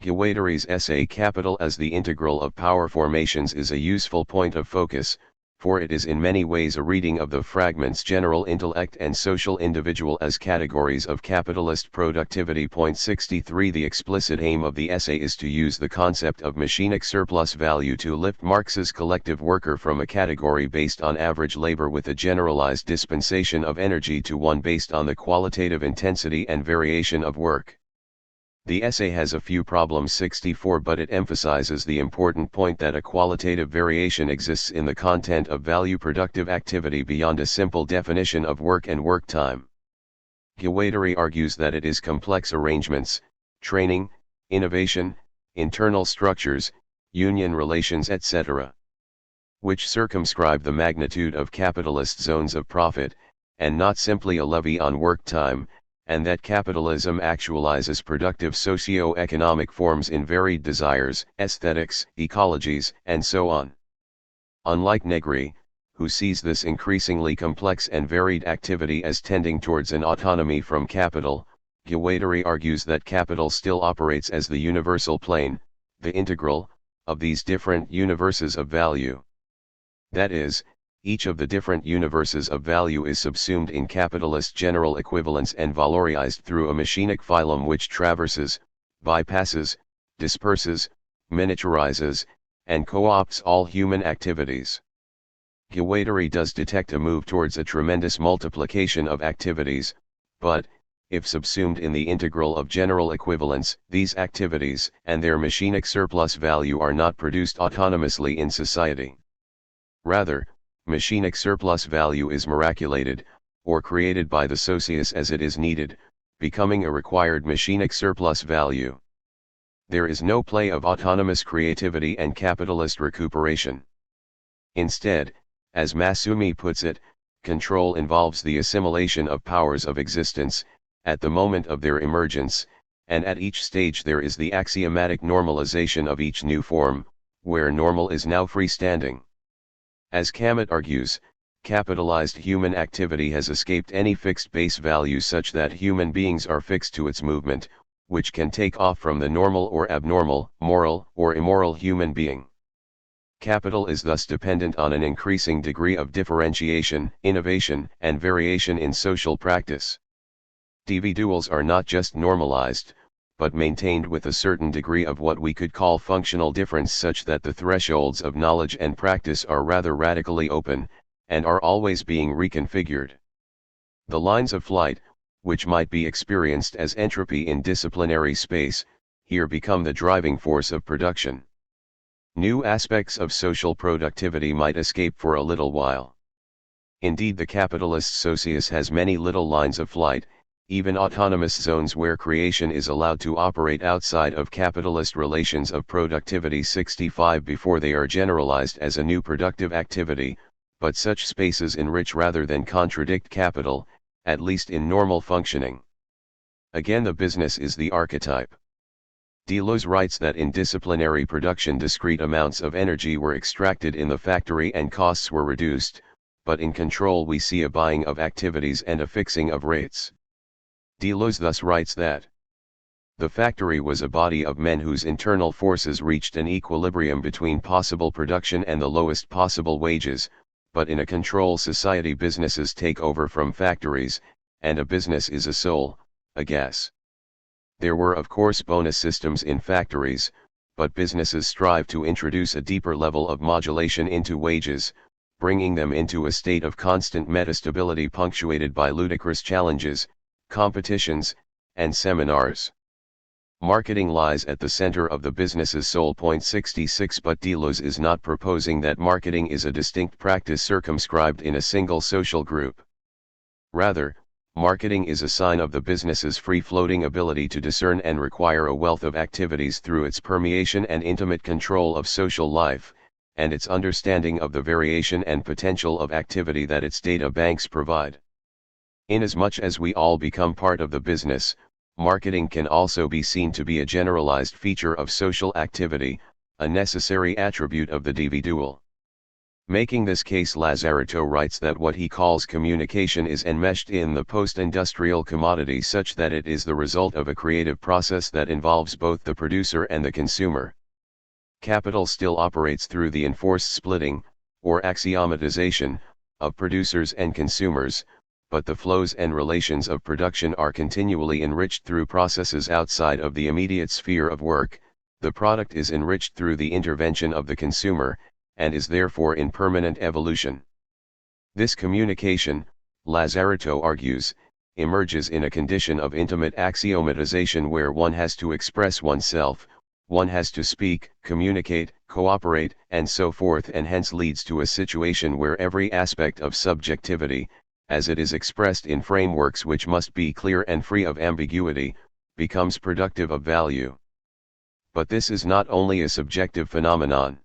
Guattari's essay Capital as the Integral of Power Formations is a useful point of focus, for it is in many ways a reading of the fragments general intellect and social individual as categories of capitalist productivity. 63 The explicit aim of the essay is to use the concept of machinic surplus value to lift Marx's collective worker from a category based on average labor with a generalized dispensation of energy to one based on the qualitative intensity and variation of work. The essay has a few problems 64, but it emphasizes the important point that a qualitative variation exists in the content of value productive activity beyond a simple definition of work and work time. Guattari argues that it is complex arrangements, training, innovation, internal structures, union relations etc., which circumscribe the magnitude of capitalist zones of profit, and not simply a levy on work time, and that capitalism actualizes productive socio-economic forms in varied desires, aesthetics, ecologies, and so on. Unlike Negri, who sees this increasingly complex and varied activity as tending towards an autonomy from capital, Guattari argues that capital still operates as the universal plane, the integral, of these different universes of value. That is, each of the different universes of value is subsumed in capitalist general equivalence and valorized through a machinic phylum which traverses, bypasses, disperses, miniaturizes, and co-opts all human activities. Guattari does detect a move towards a tremendous multiplication of activities, but, if subsumed in the integral of general equivalence, these activities and their machinic surplus value are not produced autonomously in society. Rather, machinic surplus value is miraculated, or created by the socius as it is needed, becoming a required machinic surplus value. There is no play of autonomous creativity and capitalist recuperation. Instead, as Masumi puts it, control involves the assimilation of powers of existence, at the moment of their emergence, and at each stage there is the axiomatic normalization of each new form, where normal is now freestanding. As Kamat argues, capitalized human activity has escaped any fixed base value such that human beings are fixed to its movement, which can take off from the normal or abnormal, moral or immoral human being. Capital is thus dependent on an increasing degree of differentiation, innovation, and variation in social practice. Individuals are not just normalized, but maintained with a certain degree of what we could call functional difference such that the thresholds of knowledge and practice are rather radically open, and are always being reconfigured. The lines of flight, which might be experienced as entropy in disciplinary space, here become the driving force of production. New aspects of social productivity might escape for a little while. Indeed, the capitalist socius has many little lines of flight, even autonomous zones where creation is allowed to operate outside of capitalist relations of productivity 65 before they are generalized as a new productive activity, but such spaces enrich rather than contradict capital, at least in normal functioning. Again, the business is the archetype. Deleuze writes that in disciplinary production discrete amounts of energy were extracted in the factory and costs were reduced, but in control we see a buying of activities and a fixing of rates. Deleuze thus writes that the factory was a body of men whose internal forces reached an equilibrium between possible production and the lowest possible wages, but in a control society businesses take over from factories, and a business is a soul, a gas. There were of course bonus systems in factories, but businesses strive to introduce a deeper level of modulation into wages, bringing them into a state of constant metastability punctuated by ludicrous challenges, competitions, and seminars. Marketing lies at the center of the business's soul. 66 But Deleuze is not proposing that marketing is a distinct practice circumscribed in a single social group. Rather, marketing is a sign of the business's free-floating ability to discern and require a wealth of activities through its permeation and intimate control of social life, and its understanding of the variation and potential of activity that its data banks provide. Inasmuch as we all become part of the business, marketing can also be seen to be a generalized feature of social activity, a necessary attribute of the individual. Making this case, Lazaretto writes that what he calls communication is enmeshed in the post-industrial commodity such that it is the result of a creative process that involves both the producer and the consumer. Capital still operates through the enforced splitting, or axiomatization, of producers and consumers, but the flows and relations of production are continually enriched through processes outside of the immediate sphere of work. The product is enriched through the intervention of the consumer, and is therefore in permanent evolution. This communication, Lazaretto argues, emerges in a condition of intimate axiomatization where one has to express oneself, one has to speak, communicate, cooperate, and so forth, and hence leads to a situation where every aspect of subjectivity, as it is expressed in frameworks which must be clear and free of ambiguity, becomes productive of value. But this is not only a subjective phenomenon.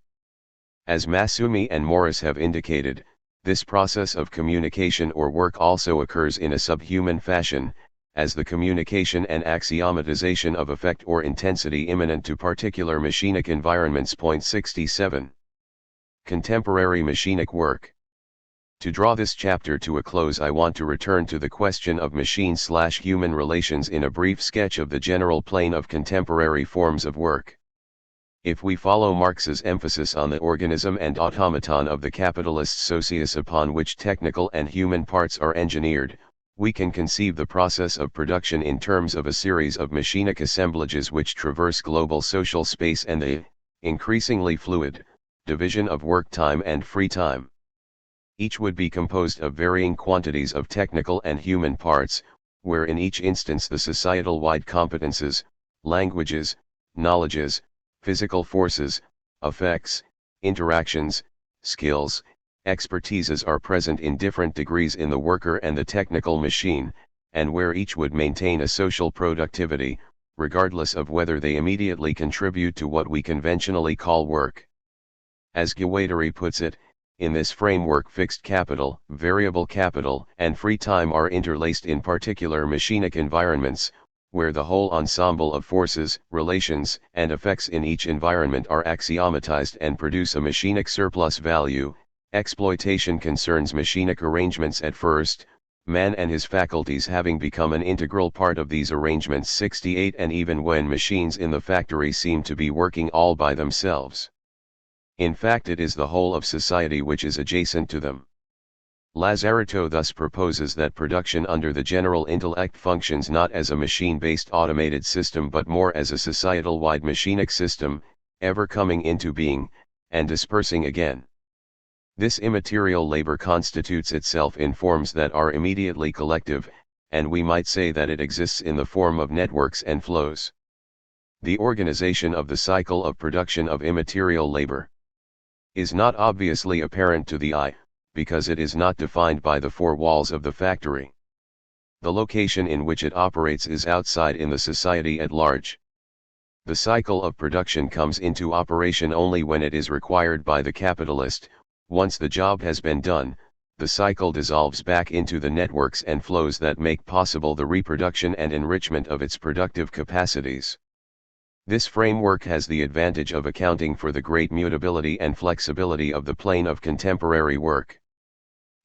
As Masumi and Morris have indicated, this process of communication or work also occurs in a subhuman fashion, as the communication and axiomatization of effect or intensity immanent to particular machinic environments. 67. Contemporary machinic work. To draw this chapter to a close, I want to return to the question of machine/human relations in a brief sketch of the general plane of contemporary forms of work. If we follow Marx's emphasis on the organism and automaton of the capitalist socius upon which technical and human parts are engineered, we can conceive the process of production in terms of a series of machinic assemblages which traverse global social space and the, increasingly fluid, division of work time and free time. Each would be composed of varying quantities of technical and human parts, where in each instance the societal-wide competences, languages, knowledges, physical forces, effects, interactions, skills, expertises are present in different degrees in the worker and the technical machine, and where each would maintain a social productivity, regardless of whether they immediately contribute to what we conventionally call work. As Guattari puts it, in this framework fixed capital, variable capital, and free time are interlaced in particular machinic environments, where the whole ensemble of forces, relations, and effects in each environment are axiomatized and produce a machinic surplus value. Exploitation concerns machinic arrangements at first, man and his faculties having become an integral part of these arrangements. 68. And even when machines in the factory seem to be working all by themselves, in fact it is the whole of society which is adjacent to them. Lazaretto thus proposes that production under the general intellect functions not as a machine-based automated system but more as a societal-wide machinic system, ever coming into being, and dispersing again. This immaterial labor constitutes itself in forms that are immediately collective, and we might say that it exists in the form of networks and flows. The organization of the cycle of production of immaterial labor is not obviously apparent to the eye, because it is not defined by the four walls of the factory. The location in which it operates is outside in the society at large. The cycle of production comes into operation only when it is required by the capitalist. Once the job has been done, the cycle dissolves back into the networks and flows that make possible the reproduction and enrichment of its productive capacities. This framework has the advantage of accounting for the great mutability and flexibility of the plane of contemporary work.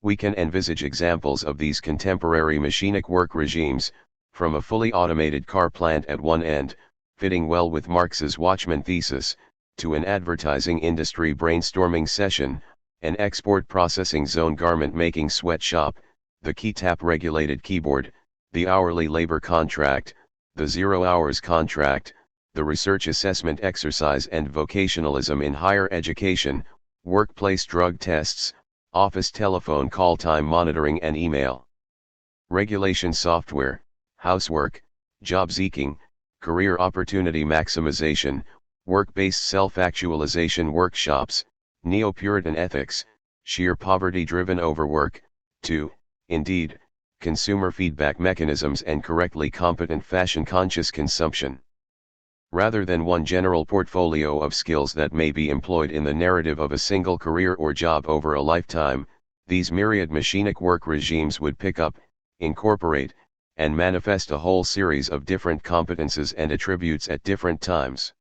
We can envisage examples of these contemporary machinic work regimes, from a fully automated car plant at one end, fitting well with Marx's Watchman thesis, to an advertising industry brainstorming session, an export processing zone garment making sweatshop, the key-tap regulated keyboard, the hourly labor contract, the 0 hours contract, the research assessment exercise and vocationalism in higher education, workplace drug tests, office telephone call time monitoring and email, regulation software, housework, job seeking, career opportunity maximization, work-based self-actualization workshops, Neo-Puritan ethics, sheer poverty-driven overwork, 2, indeed, consumer feedback mechanisms and correctly competent fashion-conscious consumption. Rather than one general portfolio of skills that may be employed in the narrative of a single career or job over a lifetime, these myriad machinic work regimes would pick up, incorporate, and manifest a whole series of different competences and attributes at different times.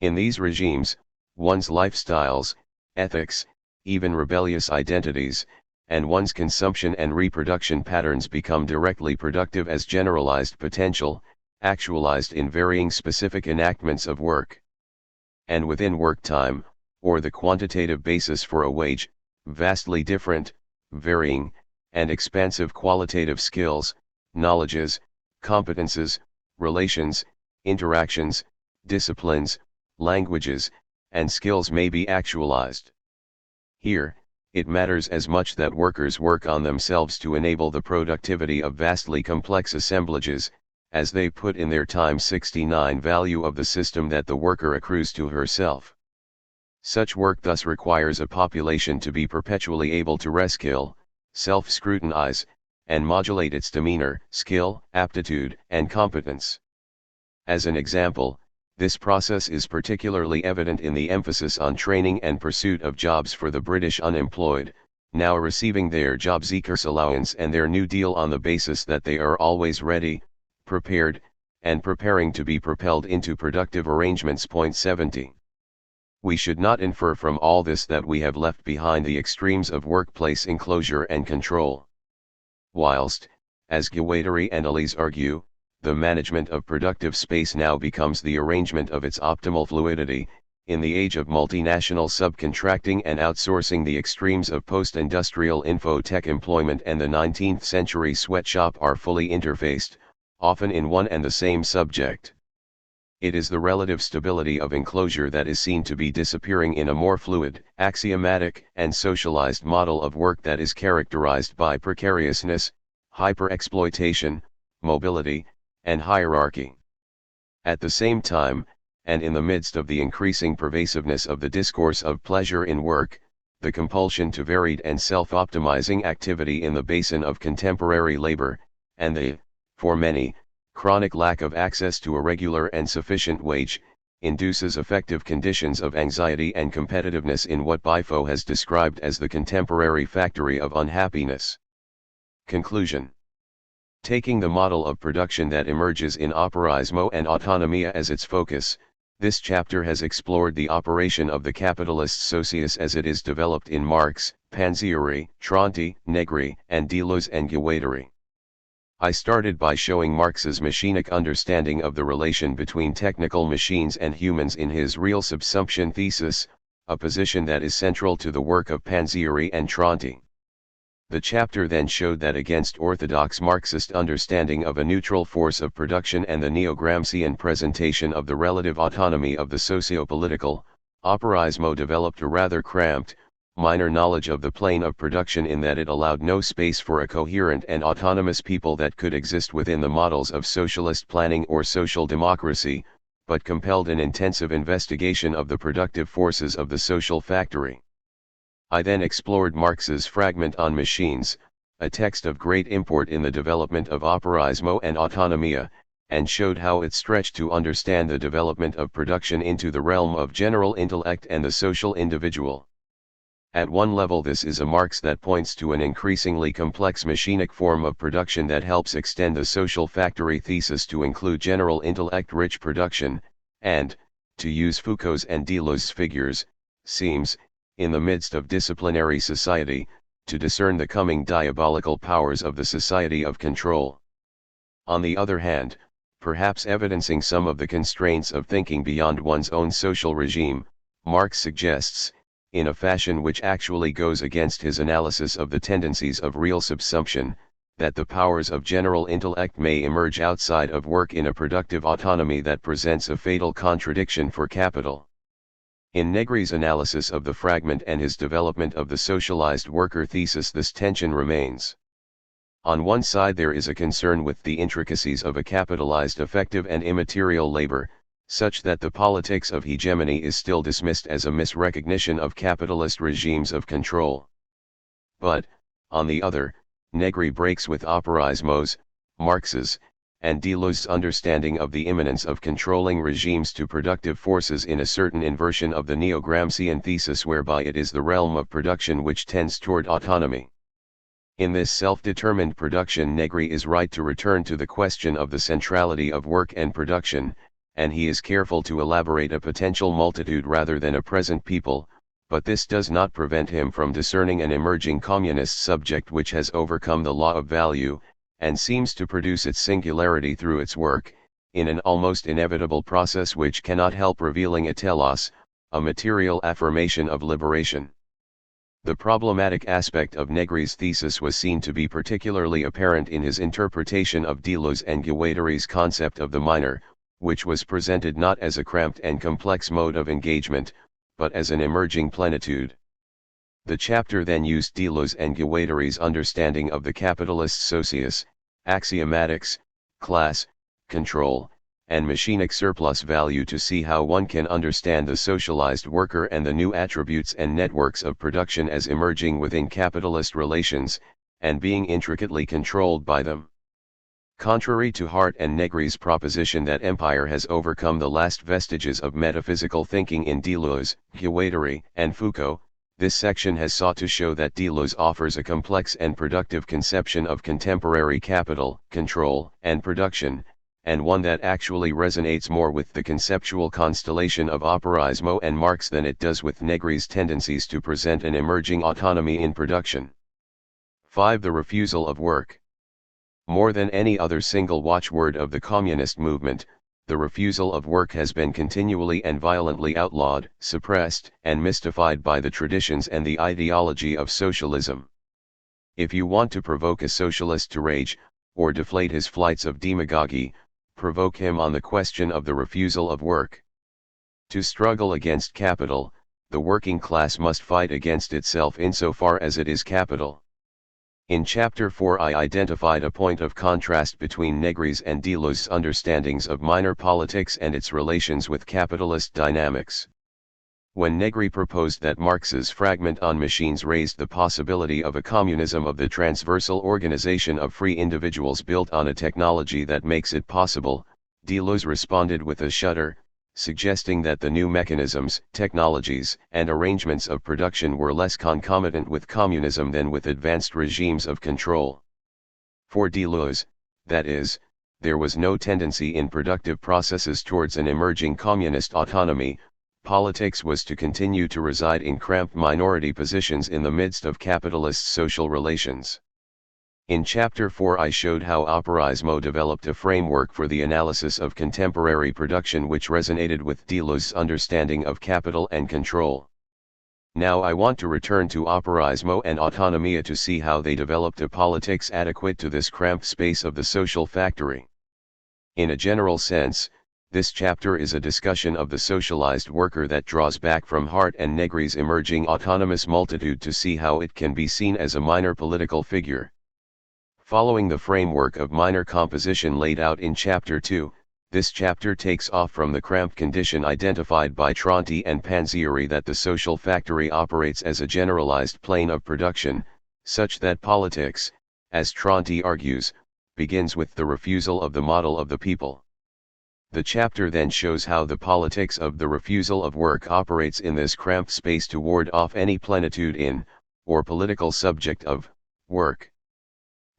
In these regimes, one's lifestyles, ethics, even rebellious identities, and one's consumption and reproduction patterns become directly productive as generalized potential, actualized in varying specific enactments of work. And within work time, or the quantitative basis for a wage, vastly different, varying, and expansive qualitative skills, knowledges, competences, relations, interactions, disciplines, languages, and skills may be actualized. Here, it matters as much that workers work on themselves to enable the productivity of vastly complex assemblages, as they put in their time 69 value of the system that the worker accrues to herself. Such work thus requires a population to be perpetually able to reskill, self-scrutinize, and modulate its demeanor, skill, aptitude, and competence. As an example, this process is particularly evident in the emphasis on training and pursuit of jobs for the British unemployed, now receiving their job seekers allowance and their New Deal on the basis that they are always ready, prepared, and preparing to be propelled into productive arrangements. 70. We should not infer from all this that we have left behind the extremes of workplace enclosure and control. Whilst, as Guattari and Deleuze argue, the management of productive space now becomes the arrangement of its optimal fluidity, in the age of multinational subcontracting and outsourcing, the extremes of post-industrial infotech employment and the 19th century sweatshop are fully interfaced, often in one and the same subject. It is the relative stability of enclosure that is seen to be disappearing in a more fluid, axiomatic, and socialized model of work that is characterized by precariousness, hyper-exploitation, mobility, and hierarchy. At the same time, and in the midst of the increasing pervasiveness of the discourse of pleasure in work, the compulsion to varied and self-optimizing activity in the basin of contemporary labor, and the, for many, chronic lack of access to a regular and sufficient wage, induces effective conditions of anxiety and competitiveness in what Bifo has described as the contemporary factory of unhappiness. Conclusion. Taking the model of production that emerges in operaismo and autonomia as its focus, this chapter has explored the operation of the capitalist socius as it is developed in Marx, Panzieri, Tronti, Negri, and Deleuze and Guattari. I started by showing Marx's machinic understanding of the relation between technical machines and humans in his real subsumption thesis, a position that is central to the work of Panzieri and Tronti. The chapter then showed that against orthodox Marxist understanding of a neutral force of production and the neo-Gramscian presentation of the relative autonomy of the socio-political, operaismo developed a rather cramped, minor knowledge of the plane of production in that it allowed no space for a coherent and autonomous people that could exist within the models of socialist planning or social democracy, but compelled an intensive investigation of the productive forces of the social factory. I then explored Marx's fragment on machines, a text of great import in the development of operaismo and autonomia, and showed how it stretched to understand the development of production into the realm of general intellect and the social individual. At one level, this is a Marx that points to an increasingly complex machinic form of production that helps extend the social factory thesis to include general intellect-rich production, and, to use Foucault's and Deleuze's figures, seems, in the midst of disciplinary society, to discern the coming diabolical powers of the society of control. On the other hand, perhaps evidencing some of the constraints of thinking beyond one's own social regime, Marx suggests, in a fashion which actually goes against his analysis of the tendencies of real subsumption, that the powers of general intellect may emerge outside of work in a productive autonomy that presents a fatal contradiction for capital. In Negri's analysis of the fragment and his development of the socialized worker thesis, this tension remains. On one side there is a concern with the intricacies of a capitalized effective and immaterial labor, such that the politics of hegemony is still dismissed as a misrecognition of capitalist regimes of control. But, on the other, Negri breaks with operaismo's, Marx's, and Deleuze's understanding of the immanence of controlling regimes to productive forces in a certain inversion of the neo-Gramscian thesis whereby it is the realm of production which tends toward autonomy. In this self-determined production, Negri is right to return to the question of the centrality of work and production, and he is careful to elaborate a potential multitude rather than a present people, but this does not prevent him from discerning an emerging communist subject which has overcome the law of value, and seems to produce its singularity through its work, in an almost inevitable process which cannot help revealing a telos, a material affirmation of liberation. The problematic aspect of Negri's thesis was seen to be particularly apparent in his interpretation of Deleuze and Guattari's concept of the minor, which was presented not as a cramped and complex mode of engagement, but as an emerging plenitude. The chapter then used Deleuze and Guattari's understanding of the capitalist socius, axiomatics, class, control, and machinic surplus value to see how one can understand the socialized worker and the new attributes and networks of production as emerging within capitalist relations, and being intricately controlled by them. Contrary to Hart and Negri's proposition that empire has overcome the last vestiges of metaphysical thinking in Deleuze, Guattari, and Foucault, this section has sought to show that Deleuze offers a complex and productive conception of contemporary capital, control, and production, and one that actually resonates more with the conceptual constellation of operaismo and Marx than it does with Negri's tendencies to present an emerging autonomy in production. 5. The refusal of work. More than any other single watchword of the communist movement, the refusal of work has been continually and violently outlawed, suppressed, and mystified by the traditions and the ideology of socialism. If you want to provoke a socialist to rage, or deflate his flights of demagogy, provoke him on the question of the refusal of work. To struggle against capital, the working class must fight against itself insofar as it is capital. In Chapter 4 I identified a point of contrast between Negri's and Deleuze's understandings of minor politics and its relations with capitalist dynamics. When Negri proposed that Marx's fragment on machines raised the possibility of a communism of the transversal organization of free individuals built on a technology that makes it possible, Deleuze responded with a shudder, suggesting that the new mechanisms, technologies, and arrangements of production were less concomitant with communism than with advanced regimes of control. For Deleuze, that is, there was no tendency in productive processes towards an emerging communist autonomy. Politics was to continue to reside in cramped minority positions in the midst of capitalist social relations. In Chapter 4 I showed how operaismo developed a framework for the analysis of contemporary production which resonated with Deleuze's understanding of capital and control. Now I want to return to operaismo and autonomia to see how they developed a politics adequate to this cramped space of the social factory. In a general sense, this chapter is a discussion of the socialized worker that draws back from Hart and Negri's emerging autonomous multitude to see how it can be seen as a minor political figure. Following the framework of minor composition laid out in Chapter 2, this chapter takes off from the cramped condition identified by Tronti and Panzieri that the social factory operates as a generalized plane of production, such that politics, as Tronti argues, begins with the refusal of the model of the people. The chapter then shows how the politics of the refusal of work operates in this cramped space to ward off any plenitude in, or political subject of, work.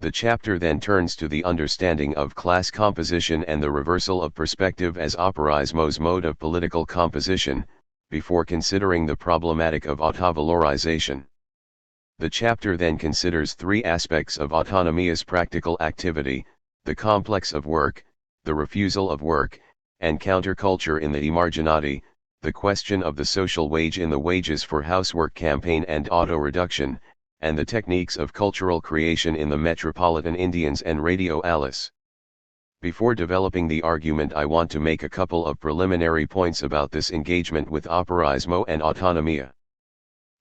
The chapter then turns to the understanding of class composition and the reversal of perspective as operaismo's mode of political composition, before considering the problematic of autovalorization. The chapter then considers three aspects of autonomia's practical activity: the complex of work, the refusal of work, and counterculture in the emarginati, the question of the social wage in the wages for housework campaign and auto-reduction, and the techniques of cultural creation in the Metropolitan Indians and Radio Alice. Before developing the argument, I want to make a couple of preliminary points about this engagement with operaismo and autonomia.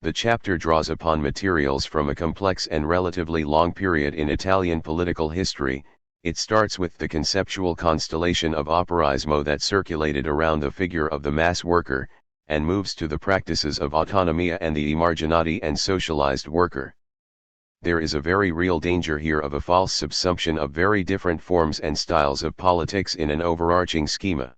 The chapter draws upon materials from a complex and relatively long period in Italian political history. It starts with the conceptual constellation of operaismo that circulated around the figure of the mass worker, and moves to the practices of autonomia and the emarginati and socialized worker. There is a very real danger here of a false subsumption of very different forms and styles of politics in an overarching schema.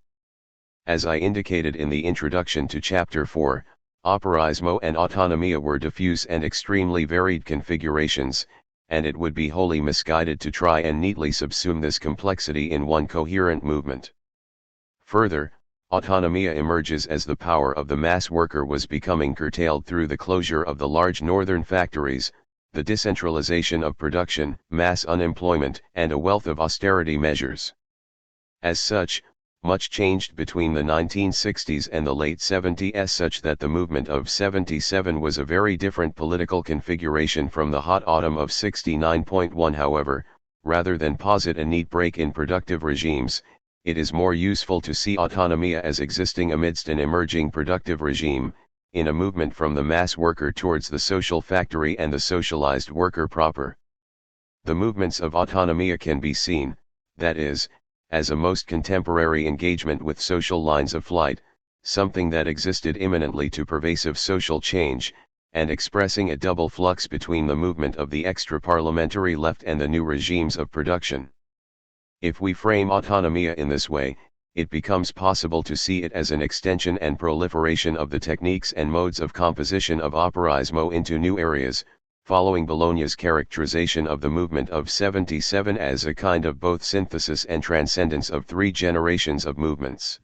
As I indicated in the introduction to Chapter 4, operaismo and autonomia were diffuse and extremely varied configurations, and it would be wholly misguided to try and neatly subsume this complexity in one coherent movement. Further, autonomia emerges as the power of the mass worker was becoming curtailed through the closure of the large northern factories, the decentralization of production, mass unemployment, and a wealth of austerity measures. As such, much changed between the 1960s and the late 70s, such that the movement of 77 was a very different political configuration from the hot autumn of 69.1. However, rather than posit a neat break in productive regimes, it is more useful to see autonomia as existing amidst an emerging productive regime, in a movement from the mass worker towards the social factory and the socialized worker proper. The movements of autonomia can be seen, that is, as a most contemporary engagement with social lines of flight, something that existed imminently to pervasive social change, and expressing a double flux between the movement of the extra-parliamentary left and the new regimes of production. If we frame autonomia in this way, it becomes possible to see it as an extension and proliferation of the techniques and modes of composition of operaismo into new areas, following Bologna's characterization of the movement of 77 as a kind of both synthesis and transcendence of three generations of movements.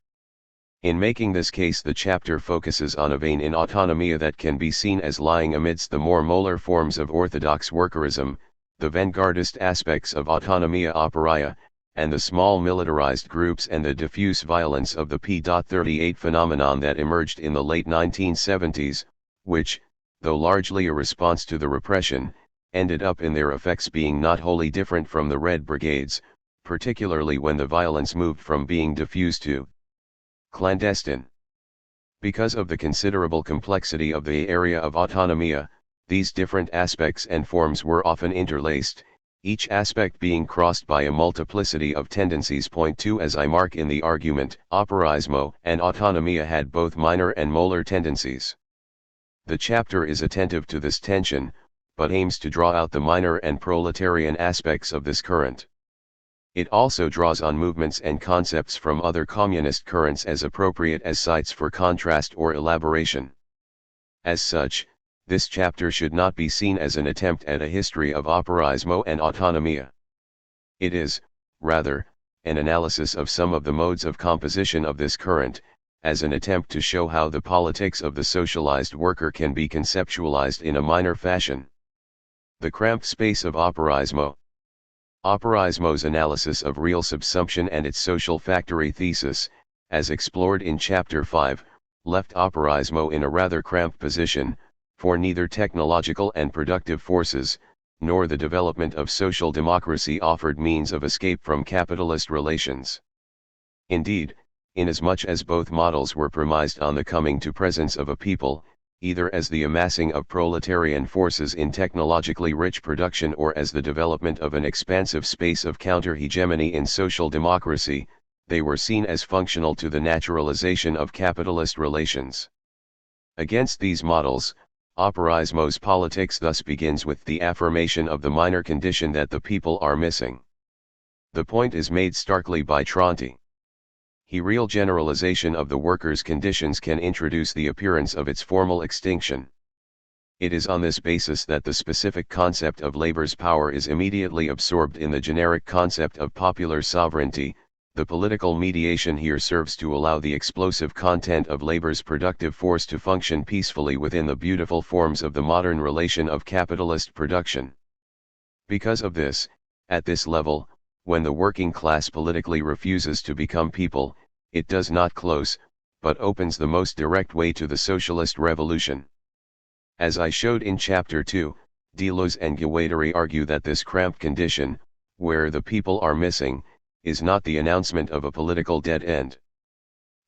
In making this case, the chapter focuses on a vein in autonomia that can be seen as lying amidst the more molar forms of orthodox workerism, the vanguardist aspects of autonomia operaia, and the small militarized groups and the diffuse violence of the P.38 phenomenon that emerged in the late 1970s, which, though largely a response to the repression, ended up in their effects being not wholly different from the Red Brigades, particularly when the violence moved from being diffuse to clandestine. Because of the considerable complexity of the area of autonomia, these different aspects and forms were often interlaced, each aspect being crossed by a multiplicity of tendencies. Point 2. As I mark in the argument, operaismo and autonomia had both minor and molar tendencies. The chapter is attentive to this tension, but aims to draw out the minor and proletarian aspects of this current. It also draws on movements and concepts from other communist currents as appropriate as sites for contrast or elaboration. As such, this chapter should not be seen as an attempt at a history of operaismo and autonomia. It is, rather, an analysis of some of the modes of composition of this current, as an attempt to show how the politics of the socialized worker can be conceptualized in a minor fashion. The cramped space of operaismo. Operaismo's analysis of real subsumption and its social factory thesis, as explored in Chapter 5, left operaismo in a rather cramped position, for neither technological and productive forces, nor the development of social democracy offered means of escape from capitalist relations. Indeed, inasmuch as both models were premised on the coming to presence of a people, either as the amassing of proletarian forces in technologically rich production or as the development of an expansive space of counter-hegemony in social democracy, they were seen as functional to the naturalization of capitalist relations. Against these models, operaismo's politics thus begins with the affirmation of the minor condition that the people are missing. The point is made starkly by Tronti. His real generalization of the workers' conditions can introduce the appearance of its formal extinction. It is on this basis that the specific concept of labor's power is immediately absorbed in the generic concept of popular sovereignty. The political mediation here serves to allow the explosive content of labor's productive force to function peacefully within the beautiful forms of the modern relation of capitalist production. Because of this, at this level, when the working class politically refuses to become people, it does not close, but opens the most direct way to the socialist revolution. As I showed in Chapter 2, Deleuze and Guattari argue that this cramped condition, where the people are missing, is not the announcement of a political dead end.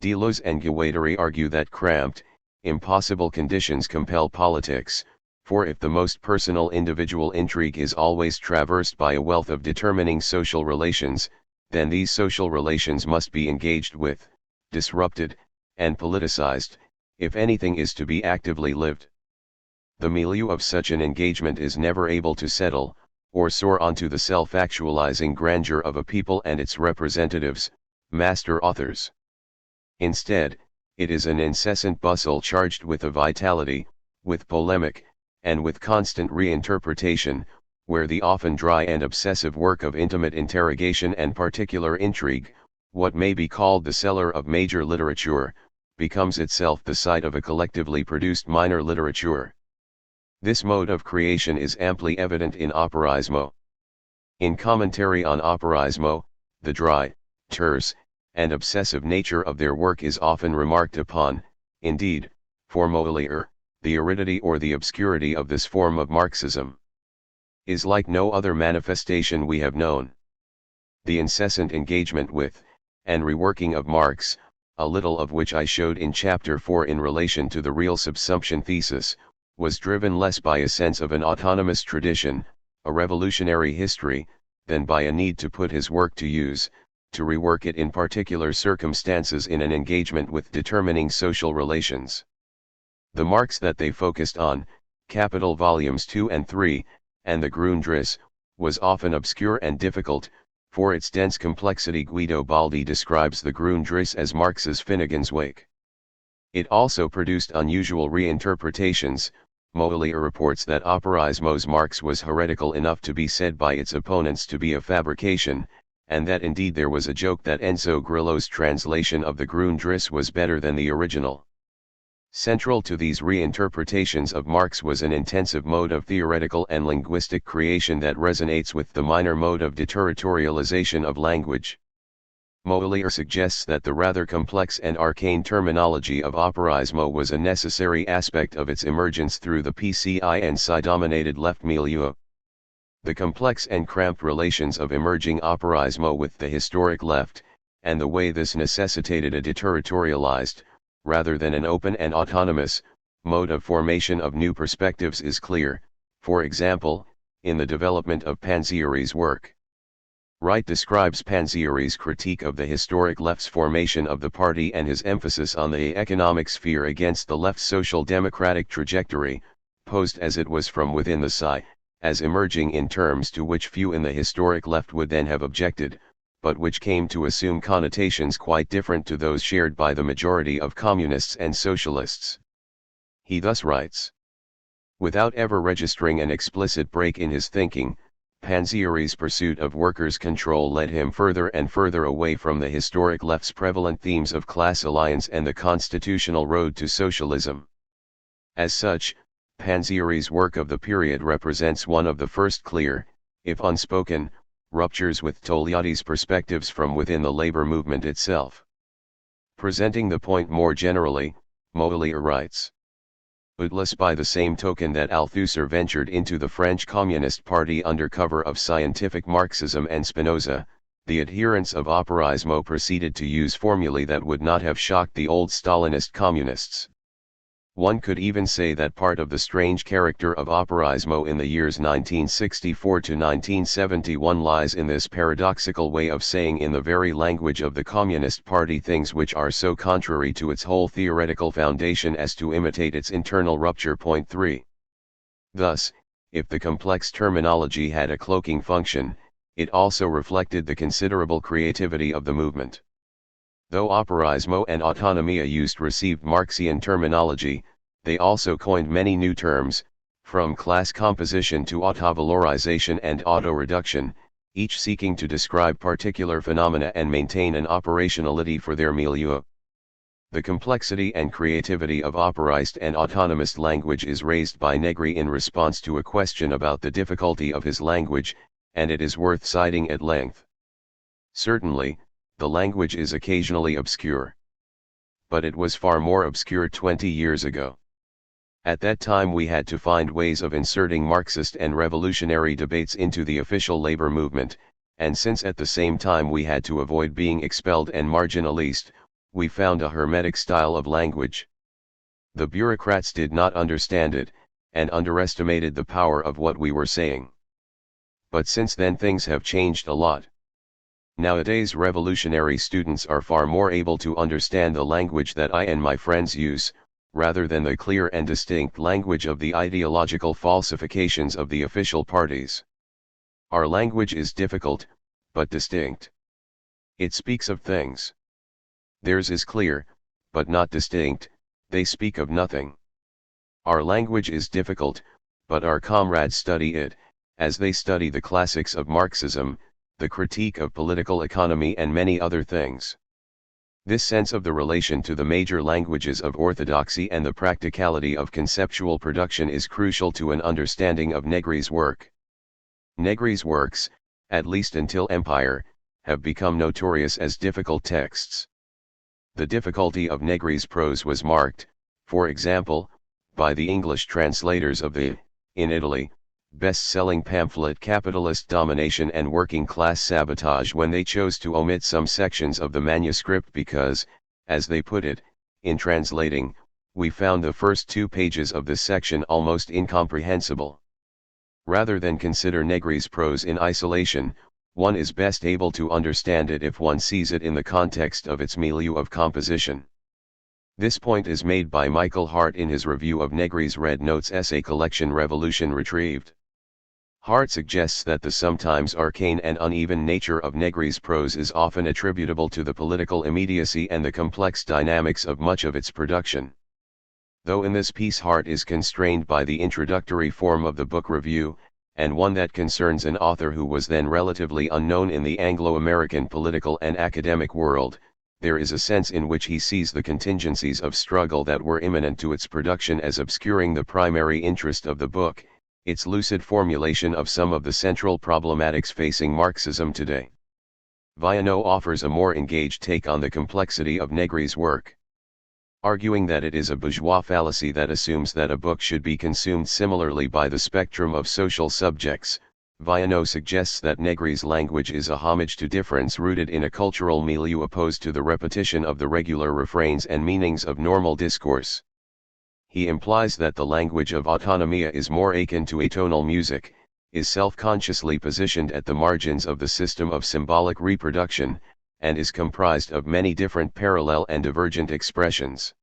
Deleuze and Guattari argue that cramped, impossible conditions compel politics, for if the most personal individual intrigue is always traversed by a wealth of determining social relations, then these social relations must be engaged with, disrupted, and politicized, if anything is to be actively lived. The milieu of such an engagement is never able to settle, or soar onto the self-actualizing grandeur of a people and its representatives, master authors. Instead, it is an incessant bustle charged with a vitality, with polemic, and with constant reinterpretation, where the often dry and obsessive work of intimate interrogation and particular intrigue, what may be called the cellar of major literature, becomes itself the site of a collectively produced minor literature. This mode of creation is amply evident in operaismo. In commentary on operaismo, the dry, terse, and obsessive nature of their work is often remarked upon. Indeed, formally, the aridity or the obscurity of this form of Marxism is like no other manifestation we have known. The incessant engagement with, and reworking of Marx, a little of which I showed in Chapter 4 in relation to the real subsumption thesis, was driven less by a sense of an autonomous tradition, a revolutionary history, than by a need to put his work to use, to rework it in particular circumstances in an engagement with determining social relations. The Marx that they focused on, Capital Volumes 2 and 3, and the Grundriss, was often obscure and difficult. For its dense complexity, Guido Baldi describes the Grundriss as Marx's Finnegan's Wake. It also produced unusual reinterpretations. Moeller reports that Operaismo's Marx was heretical enough to be said by its opponents to be a fabrication, and that indeed there was a joke that Enzo Grillo's translation of the Grundriss was better than the original. Central to these reinterpretations of Marx was an intensive mode of theoretical and linguistic creation that resonates with the minor mode of deterritorialization of language. Moeller suggests that the rather complex and arcane terminology of Operaismo was a necessary aspect of its emergence through the PCI and psi-dominated left milieu. The complex and cramped relations of emerging Operaismo with the historic left, and the way this necessitated a deterritorialized, rather than an open and autonomous, mode of formation of new perspectives is clear, for example, in the development of Panzieri's work. Wright describes Panzieri's critique of the historic left's formation of the party and his emphasis on the economic sphere against the left's social democratic trajectory, posed as it was from within the psi, as emerging in terms to which few in the historic left would then have objected, but which came to assume connotations quite different to those shared by the majority of communists and socialists. He thus writes: without ever registering an explicit break in his thinking, Panzieri's pursuit of workers' control led him further and further away from the historic left's prevalent themes of class alliance and the constitutional road to socialism. As such, Panzieri's work of the period represents one of the first clear, if unspoken, ruptures with Togliatti's perspectives from within the labor movement itself. Presenting the point more generally, Moeller writes: Doubtless by the same token that Althusser ventured into the French Communist Party under cover of scientific Marxism and Spinoza, the adherents of Operaismo proceeded to use formulae that would not have shocked the old Stalinist communists. One could even say that part of the strange character of Operaismo in the years 1964 to 1971 lies in this paradoxical way of saying in the very language of the Communist Party things which are so contrary to its whole theoretical foundation as to imitate its internal rupture. Point 3. Thus, if the complex terminology had a cloaking function, it also reflected the considerable creativity of the movement. Though Operaismo and Autonomia used received Marxian terminology, they also coined many new terms, from class composition to autovalorization and auto-reduction, each seeking to describe particular phenomena and maintain an operationality for their milieu. The complexity and creativity of operaist and autonomist language is raised by Negri in response to a question about the difficulty of his language, and it is worth citing at length. Certainly, the language is occasionally obscure. But it was far more obscure 20 years ago. At that time we had to find ways of inserting Marxist and revolutionary debates into the official labor movement, and since at the same time we had to avoid being expelled and marginalized, we found a hermetic style of language. The bureaucrats did not understand it, and underestimated the power of what we were saying. But since then things have changed a lot. Nowadays revolutionary students are far more able to understand the language that I and my friends use, rather than the clear and distinct language of the ideological falsifications of the official parties. Our language is difficult, but distinct. It speaks of things. Theirs is clear, but not distinct, they speak of nothing. Our language is difficult, but our comrades study it, as they study the classics of Marxism, the critique of political economy and many other things. This sense of the relation to the major languages of orthodoxy and the practicality of conceptual production is crucial to an understanding of Negri's work. Negri's works, at least until Empire, have become notorious as difficult texts. The difficulty of Negri's prose was marked, for example, by the English translators of the, in Italy, best-selling pamphlet Capitalist Domination and Working Class Sabotage when they chose to omit some sections of the manuscript because, as they put it. In translating, we found the first 2 pages of this section almost incomprehensible. Rather than consider Negri's prose in isolation, one is best able to understand it if one sees it in the context of its milieu of composition. This point is made by Michael Hart in his review of Negri's Red Notes essay collection Revolution Retrieved. Hart suggests that the sometimes arcane and uneven nature of Negri's prose is often attributable to the political immediacy and the complex dynamics of much of its production. Though in this piece Hart is constrained by the introductory form of the book review, and one that concerns an author who was then relatively unknown in the Anglo-American political and academic world, there is a sense in which he sees the contingencies of struggle that were imminent to its production as obscuring the primary interest of the book, its lucid formulation of some of the central problematics facing Marxism today. Viano offers a more engaged take on the complexity of Negri's work. Arguing that it is a bourgeois fallacy that assumes that a book should be consumed similarly by the spectrum of social subjects, Viano suggests that Negri's language is a homage to difference rooted in a cultural milieu opposed to the repetition of the regular refrains and meanings of normal discourse. He implies that the language of autonomia is more akin to atonal music, is self-consciously positioned at the margins of the system of symbolic reproduction, and is comprised of many different parallel and divergent expressions.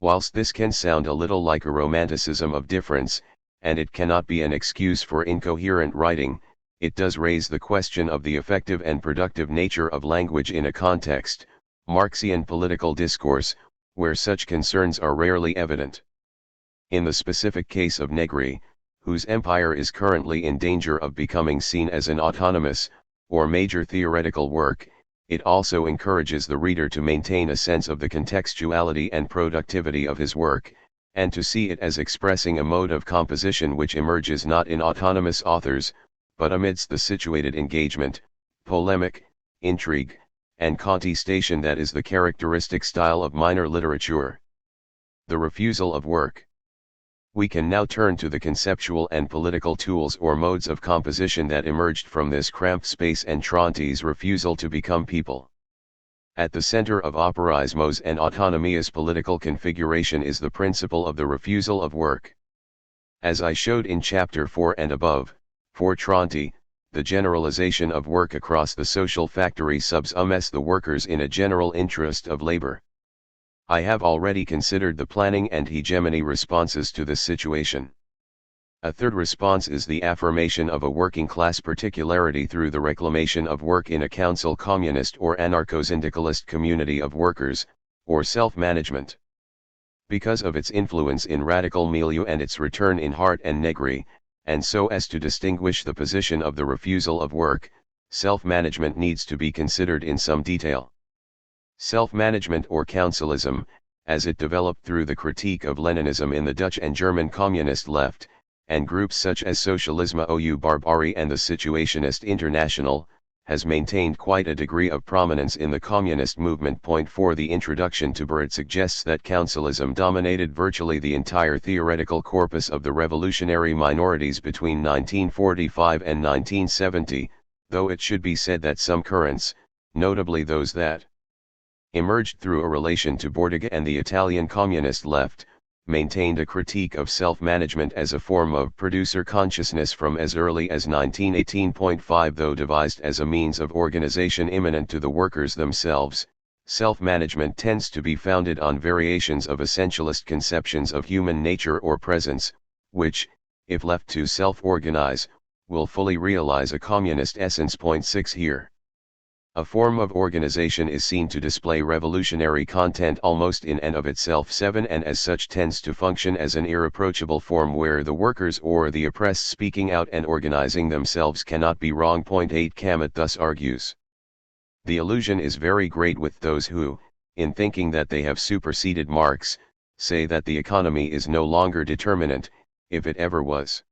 Whilst this can sound a little like a romanticism of difference, and it cannot be an excuse for incoherent writing, it does raise the question of the effective and productive nature of language in a context, Marxian political discourse, where such concerns are rarely evident. In the specific case of Negri, whose empire is currently in danger of becoming seen as an autonomous, or major theoretical work, it also encourages the reader to maintain a sense of the contextuality and productivity of his work, and to see it as expressing a mode of composition which emerges not in autonomous authors, but amidst the situated engagement, polemic, intrigue, and contestation that is the characteristic style of minor literature. The refusal of work. We can now turn to the conceptual and political tools or modes of composition that emerged from this cramped space and Tronti's refusal to become people. At the center of operaismo's and autonomia's political configuration is the principle of the refusal of work. As I showed in chapter 4 and above, for Tronti, the generalization of work across the social factory subsumes the workers in a general interest of labor. I have already considered the planning and hegemony responses to this situation. A third response is the affirmation of a working class particularity through the reclamation of work in a council communist or anarcho-syndicalist community of workers, or self-management. Because of its influence in radical milieu and its return in Hart and Negri, and so as to distinguish the position of the refusal of work, self-management needs to be considered in some detail. Self-management or councilism, as it developed through the critique of Leninism in the Dutch and German communist left, and groups such as Socialisme ou Barbarie and the Situationist International, has maintained quite a degree of prominence in the communist movement. Point 4. The introduction to Barrett suggests that councilism dominated virtually the entire theoretical corpus of the revolutionary minorities between 1945 and 1970, though it should be said that some currents, notably those that emerged through a relation to Bordiga and the Italian communist left, maintained a critique of self-management as a form of producer consciousness from as early as 1918. Though devised as a means of organization immanent to the workers themselves, self-management tends to be founded on variations of essentialist conceptions of human nature or presence, which, if left to self-organize, will fully realize a communist essence. Point 6. Here, a form of organization is seen to display revolutionary content almost in and of itself. 7. And as such tends to function as an irreproachable form where the workers or the oppressed speaking out and organizing themselves cannot be wrong. Point 8. Camus thus argues. The illusion is very great with those who, in thinking that they have superseded Marx, say that the economy is no longer determinant, if it ever was.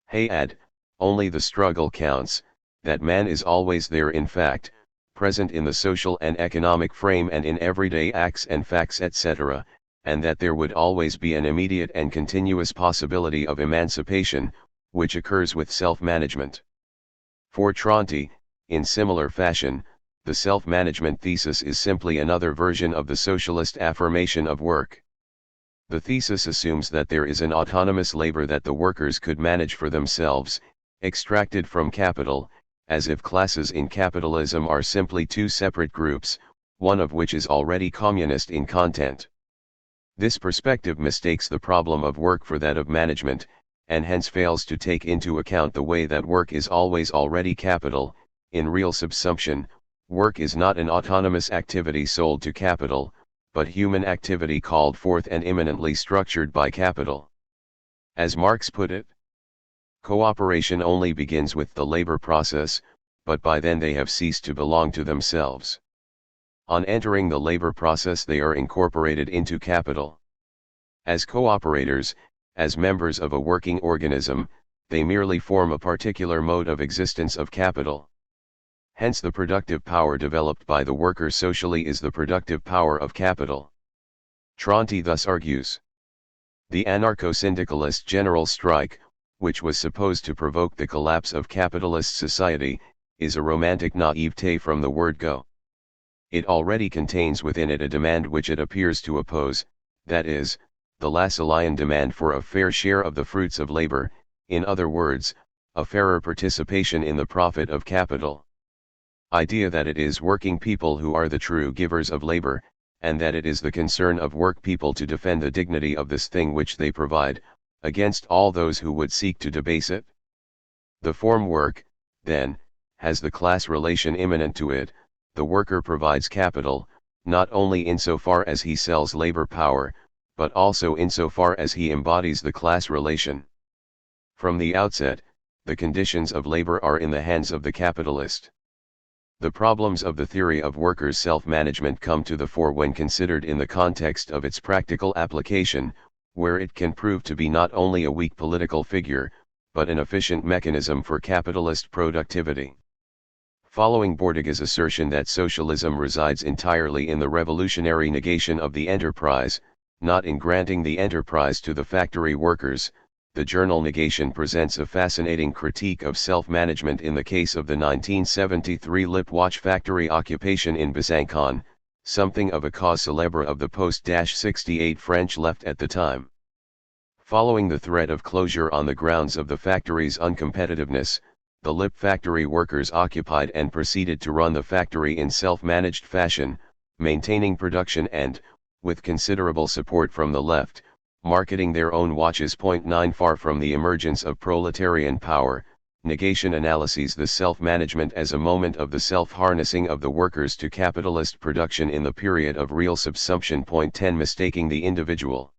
Hey add, only the struggle counts, that man is always there in fact, present in the social and economic frame and in everyday acts and facts etc., and that there would always be an immediate and continuous possibility of emancipation, which occurs with self-management. For Tronti, in similar fashion, the self-management thesis is simply another version of the socialist affirmation of work. The thesis assumes that there is an autonomous labor that the workers could manage for themselves, extracted from capital, as if classes in capitalism are simply two separate groups, one of which is already communist in content. This perspective mistakes the problem of work for that of management, and hence fails to take into account the way that work is always already capital. In real subsumption, work is not an autonomous activity sold to capital, but human activity called forth and immanently structured by capital. As Marx put it, cooperation only begins with the labor process, but by then they have ceased to belong to themselves. On entering the labor process they are incorporated into capital. As cooperators, as members of a working organism, they merely form a particular mode of existence of capital. Hence the productive power developed by the worker socially is the productive power of capital. Tronti thus argues. The anarcho-syndicalist general strike, which was supposed to provoke the collapse of capitalist society, is a romantic naivete from the word go. It already contains within it a demand which it appears to oppose, that is, the Lassallean demand for a fair share of the fruits of labor, in other words, a fairer participation in the profit of capital. Idea that it is working people who are the true givers of labor, and that it is the concern of work people to defend the dignity of this thing which they provide, against all those who would seek to debase it. The form work, then, has the class relation immanent to it. The worker provides capital, not only insofar as he sells labor power, but also insofar as he embodies the class relation. From the outset, the conditions of labor are in the hands of the capitalist. The problems of the theory of workers' self-management come to the fore when considered in the context of its practical application, where it can prove to be not only a weak political figure, but an efficient mechanism for capitalist productivity. Following Bourdieu's assertion that socialism resides entirely in the revolutionary negation of the enterprise, not in granting the enterprise to the factory workers, the journal Negation presents a fascinating critique of self-management in the case of the 1973 lip watch factory occupation in Besançon, something of a cause célèbre of the post-68 French left at the time. Following the threat of closure on the grounds of the factory's uncompetitiveness, the lip factory workers occupied and proceeded to run the factory in self-managed fashion, maintaining production and, with considerable support from the left, marketing their own watches. 9 Far from the emergence of proletarian power, Negation analyses the self-management as a moment of the self-harnessing of the workers to capitalist production in the period of real subsumption. 10 Mistaking the individual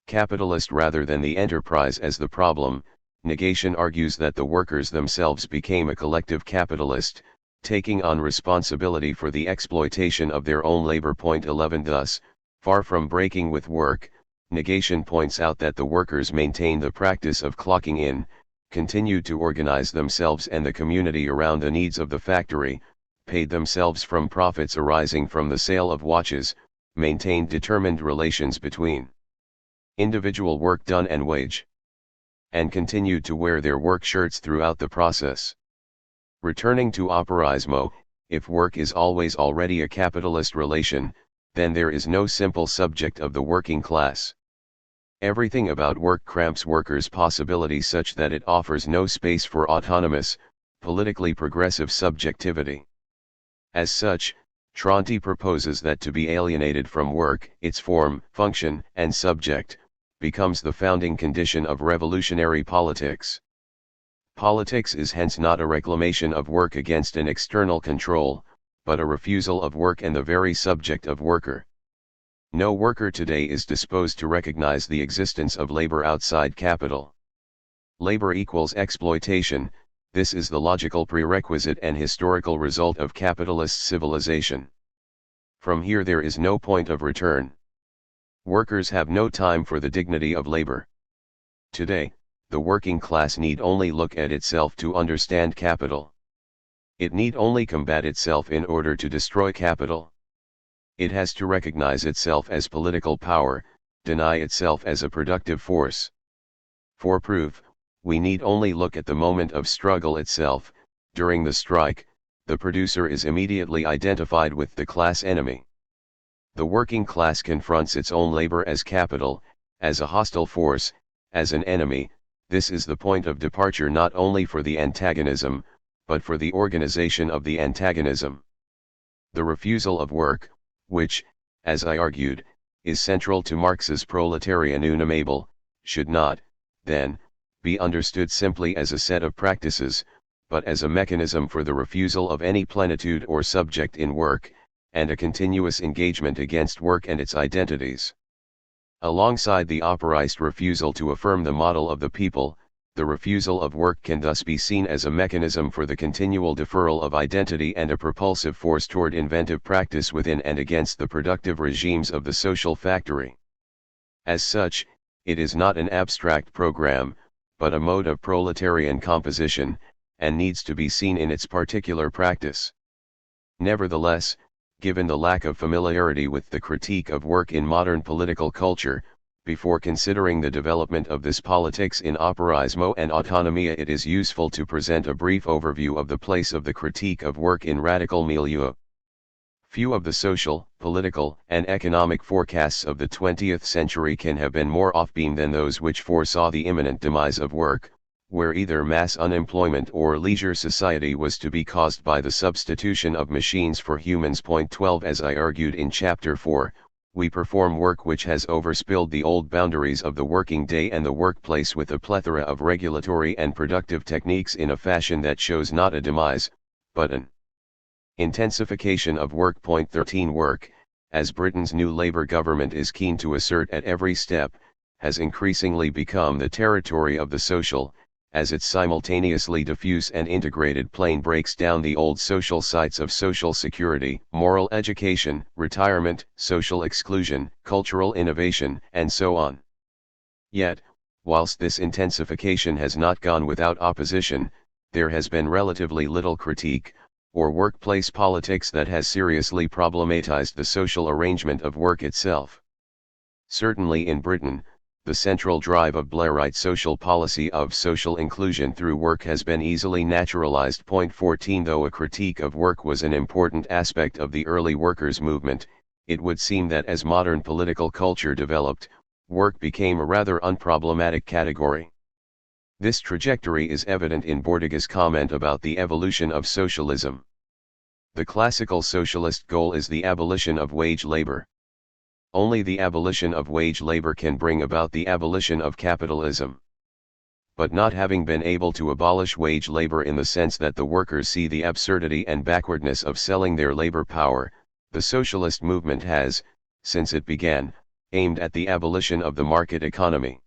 capitalist rather than the enterprise as the problem, Negation argues that the workers themselves became a collective capitalist, taking on responsibility for the exploitation of their own labor. 11 Thus, far from breaking with work, Negation points out that the workers maintained the practice of clocking in, continued to organize themselves and the community around the needs of the factory, paid themselves from profits arising from the sale of watches, maintained determined relations between individual work done and wage, and continued to wear their work shirts throughout the process. Returning to operaismo, if work is always already a capitalist relation, then there is no simple subject of the working class. Everything about work cramps workers' possibility such that it offers no space for autonomous, politically progressive subjectivity. As such, Tronti proposes that to be alienated from work, its form, function, and subject, becomes the founding condition of revolutionary politics. Politics is hence not a reclamation of work against an external control, but a refusal of work and the very subject of worker. No worker today is disposed to recognize the existence of labor outside capital. Labor equals exploitation, this is the logical prerequisite and historical result of capitalist civilization. From here there is no point of return. Workers have no time for the dignity of labor. Today, the working class need only look at itself to understand capital. It need only combat itself in order to destroy capital. It has to recognize itself as political power, deny itself as a productive force. For proof, we need only look at the moment of struggle itself. During the strike, the producer is immediately identified with the class enemy. The working class confronts its own labor as capital, as a hostile force, as an enemy. This is the point of departure not only for the antagonism, but for the organization of the antagonism. The refusal of work, which, as I argued, is central to Marx's proletarian unum able, should not, then, be understood simply as a set of practices, but as a mechanism for the refusal of any plenitude or subject in work, and a continuous engagement against work and its identities. Alongside the operaist refusal to affirm the model of the people, the refusal of work can thus be seen as a mechanism for the continual deferral of identity and a propulsive force toward inventive practice within and against the productive regimes of the social factory. As such, it is not an abstract program, but a mode of proletarian composition, and needs to be seen in its particular practice. Nevertheless, given the lack of familiarity with the critique of work in modern political culture, before considering the development of this politics in operaismo and autonomia, it is useful to present a brief overview of the place of the critique of work in radical milieu. Few of the social, political, and economic forecasts of the 20th century can have been more off-beam than those which foresaw the imminent demise of work, where either mass unemployment or leisure society was to be caused by the substitution of machines for humans. 12 As I argued in Chapter 4, we perform work which has overspilled the old boundaries of the working day and the workplace with a plethora of regulatory and productive techniques in a fashion that shows not a demise, but an intensification of work. 13 Work, as Britain's new Labour government is keen to assert at every step, has increasingly become the territory of the social, as its simultaneously diffuse and integrated plane breaks down the old social sites of social security, moral education, retirement, social exclusion, cultural innovation, and so on. Yet, whilst this intensification has not gone without opposition, there has been relatively little critique, or workplace politics that has seriously problematized the social arrangement of work itself. Certainly in Britain, the central drive of Blairite social policy of social inclusion through work has been easily naturalized. 14 Though a critique of work was an important aspect of the early workers' movement, it would seem that as modern political culture developed, work became a rather unproblematic category. This trajectory is evident in Bordiga's comment about the evolution of socialism. The classical socialist goal is the abolition of wage labor. Only the abolition of wage labor can bring about the abolition of capitalism. But not having been able to abolish wage labor in the sense that the workers see the absurdity and backwardness of selling their labor power, the socialist movement has, since it began, aimed at the abolition of the market economy.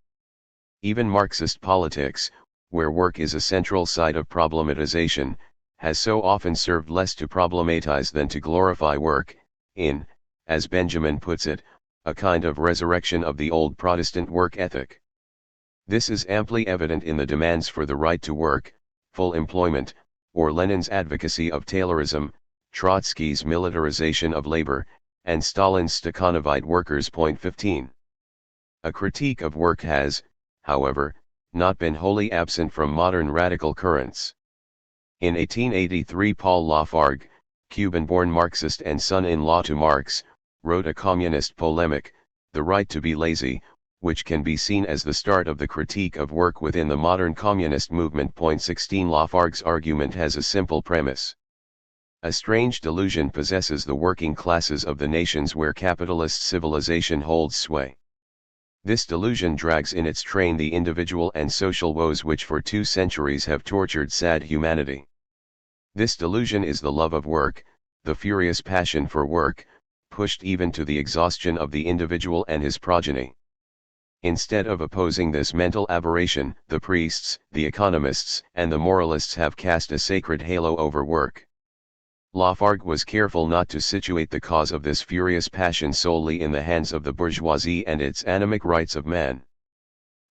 Even Marxist politics, where work is a central site of problematization, has so often served less to problematize than to glorify work, in, as Benjamin puts it, a kind of resurrection of the old Protestant work ethic. This is amply evident in the demands for the right to work, full employment, or Lenin's advocacy of Taylorism, Trotsky's militarization of labor, and Stalin's Stakhanovite workers. 15. A critique of work has, however, not been wholly absent from modern radical currents. In 1883 Paul Lafargue, Cuban-born Marxist and son-in-law to Marx, wrote a communist polemic, The Right to be Lazy, which can be seen as the start of the critique of work within the modern communist movement. 16 Lafargue's argument has a simple premise. A strange delusion possesses the working classes of the nations where capitalist civilization holds sway. This delusion drags in its train the individual and social woes which for 2 centuries have tortured sad humanity. This delusion is the love of work, the furious passion for work, pushed even to the exhaustion of the individual and his progeny. Instead of opposing this mental aberration, the priests, the economists, and the moralists have cast a sacred halo over work. Lafargue was careful not to situate the cause of this furious passion solely in the hands of the bourgeoisie and its anemic rights of man.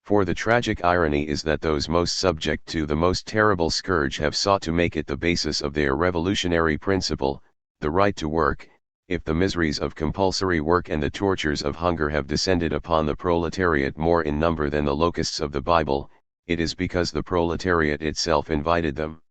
For the tragic irony is that those most subject to the most terrible scourge have sought to make it the basis of their revolutionary principle, the right to work. If the miseries of compulsory work and the tortures of hunger have descended upon the proletariat more in number than the locusts of the Bible, it is because the proletariat itself invited them.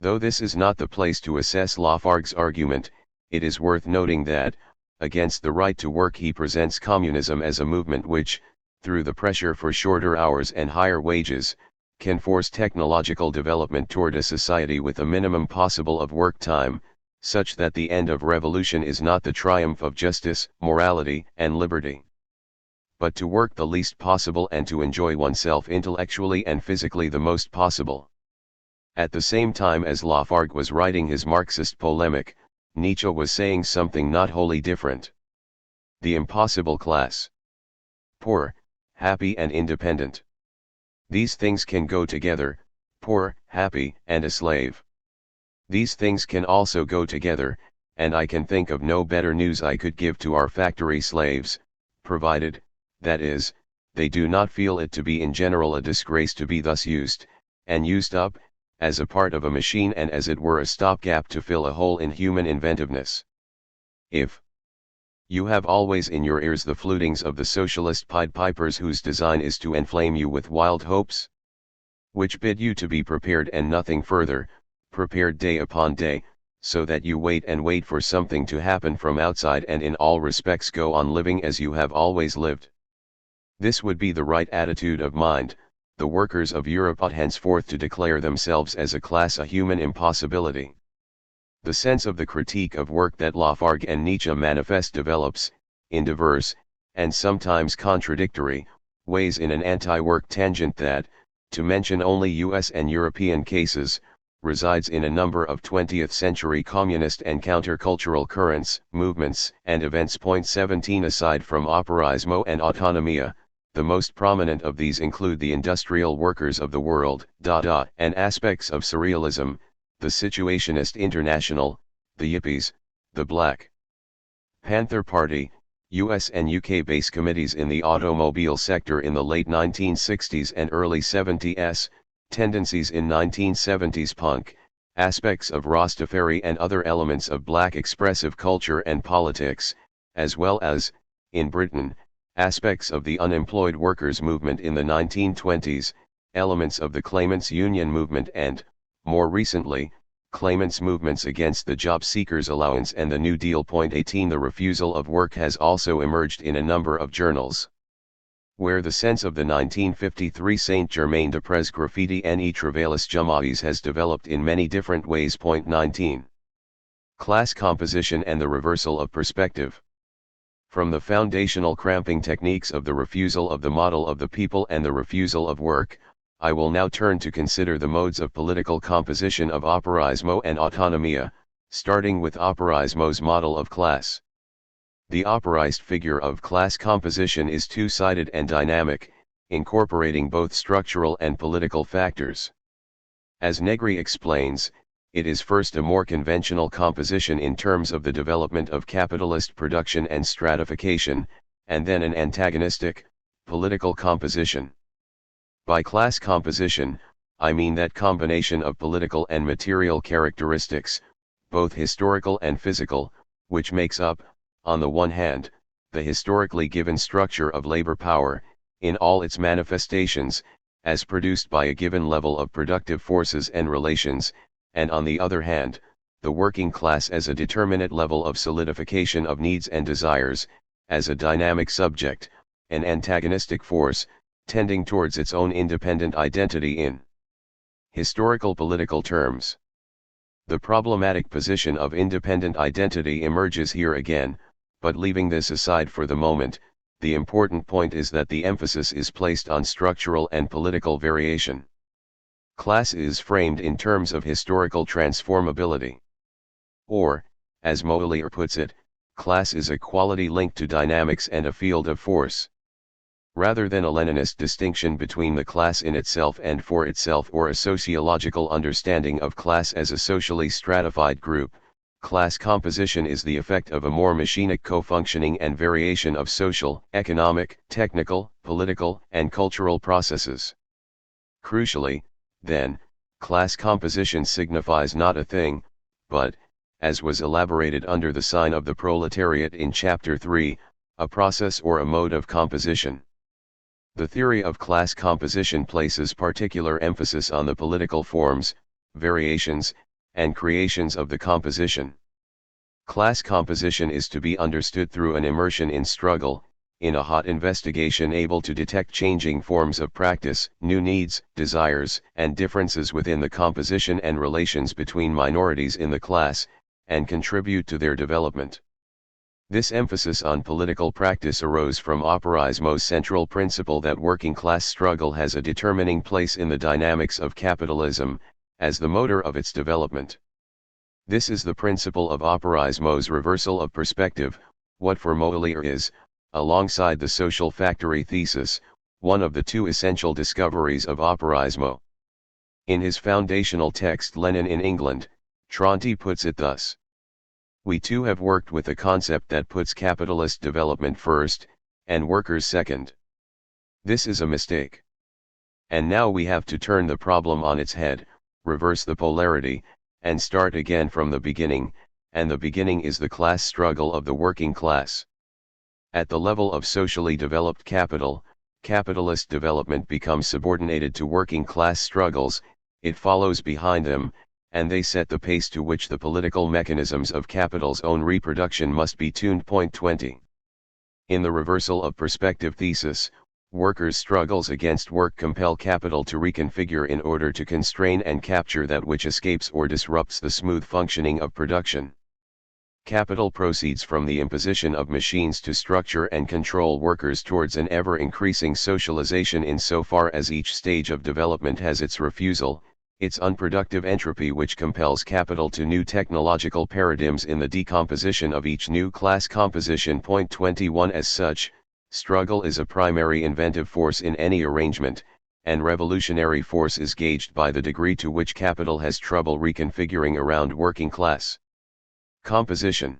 Though this is not the place to assess Lafargue's argument, it is worth noting that, against the right to work, he presents communism as a movement which, through the pressure for shorter hours and higher wages, can force technological development toward a society with a minimum possible of work time, such that the end of revolution is not the triumph of justice, morality, and liberty, but to work the least possible and to enjoy oneself intellectually and physically the most possible. At the same time as Lafargue was writing his Marxist polemic, Nietzsche was saying something not wholly different. The impossible class. Poor, happy and independent. These things can go together, poor, happy, and a slave. These things can also go together, and I can think of no better news I could give to our factory slaves, provided, that is, they do not feel it to be in general a disgrace to be thus used, and used up, as a part of a machine and as it were a stopgap to fill a hole in human inventiveness. If you have always in your ears the flutings of the socialist Pied Pipers whose design is to enflame you with wild hopes, which bid you to be prepared and nothing further, prepared day upon day, so that you wait and wait for something to happen from outside and in all respects go on living as you have always lived. This would be the right attitude of mind. The workers of Europe ought henceforth to declare themselves as a class a human impossibility. The sense of the critique of work that Lafargue and Nietzsche manifest develops, in diverse, and sometimes contradictory, ways in an anti-work tangent that, to mention only US and European cases, resides in a number of 20th-century communist and countercultural currents, movements, and events. 17 Aside from operaismo and autonomia, the most prominent of these include the industrial workers of the world, and aspects of surrealism, the Situationist International, the Yippies, the Black Panther Party, US and UK base committees in the automobile sector in the late 1960s and early 70s, tendencies in 1970s punk, aspects of Rastafari and other elements of black expressive culture and politics, as well as, in Britain, aspects of the unemployed workers movement in the 1920s, elements of the claimants union movement and, more recently, claimants movements against the job seekers allowance and the New Deal. 18 The refusal of work has also emerged in a number of journals, where the sense of the 1953 Saint-Germain-des-Prés graffiti ne travaillis jamais has developed in many different ways. 19 Class composition and the reversal of perspective. From the foundational cramping techniques of the refusal of the model of the people and the refusal of work, I will now turn to consider the modes of political composition of operaismo and autonomia, starting with operaismo's model of class. The operaist figure of class composition is two-sided and dynamic, incorporating both structural and political factors. As Negri explains, it is first a more conventional composition in terms of the development of capitalist production and stratification, and then an antagonistic, political composition. By class composition, I mean that combination of political and material characteristics, both historical and physical, which makes up, on the one hand, the historically given structure of labor power, in all its manifestations, as produced by a given level of productive forces and relations, and on the other hand, the working class as a determinate level of solidification of needs and desires, as a dynamic subject, an antagonistic force, tending towards its own independent identity in historical political terms. The problematic position of independent identity emerges here again, but leaving this aside for the moment, the important point is that the emphasis is placed on structural and political variation. Class is framed in terms of historical transformability. Or, as Moelier puts it, class is a quality linked to dynamics and a field of force. Rather than a Leninist distinction between the class in itself and for itself or a sociological understanding of class as a socially stratified group, class composition is the effect of a more machinic co-functioning and variation of social, economic, technical, political, and cultural processes. Crucially, then, class composition signifies not a thing, but, as was elaborated under the sign of the proletariat in Chapter 3, a process or a mode of composition. The theory of class composition places particular emphasis on the political forms, variations, and creations of the composition. Class composition is to be understood through an immersion in struggle, in a hot investigation able to detect changing forms of practice, new needs, desires, and differences within the composition and relations between minorities in the class, and contribute to their development. This emphasis on political practice arose from operaismo's central principle that working class struggle has a determining place in the dynamics of capitalism, as the motor of its development. This is the principle of operaismo's reversal of perspective, what for Moeller is, alongside the social factory thesis, one of the two essential discoveries of operaismo. In his foundational text Lenin in England, Tronti puts it thus: "We too have worked with a concept that puts capitalist development first, and workers second. This is a mistake. And now we have to turn the problem on its head, reverse the polarity, and start again from the beginning, and the beginning is the class struggle of the working class. At the level of socially developed capital, capitalist development becomes subordinated to working class struggles, it follows behind them, and they set the pace to which the political mechanisms of capital's own reproduction must be tuned." Point 20. In the reversal of perspective thesis, workers' struggles against work compel capital to reconfigure in order to constrain and capture that which escapes or disrupts the smooth functioning of production. Capital proceeds from the imposition of machines to structure and control workers towards an ever-increasing socialization insofar as each stage of development has its refusal, its unproductive entropy which compels capital to new technological paradigms in the decomposition of each new class composition. Point 21. As such, struggle is a primary inventive force in any arrangement, and revolutionary force is gauged by the degree to which capital has trouble reconfiguring around working class composition.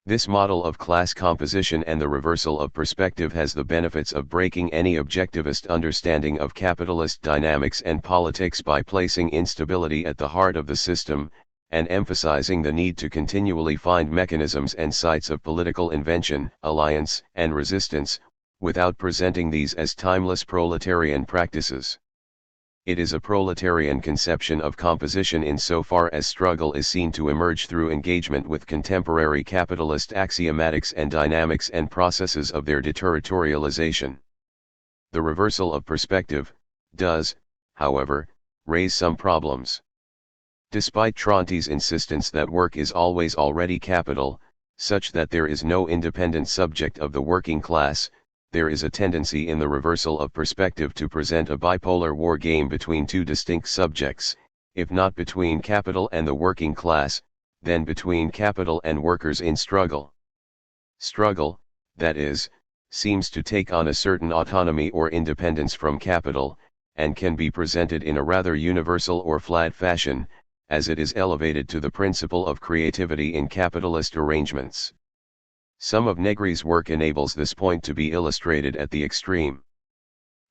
This model of class composition and the reversal of perspective has the benefits of breaking any objectivist understanding of capitalist dynamics and politics by placing instability at the heart of the system, and emphasizing the need to continually find mechanisms and sites of political invention, alliance, and resistance, without presenting these as timeless proletarian practices. It is a proletarian conception of composition insofar as struggle is seen to emerge through engagement with contemporary capitalist axiomatics and dynamics and processes of their deterritorialization. The reversal of perspective does, however, raise some problems. Despite Tronti's insistence that work is always already capital, such that there is no independent subject of the working class, there is a tendency in the reversal of perspective to present a bipolar war game between two distinct subjects, if not between capital and the working class, then between capital and workers in struggle. Struggle, that is, seems to take on a certain autonomy or independence from capital, and can be presented in a rather universal or flat fashion, as it is elevated to the principle of creativity in capitalist arrangements. Some of Negri's work enables this point to be illustrated at the extreme.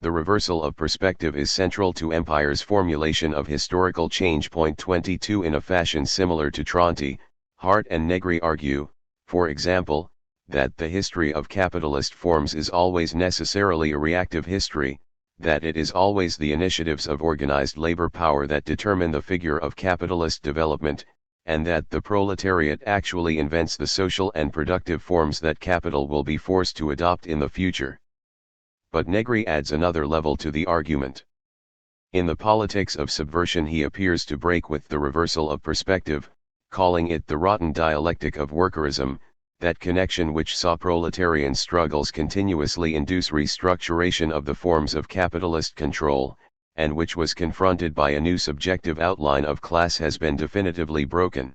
The reversal of perspective is central to Empire's formulation of historical change. Point 22. In a fashion similar to Tronti, Hart and Negri argue, for example, that the history of capitalist forms is always necessarily a reactive history, that it is always the initiatives of organized labor power that determine the figure of capitalist development, and that the proletariat actually invents the social and productive forms that capital will be forced to adopt in the future. But Negri adds another level to the argument. In the Politics of Subversion he appears to break with the reversal of perspective, calling it the rotten dialectic of workerism, that connection which saw proletarian struggles continuously induce restructuration of the forms of capitalist control, and which was confronted by a new subjective outline of class has been definitively broken.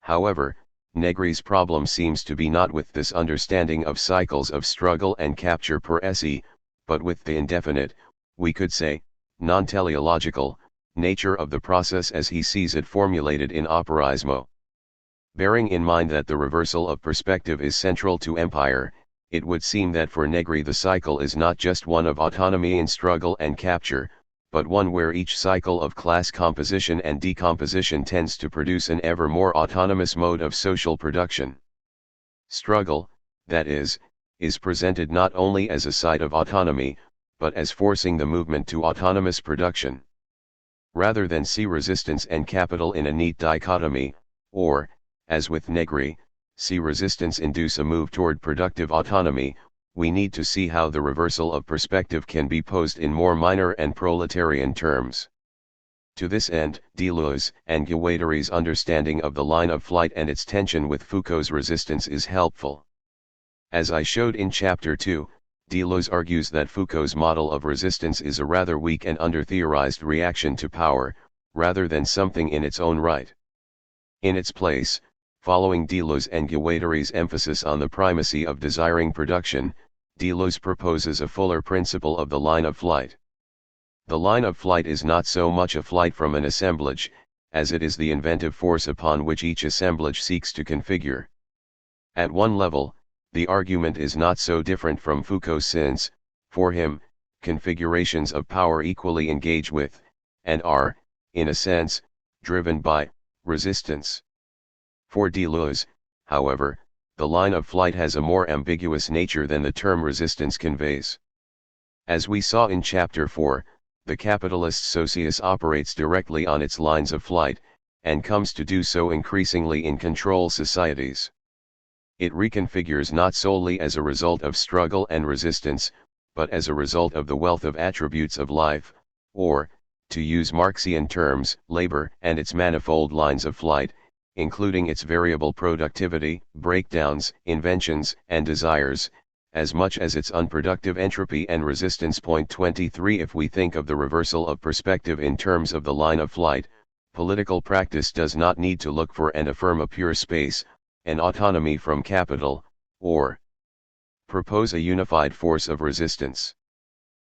However, Negri's problem seems to be not with this understanding of cycles of struggle and capture per se, but with the indefinite, we could say, non-teleological, nature of the process as he sees it formulated in operaismo. Bearing in mind that the reversal of perspective is central to Empire, it would seem that for Negri the cycle is not just one of autonomy in struggle and capture, but one where each cycle of class composition and decomposition tends to produce an ever more autonomous mode of social production. Struggle, that is presented not only as a site of autonomy, but as forcing the movement to autonomous production. rather than see resistance and capital in a neat dichotomy, or, as with Negri, see resistance induce a move toward productive autonomy. We need to see how the reversal of perspective can be posed in more minor and proletarian terms. To this end, Deleuze and Guattari's understanding of the line of flight and its tension with Foucault's resistance is helpful. As I showed in Chapter 2, Deleuze argues that Foucault's model of resistance is a rather weak and under-theorized reaction to power, rather than something in its own right. In its place, following Deleuze and Guattari's emphasis on the primacy of desiring production, Deleuze proposes a fuller principle of the line of flight. The line of flight is not so much a flight from an assemblage, as it is the inventive force upon which each assemblage seeks to configure. At one level, the argument is not so different from Foucault's since, for him, configurations of power equally engage with, and are, in a sense, driven by, resistance. For Deleuze, however, the line of flight has a more ambiguous nature than the term resistance conveys. As we saw in Chapter 4, the capitalist socius operates directly on its lines of flight, and comes to do so increasingly in control societies. It reconfigures not solely as a result of struggle and resistance, but as a result of the wealth of attributes of life, or, to use Marxian terms, labor and its manifold lines of flight, including its variable productivity, breakdowns, inventions, and desires, as much as its unproductive entropy and resistance. Point 23. If we think of the reversal of perspective in terms of the line of flight, political practice does not need to look for and affirm a pure space, an autonomy from capital, or propose a unified force of resistance.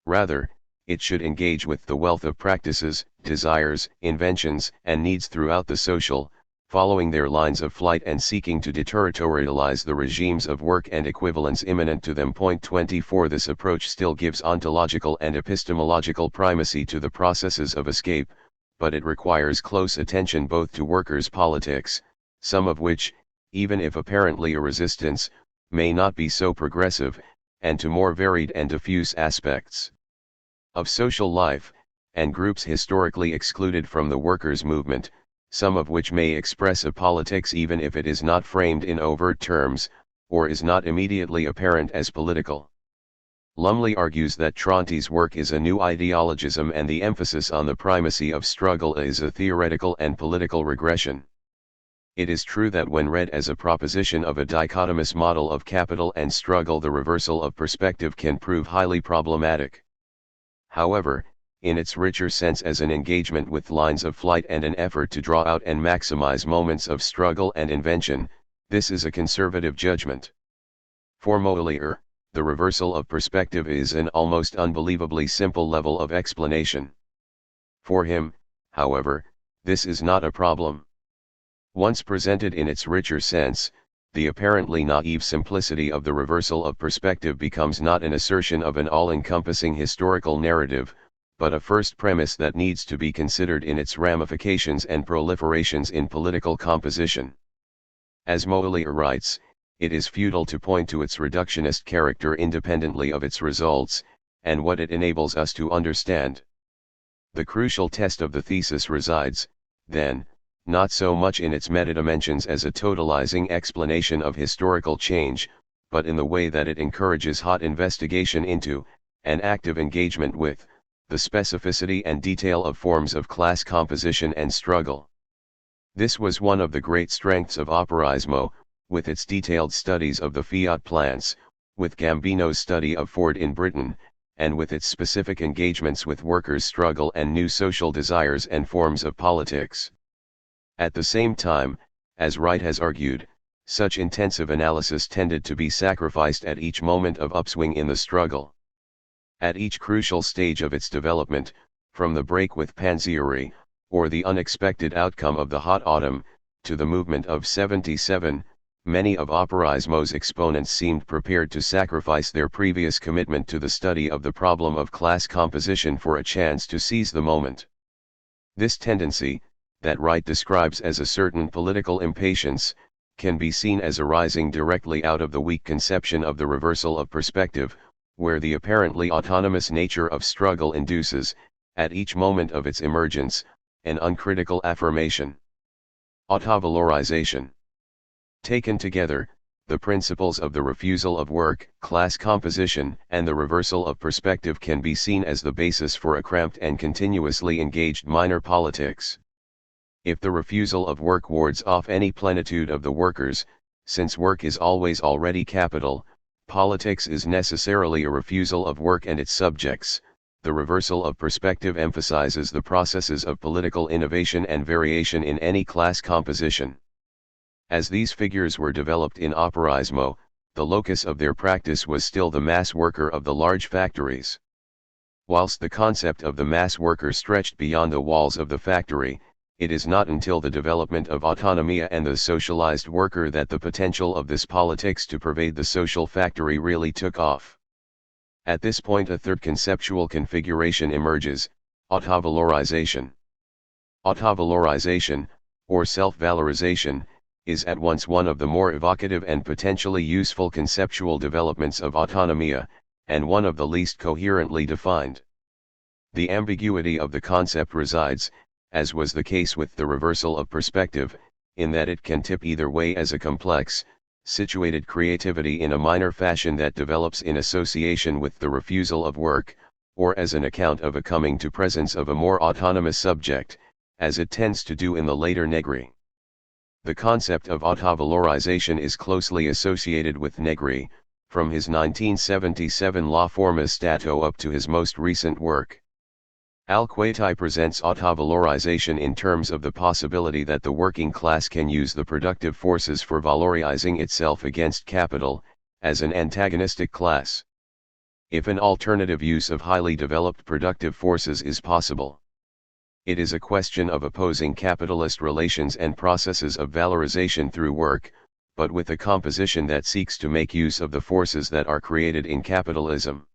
Rather, it should engage with the wealth of practices, desires, inventions, and needs throughout the social, following their lines of flight and seeking to deterritorialize the regimes of work and equivalence immanent to them. Point 24. This approach still gives ontological and epistemological primacy to the processes of escape, but it requires close attention both to workers' politics, some of which, even if apparently a resistance, may not be so progressive, and to more varied and diffuse aspects of social life, and groups historically excluded from the workers' movement, some of which may express a politics even if it is not framed in overt terms, or is not immediately apparent as political. Lumley argues that Tronti's work is a new ideologism and the emphasis on the primacy of struggle is a theoretical and political regression. It is true that when read as a proposition of a dichotomous model of capital and struggle, the reversal of perspective can prove highly problematic. However, in its richer sense as an engagement with lines of flight and an effort to draw out and maximize moments of struggle and invention, this is a conservative judgment. For Molière, the reversal of perspective is an almost unbelievably simple level of explanation. For him, however, this is not a problem. Once presented in its richer sense, the apparently naive simplicity of the reversal of perspective becomes not an assertion of an all-encompassing historical narrative, but a first premise that needs to be considered in its ramifications and proliferations in political composition. As Molière writes, it is futile to point to its reductionist character independently of its results, and what it enables us to understand. The crucial test of the thesis resides, then, not so much in its metadimensions as a totalizing explanation of historical change, but in the way that it encourages hot investigation into, and active engagement with, the specificity and detail of forms of class composition and struggle. This was one of the great strengths of Operaismo, with its detailed studies of the Fiat plants, with Gambino's study of Ford in Britain, and with its specific engagements with workers' struggle and new social desires and forms of politics. At the same time, as Wright has argued, such intensive analysis tended to be sacrificed at each moment of upswing in the struggle. At each crucial stage of its development, from the break with Panzieri, or the unexpected outcome of the Hot Autumn, to the movement of '77, many of Operaismo's exponents seemed prepared to sacrifice their previous commitment to the study of the problem of class composition for a chance to seize the moment. This tendency, that Wright describes as a certain political impatience, can be seen as arising directly out of the weak conception of the reversal of perspective, where the apparently autonomous nature of struggle induces, at each moment of its emergence, an uncritical affirmation. Autovalorization. Taken together, the principles of the refusal of work, class composition, and the reversal of perspective can be seen as the basis for a cramped and continuously engaged minor politics. If the refusal of work wards off any plenitude of the workers, since work is always already capital, politics is necessarily a refusal of work and its subjects. The reversal of perspective emphasizes the processes of political innovation and variation in any class composition. As these figures were developed in operaismo, the locus of their practice was still the mass worker of the large factories. Whilst the concept of the mass worker stretched beyond the walls of the factory, it is not until the development of autonomia and the socialized worker that the potential of this politics to pervade the social factory really took off. At this point a third conceptual configuration emerges, autovalorization. Autovalorization, or self-valorization, is at once one of the more evocative and potentially useful conceptual developments of autonomia, and one of the least coherently defined. The ambiguity of the concept resides, as was the case with the reversal of perspective, in that it can tip either way as a complex, situated creativity in a minor fashion that develops in association with the refusal of work, or as an account of a coming to presence of a more autonomous subject, as it tends to do in the later Negri. The concept of autovalorization is closely associated with Negri, from his 1977 La Forma Stato up to his most recent work. Alquati presents autovalorization in terms of the possibility that the working class can use the productive forces for valorizing itself against capital, as an antagonistic class. If an alternative use of highly developed productive forces is possible, it is a question of opposing capitalist relations and processes of valorization through work, but with a composition that seeks to make use of the forces that are created in capitalism.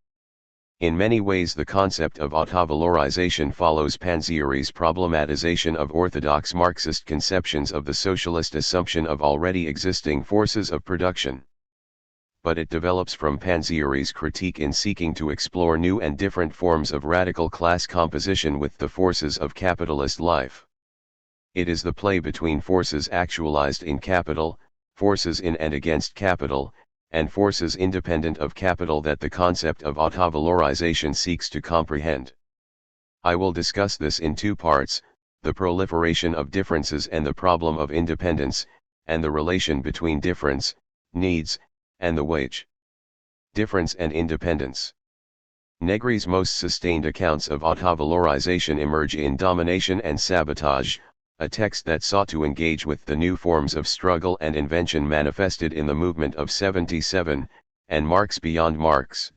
In many ways the concept of autovalorization follows Panzieri's problematization of orthodox Marxist conceptions of the socialist assumption of already existing forces of production. But it develops from Panzieri's critique in seeking to explore new and different forms of radical class composition with the forces of capitalist life. It is the play between forces actualized in capital, forces in and against capital, and forces independent of capital that the concept of autovalorization seeks to comprehend. I will discuss this in two parts, the proliferation of differences and the problem of independence, and the relation between difference, needs, and the wage. Difference and independence. Negri's most sustained accounts of autovalorization emerge in Domination and Sabotage, a text that sought to engage with the new forms of struggle and invention manifested in the movement of '77, and Marx beyond Marx.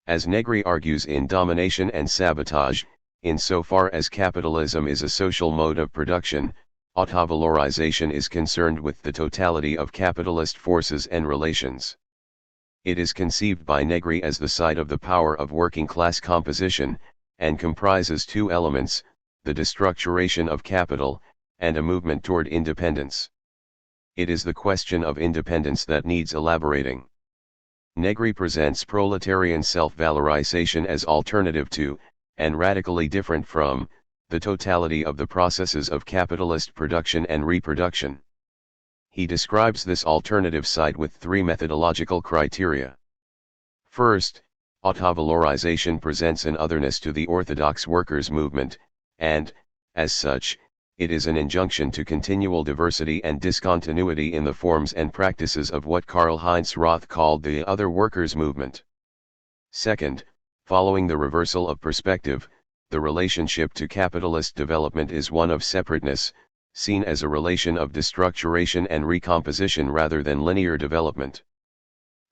As Negri argues in Domination and Sabotage, insofar as capitalism is a social mode of production, autovalorization is concerned with the totality of capitalist forces and relations. It is conceived by Negri as the site of the power of working class composition, and comprises two elements, the destructuration of capital, and a movement toward independence. It is the question of independence that needs elaborating. Negri presents proletarian self-valorization as alternative to, and radically different from, the totality of the processes of capitalist production and reproduction. He describes this alternative side with three methodological criteria. First, autovalorization presents an otherness to the orthodox workers' movement, and, as such, it is an injunction to continual diversity and discontinuity in the forms and practices of what Karl-Heinz Roth called the other workers' movement. Second, following the reversal of perspective, the relationship to capitalist development is one of separateness, seen as a relation of destructuration and recomposition rather than linear development.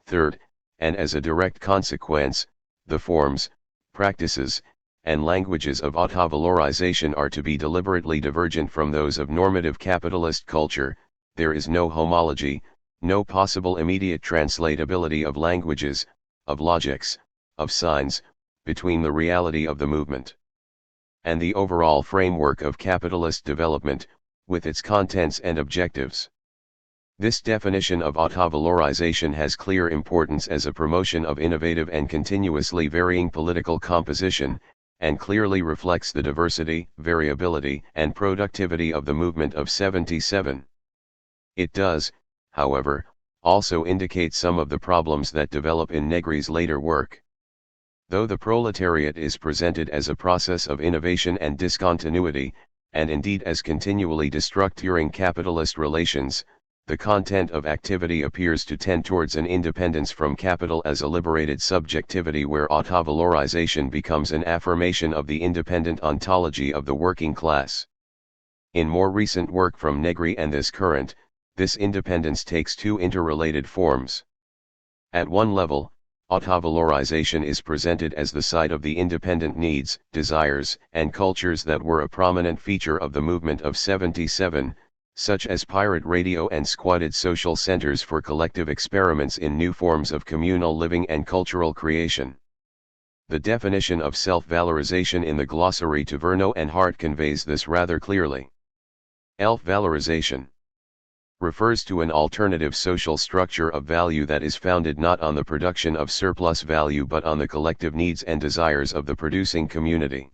Third, and as a direct consequence, the forms, practices, and languages of autovalorization are to be deliberately divergent from those of normative capitalist culture. There is no homology, no possible immediate translatability of languages, of logics, of signs, between the reality of the movement and the overall framework of capitalist development, with its contents and objectives. This definition of autovalorization has clear importance as a promotion of innovative and continuously varying political composition, and clearly reflects the diversity, variability, and productivity of the movement of 77. It does, however, also indicate some of the problems that develop in Negri's later work. Though the proletariat is presented as a process of innovation and discontinuity, and indeed as continually destructuring capitalist relations, the content of activity appears to tend towards an independence from capital as a liberated subjectivity where autovalorization becomes an affirmation of the independent ontology of the working class. In more recent work from Negri and this current, this independence takes two interrelated forms. At one level, autovalorization is presented as the side of the independent needs, desires, and cultures that were a prominent feature of the movement of 77, such as pirate radio and squatted social centers for collective experiments in new forms of communal living and cultural creation. The definition of self-valorization in the glossary to Verno and Hart conveys this rather clearly. Elf-valorization refers to an alternative social structure of value that is founded not on the production of surplus value but on the collective needs and desires of the producing community.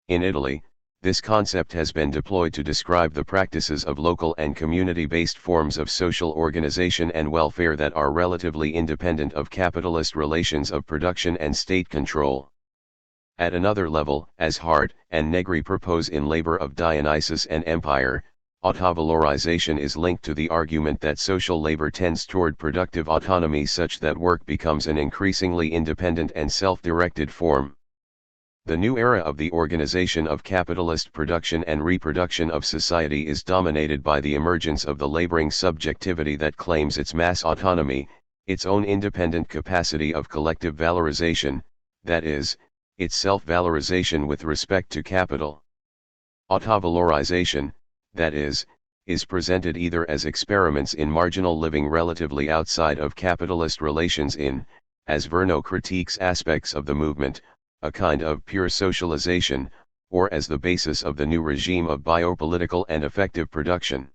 In Italy, this concept has been deployed to describe the practices of local and community-based forms of social organization and welfare that are relatively independent of capitalist relations of production and state control. At another level, as Hart and Negri propose in Labor of Dionysus and Empire, autovalorization is linked to the argument that social labor tends toward productive autonomy such that work becomes an increasingly independent and self-directed form. The new era of the organization of capitalist production and reproduction of society is dominated by the emergence of the laboring subjectivity that claims its mass autonomy, its own independent capacity of collective valorization, that is, its self-valorization with respect to capital. Autovalorization, that is presented either as experiments in marginal living relatively outside of capitalist relations in, as Verno critiques aspects of the movement, a kind of pure socialization, or as the basis of the new regime of biopolitical and effective production.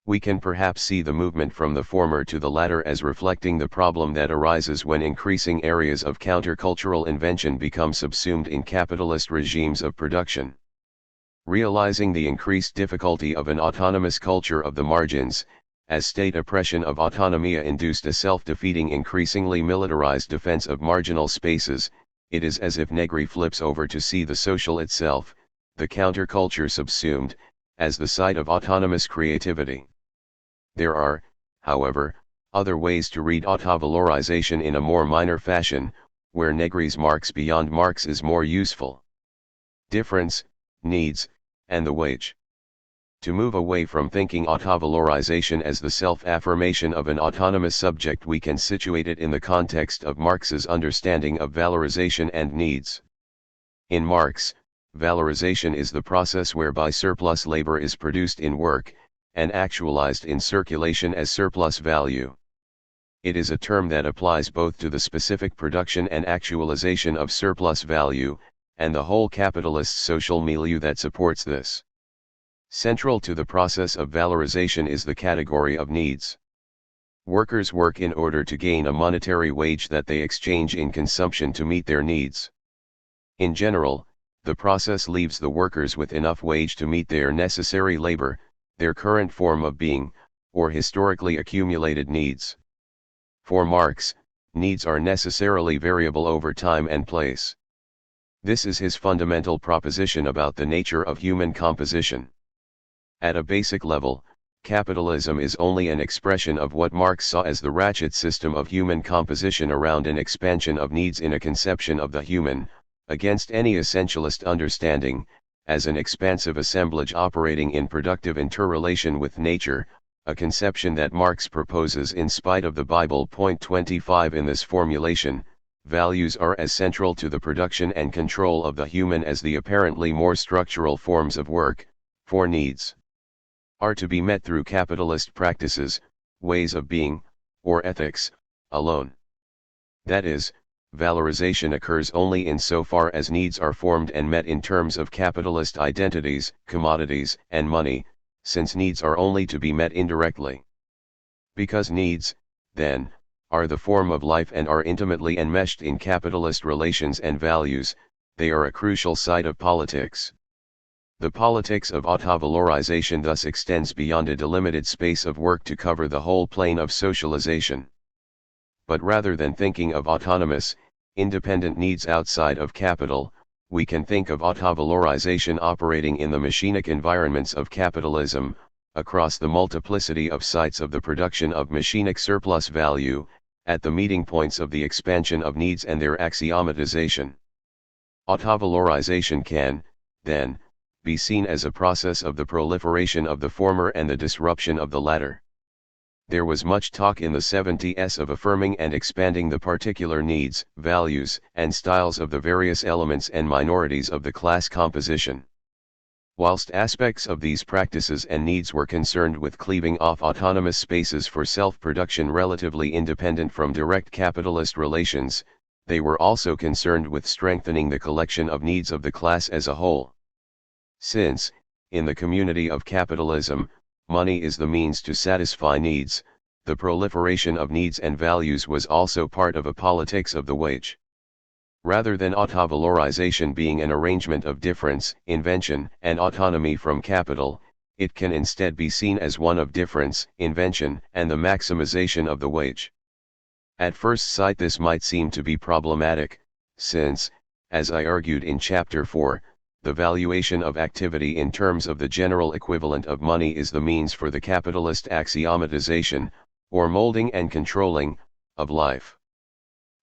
We can perhaps see the movement from the former to the latter as reflecting the problem that arises when increasing areas of countercultural invention become subsumed in capitalist regimes of production. Realizing the increased difficulty of an autonomous culture of the margins, as state oppression of autonomia induced a self-defeating increasingly militarized defense of marginal spaces, it is as if Negri flips over to see the social itself, the counterculture subsumed, as the site of autonomous creativity. There are, however, other ways to read autovalorization in a more minor fashion, where Negri's Marx beyond Marx is more useful. Difference, needs, and the wage. To move away from thinking autovalorization as the self-affirmation of an autonomous subject, we can situate it in the context of Marx's understanding of valorization and needs. In Marx, valorization is the process whereby surplus labor is produced in work, and actualized in circulation as surplus value. It is a term that applies both to the specific production and actualization of surplus value, and the whole capitalist social milieu that supports this. Central to the process of valorization is the category of needs. Workers work in order to gain a monetary wage that they exchange in consumption to meet their needs. In general, the process leaves the workers with enough wage to meet their necessary labor, their current form of being, or historically accumulated needs. For Marx, needs are necessarily variable over time and place. This is his fundamental proposition about the nature of human composition. At a basic level, capitalism is only an expression of what Marx saw as the ratchet system of human composition around an expansion of needs in a conception of the human, against any essentialist understanding, as an expansive assemblage operating in productive interrelation with nature, a conception that Marx proposes in spite of the Bible. Point 25 in this formulation, values are as central to the production and control of the human as the apparently more structural forms of work, for needs are to be met through capitalist practices, ways of being, or ethics, alone. That is, valorization occurs only insofar as needs are formed and met in terms of capitalist identities, commodities, and money, since needs are only to be met indirectly. Because needs, then, are the form of life and are intimately enmeshed in capitalist relations and values, they are a crucial side of politics. The politics of autovalorization thus extends beyond a delimited space of work to cover the whole plane of socialization. But rather than thinking of autonomous, independent needs outside of capital, we can think of autovalorization operating in the machinic environments of capitalism, across the multiplicity of sites of the production of machinic surplus value, at the meeting points of the expansion of needs and their axiomatization. Autovalorization can, then, be seen as a process of the proliferation of the former and the disruption of the latter. There was much talk in the 70s of affirming and expanding the particular needs, values, and styles of the various elements and minorities of the class composition. Whilst aspects of these practices and needs were concerned with cleaving off autonomous spaces for self-production relatively independent from direct capitalist relations, they were also concerned with strengthening the collection of needs of the class as a whole. Since, in the community of capitalism, money is the means to satisfy needs, the proliferation of needs and values was also part of a politics of the wage. Rather than autovalorization being an arrangement of difference, invention, and autonomy from capital, it can instead be seen as one of difference, invention, and the maximization of the wage. At first sight this might seem to be problematic, since, as I argued in Chapter 4, the valuation of activity in terms of the general equivalent of money is the means for the capitalist axiomatization, or molding and controlling, of life.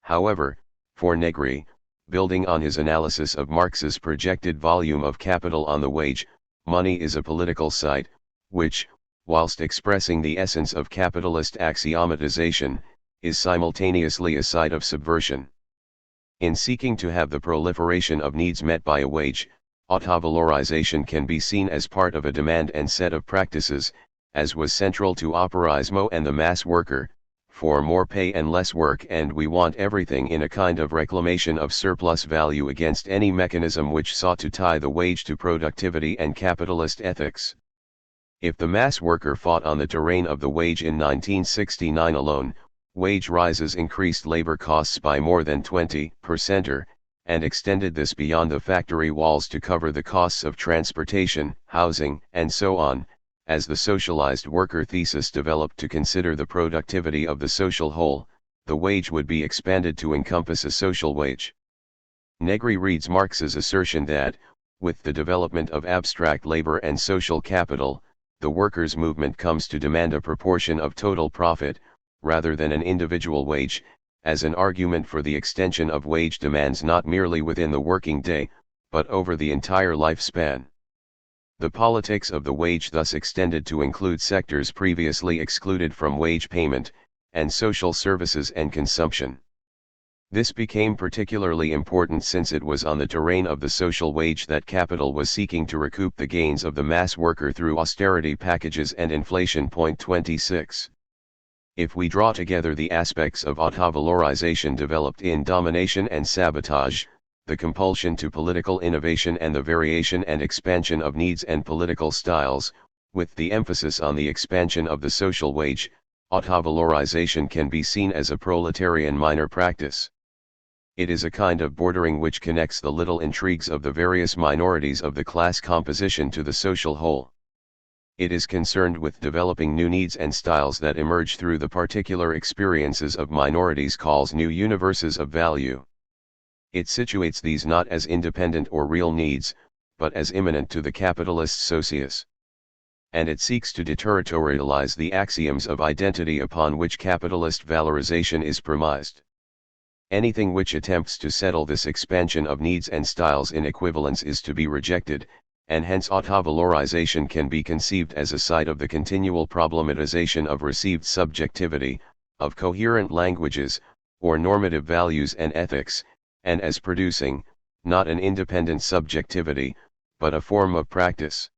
However, for Negri, building on his analysis of Marx's projected volume of capital on the wage, money is a political site, which, whilst expressing the essence of capitalist axiomatization, is simultaneously a site of subversion. In seeking to have the proliferation of needs met by a wage, autovalorization can be seen as part of a demand and set of practices, as was central to operaismo and the mass worker, for more pay and less work, and we want everything in a kind of reclamation of surplus value against any mechanism which sought to tie the wage to productivity and capitalist ethics. If the mass worker fought on the terrain of the wage in 1969 alone, wage rises increased labor costs by more than 20%, and extended this beyond the factory walls to cover the costs of transportation, housing, and so on, as the socialized worker thesis developed to consider the productivity of the social whole, the wage would be expanded to encompass a social wage. Negri reads Marx's assertion that, with the development of abstract labor and social capital, the workers' movement comes to demand a proportion of total profit, rather than an individual wage, as an argument for the extension of wage demands not merely within the working day, but over the entire lifespan. The politics of the wage thus extended to include sectors previously excluded from wage payment, and social services and consumption. This became particularly important since it was on the terrain of the social wage that capital was seeking to recoup the gains of the mass worker through austerity packages and inflation. 26. If we draw together the aspects of autovalorization developed in domination and sabotage, the compulsion to political innovation and the variation and expansion of needs and political styles, with the emphasis on the expansion of the social wage, autovalorization can be seen as a proletarian minor practice. It is a kind of bordering which connects the little intrigues of the various minorities of the class composition to the social whole. It is concerned with developing new needs and styles that emerge through the particular experiences of minorities, calls new universes of value. It situates these not as independent or real needs, but as immanent to the capitalist socius. And it seeks to deterritorialize the axioms of identity upon which capitalist valorization is premised. Anything which attempts to settle this expansion of needs and styles in equivalence is to be rejected, and hence autovalorization can be conceived as a side of the continual problematization of received subjectivity, of coherent languages, or normative values and ethics, and as producing, not an independent subjectivity, but a form of practice.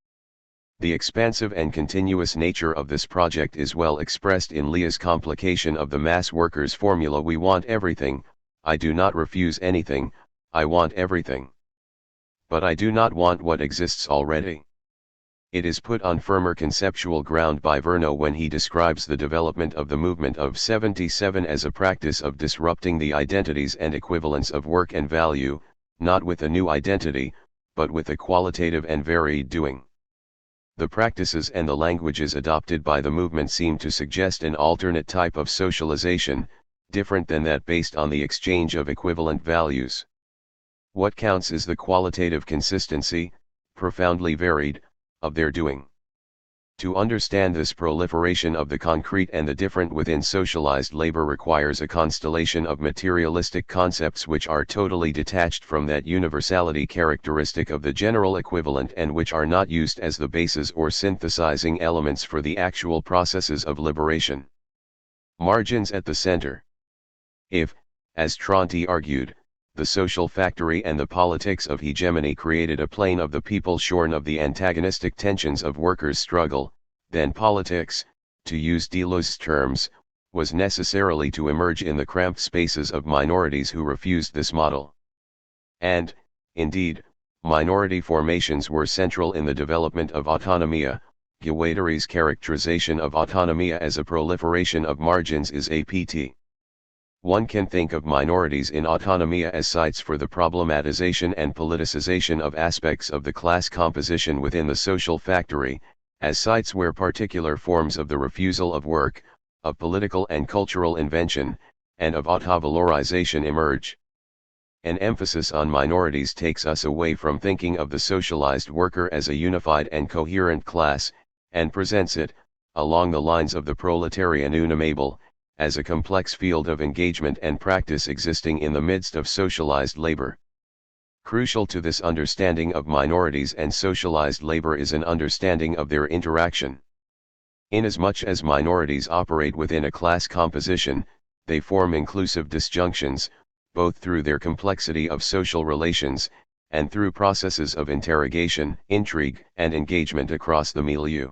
The expansive and continuous nature of this project is well expressed in Leah's complication of the mass workers' formula: we want everything, I do not refuse anything, I want everything. But I do not want what exists already. It is put on firmer conceptual ground by Verno when he describes the development of the movement of 77 as a practice of disrupting the identities and equivalence of work and value, not with a new identity, but with a qualitative and varied doing. The practices and the languages adopted by the movement seem to suggest an alternate type of socialization, different than that based on the exchange of equivalent values. What counts is the qualitative consistency, profoundly varied, of their doing. To understand this proliferation of the concrete and the different within socialized labor requires a constellation of materialistic concepts which are totally detached from that universality characteristic of the general equivalent and which are not used as the bases or synthesizing elements for the actual processes of liberation. Margins at the center. If, as Tronti argued, the social factory and the politics of hegemony created a plane of the people shorn of the antagonistic tensions of workers' struggle, then politics, to use Deleuze's terms, was necessarily to emerge in the cramped spaces of minorities who refused this model. And, indeed, minority formations were central in the development of autonomia. Guattari's characterization of autonomia as a proliferation of margins is apt. One can think of minorities in autonomia as sites for the problematization and politicization of aspects of the class composition within the social factory, as sites where particular forms of the refusal of work, of political and cultural invention, and of autovalorization emerge. An emphasis on minorities takes us away from thinking of the socialized worker as a unified and coherent class, and presents it, along the lines of the proletarian unimable, as a complex field of engagement and practice existing in the midst of socialized labor. Crucial to this understanding of minorities and socialized labor is an understanding of their interaction. Inasmuch as minorities operate within a class composition, they form inclusive disjunctions, both through their complexity of social relations, and through processes of interrogation, intrigue, and engagement across the milieu.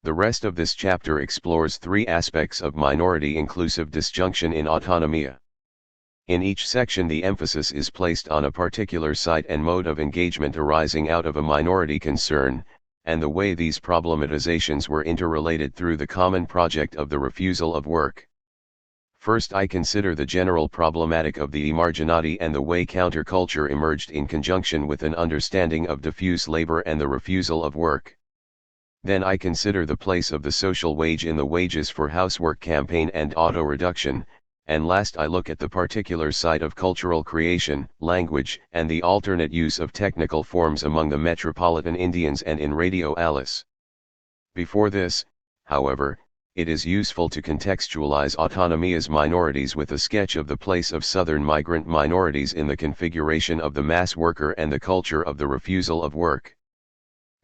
The rest of this chapter explores three aspects of minority-inclusive disjunction in autonomia. In each section the emphasis is placed on a particular site and mode of engagement arising out of a minority concern, and the way these problematizations were interrelated through the common project of the refusal of work. First I consider the general problematic of the emarginati and the way counterculture emerged in conjunction with an understanding of diffuse labor and the refusal of work. Then I consider the place of the social wage in the wages for housework campaign and auto-reduction, and last I look at the particular site of cultural creation, language, and the alternate use of technical forms among the metropolitan Indians and in Radio Alice. Before this, however, it is useful to contextualize autonomia's minorities with a sketch of the place of Southern migrant minorities in the configuration of the mass worker and the culture of the refusal of work.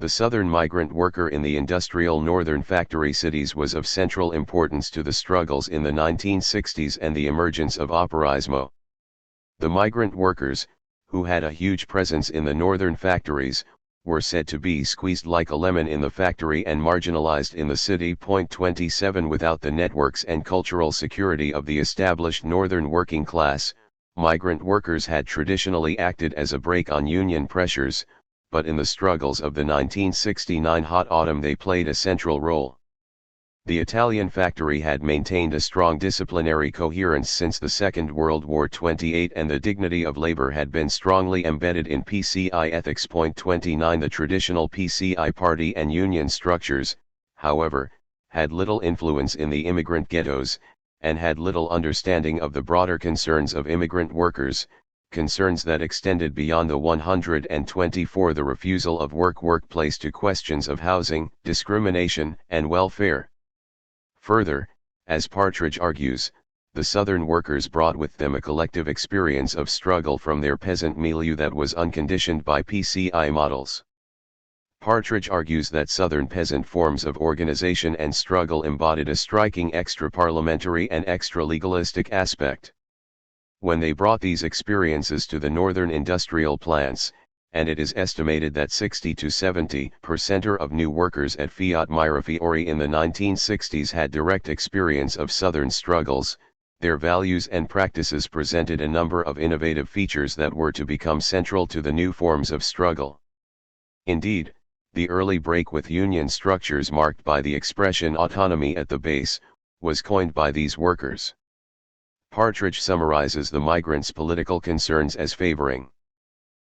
The Southern migrant worker in the industrial northern factory cities was of central importance to the struggles in the 1960s and the emergence of operaismo. The migrant workers, who had a huge presence in the northern factories, were said to be squeezed like a lemon in the factory and marginalized in the city. 27 Without the networks and cultural security of the established northern working class, migrant workers had traditionally acted as a brake on union pressures, but in the struggles of the 1969 hot autumn they played a central role. The Italian factory had maintained a strong disciplinary coherence since the Second World War. 28 And the dignity of labor had been strongly embedded in PCI ethics. 29 The traditional PCI party and union structures, however, had little influence in the immigrant ghettos, and had little understanding of the broader concerns of immigrant workers, concerns that extended beyond the 124 the refusal of workplace to questions of housing, discrimination, and welfare. Further, as Partridge argues, the Southern workers brought with them a collective experience of struggle from their peasant milieu that was unconditioned by PCI models. Partridge argues that Southern peasant forms of organization and struggle embodied a striking extra-parliamentary and extra-legalistic aspect. When they brought these experiences to the northern industrial plants, and it is estimated that 60 to 70% of new workers at Fiat Mirafiori in the 1960s had direct experience of Southern struggles, their values and practices presented a number of innovative features that were to become central to the new forms of struggle. Indeed, the early break with union structures marked by the expression autonomy at the base, was coined by these workers. Partridge summarizes the migrants' political concerns as favoring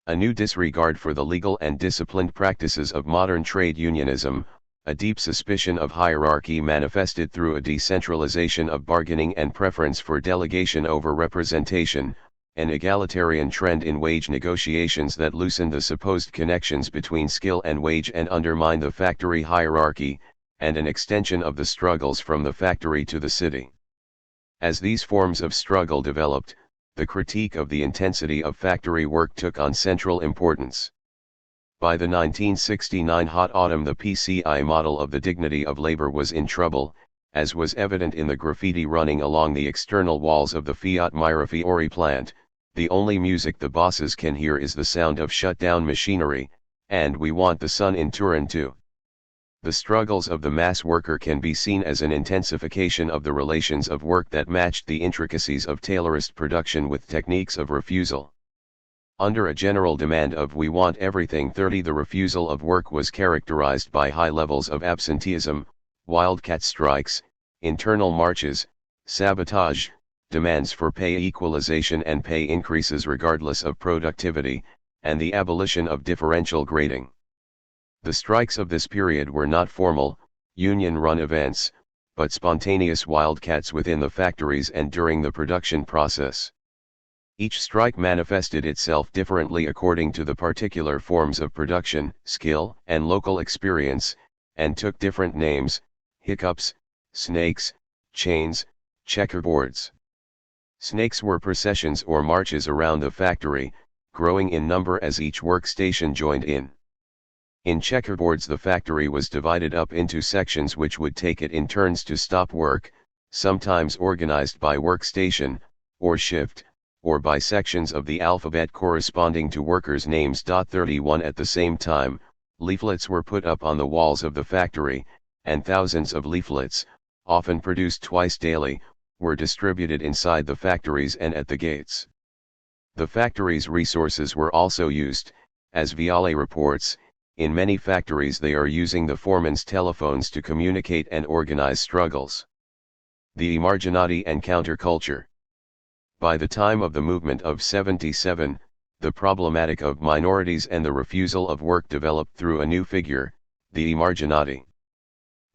A new disregard for the legal and disciplined practices of modern trade unionism, a deep suspicion of hierarchy manifested through a decentralization of bargaining and preference for delegation over representation, an egalitarian trend in wage negotiations that loosened the supposed connections between skill and wage and undermined the factory hierarchy, and an extension of the struggles from the factory to the city. As these forms of struggle developed, the critique of the intensity of factory work took on central importance. By the 1969 hot autumn, the PCI model of the dignity of labor was in trouble, as was evident in the graffiti running along the external walls of the Fiat Mirafiori plant. The only music the bosses can hear is the sound of shut-down machinery, and we want the sun in Turin too. The struggles of the mass worker can be seen as an intensification of the relations of work that matched the intricacies of Taylorist production with techniques of refusal. Under a general demand of "we want everything 30", the refusal of work was characterized by high levels of absenteeism, wildcat strikes, internal marches, sabotage, demands for pay equalization and pay increases regardless of productivity, and the abolition of differential grading. The strikes of this period were not formal, union-run events, but spontaneous wildcats within the factories and during the production process. Each strike manifested itself differently according to the particular forms of production, skill, and local experience, and took different names: hiccups, snakes, chains, checkerboards. Snakes were processions or marches around the factory, growing in number as each workstation joined in. In checkerboards, the factory was divided up into sections which would take it in turns to stop work, sometimes organized by workstation, or shift, or by sections of the alphabet corresponding to workers' names. 31 At the same time, leaflets were put up on the walls of the factory, and thousands of leaflets, often produced twice daily, were distributed inside the factories and at the gates. The factory's resources were also used, as Viale reports. In many factories they are using the foreman's telephones to communicate and organize struggles. The emarginati and counterculture. By the time of the movement of '77, the problematic of minorities and the refusal of work developed through a new figure, the emarginati.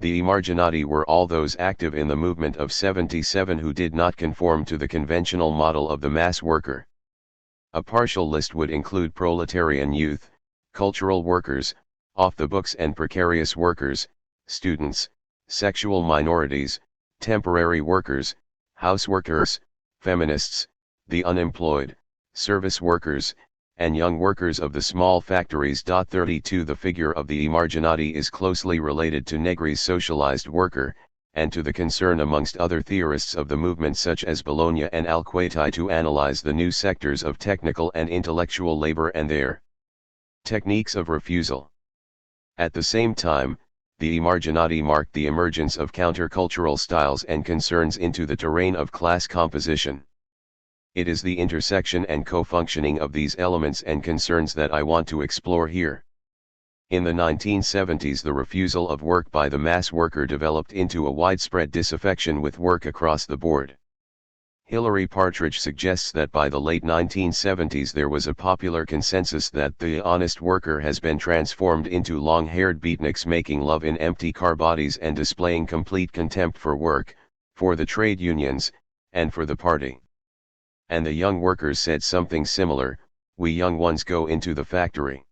The emarginati were all those active in the movement of '77 who did not conform to the conventional model of the mass worker. A partial list would include proletarian youth, cultural workers, off-the-books and precarious workers, students, sexual minorities, temporary workers, houseworkers, feminists, the unemployed, service workers, and young workers of the small factories. 32 The figure of the emarginati is closely related to Negri's socialized worker, and to the concern amongst other theorists of the movement such as Bologna and Alquati to analyze the new sectors of technical and intellectual labor and their techniques of refusal. At the same time, the emarginati marked the emergence of countercultural styles and concerns into the terrain of class composition. It is the intersection and co-functioning of these elements and concerns that I want to explore here. In the 1970s, the refusal of work by the mass worker developed into a widespread disaffection with work across the board. Hilary Partridge suggests that by the late 1970s there was a popular consensus that the honest worker has been transformed into long-haired beatniks making love in empty car bodies and displaying complete contempt for work, for the trade unions, and for the party. And the young workers said something similar: we young ones go into the factory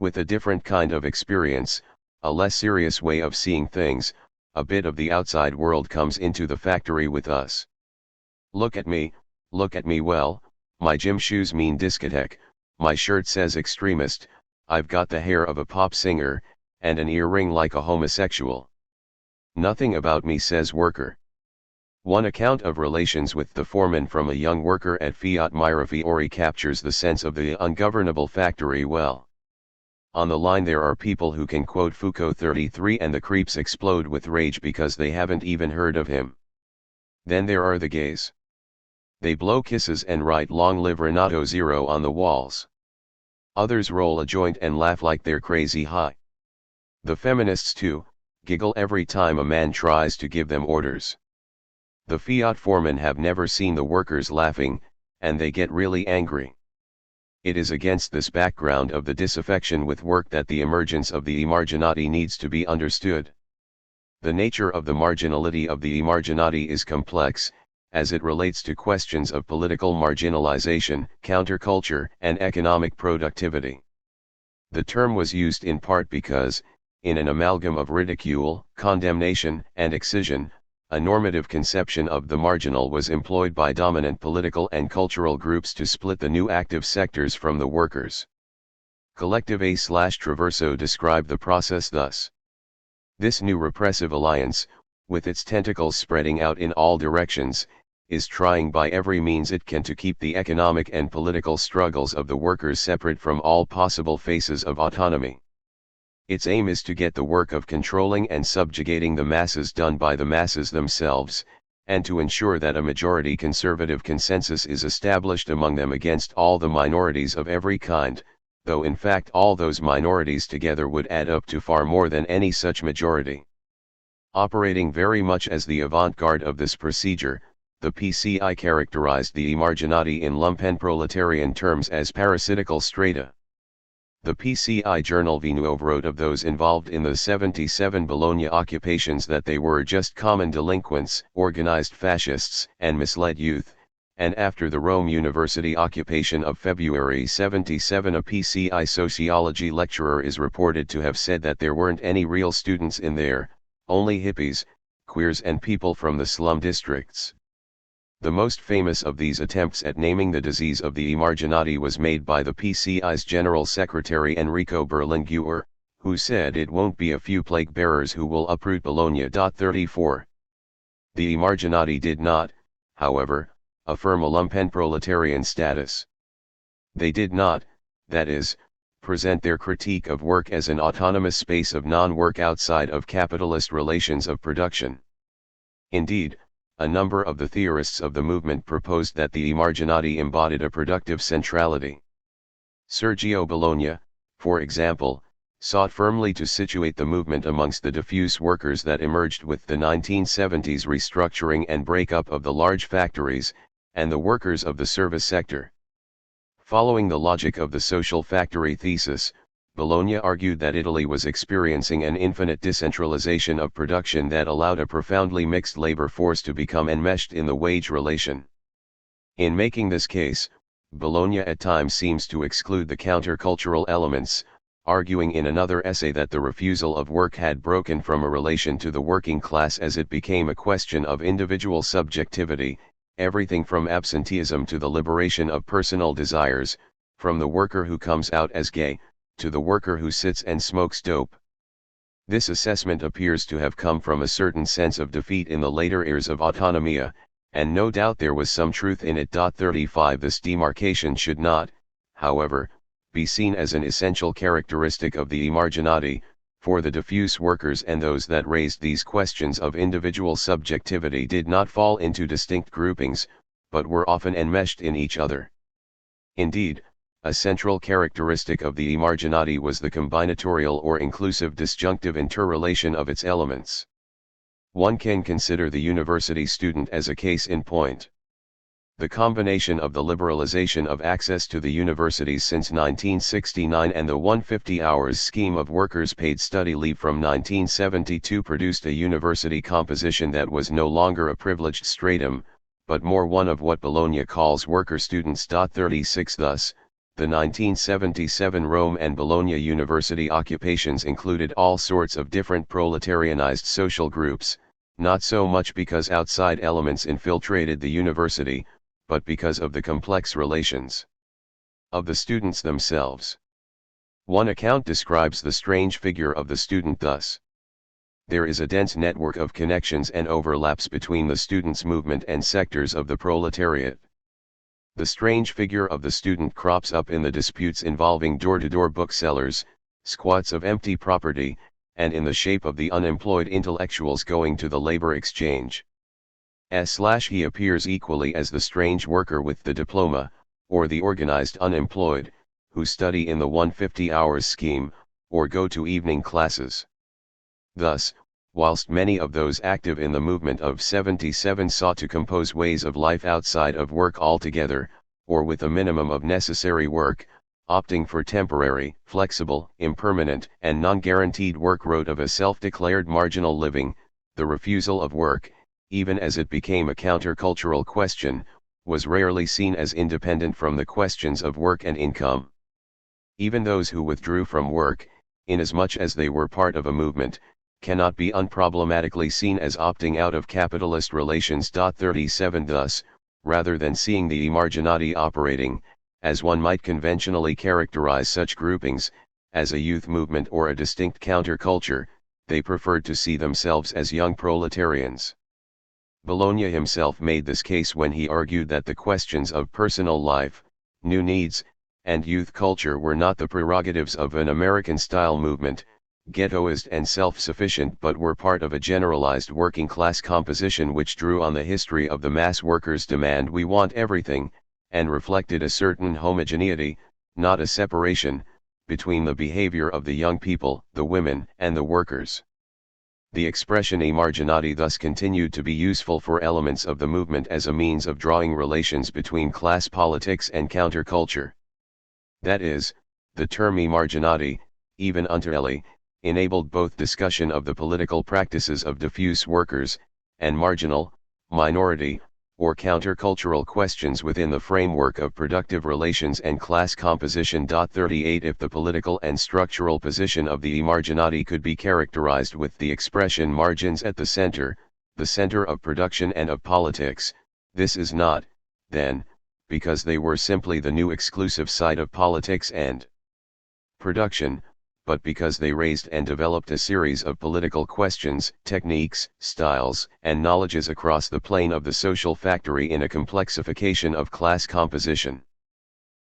with a different kind of experience, a less serious way of seeing things. A bit of the outside world comes into the factory with us. Look at me, well, my gym shoes mean discotheque, my shirt says extremist, I've got the hair of a pop singer, and an earring like a homosexual. Nothing about me says worker. One account of relations with the foreman from a young worker at Fiat Mirafiori captures the sense of the ungovernable factory well. On the line there are people who can quote Foucault 33 and the creeps explode with rage because they haven't even heard of him. Then there are the gays. They blow kisses and write "Long live Renato Zero" on the walls. Others roll a joint and laugh like they're crazy high. The feminists too, giggle every time a man tries to give them orders. The Fiat foremen have never seen the workers laughing, and they get really angry. It is against this background of the disaffection with work that the emergence of the emarginati needs to be understood. The nature of the marginality of the emarginati is complex, as it relates to questions of political marginalization, counterculture, and economic productivity. The term was used in part because, in an amalgam of ridicule, condemnation, and excision, a normative conception of the marginal was employed by dominant political and cultural groups to split the new active sectors from the workers. Collective A/Traverso describe the process thus. This new repressive alliance, with its tentacles spreading out in all directions, is trying by every means it can to keep the economic and political struggles of the workers separate from all possible phases of autonomy. Its aim is to get the work of controlling and subjugating the masses done by the masses themselves, and to ensure that a majority conservative consensus is established among them against all the minorities of every kind, though in fact all those minorities together would add up to far more than any such majority. Operating very much as the avant-garde of this procedure, the PCI characterized the emarginati in lumpenproletarian terms as parasitical strata. The PCI journal Vinuov wrote of those involved in the 77 Bologna occupations that they were just common delinquents, organized fascists, and misled youth, and after the Rome University occupation of February 77 a PCI sociology lecturer is reported to have said that there weren't any real students in there, only hippies, queers and people from the slum districts. The most famous of these attempts at naming the disease of the emarginati was made by the PCI's General Secretary Enrico Berlinguer, who said it won't be a few plague bearers who will uproot Bologna. 34. The emarginati did not, however, affirm a lumpenproletarian status. They did not, that is, present their critique of work as an autonomous space of non-work outside of capitalist relations of production. Indeed, a number of the theorists of the movement proposed that the emarginati embodied a productive centrality. Sergio Bologna, for example, sought firmly to situate the movement amongst the diffuse workers that emerged with the 1970s restructuring and breakup of the large factories, and the workers of the service sector. Following the logic of the social factory thesis, Bologna argued that Italy was experiencing an infinite decentralization of production that allowed a profoundly mixed labor force to become enmeshed in the wage relation. In making this case, Bologna at times seems to exclude the countercultural elements, arguing in another essay that the refusal of work had broken from a relation to the working class as it became a question of individual subjectivity, everything from absenteeism to the liberation of personal desires, from the worker who comes out as gay, to the worker who sits and smokes dope. This assessment appears to have come from a certain sense of defeat in the later years of autonomia, and no doubt there was some truth in it. 35 This demarcation should not, however, be seen as an essential characteristic of the emarginati, for the diffuse workers and those that raised these questions of individual subjectivity did not fall into distinct groupings, but were often enmeshed in each other. Indeed, a central characteristic of the emarginati was the combinatorial or inclusive disjunctive interrelation of its elements. One can consider the university student as a case in point. The combination of the liberalization of access to the universities since 1969 and the 150 hours scheme of workers' paid study leave from 1972 produced a university composition that was no longer a privileged stratum, but more one of what Bologna calls worker students. 36 Thus, the 1977 Rome and Bologna university occupations included all sorts of different proletarianized social groups, not so much because outside elements infiltrated the university, but because of the complex relations of the students themselves. One account describes the strange figure of the student thus. There is a dense network of connections and overlaps between the students' movement and sectors of the proletariat. The strange figure of the student crops up in the disputes involving door-to-door booksellers, squats of empty property, and in the shape of the unemployed intellectuals going to the labor exchange. He appears equally as the strange worker with the diploma, or the organized unemployed, who study in the 150 hours scheme, or go to evening classes. Thus, whilst many of those active in the movement of 77 sought to compose ways of life outside of work altogether, or with a minimum of necessary work, opting for temporary, flexible, impermanent, and non-guaranteed work wrote of a self-declared marginal living. The refusal of work, even as it became a countercultural question, was rarely seen as independent from the questions of work and income. Even those who withdrew from work, inasmuch as they were part of a movement, cannot be unproblematically seen as opting out of capitalist relations. 37 Thus, rather than seeing the emarginati operating, as one might conventionally characterize such groupings, as a youth movement or a distinct counterculture, they preferred to see themselves as young proletarians. Bologna himself made this case when he argued that the questions of personal life, new needs, and youth culture were not the prerogatives of an American-style movement, ghettoist and self-sufficient, but were part of a generalized working-class composition which drew on the history of the mass workers' demand "we want everything," and reflected a certain homogeneity, not a separation, between the behavior of the young people, the women, and the workers. The expression emarginati thus continued to be useful for elements of the movement as a means of drawing relations between class politics and counterculture. That is, the term emarginati, even unterelli, enabled both discussion of the political practices of diffuse workers, and marginal, minority, or countercultural questions within the framework of productive relations and class composition. 38 If the political and structural position of the emarginati could be characterized with the expression margins at the center of production and of politics, this is not, then, because they were simply the new exclusive side of politics and production, but because they raised and developed a series of political questions, techniques, styles, and knowledges across the plane of the social factory in a complexification of class composition.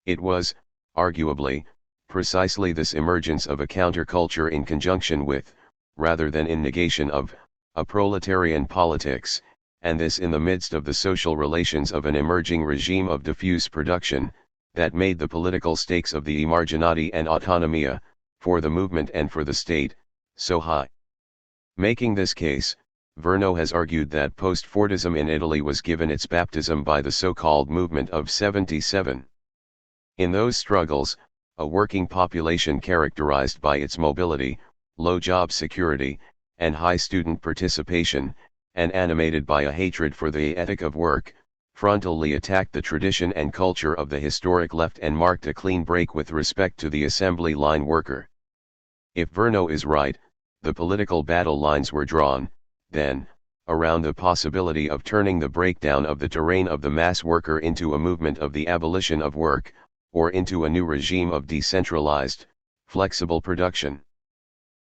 It was, arguably, precisely this emergence of a counterculture in conjunction with, rather than in negation of, a proletarian politics, and this in the midst of the social relations of an emerging regime of diffuse production, that made the political stakes of the emarginati and autonomia, for the movement and for the state, so high. Making this case, Verno has argued that post-Fordism in Italy was given its baptism by the so-called movement of '77. In those struggles, a working population characterized by its mobility, low job security, and high student participation, and animated by a hatred for the ethic of work, frontally attacked the tradition and culture of the historic left and marked a clean break with respect to the assembly line worker. If Verno is right, the political battle lines were drawn, then, around the possibility of turning the breakdown of the terrain of the mass worker into a movement of the abolition of work, or into a new regime of decentralized, flexible production.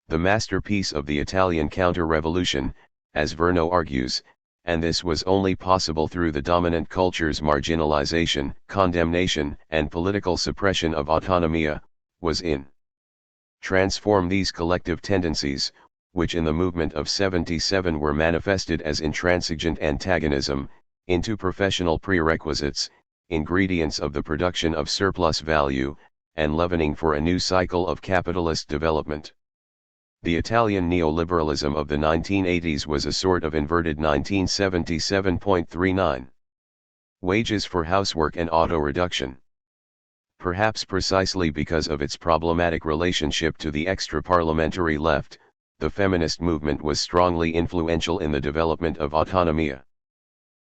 The masterpiece of the Italian counter-revolution, as Verno argues, and this was only possible through the dominant culture's marginalization, condemnation, and political suppression of autonomia, was in transform these collective tendencies, which in the movement of '77 were manifested as intransigent antagonism, into professional prerequisites, ingredients of the production of surplus value, and leavening for a new cycle of capitalist development. The Italian neoliberalism of the 1980s was a sort of inverted 1977.39. Wages for housework and auto reduction. Perhaps precisely because of its problematic relationship to the extra-parliamentary left, the feminist movement was strongly influential in the development of autonomia.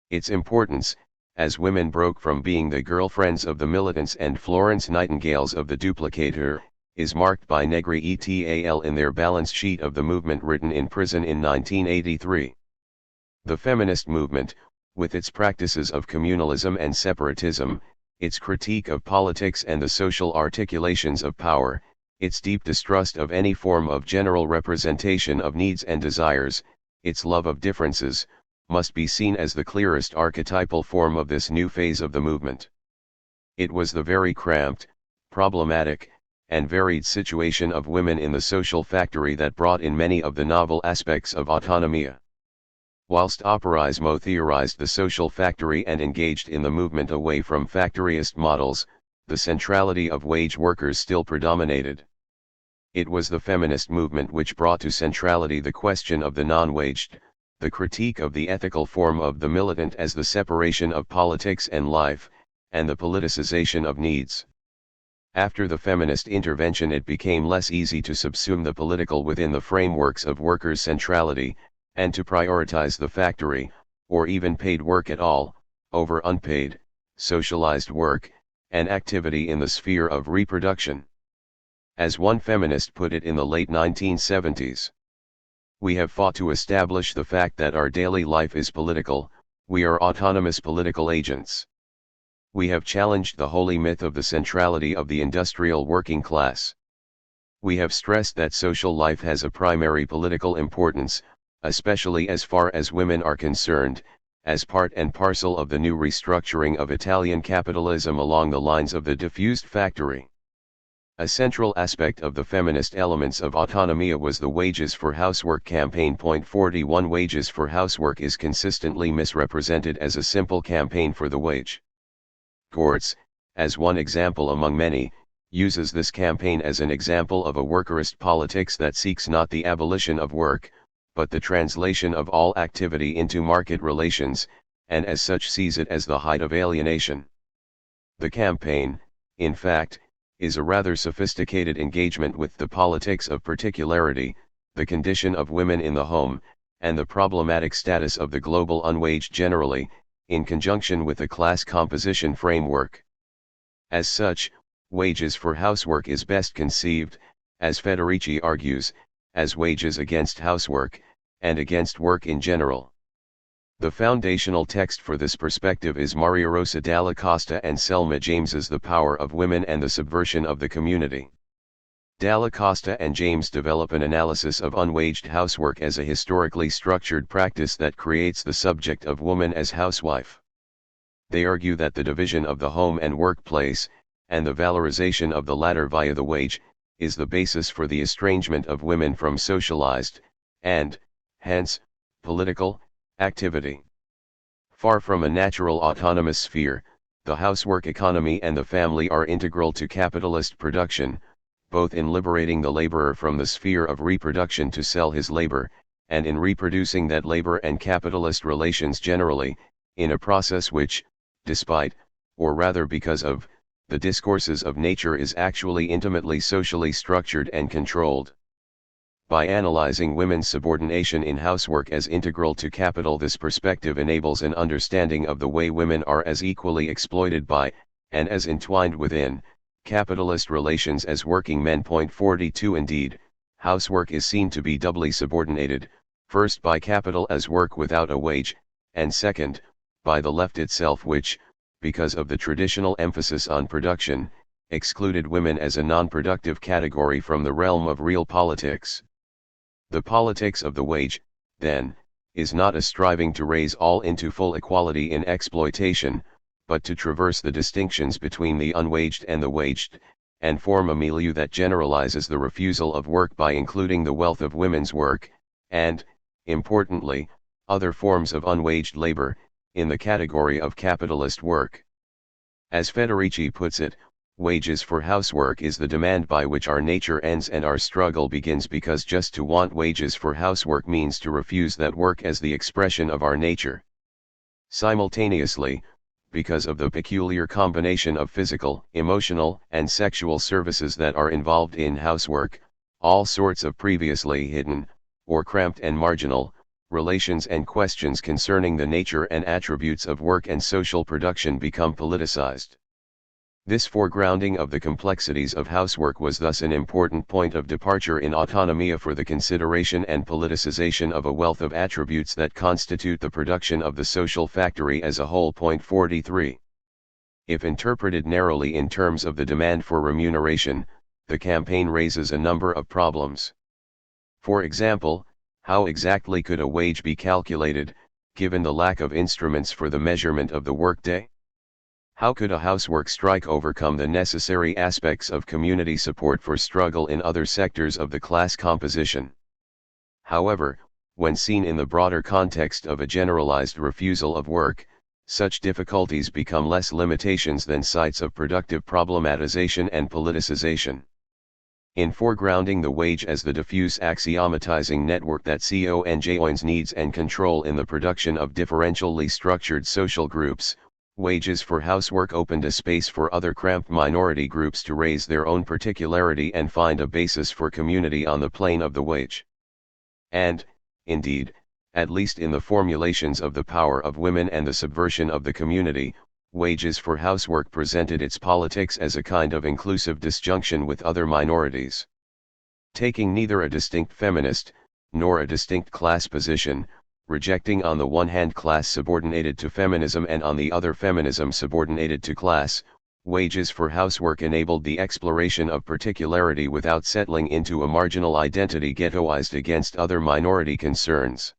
Its importance, as women broke from being the girlfriends of the militants and Florence Nightingales of the duplicator, is marked by Negri et al. In their balance sheet of the movement written in prison in 1983. The feminist movement, with its practices of communalism and separatism, its critique of politics and the social articulations of power, its deep distrust of any form of general representation of needs and desires, its love of differences, must be seen as the clearest archetypal form of this new phase of the movement. It was the very cramped, problematic, and varied situation of women in the social factory that brought in many of the novel aspects of autonomia. Whilst Operaismo theorized the social factory and engaged in the movement away from factoryist models, the centrality of wage workers still predominated. It was the feminist movement which brought to centrality the question of the non-waged, the critique of the ethical form of the militant as the separation of politics and life, and the politicization of needs. After the feminist intervention, it became less easy to subsume the political within the frameworks of workers' centrality, and to prioritize the factory, or even paid work at all, over unpaid, socialized work, and activity in the sphere of reproduction. As one feminist put it in the late 1970s, "We have fought to establish the fact that our daily life is political, we are autonomous political agents. We have challenged the holy myth of the centrality of the industrial working class. We have stressed that social life has a primary political importance, especially as far as women are concerned, as part and parcel of the new restructuring of Italian capitalism along the lines of the diffused factory." A central aspect of the feminist elements of autonomia was the Wages for Housework campaign. 41 Wages for Housework is consistently misrepresented as a simple campaign for the wage. Courts, as one example among many, uses this campaign as an example of a workerist politics that seeks not the abolition of work, but the translation of all activity into market relations, and as such sees it as the height of alienation. The campaign, in fact, is a rather sophisticated engagement with the politics of particularity, the condition of women in the home, and the problematic status of the global unwaged generally, in conjunction with the class composition framework. As such, Wages for Housework is best conceived, as Federici argues, as wages against housework, and against work in general. The foundational text for this perspective is Maria Rosa Dalla Costa and Selma James's The Power of Women and the Subversion of the Community. Dalla Costa and James develop an analysis of unwaged housework as a historically structured practice that creates the subject of woman as housewife. They argue that the division of the home and workplace, and the valorization of the latter via the wage, is the basis for the estrangement of women from socialized, and, hence, political, activity. Far from a natural autonomous sphere, the housework economy and the family are integral to capitalist production, both in liberating the laborer from the sphere of reproduction to sell his labor, and in reproducing that labor and capitalist relations generally, in a process which, despite, or rather because of, the discourses of nature is actually intimately socially structured and controlled. By analyzing women's subordination in housework as integral to capital, this perspective enables an understanding of the way women are as equally exploited by, and as entwined within, capitalist relations as working men. 42 Indeed, housework is seen to be doubly subordinated, first by capital as work without a wage, and second, by the left itself which, because of the traditional emphasis on production, excluded women as a non-productive category from the realm of real politics. The politics of the wage, then, is not a striving to raise all into full equality in exploitation, but to traverse the distinctions between the unwaged and the waged, and form a milieu that generalizes the refusal of work by including the wealth of women's work, and, importantly, other forms of unwaged labor, in the category of capitalist work. As Federici puts it, wages for housework is the demand by which our nature ends and our struggle begins, because just to want wages for housework means to refuse that work as the expression of our nature. Simultaneously, because of the peculiar combination of physical, emotional, and sexual services that are involved in housework, all sorts of previously hidden, or cramped and marginal, relations and questions concerning the nature and attributes of work and social production become politicized. This foregrounding of the complexities of housework was thus an important point of departure in autonomia for the consideration and politicization of a wealth of attributes that constitute the production of the social factory as a whole. 43. If interpreted narrowly in terms of the demand for remuneration, the campaign raises a number of problems. For example, how exactly could a wage be calculated, given the lack of instruments for the measurement of the workday? How could a housework strike overcome the necessary aspects of community support for struggle in other sectors of the class composition? However, when seen in the broader context of a generalized refusal of work, such difficulties become less limitations than sites of productive problematization and politicization. In foregrounding the wage as the diffuse axiomatizing network that conjoins needs and control in the production of differentially structured social groups, Wages for housework opened a space for other cramped minority groups to raise their own particularity and find a basis for community on the plane of the wage. And, indeed, at least in the formulations of the power of women and the subversion of the community, wages for housework presented its politics as a kind of inclusive disjunction with other minorities. Taking neither a distinct feminist, nor a distinct class position, rejecting on the one hand class subordinated to feminism and on the other feminism subordinated to class, wages for housework enabled the exploration of particularity without settling into a marginal identity ghettoized against other minority concerns.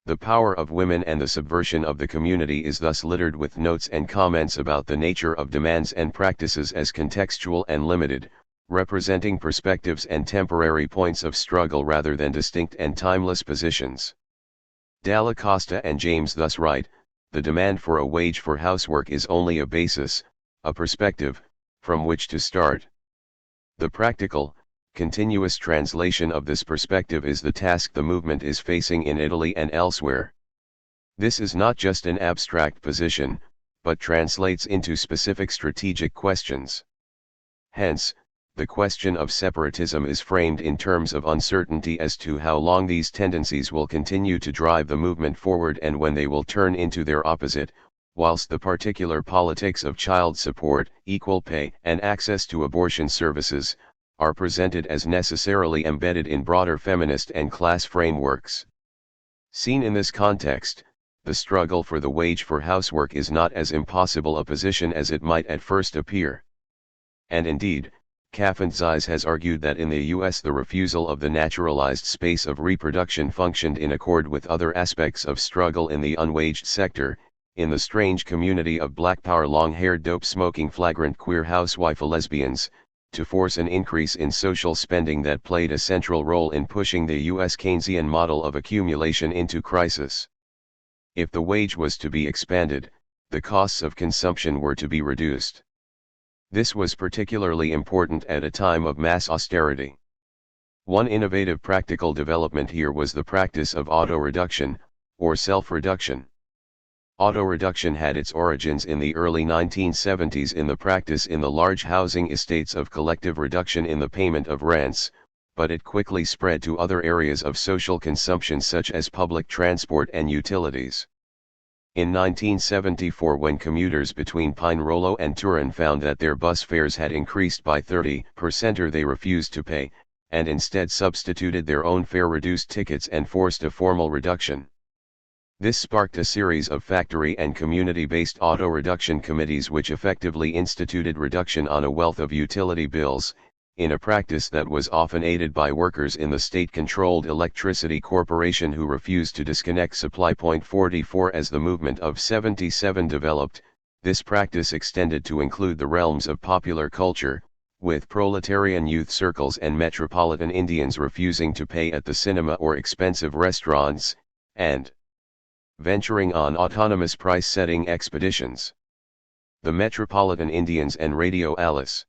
The power of women and the subversion of the community is thus littered with notes and comments about the nature of demands and practices as contextual and limited, representing perspectives and temporary points of struggle rather than distinct and timeless positions. Dalla Costa and James thus write, the demand for a wage for housework is only a basis, a perspective, from which to start. The practical, continuous translation of this perspective is the task the movement is facing in Italy and elsewhere. This is not just an abstract position, but translates into specific strategic questions. Hence, the question of separatism is framed in terms of uncertainty as to how long these tendencies will continue to drive the movement forward and when they will turn into their opposite, whilst the particular politics of child support, equal pay, and access to abortion services are presented as necessarily embedded in broader feminist and class frameworks. Seen in this context, the struggle for the wage for housework is not as impossible a position as it might at first appear. And indeed, Kaffenzeis has argued that in the US the refusal of the naturalized space of reproduction functioned in accord with other aspects of struggle in the unwaged sector, in the strange community of black power long-haired dope-smoking flagrant queer housewife lesbians, to force an increase in social spending that played a central role in pushing the US Keynesian model of accumulation into crisis. If the wage was to be expanded, the costs of consumption were to be reduced. This was particularly important at a time of mass austerity. One innovative practical development here was the practice of auto-reduction, or self-reduction. Auto-reduction had its origins in the early 1970s in the practice in the large housing estates of collective reduction in the payment of rents, but it quickly spread to other areas of social consumption such as public transport and utilities. In 1974, when commuters between Pinerolo and Turin found that their bus fares had increased by 30%, they refused to pay, and instead substituted their own fare-reduced tickets and forced a formal reduction. This sparked a series of factory and community-based auto-reduction committees which effectively instituted reduction on a wealth of utility bills, in a practice that was often aided by workers in the state-controlled electricity corporation who refused to disconnect supply. 44 As the movement of '77 developed, this practice extended to include the realms of popular culture, with proletarian youth circles and metropolitan Indians refusing to pay at the cinema or expensive restaurants, and venturing on autonomous price-setting expeditions. The Metropolitan Indians and Radio Alice.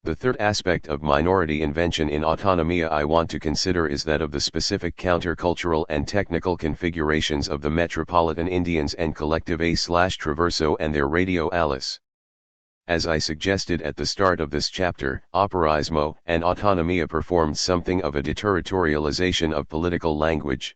The third aspect of minority invention in autonomia I want to consider is that of the specific countercultural and technical configurations of the Metropolitan Indians and Collective A/Traverso and their Radio Alice. As I suggested at the start of this chapter, operaismo and autonomia performed something of a deterritorialization of political language.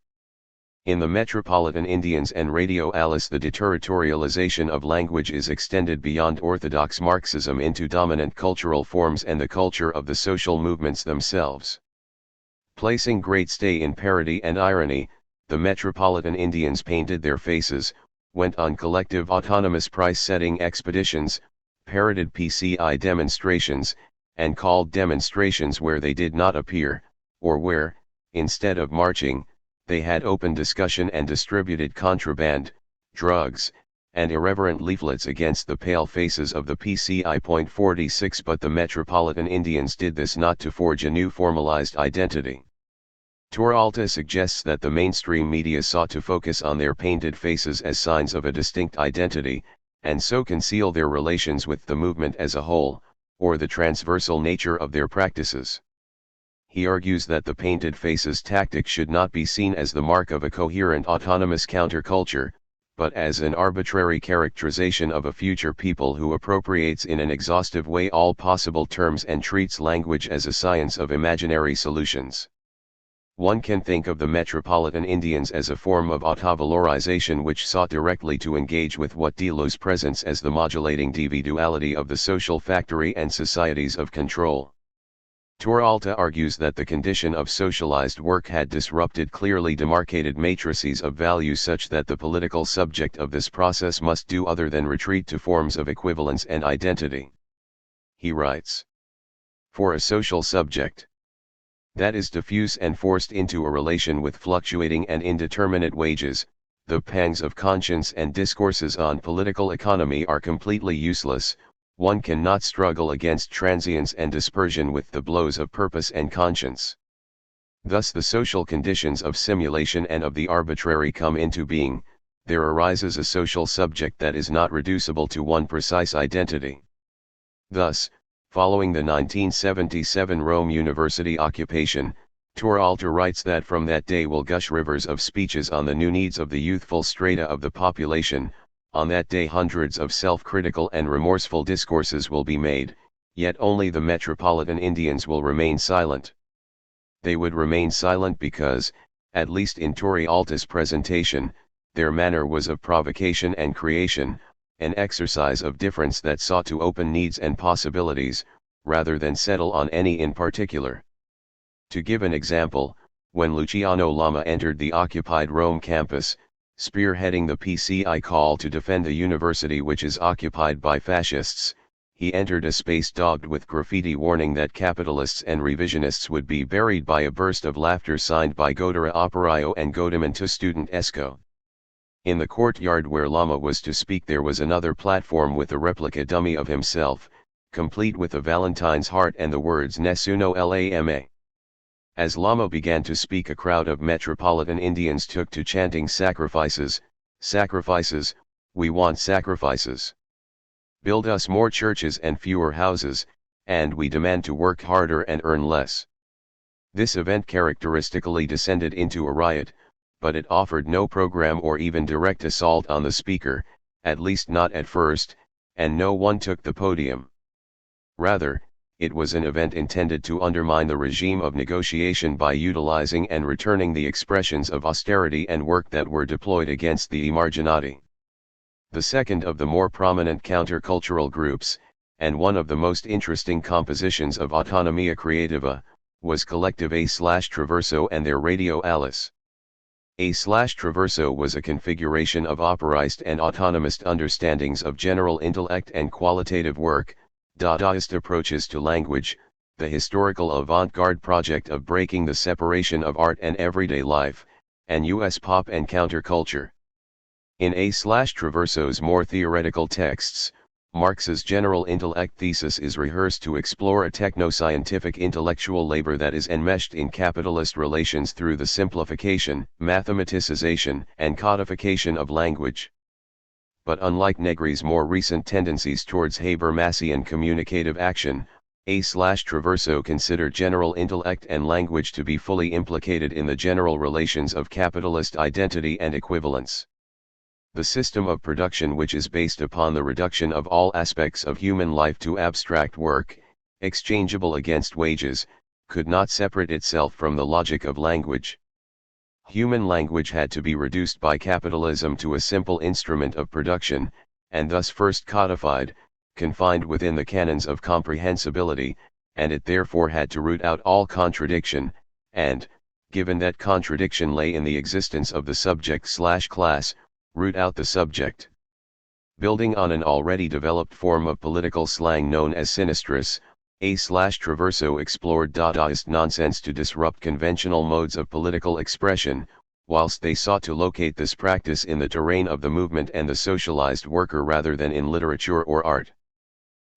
In the Metropolitan Indians and Radio Alice, the deterritorialization of language is extended beyond orthodox Marxism into dominant cultural forms and the culture of the social movements themselves. Placing great stay in parody and irony, the Metropolitan Indians painted their faces, went on collective autonomous price-setting expeditions, parodied PCI demonstrations, and called demonstrations where they did not appear, or where, instead of marching, they had open discussion and distributed contraband, drugs, and irreverent leaflets against the pale faces of the PCI. 46 But the Metropolitan Indians did this not to forge a new formalized identity. Torralta suggests that the mainstream media sought to focus on their painted faces as signs of a distinct identity, and so conceal their relations with the movement as a whole, or the transversal nature of their practices. He argues that the painted faces tactic should not be seen as the mark of a coherent autonomous counterculture, but as an arbitrary characterization of a future people who appropriates in an exhaustive way all possible terms and treats language as a science of imaginary solutions. One can think of the metropolitan Indians as a form of autovalorization which sought directly to engage with what Deleuze presents as the modulating individuality of the social factory and societies of control. Toralta argues that the condition of socialized work had disrupted clearly demarcated matrices of value such that the political subject of this process must do other than retreat to forms of equivalence and identity. He writes, "For a social subject that is diffuse and forced into a relation with fluctuating and indeterminate wages, the pangs of conscience and discourses on political economy are completely useless. One cannot struggle against transience and dispersion with the blows of purpose and conscience. Thus the social conditions of simulation and of the arbitrary come into being, there arises a social subject that is not reducible to one precise identity." Thus, following the 1977 Rome University occupation, Toralta writes that from that day will gush rivers of speeches on the new needs of the youthful strata of the population. On that day hundreds of self-critical and remorseful discourses will be made, yet only the metropolitan Indians will remain silent. They would remain silent because, at least in Toralta's presentation, their manner was of provocation and creation, an exercise of difference that sought to open needs and possibilities, rather than settle on any in particular. To give an example, when Luciano Lama entered the occupied Rome campus, spearheading the PCI call to defend a university which is occupied by fascists, he entered a space daubed with graffiti warning that capitalists and revisionists would be buried by a burst of laughter signed by Godera Operaio and Godimento Student Esco. In the courtyard where Lama was to speak there was another platform with a replica dummy of himself, complete with a Valentine's heart and the words Nessuno Lama. As Lama began to speak a crowd of metropolitan Indians took to chanting sacrifices, sacrifices, we want sacrifices. Build us more churches and fewer houses, and we demand to work harder and earn less. This event characteristically descended into a riot, but it offered no program or even direct assault on the speaker, at least not at first, and no one took the podium. Rather, it was an event intended to undermine the regime of negotiation by utilizing and returning the expressions of austerity and work that were deployed against the emarginati. The second of the more prominent countercultural groups, and one of the most interesting compositions of Autonomia Creativa, was Collective A/Traverso and their Radio Alice. A/Traverso was a configuration of operaist and autonomist understandings of general intellect and qualitative work, Dadaist approaches to language, the historical avant-garde project of breaking the separation of art and everyday life, and U.S. pop and counterculture. In A/Traverso's more theoretical texts, Marx's general intellect thesis is rehearsed to explore a techno-scientific intellectual labor that is enmeshed in capitalist relations through the simplification, mathematicization, and codification of language. But unlike Negri's more recent tendencies towards Habermasian communicative action, A/Traverso considered general intellect and language to be fully implicated in the general relations of capitalist identity and equivalence. The system of production which is based upon the reduction of all aspects of human life to abstract work, exchangeable against wages, could not separate itself from the logic of language. Human language had to be reduced by capitalism to a simple instrument of production, and thus first codified, confined within the canons of comprehensibility, and it therefore had to root out all contradiction, and, given that contradiction lay in the existence of the subject/class, root out the subject. Building on an already developed form of political slang known as sinistrus, A/Traverso explored Dadaist nonsense to disrupt conventional modes of political expression, whilst they sought to locate this practice in the terrain of the movement and the socialized worker rather than in literature or art.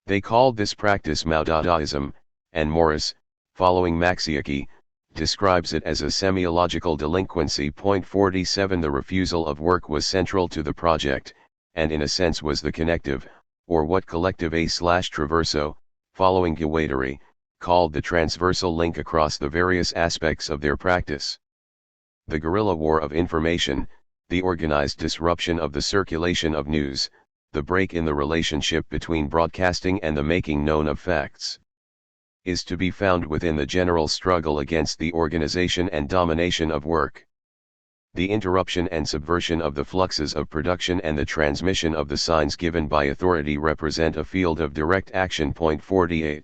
They called this practice Mao-Dadaism, and Morris, following Maxiocchi, describes it as a semiological delinquency. 47 The refusal of work was central to the project, and in a sense was the connective, or what Collective A/Traverso, following Guattari, called the transversal link across the various aspects of their practice. The guerrilla war of information, the organized disruption of the circulation of news, the break in the relationship between broadcasting and the making known of facts, is to be found within the general struggle against the organization and domination of work. The interruption and subversion of the fluxes of production and the transmission of the signs given by authority represent a field of direct action. 48.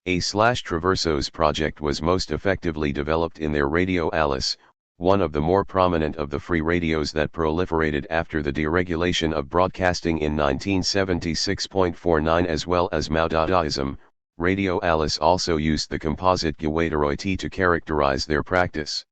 A/Traverso's project was most effectively developed in their Radio Alice, one of the more prominent of the free radios that proliferated after the deregulation of broadcasting in 1976.49, as well as Mao-Dadaism. Radio Alice also used the composite Guaidoretti to characterize their practice.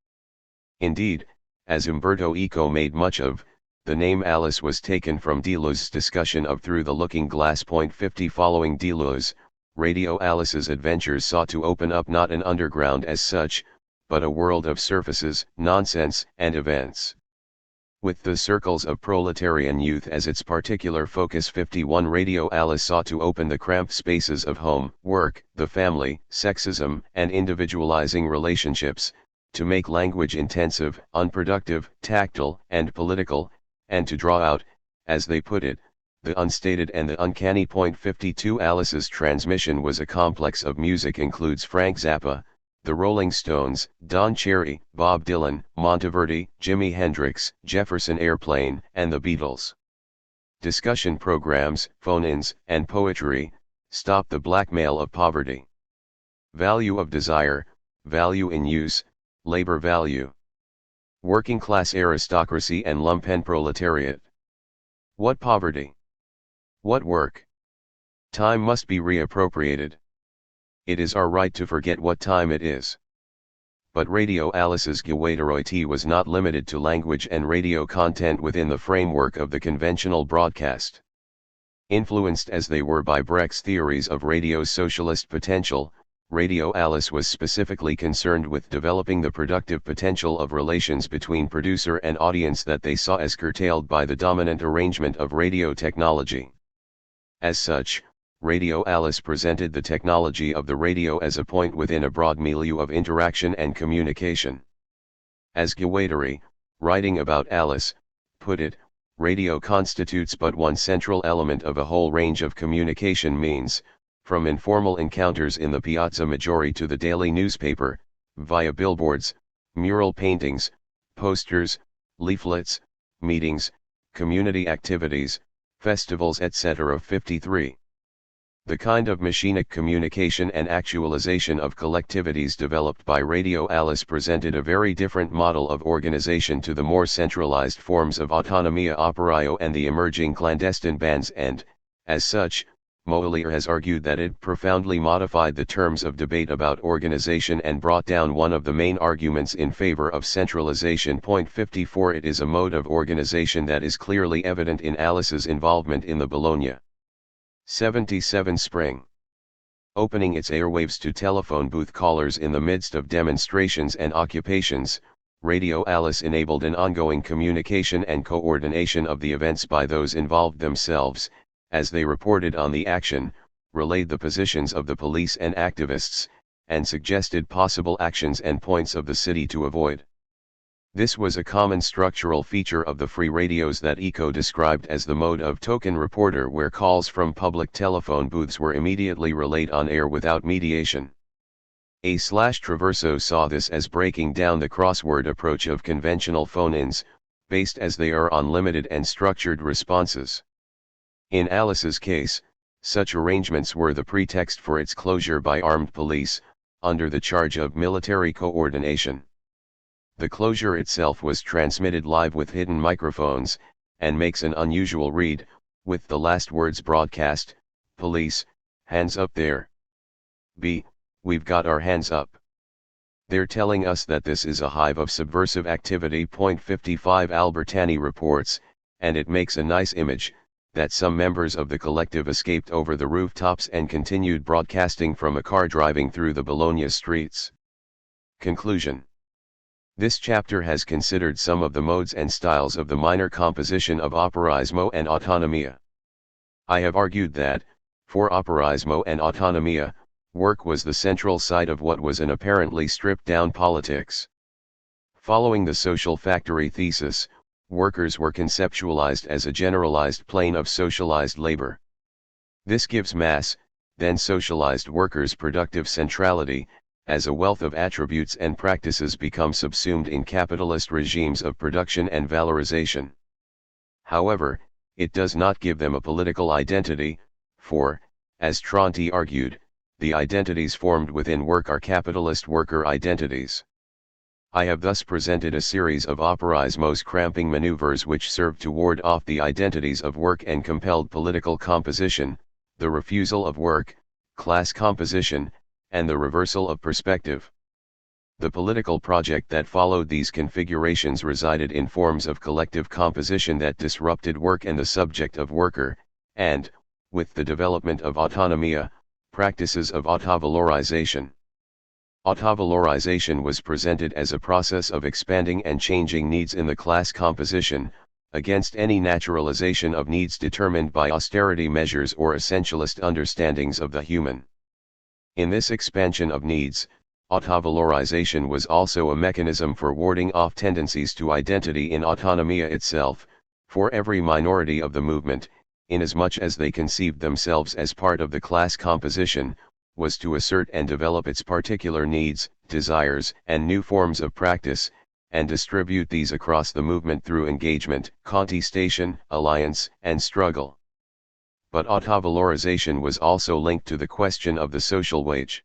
Indeed, as Umberto Eco made much of, the name Alice was taken from Deleuze's discussion of Through the Looking Glass. 50. Following Deleuze, Radio Alice's adventures sought to open up not an underground as such, but a world of surfaces, nonsense, and events. With the circles of proletarian youth as its particular focus. 51. Radio Alice sought to open the cramped spaces of home, work, the family, sexism, and individualizing relationships, to make language intensive, unproductive, tactile, and political, and to draw out, as they put it, the unstated and the uncanny. 52. Alice's transmission was a complex of music, includes Frank Zappa, the Rolling Stones, Don Cherry, Bob Dylan, Monteverdi, Jimi Hendrix, Jefferson Airplane, and the Beatles. Discussion programs, phone-ins, and poetry, Stop the Blackmail of Poverty. Value of Desire, Value in Use, Labor Value. Working Class Aristocracy and Lumpen Proletariat. What poverty? What work? Time must be reappropriated. It is our right to forget what time it is. But Radio Alice's Guaidoretti was not limited to language and radio content within the framework of the conventional broadcast. Influenced as they were by Brecht's theories of radio's socialist potential, Radio Alice was specifically concerned with developing the productive potential of relations between producer and audience that they saw as curtailed by the dominant arrangement of radio technology. As such, Radio Alice presented the technology of the radio as a point within a broad milieu of interaction and communication. As Guaidari, writing about Alice, put it, radio constitutes but one central element of a whole range of communication means, from informal encounters in the Piazza Maggiore to the daily newspaper, via billboards, mural paintings, posters, leaflets, meetings, community activities, festivals, etc. 53. The kind of machinic communication and actualization of collectivities developed by Radio Alice presented a very different model of organization to the more centralized forms of autonomia operaio and the emerging clandestine bands, and, as such, Moelier has argued that it profoundly modified the terms of debate about organization and brought down one of the main arguments in favor of centralization. 54. It is a mode of organization that is clearly evident in Alice's involvement in the Bologna 77 Spring. Opening its airwaves to telephone booth callers in the midst of demonstrations and occupations, Radio Alice enabled an ongoing communication and coordination of the events by those involved themselves, as they reported on the action, relayed the positions of the police and activists, and suggested possible actions and points of the city to avoid. This was a common structural feature of the free radios that Eco described as the mode of token reporter, where calls from public telephone booths were immediately relayed on air without mediation. A/Traverso saw this as breaking down the crossword approach of conventional phone-ins, based as they are on limited and structured responses. In Alice's case, such arrangements were the pretext for its closure by armed police, under the charge of military coordination. The closure itself was transmitted live with hidden microphones, and makes an unusual read, with the last words broadcast: police, hands up there. B. We've got our hands up. They're telling us that this is a hive of subversive activity. 55 Albertani reports, and it makes a nice image, that some members of the collective escaped over the rooftops and continued broadcasting from a car driving through the Bologna streets. Conclusion. This chapter has considered some of the modes and styles of the minor composition of operaismo and autonomia. I have argued that, for operaismo and autonomia, work was the central site of what was an apparently stripped-down politics. Following the social factory thesis, workers were conceptualized as a generalized plane of socialized labor. This gives mass, then socialized workers productive centrality, as a wealth of attributes and practices become subsumed in capitalist regimes of production and valorization. However, it does not give them a political identity, for, as Tronti argued, the identities formed within work are capitalist worker identities. I have thus presented a series of operaismos cramping maneuvers which serve to ward off the identities of work and compelled political composition, the refusal of work, class composition, and the reversal of perspective. The political project that followed these configurations resided in forms of collective composition that disrupted work and the subject of worker, and, with the development of autonomia, practices of autovalorization. Autovalorization was presented as a process of expanding and changing needs in the class composition, against any naturalization of needs determined by austerity measures or essentialist understandings of the human. In this expansion of needs, autovalorization was also a mechanism for warding off tendencies to identity in autonomia itself, for every minority of the movement, inasmuch as they conceived themselves as part of the class composition, was to assert and develop its particular needs, desires, and new forms of practice, and distribute these across the movement through engagement, contestation, alliance, and struggle. But autovalorization was also linked to the question of the social wage.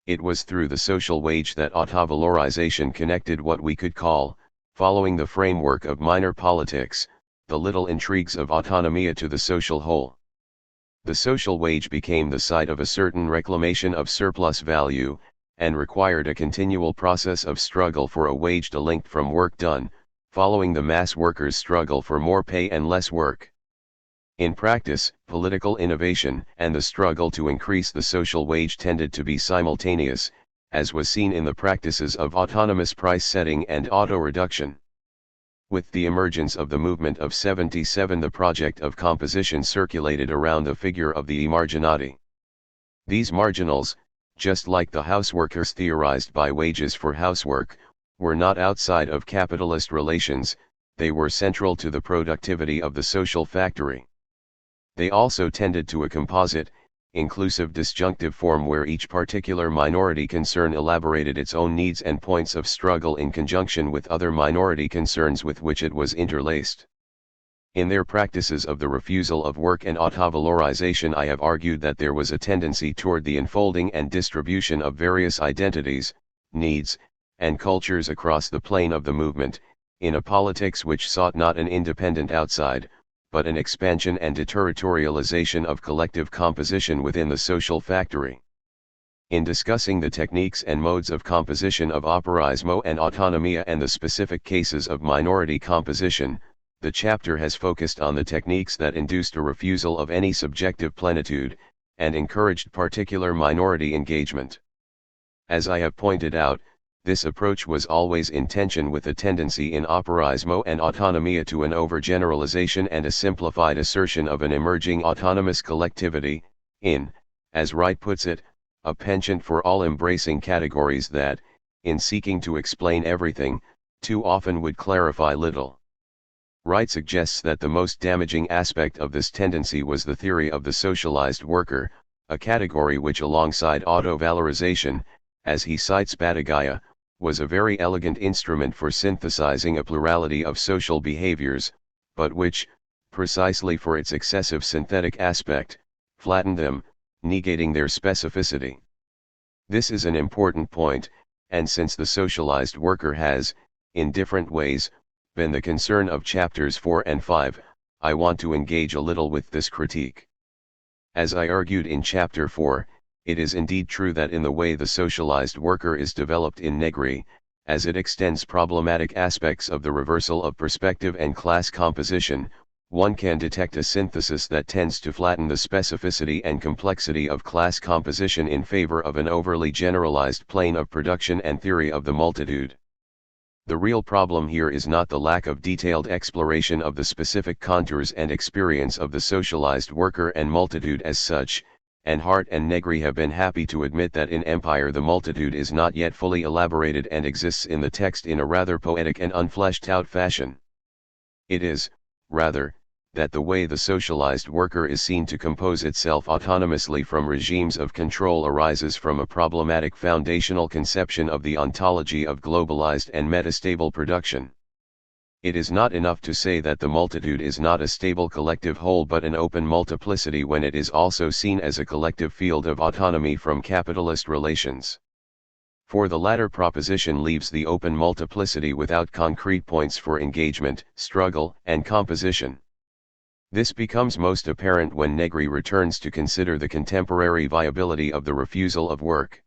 It was through the social wage that autovalorization connected what we could call, following the framework of minor politics, the little intrigues of autonomia to the social whole. The social wage became the site of a certain reclamation of surplus value, and required a continual process of struggle for a wage delinked from work done, following the mass workers' struggle for more pay and less work. In practice, political innovation and the struggle to increase the social wage tended to be simultaneous, as was seen in the practices of autonomous price setting and auto-reduction. With the emergence of the movement of '77, the project of composition circulated around the figure of the emarginati. These marginals, just like the houseworkers theorized by wages for housework, were not outside of capitalist relations, they were central to the productivity of the social factory. They also tended to a composite, inclusive disjunctive form where each particular minority concern elaborated its own needs and points of struggle in conjunction with other minority concerns with which it was interlaced. In their practices of the refusal of work and autovalorization, I have argued that there was a tendency toward the unfolding and distribution of various identities, needs, and cultures across the plane of the movement, in a politics which sought not an independent outside, but an expansion and deterritorialization of collective composition within the social factory. In discussing the techniques and modes of composition of operaismo and autonomia and the specific cases of minority composition, the chapter has focused on the techniques that induced a refusal of any subjective plenitude, and encouraged particular minority engagement. As I have pointed out, this approach was always in tension with a tendency in operaismo and autonomia to an overgeneralization and a simplified assertion of an emerging autonomous collectivity, as Wright puts it, a penchant for all-embracing categories that, in seeking to explain everything, too often would clarify little. Wright suggests that the most damaging aspect of this tendency was the theory of the socialized worker, a category which alongside auto-valorization, as he cites Battaglia, was a very elegant instrument for synthesizing a plurality of social behaviors, but which, precisely for its excessive synthetic aspect, flattened them, negating their specificity. This is an important point, and since the socialized worker has, in different ways, been the concern of chapters 4 and 5, I want to engage a little with this critique. As I argued in chapter 4, it is indeed true that in the way the socialized worker is developed in Negri, as it extends problematic aspects of the reversal of perspective and class composition, one can detect a synthesis that tends to flatten the specificity and complexity of class composition in favor of an overly generalized plane of production and theory of the multitude. The real problem here is not the lack of detailed exploration of the specific contours and experience of the socialized worker and multitude as such, and Hart and Negri have been happy to admit that in Empire the multitude is not yet fully elaborated and exists in the text in a rather poetic and unfleshed out fashion. It is, rather, that the way the socialized worker is seen to compose itself autonomously from regimes of control arises from a problematic foundational conception of the ontology of globalized and metastable production. It is not enough to say that the multitude is not a stable collective whole but an open multiplicity when it is also seen as a collective field of autonomy from capitalist relations. For the latter proposition leaves the open multiplicity without concrete points for engagement, struggle, and composition. This becomes most apparent when Negri returns to consider the contemporary viability of the refusal of work.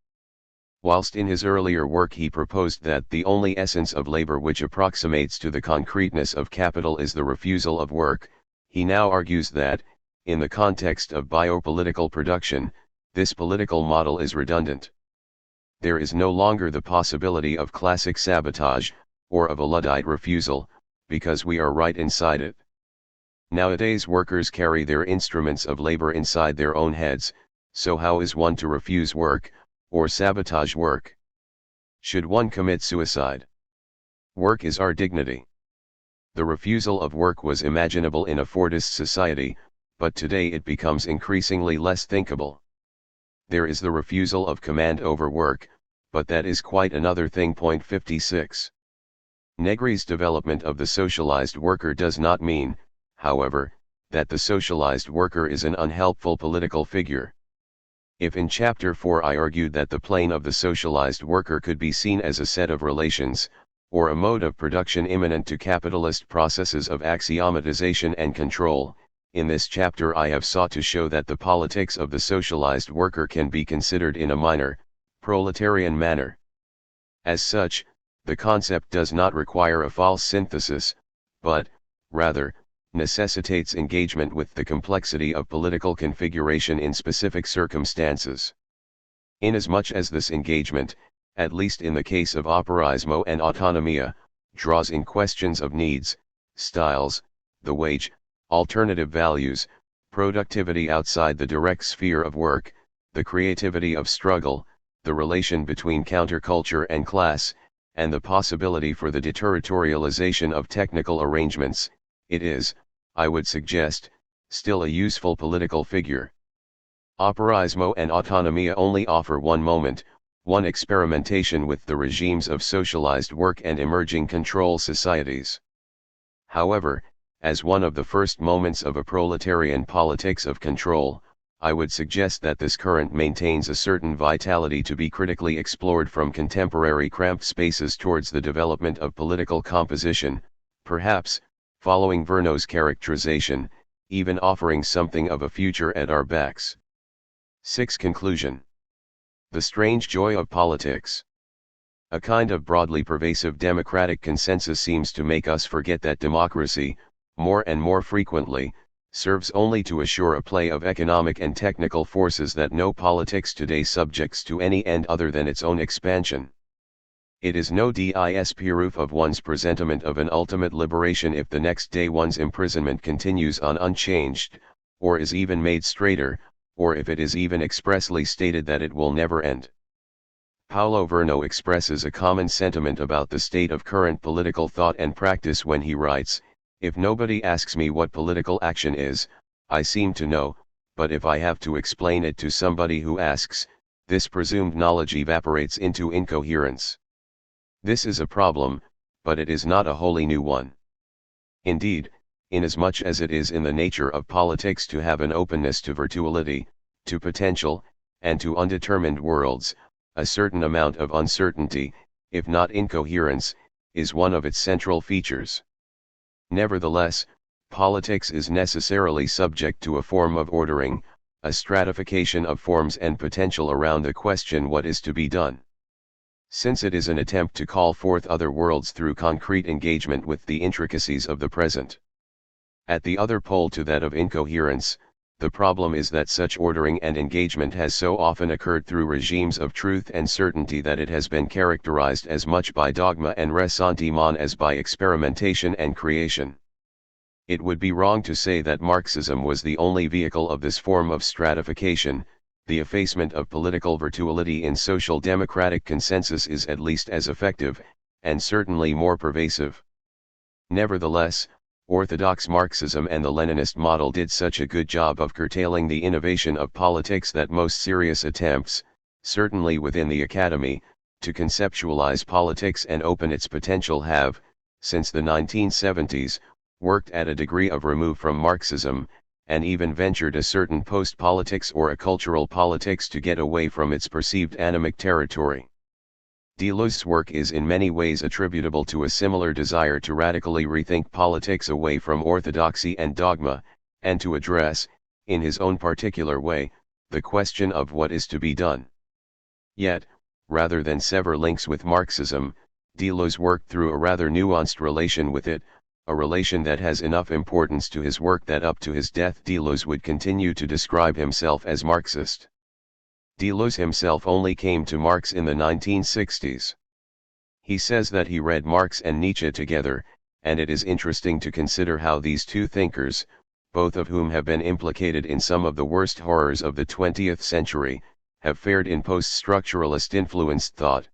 Whilst in his earlier work he proposed that the only essence of labor which approximates to the concreteness of capital is the refusal of work, he now argues that, in the context of biopolitical production, this political model is redundant. There is no longer the possibility of classic sabotage, or of a Luddite refusal, because we are right inside it. Nowadays workers carry their instruments of labor inside their own heads, so how is one to refuse work, or sabotage work? Should one commit suicide? Work is our dignity. The refusal of work was imaginable in a Fordist society, but today it becomes increasingly less thinkable. There is the refusal of command over work, but that is quite another thing. 56. Negri's development of the socialized worker does not mean, however, that the socialized worker is an unhelpful political figure. If in Chapter 4 I argued that the plane of the socialized worker could be seen as a set of relations, or a mode of production immanent to capitalist processes of axiomatization and control, in this chapter I have sought to show that the politics of the socialized worker can be considered in a minor, proletarian manner. As such, the concept does not require a false synthesis, but, rather, necessitates engagement with the complexity of political configuration in specific circumstances. Inasmuch as this engagement, at least in the case of operaismo and autonomia, draws in questions of needs, styles, the wage, alternative values, productivity outside the direct sphere of work, the creativity of struggle, the relation between counterculture and class, and the possibility for the deterritorialization of technical arrangements, it is, I would suggest, still a useful political figure. Operaismo and autonomia only offer one moment, one experimentation with the regimes of socialized work and emerging control societies. However, as one of the first moments of a proletarian politics of control, I would suggest that this current maintains a certain vitality to be critically explored from contemporary cramped spaces towards the development of political composition, perhaps, following Verneux's characterization, even offering something of a future at our backs. 6. Conclusion. The strange joy of politics. A kind of broadly pervasive democratic consensus seems to make us forget that democracy, more and more frequently, serves only to assure a play of economic and technical forces that no politics today subjects to any end other than its own expansion. It is no proof of one's presentiment of an ultimate liberation if the next day one's imprisonment continues on unchanged, or is even made straighter, or if it is even expressly stated that it will never end. Paulo Verneux expresses a common sentiment about the state of current political thought and practice when he writes, "If nobody asks me what political action is, I seem to know, but if I have to explain it to somebody who asks, this presumed knowledge evaporates into incoherence." This is a problem, but it is not a wholly new one. Indeed, inasmuch as it is in the nature of politics to have an openness to virtuality, to potential, and to undetermined worlds, a certain amount of uncertainty, if not incoherence, is one of its central features. Nevertheless, politics is necessarily subject to a form of ordering, a stratification of forms and potential around the question what is to be done. Since it is an attempt to call forth other worlds through concrete engagement with the intricacies of the present. At the other pole to that of incoherence, the problem is that such ordering and engagement has so often occurred through regimes of truth and certainty that it has been characterized as much by dogma and ressentiment as by experimentation and creation. It would be wrong to say that Marxism was the only vehicle of this form of stratification. The effacement of political virtuality in social democratic consensus is at least as effective, and certainly more pervasive. Nevertheless, Orthodox Marxism and the Leninist model did such a good job of curtailing the innovation of politics that most serious attempts, certainly within the academy, to conceptualize politics and open its potential have, since the 1970s, worked at a degree of remove from Marxism, and even ventured a certain post-politics or a cultural politics to get away from its perceived anemic territory. Deleuze's work is in many ways attributable to a similar desire to radically rethink politics away from orthodoxy and dogma, and to address, in his own particular way, the question of what is to be done. Yet, rather than sever links with Marxism, Deleuze worked through a rather nuanced relation with it, a relation that has enough importance to his work that up to his death Deleuze would continue to describe himself as Marxist. Deleuze himself only came to Marx in the 1960s. He says that he read Marx and Nietzsche together, and it is interesting to consider how these two thinkers, both of whom have been implicated in some of the worst horrors of the 20th century, have fared in post-structuralist influenced thought.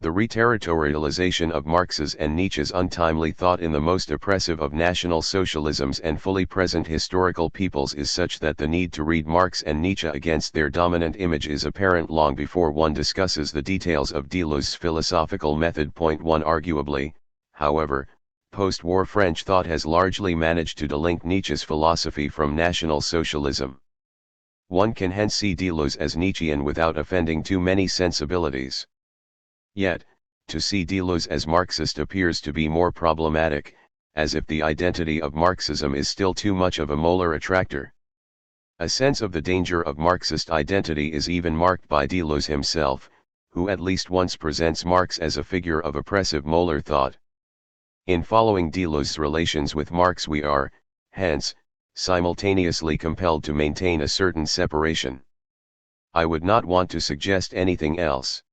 The reterritorialization of Marx's and Nietzsche's untimely thought in the most oppressive of national socialisms and fully present historical peoples is such that the need to read Marx and Nietzsche against their dominant image is apparent long before one discusses the details of Deleuze's philosophical method. Point 1 Arguably, however, post-war French thought has largely managed to delink Nietzsche's philosophy from National Socialism. One can hence see Deleuze as Nietzschean without offending too many sensibilities. Yet, to see Deleuze as Marxist appears to be more problematic, as if the identity of Marxism is still too much of a molar attractor. A sense of the danger of Marxist identity is even marked by Deleuze himself, who at least once presents Marx as a figure of oppressive molar thought. In following Deleuze's relations with Marx we are, hence, simultaneously compelled to maintain a certain separation. I would not want to suggest anything else.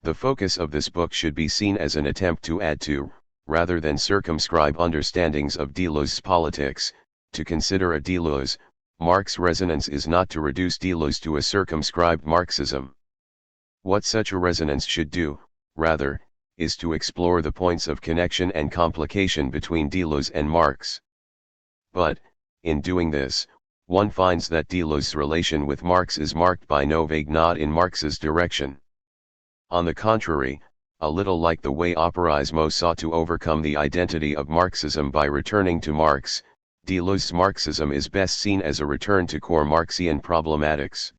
The focus of this book should be seen as an attempt to add to, rather than circumscribe understandings of Deleuze's politics. To consider a Deleuze-Marx resonance is not to reduce Deleuze to a circumscribed Marxism. What such a resonance should do, rather, is to explore the points of connection and complication between Deleuze and Marx. But, in doing this, one finds that Deleuze's relation with Marx is marked by no vague nod in Marx's direction. On the contrary, a little like the way Aphorismo sought to overcome the identity of Marxism by returning to Marx, Deleuze's Marxism is best seen as a return to core Marxian problematics.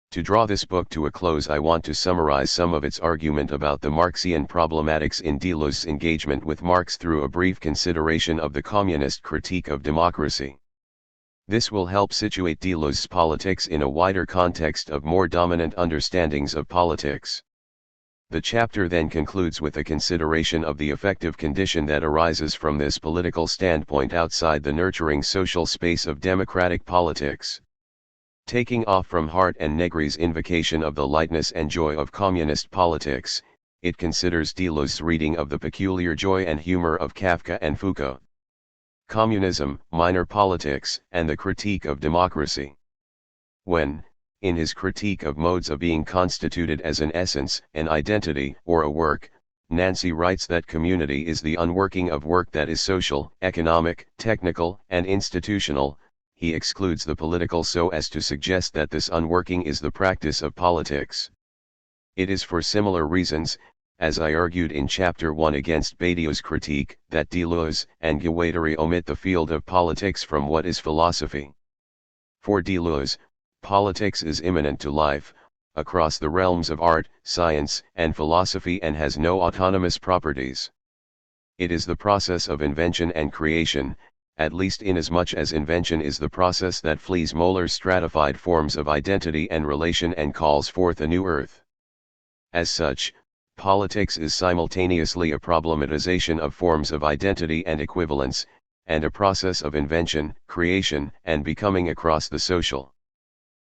To draw this book to a close, I want to summarize some of its argument about the Marxian problematics in Deleuze's engagement with Marx through a brief consideration of the communist critique of democracy. This will help situate Deleuze's politics in a wider context of more dominant understandings of politics. The chapter then concludes with a consideration of the effective condition that arises from this political standpoint outside the nurturing social space of democratic politics. Taking off from Hart and Negri's invocation of the lightness and joy of communist politics, it considers Deleuze's reading of the peculiar joy and humor of Kafka and Foucault. Communism, Minor Politics, and the Critique of Democracy. When, in his critique of modes of being constituted as an essence, an identity, or a work, Nancy writes that community is the unworking of work that is social, economic, technical, and institutional. He excludes the political so as to suggest that this unworking is the practice of politics. It is for similar reasons, as I argued in Chapter 1 against Badiou's critique, that Deleuze and Guattari omit the field of politics from what is philosophy. For Deleuze, politics is immanent to life, across the realms of art, science, and philosophy and has no autonomous properties. It is the process of invention and creation, at least inasmuch as invention is the process that flees molar stratified forms of identity and relation and calls forth a new earth. As such, politics is simultaneously a problematization of forms of identity and equivalence, and a process of invention, creation, and becoming across the social.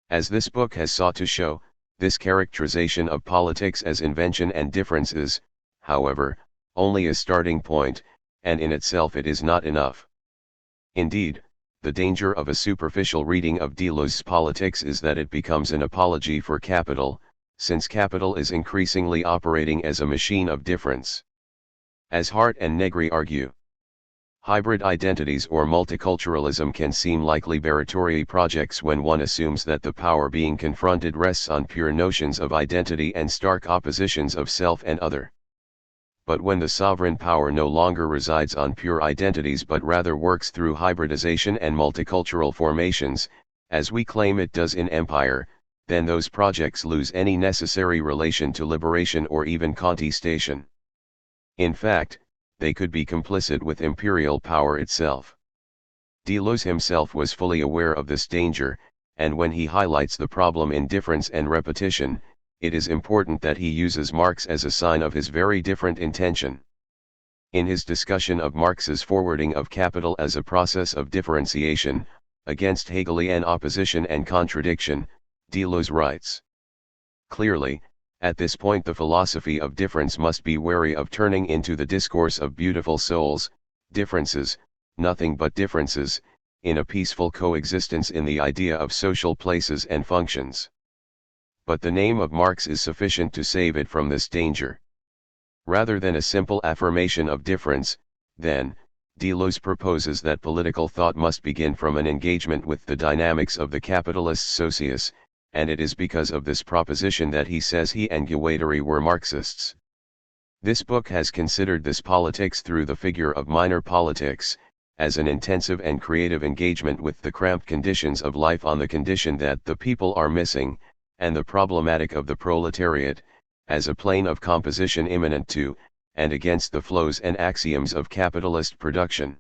As this book has sought to show, this characterization of politics as invention and difference is, however, only a starting point, and in itself it is not enough. Indeed, the danger of a superficial reading of Deleuze's politics is that it becomes an apology for capital, since capital is increasingly operating as a machine of difference. As Hart and Negri argue, Hybrid identities or multiculturalism can seem like liberatory projects when one assumes that the power being confronted rests on pure notions of identity and stark oppositions of self and other. But when the sovereign power no longer resides on pure identities but rather works through hybridization and multicultural formations, as we claim it does in empire, then those projects lose any necessary relation to liberation or even contestation. In fact, they could be complicit with imperial power itself. Deleuze himself was fully aware of this danger, and when he highlights the problem in difference and repetition, it is important that he uses Marx as a sign of his very different intention. In his discussion of Marx's forwarding of capital as a process of differentiation, against Hegelian opposition and contradiction, Deleuze writes, "Clearly, at this point the philosophy of difference must be wary of turning into the discourse of beautiful souls, differences, nothing but differences, in a peaceful coexistence in the idea of social places and functions. But the name of Marx is sufficient to save it from this danger. Rather than a simple affirmation of difference, then, Deleuze proposes that political thought must begin from an engagement with the dynamics of the capitalist socius, and it is because of this proposition that he says he and Guattari were Marxists. This book has considered this politics through the figure of minor politics, as an intensive and creative engagement with the cramped conditions of life on the condition that the people are missing, and the problematic of the proletariat, as a plane of composition immanent to, and against the flows and axioms of capitalist production.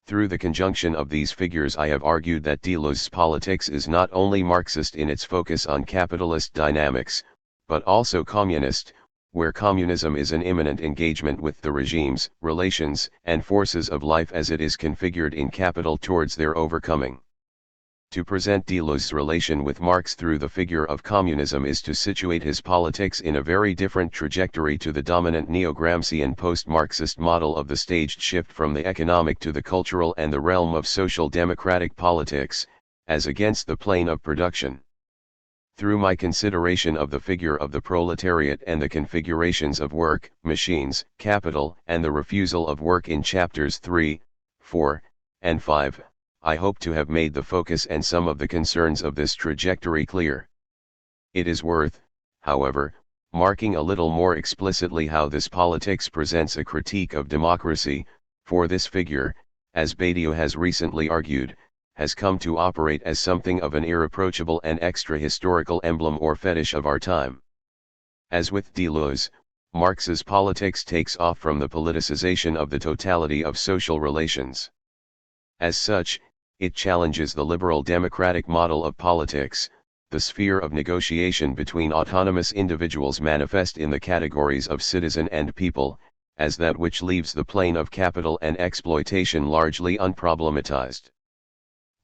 Through the conjunction of these figures I have argued that Deleuze's politics is not only Marxist in its focus on capitalist dynamics, but also communist, where communism is an immanent engagement with the regimes, relations, and forces of life as it is configured in capital towards their overcoming. To present Deleuze's relation with Marx through the figure of communism is to situate his politics in a very different trajectory to the dominant neo-Gramscian post-Marxist model of the staged shift from the economic to the cultural and the realm of social democratic politics, as against the plane of production. Through my consideration of the figure of the proletariat and the configurations of work, machines, capital, and the refusal of work in chapters 3, 4, and 5, I hope to have made the focus and some of the concerns of this trajectory clear. It is worth, however, marking a little more explicitly how this politics presents a critique of democracy, for this figure, as Badiou has recently argued, has come to operate as something of an irreproachable and extra-historical emblem or fetish of our time. As with Deleuze, Marx's politics takes off from the politicization of the totality of social relations. As such, it challenges the liberal democratic model of politics, the sphere of negotiation between autonomous individuals manifest in the categories of citizen and people, as that which leaves the plane of capital and exploitation largely unproblematized.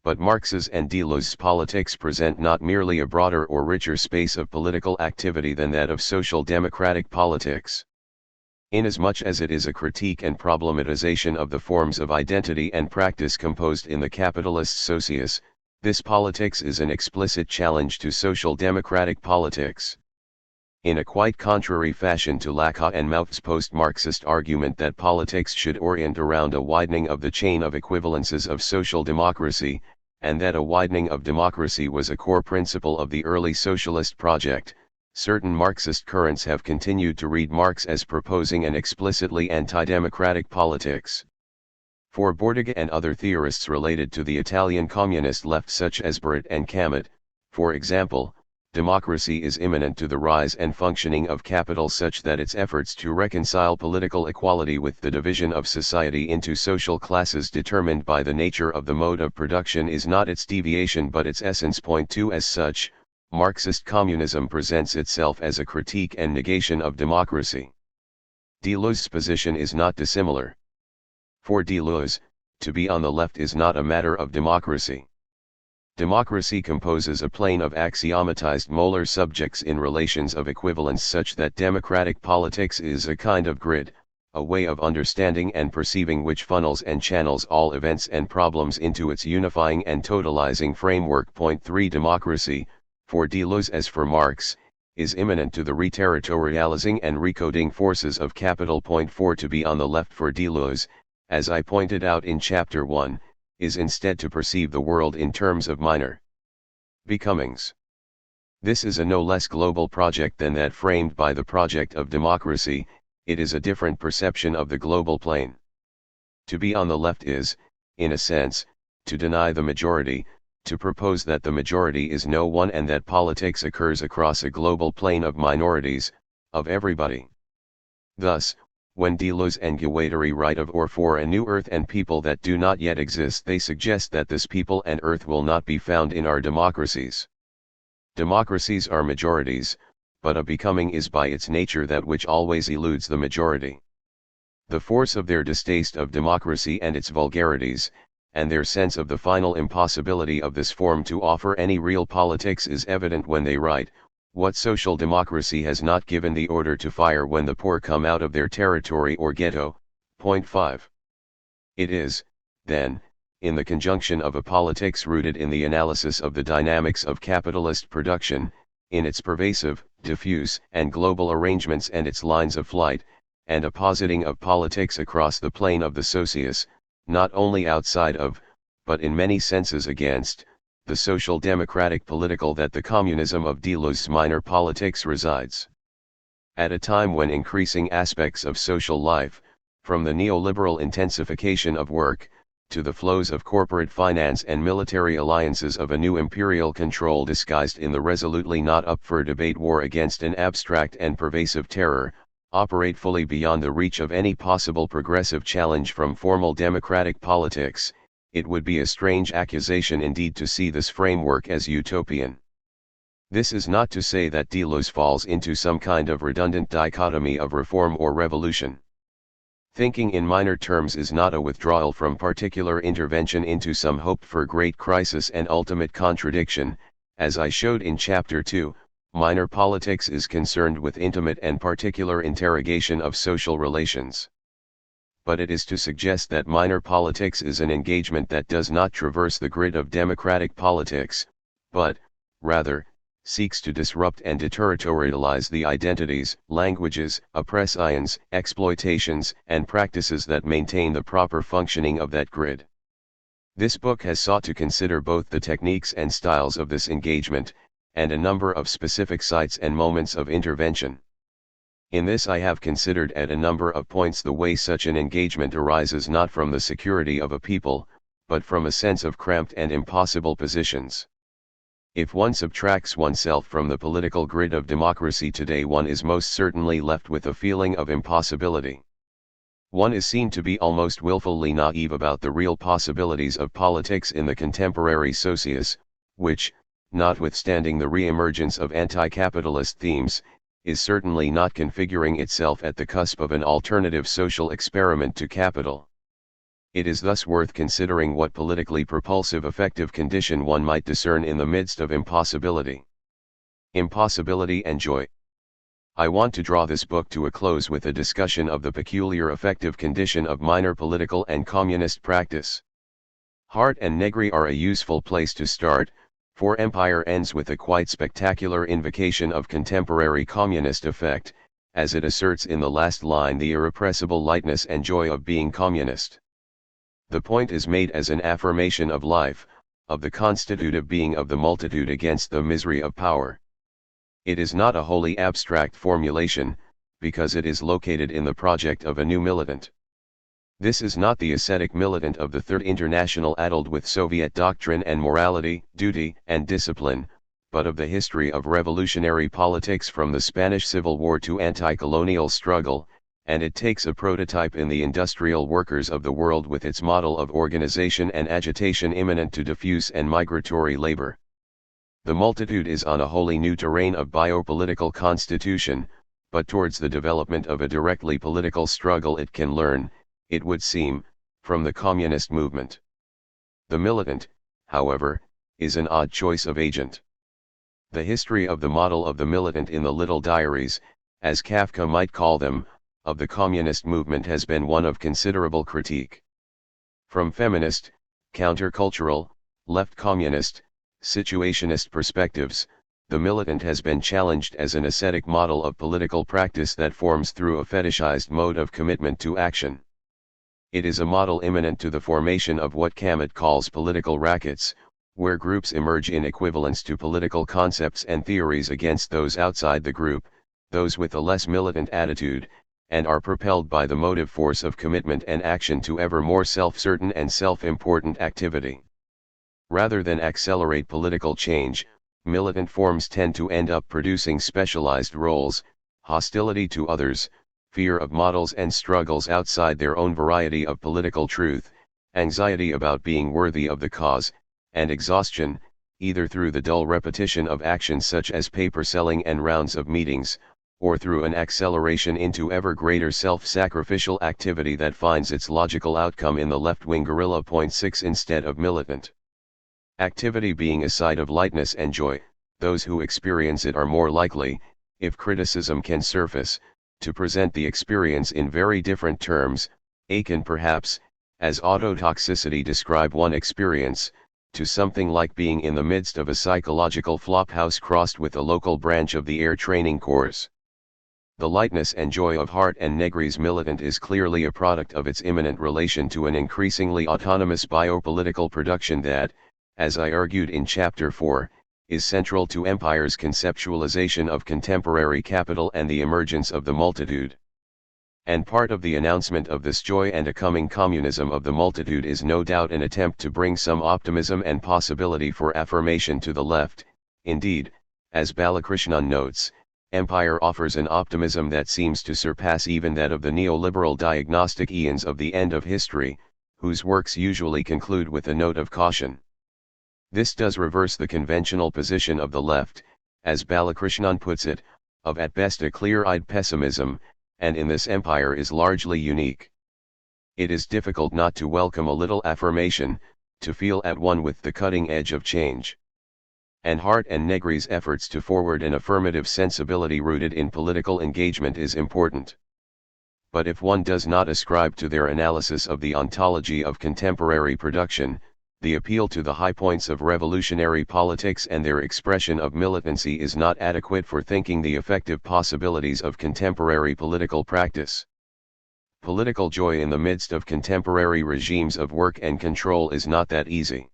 But Marx's and Deleuze's politics present not merely a broader or richer space of political activity than that of social democratic politics. Inasmuch as it is a critique and problematization of the forms of identity and practice composed in the capitalist socius, this politics is an explicit challenge to social democratic politics. In a quite contrary fashion to Lacan and Mauth's post-Marxist argument that politics should orient around a widening of the chain of equivalences of social democracy, and that a widening of democracy was a core principle of the early socialist project, certain Marxist currents have continued to read Marx as proposing an explicitly anti-democratic politics. For Bordiga and other theorists related to the Italian communist left such as Barrett and Camus, for example, democracy is immanent to the rise and functioning of capital such that its efforts to reconcile political equality with the division of society into social classes determined by the nature of the mode of production is not its deviation but its essence. Point 2. As such, Marxist communism presents itself as a critique and negation of democracy. Deleuze's position is not dissimilar. For Deleuze, to be on the left is not a matter of democracy. Democracy composes a plane of axiomatized molar subjects in relations of equivalence such that democratic politics is a kind of grid, a way of understanding and perceiving which funnels and channels all events and problems into its unifying and totalizing framework. Point 3. Democracy, for Deleuze as for Marx, is immanent to the reterritorializing and recoding forces of capital. Point 4. To be on the left for Deleuze, as I pointed out in Chapter 1, is instead to perceive the world in terms of minor becomings. This is a no less global project than that framed by the project of democracy. It is a different perception of the global plane. To be on the left is, in a sense, to deny the majority, to propose that the majority is no one and that politics occurs across a global plane of minorities, of everybody. Thus, when Deleuze and Guattari write of or for a new earth and people that do not yet exist, they suggest that this people and earth will not be found in our democracies. Democracies are majorities, but a becoming is by its nature that which always eludes the majority. The force of their distaste of democracy and its vulgarities, and their sense of the final impossibility of this form to offer any real politics is evident when they write, "What social democracy has not given the order to fire when the poor come out of their territory or ghetto?" Point 5. It is, then, in the conjunction of a politics rooted in the analysis of the dynamics of capitalist production, in its pervasive, diffuse, and global arrangements and its lines of flight, and a positing of politics across the plane of the socius, not only outside of, but in many senses against, the social democratic political that the communism of Deleuze's minor politics resides. At a time when increasing aspects of social life, from the neoliberal intensification of work, to the flows of corporate finance and military alliances of a new imperial control disguised in the resolutely not up for debate war against an abstract and pervasive terror, operate fully beyond the reach of any possible progressive challenge from formal democratic politics, it would be a strange accusation indeed to see this framework as utopian. This is not to say that Deleuze falls into some kind of redundant dichotomy of reform or revolution. Thinking in minor terms is not a withdrawal from particular intervention into some hoped-for great crisis and ultimate contradiction. As I showed in Chapter 2, minor politics is concerned with intimate and particular interrogation of social relations. But it is to suggest that minor politics is an engagement that does not traverse the grid of democratic politics, but, rather, seeks to disrupt and deterritorialize the identities, languages, oppressions, exploitations, and practices that maintain the proper functioning of that grid. This book has sought to consider both the techniques and styles of this engagement, and a number of specific sites and moments of intervention. In this I have considered at a number of points the way such an engagement arises not from the security of a people, but from a sense of cramped and impossible positions. If one subtracts oneself from the political grid of democracy today, one is most certainly left with a feeling of impossibility. One is seen to be almost willfully naive about the real possibilities of politics in the contemporary socius, which, notwithstanding the re-emergence of anti-capitalist themes, is certainly not configuring itself at the cusp of an alternative social experiment to capital. It is thus worth considering what politically propulsive effective condition one might discern in the midst of impossibility. Impossibility and joy. I want to draw this book to a close with a discussion of the peculiar effective condition of minor political and communist practice. Hart and Negri are a useful place to start, for Empire ends with a quite spectacular invocation of contemporary communist effect, as it asserts in the last line the irrepressible lightness and joy of being communist. The point is made as an affirmation of life, of the constitutive being of the multitude against the misery of power. It is not a wholly abstract formulation, because it is located in the project of a new militant. This is not the ascetic militant of the Third International addled with Soviet doctrine and morality, duty and discipline, but of the history of revolutionary politics from the Spanish Civil War to anti-colonial struggle, and it takes a prototype in the industrial workers of the world with its model of organization and agitation imminent to diffuse and migratory labor. The multitude is on a wholly new terrain of biopolitical constitution, but towards the development of a directly political struggle it can learn, it would seem, from the communist movement. The militant, however, is an odd choice of agent. The history of the model of the militant in the little diaries, as Kafka might call them, of the communist movement has been one of considerable critique. From feminist, countercultural, left communist, situationist perspectives, the militant has been challenged as an ascetic model of political practice that forms through a fetishized mode of commitment to action. It is a model imminent to the formation of what Camus calls political rackets, where groups emerge in equivalence to political concepts and theories against those outside the group, those with a less militant attitude, and are propelled by the motive force of commitment and action to ever more self-certain and self-important activity. Rather than accelerate political change, militant forms tend to end up producing specialized roles, hostility to others, fear of models and struggles outside their own variety of political truth, anxiety about being worthy of the cause, and exhaustion, either through the dull repetition of actions such as paper selling and rounds of meetings, or through an acceleration into ever greater self-sacrificial activity that finds its logical outcome in the left-wing guerrilla. 6 Instead of militant activity being a side of lightness and joy, those who experience it are more likely, if criticism can surface, to present the experience in very different terms. A can perhaps, as autotoxicity describe one experience, to something like being in the midst of a psychological flophouse crossed with a local branch of the Air Training Corps. The lightness and joy of Hart and Negri's militant is clearly a product of its imminent relation to an increasingly autonomous biopolitical production that, as I argued in Chapter 4, is central to empire's conceptualization of contemporary capital and the emergence of the multitude. And part of the announcement of this joy and a coming communism of the multitude is no doubt an attempt to bring some optimism and possibility for affirmation to the left. Indeed, as Balakrishnan notes, empire offers an optimism that seems to surpass even that of the neoliberal diagnostic eons of the end of history, whose works usually conclude with a note of caution. This does reverse the conventional position of the left, as Balakrishnan puts it, of at best a clear-eyed pessimism, and in this empire is largely unique. It is difficult not to welcome a little affirmation, to feel at one with the cutting edge of change. And Hart and Negri's efforts to forward an affirmative sensibility rooted in political engagement is important. But if one does not ascribe to their analysis of the ontology of contemporary production, the appeal to the high points of revolutionary politics and their expression of militancy is not adequate for thinking the effective possibilities of contemporary political practice. Political joy in the midst of contemporary regimes of work and control is not that easy.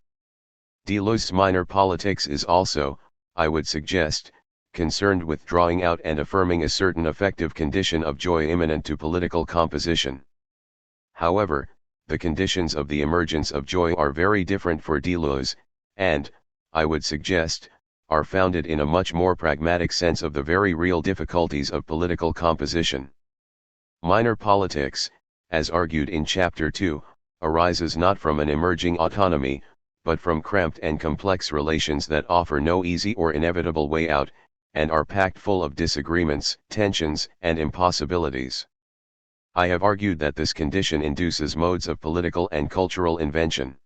Deleuze's minor politics is also, I would suggest, concerned with drawing out and affirming a certain effective condition of joy imminent to political composition. However, the conditions of the emergence of joy are very different for Deleuze, and, I would suggest, are founded in a much more pragmatic sense of the very real difficulties of political composition. Minor politics, as argued in Chapter 2, arises not from an emerging autonomy, but from cramped and complex relations that offer no easy or inevitable way out, and are packed full of disagreements, tensions, and impossibilities. I have argued that this condition induces modes of political and cultural invention.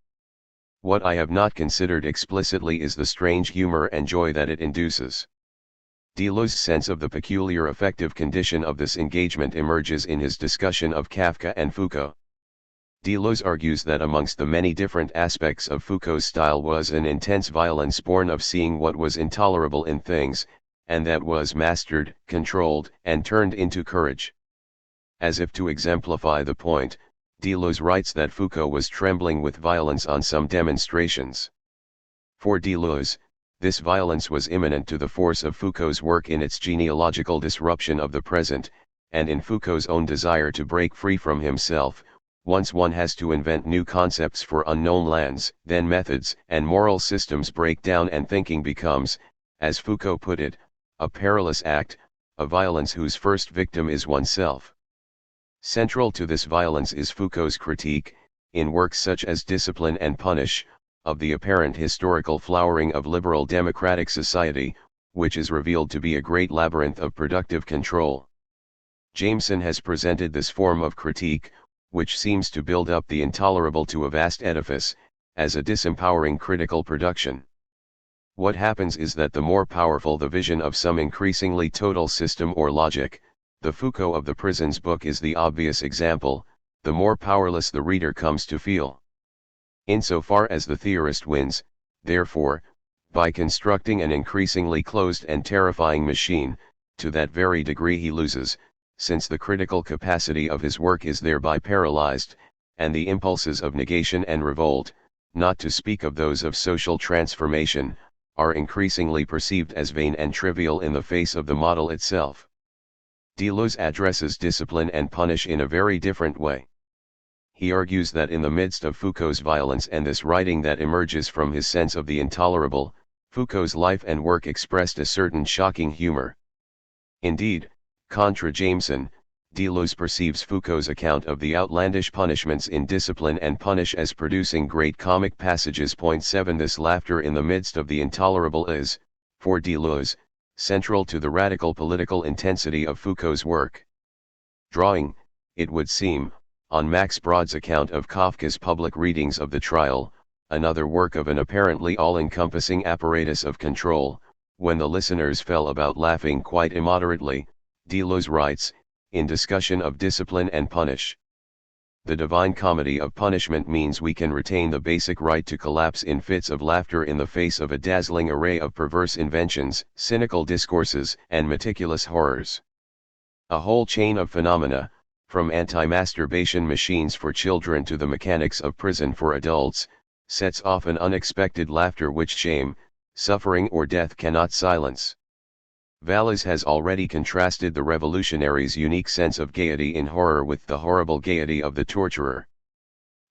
What I have not considered explicitly is the strange humor and joy that it induces. Deleuze's sense of the peculiar affective condition of this engagement emerges in his discussion of Kafka and Foucault. Deleuze argues that amongst the many different aspects of Foucault's style was an intense violence born of seeing what was intolerable in things, and that was mastered, controlled, and turned into courage. As if to exemplify the point, Deleuze writes that Foucault was trembling with violence on some demonstrations. For Deleuze, this violence was imminent to the force of Foucault's work in its genealogical disruption of the present, and in Foucault's own desire to break free from himself. Once one has to invent new concepts for unknown lands, then methods and moral systems break down and thinking becomes, as Foucault put it, a perilous act, a violence whose first victim is oneself. Central to this violence is Foucault's critique, in works such as Discipline and Punish, of the apparent historical flowering of liberal democratic society, which is revealed to be a great labyrinth of productive control. Jameson has presented this form of critique, which seems to build up the intolerable to a vast edifice, as a disempowering critical production. What happens is that the more powerful the vision of some increasingly total system or logic, the Foucault of the Prisons book is the obvious example, the more powerless the reader comes to feel. Insofar as the theorist wins, therefore, by constructing an increasingly closed and terrifying machine, to that very degree he loses, since the critical capacity of his work is thereby paralyzed, and the impulses of negation and revolt, not to speak of those of social transformation, are increasingly perceived as vain and trivial in the face of the model itself. Deleuze addresses discipline and punish in a very different way. He argues that in the midst of Foucault's violence and this writing that emerges from his sense of the intolerable, Foucault's life and work expressed a certain shocking humor. Indeed, contra Jameson, Deleuze perceives Foucault's account of the outlandish punishments in Discipline and Punish as producing great comic passages. 7 This laughter in the midst of the intolerable is, for Deleuze, central to the radical political intensity of Foucault's work. Drawing, it would seem, on Max Brod's account of Kafka's public readings of the trial, another work of an apparently all-encompassing apparatus of control, when the listeners fell about laughing quite immoderately, Deleuze writes, in discussion of Discipline and Punish. The divine comedy of punishment means we can retain the basic right to collapse in fits of laughter in the face of a dazzling array of perverse inventions, cynical discourses, and meticulous horrors. A whole chain of phenomena, from anti-masturbation machines for children to the mechanics of prison for adults, sets off an unexpected laughter which shame, suffering or death cannot silence. Vallis has already contrasted the revolutionary's unique sense of gaiety in horror with the horrible gaiety of the torturer.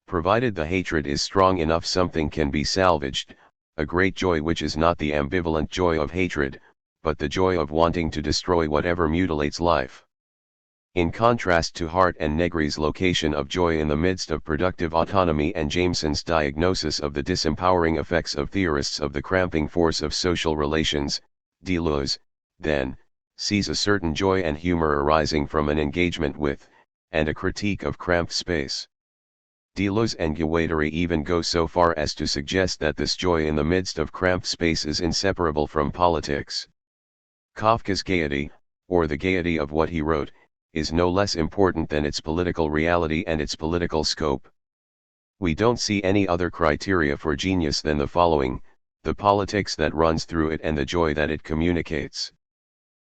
Provided the hatred is strong enough, something can be salvaged, a great joy which is not the ambivalent joy of hatred, but the joy of wanting to destroy whatever mutilates life. In contrast to Hart and Negri's location of joy in the midst of productive autonomy and Jameson's diagnosis of the disempowering effects of theorists of the cramping force of social relations, Deleuze, then, sees a certain joy and humor arising from an engagement with, and a critique of cramped space. Deleuze and Guattari even go so far as to suggest that this joy in the midst of cramped space is inseparable from politics. Kafka's gaiety, or the gaiety of what he wrote, is no less important than its political reality and its political scope. We don't see any other criteria for genius than the following: the politics that runs through it and the joy that it communicates.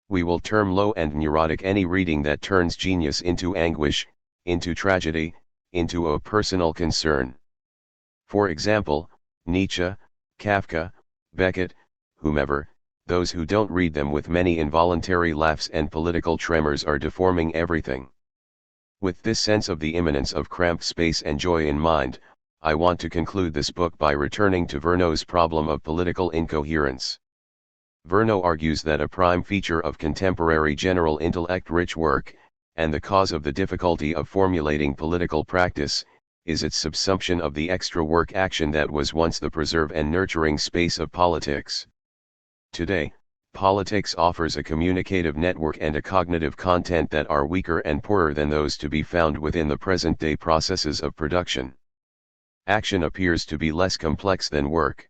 We will term low and neurotic any reading that turns genius into anguish, into tragedy, into a personal concern. For example, Nietzsche, Kafka, Beckett, whomever. Those who don't read them with many involuntary laughs and political tremors are deforming everything. With this sense of the imminence of cramped space and joy in mind, I want to conclude this book by returning to Verneux's problem of political incoherence. Verneux argues that a prime feature of contemporary general intellect-rich work, and the cause of the difficulty of formulating political practice, is its subsumption of the extra work action that was once the preserve and nurturing space of politics. Today, politics offers a communicative network and a cognitive content that are weaker and poorer than those to be found within the present-day processes of production. Action appears to be less complex than work.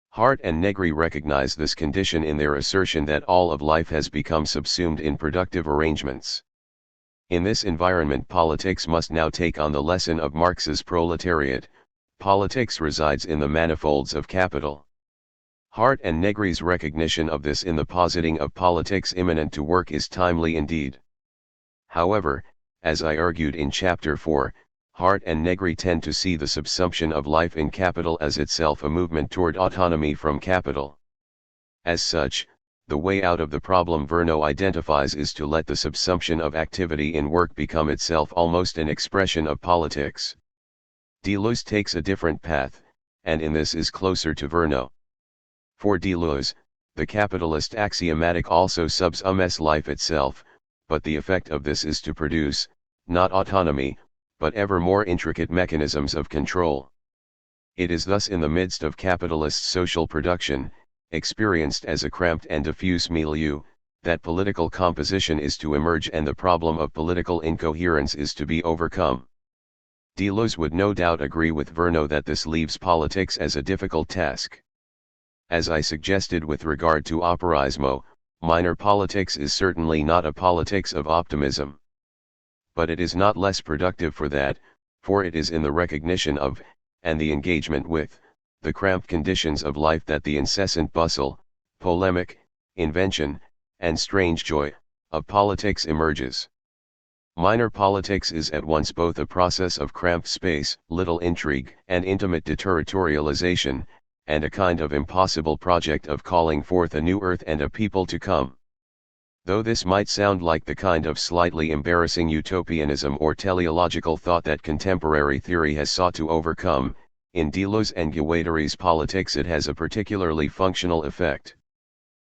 Hart and Negri recognize this condition in their assertion that all of life has become subsumed in productive arrangements. In this environment, politics must now take on the lesson of Marx's proletariat. Politics resides in the manifolds of capital. Hart and Negri's recognition of this in the positing of politics immanent to work is timely indeed. However, as I argued in Chapter 4, Hart and Negri tend to see the subsumption of life in capital as itself a movement toward autonomy from capital. As such, the way out of the problem Verneux identifies is to let the subsumption of activity in work become itself almost an expression of politics. Deleuze takes a different path, and in this is closer to Verneux. For Deleuze, the capitalist axiomatic also subsumes life itself, but the effect of this is to produce, not autonomy, but ever more intricate mechanisms of control. It is thus in the midst of capitalist social production, experienced as a cramped and diffuse milieu, that political composition is to emerge and the problem of political incoherence is to be overcome. Deleuze would no doubt agree with Verneux that this leaves politics as a difficult task. As I suggested with regard to operaismo, minor politics is certainly not a politics of optimism. But it is not less productive for that, for it is in the recognition of, and the engagement with, the cramped conditions of life that the incessant bustle, polemic, invention, and strange joy, of politics emerges. Minor politics is at once both a process of cramped space, little intrigue, and intimate deterritorialization, and a kind of impossible project of calling forth a new earth and a people to come. Though this might sound like the kind of slightly embarrassing utopianism or teleological thought that contemporary theory has sought to overcome, in Deleuze and Guattari's politics it has a particularly functional effect.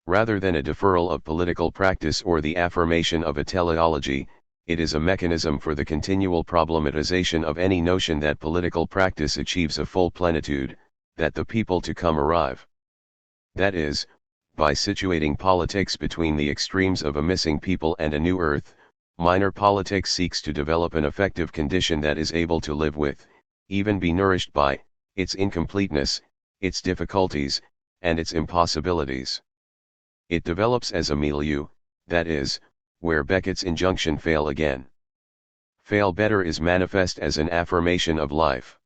Rather than a deferral of political practice or the affirmation of a teleology, it is a mechanism for the continual problematization of any notion that political practice achieves a full plenitude, that the people to come arrive. That is, by situating politics between the extremes of a missing people and a new earth, minor politics seeks to develop an effective condition that is able to live with, even be nourished by, its incompleteness, its difficulties, and its impossibilities. It develops as a milieu, that is, where Beckett's injunction fail again. Fail better is manifest as an affirmation of life.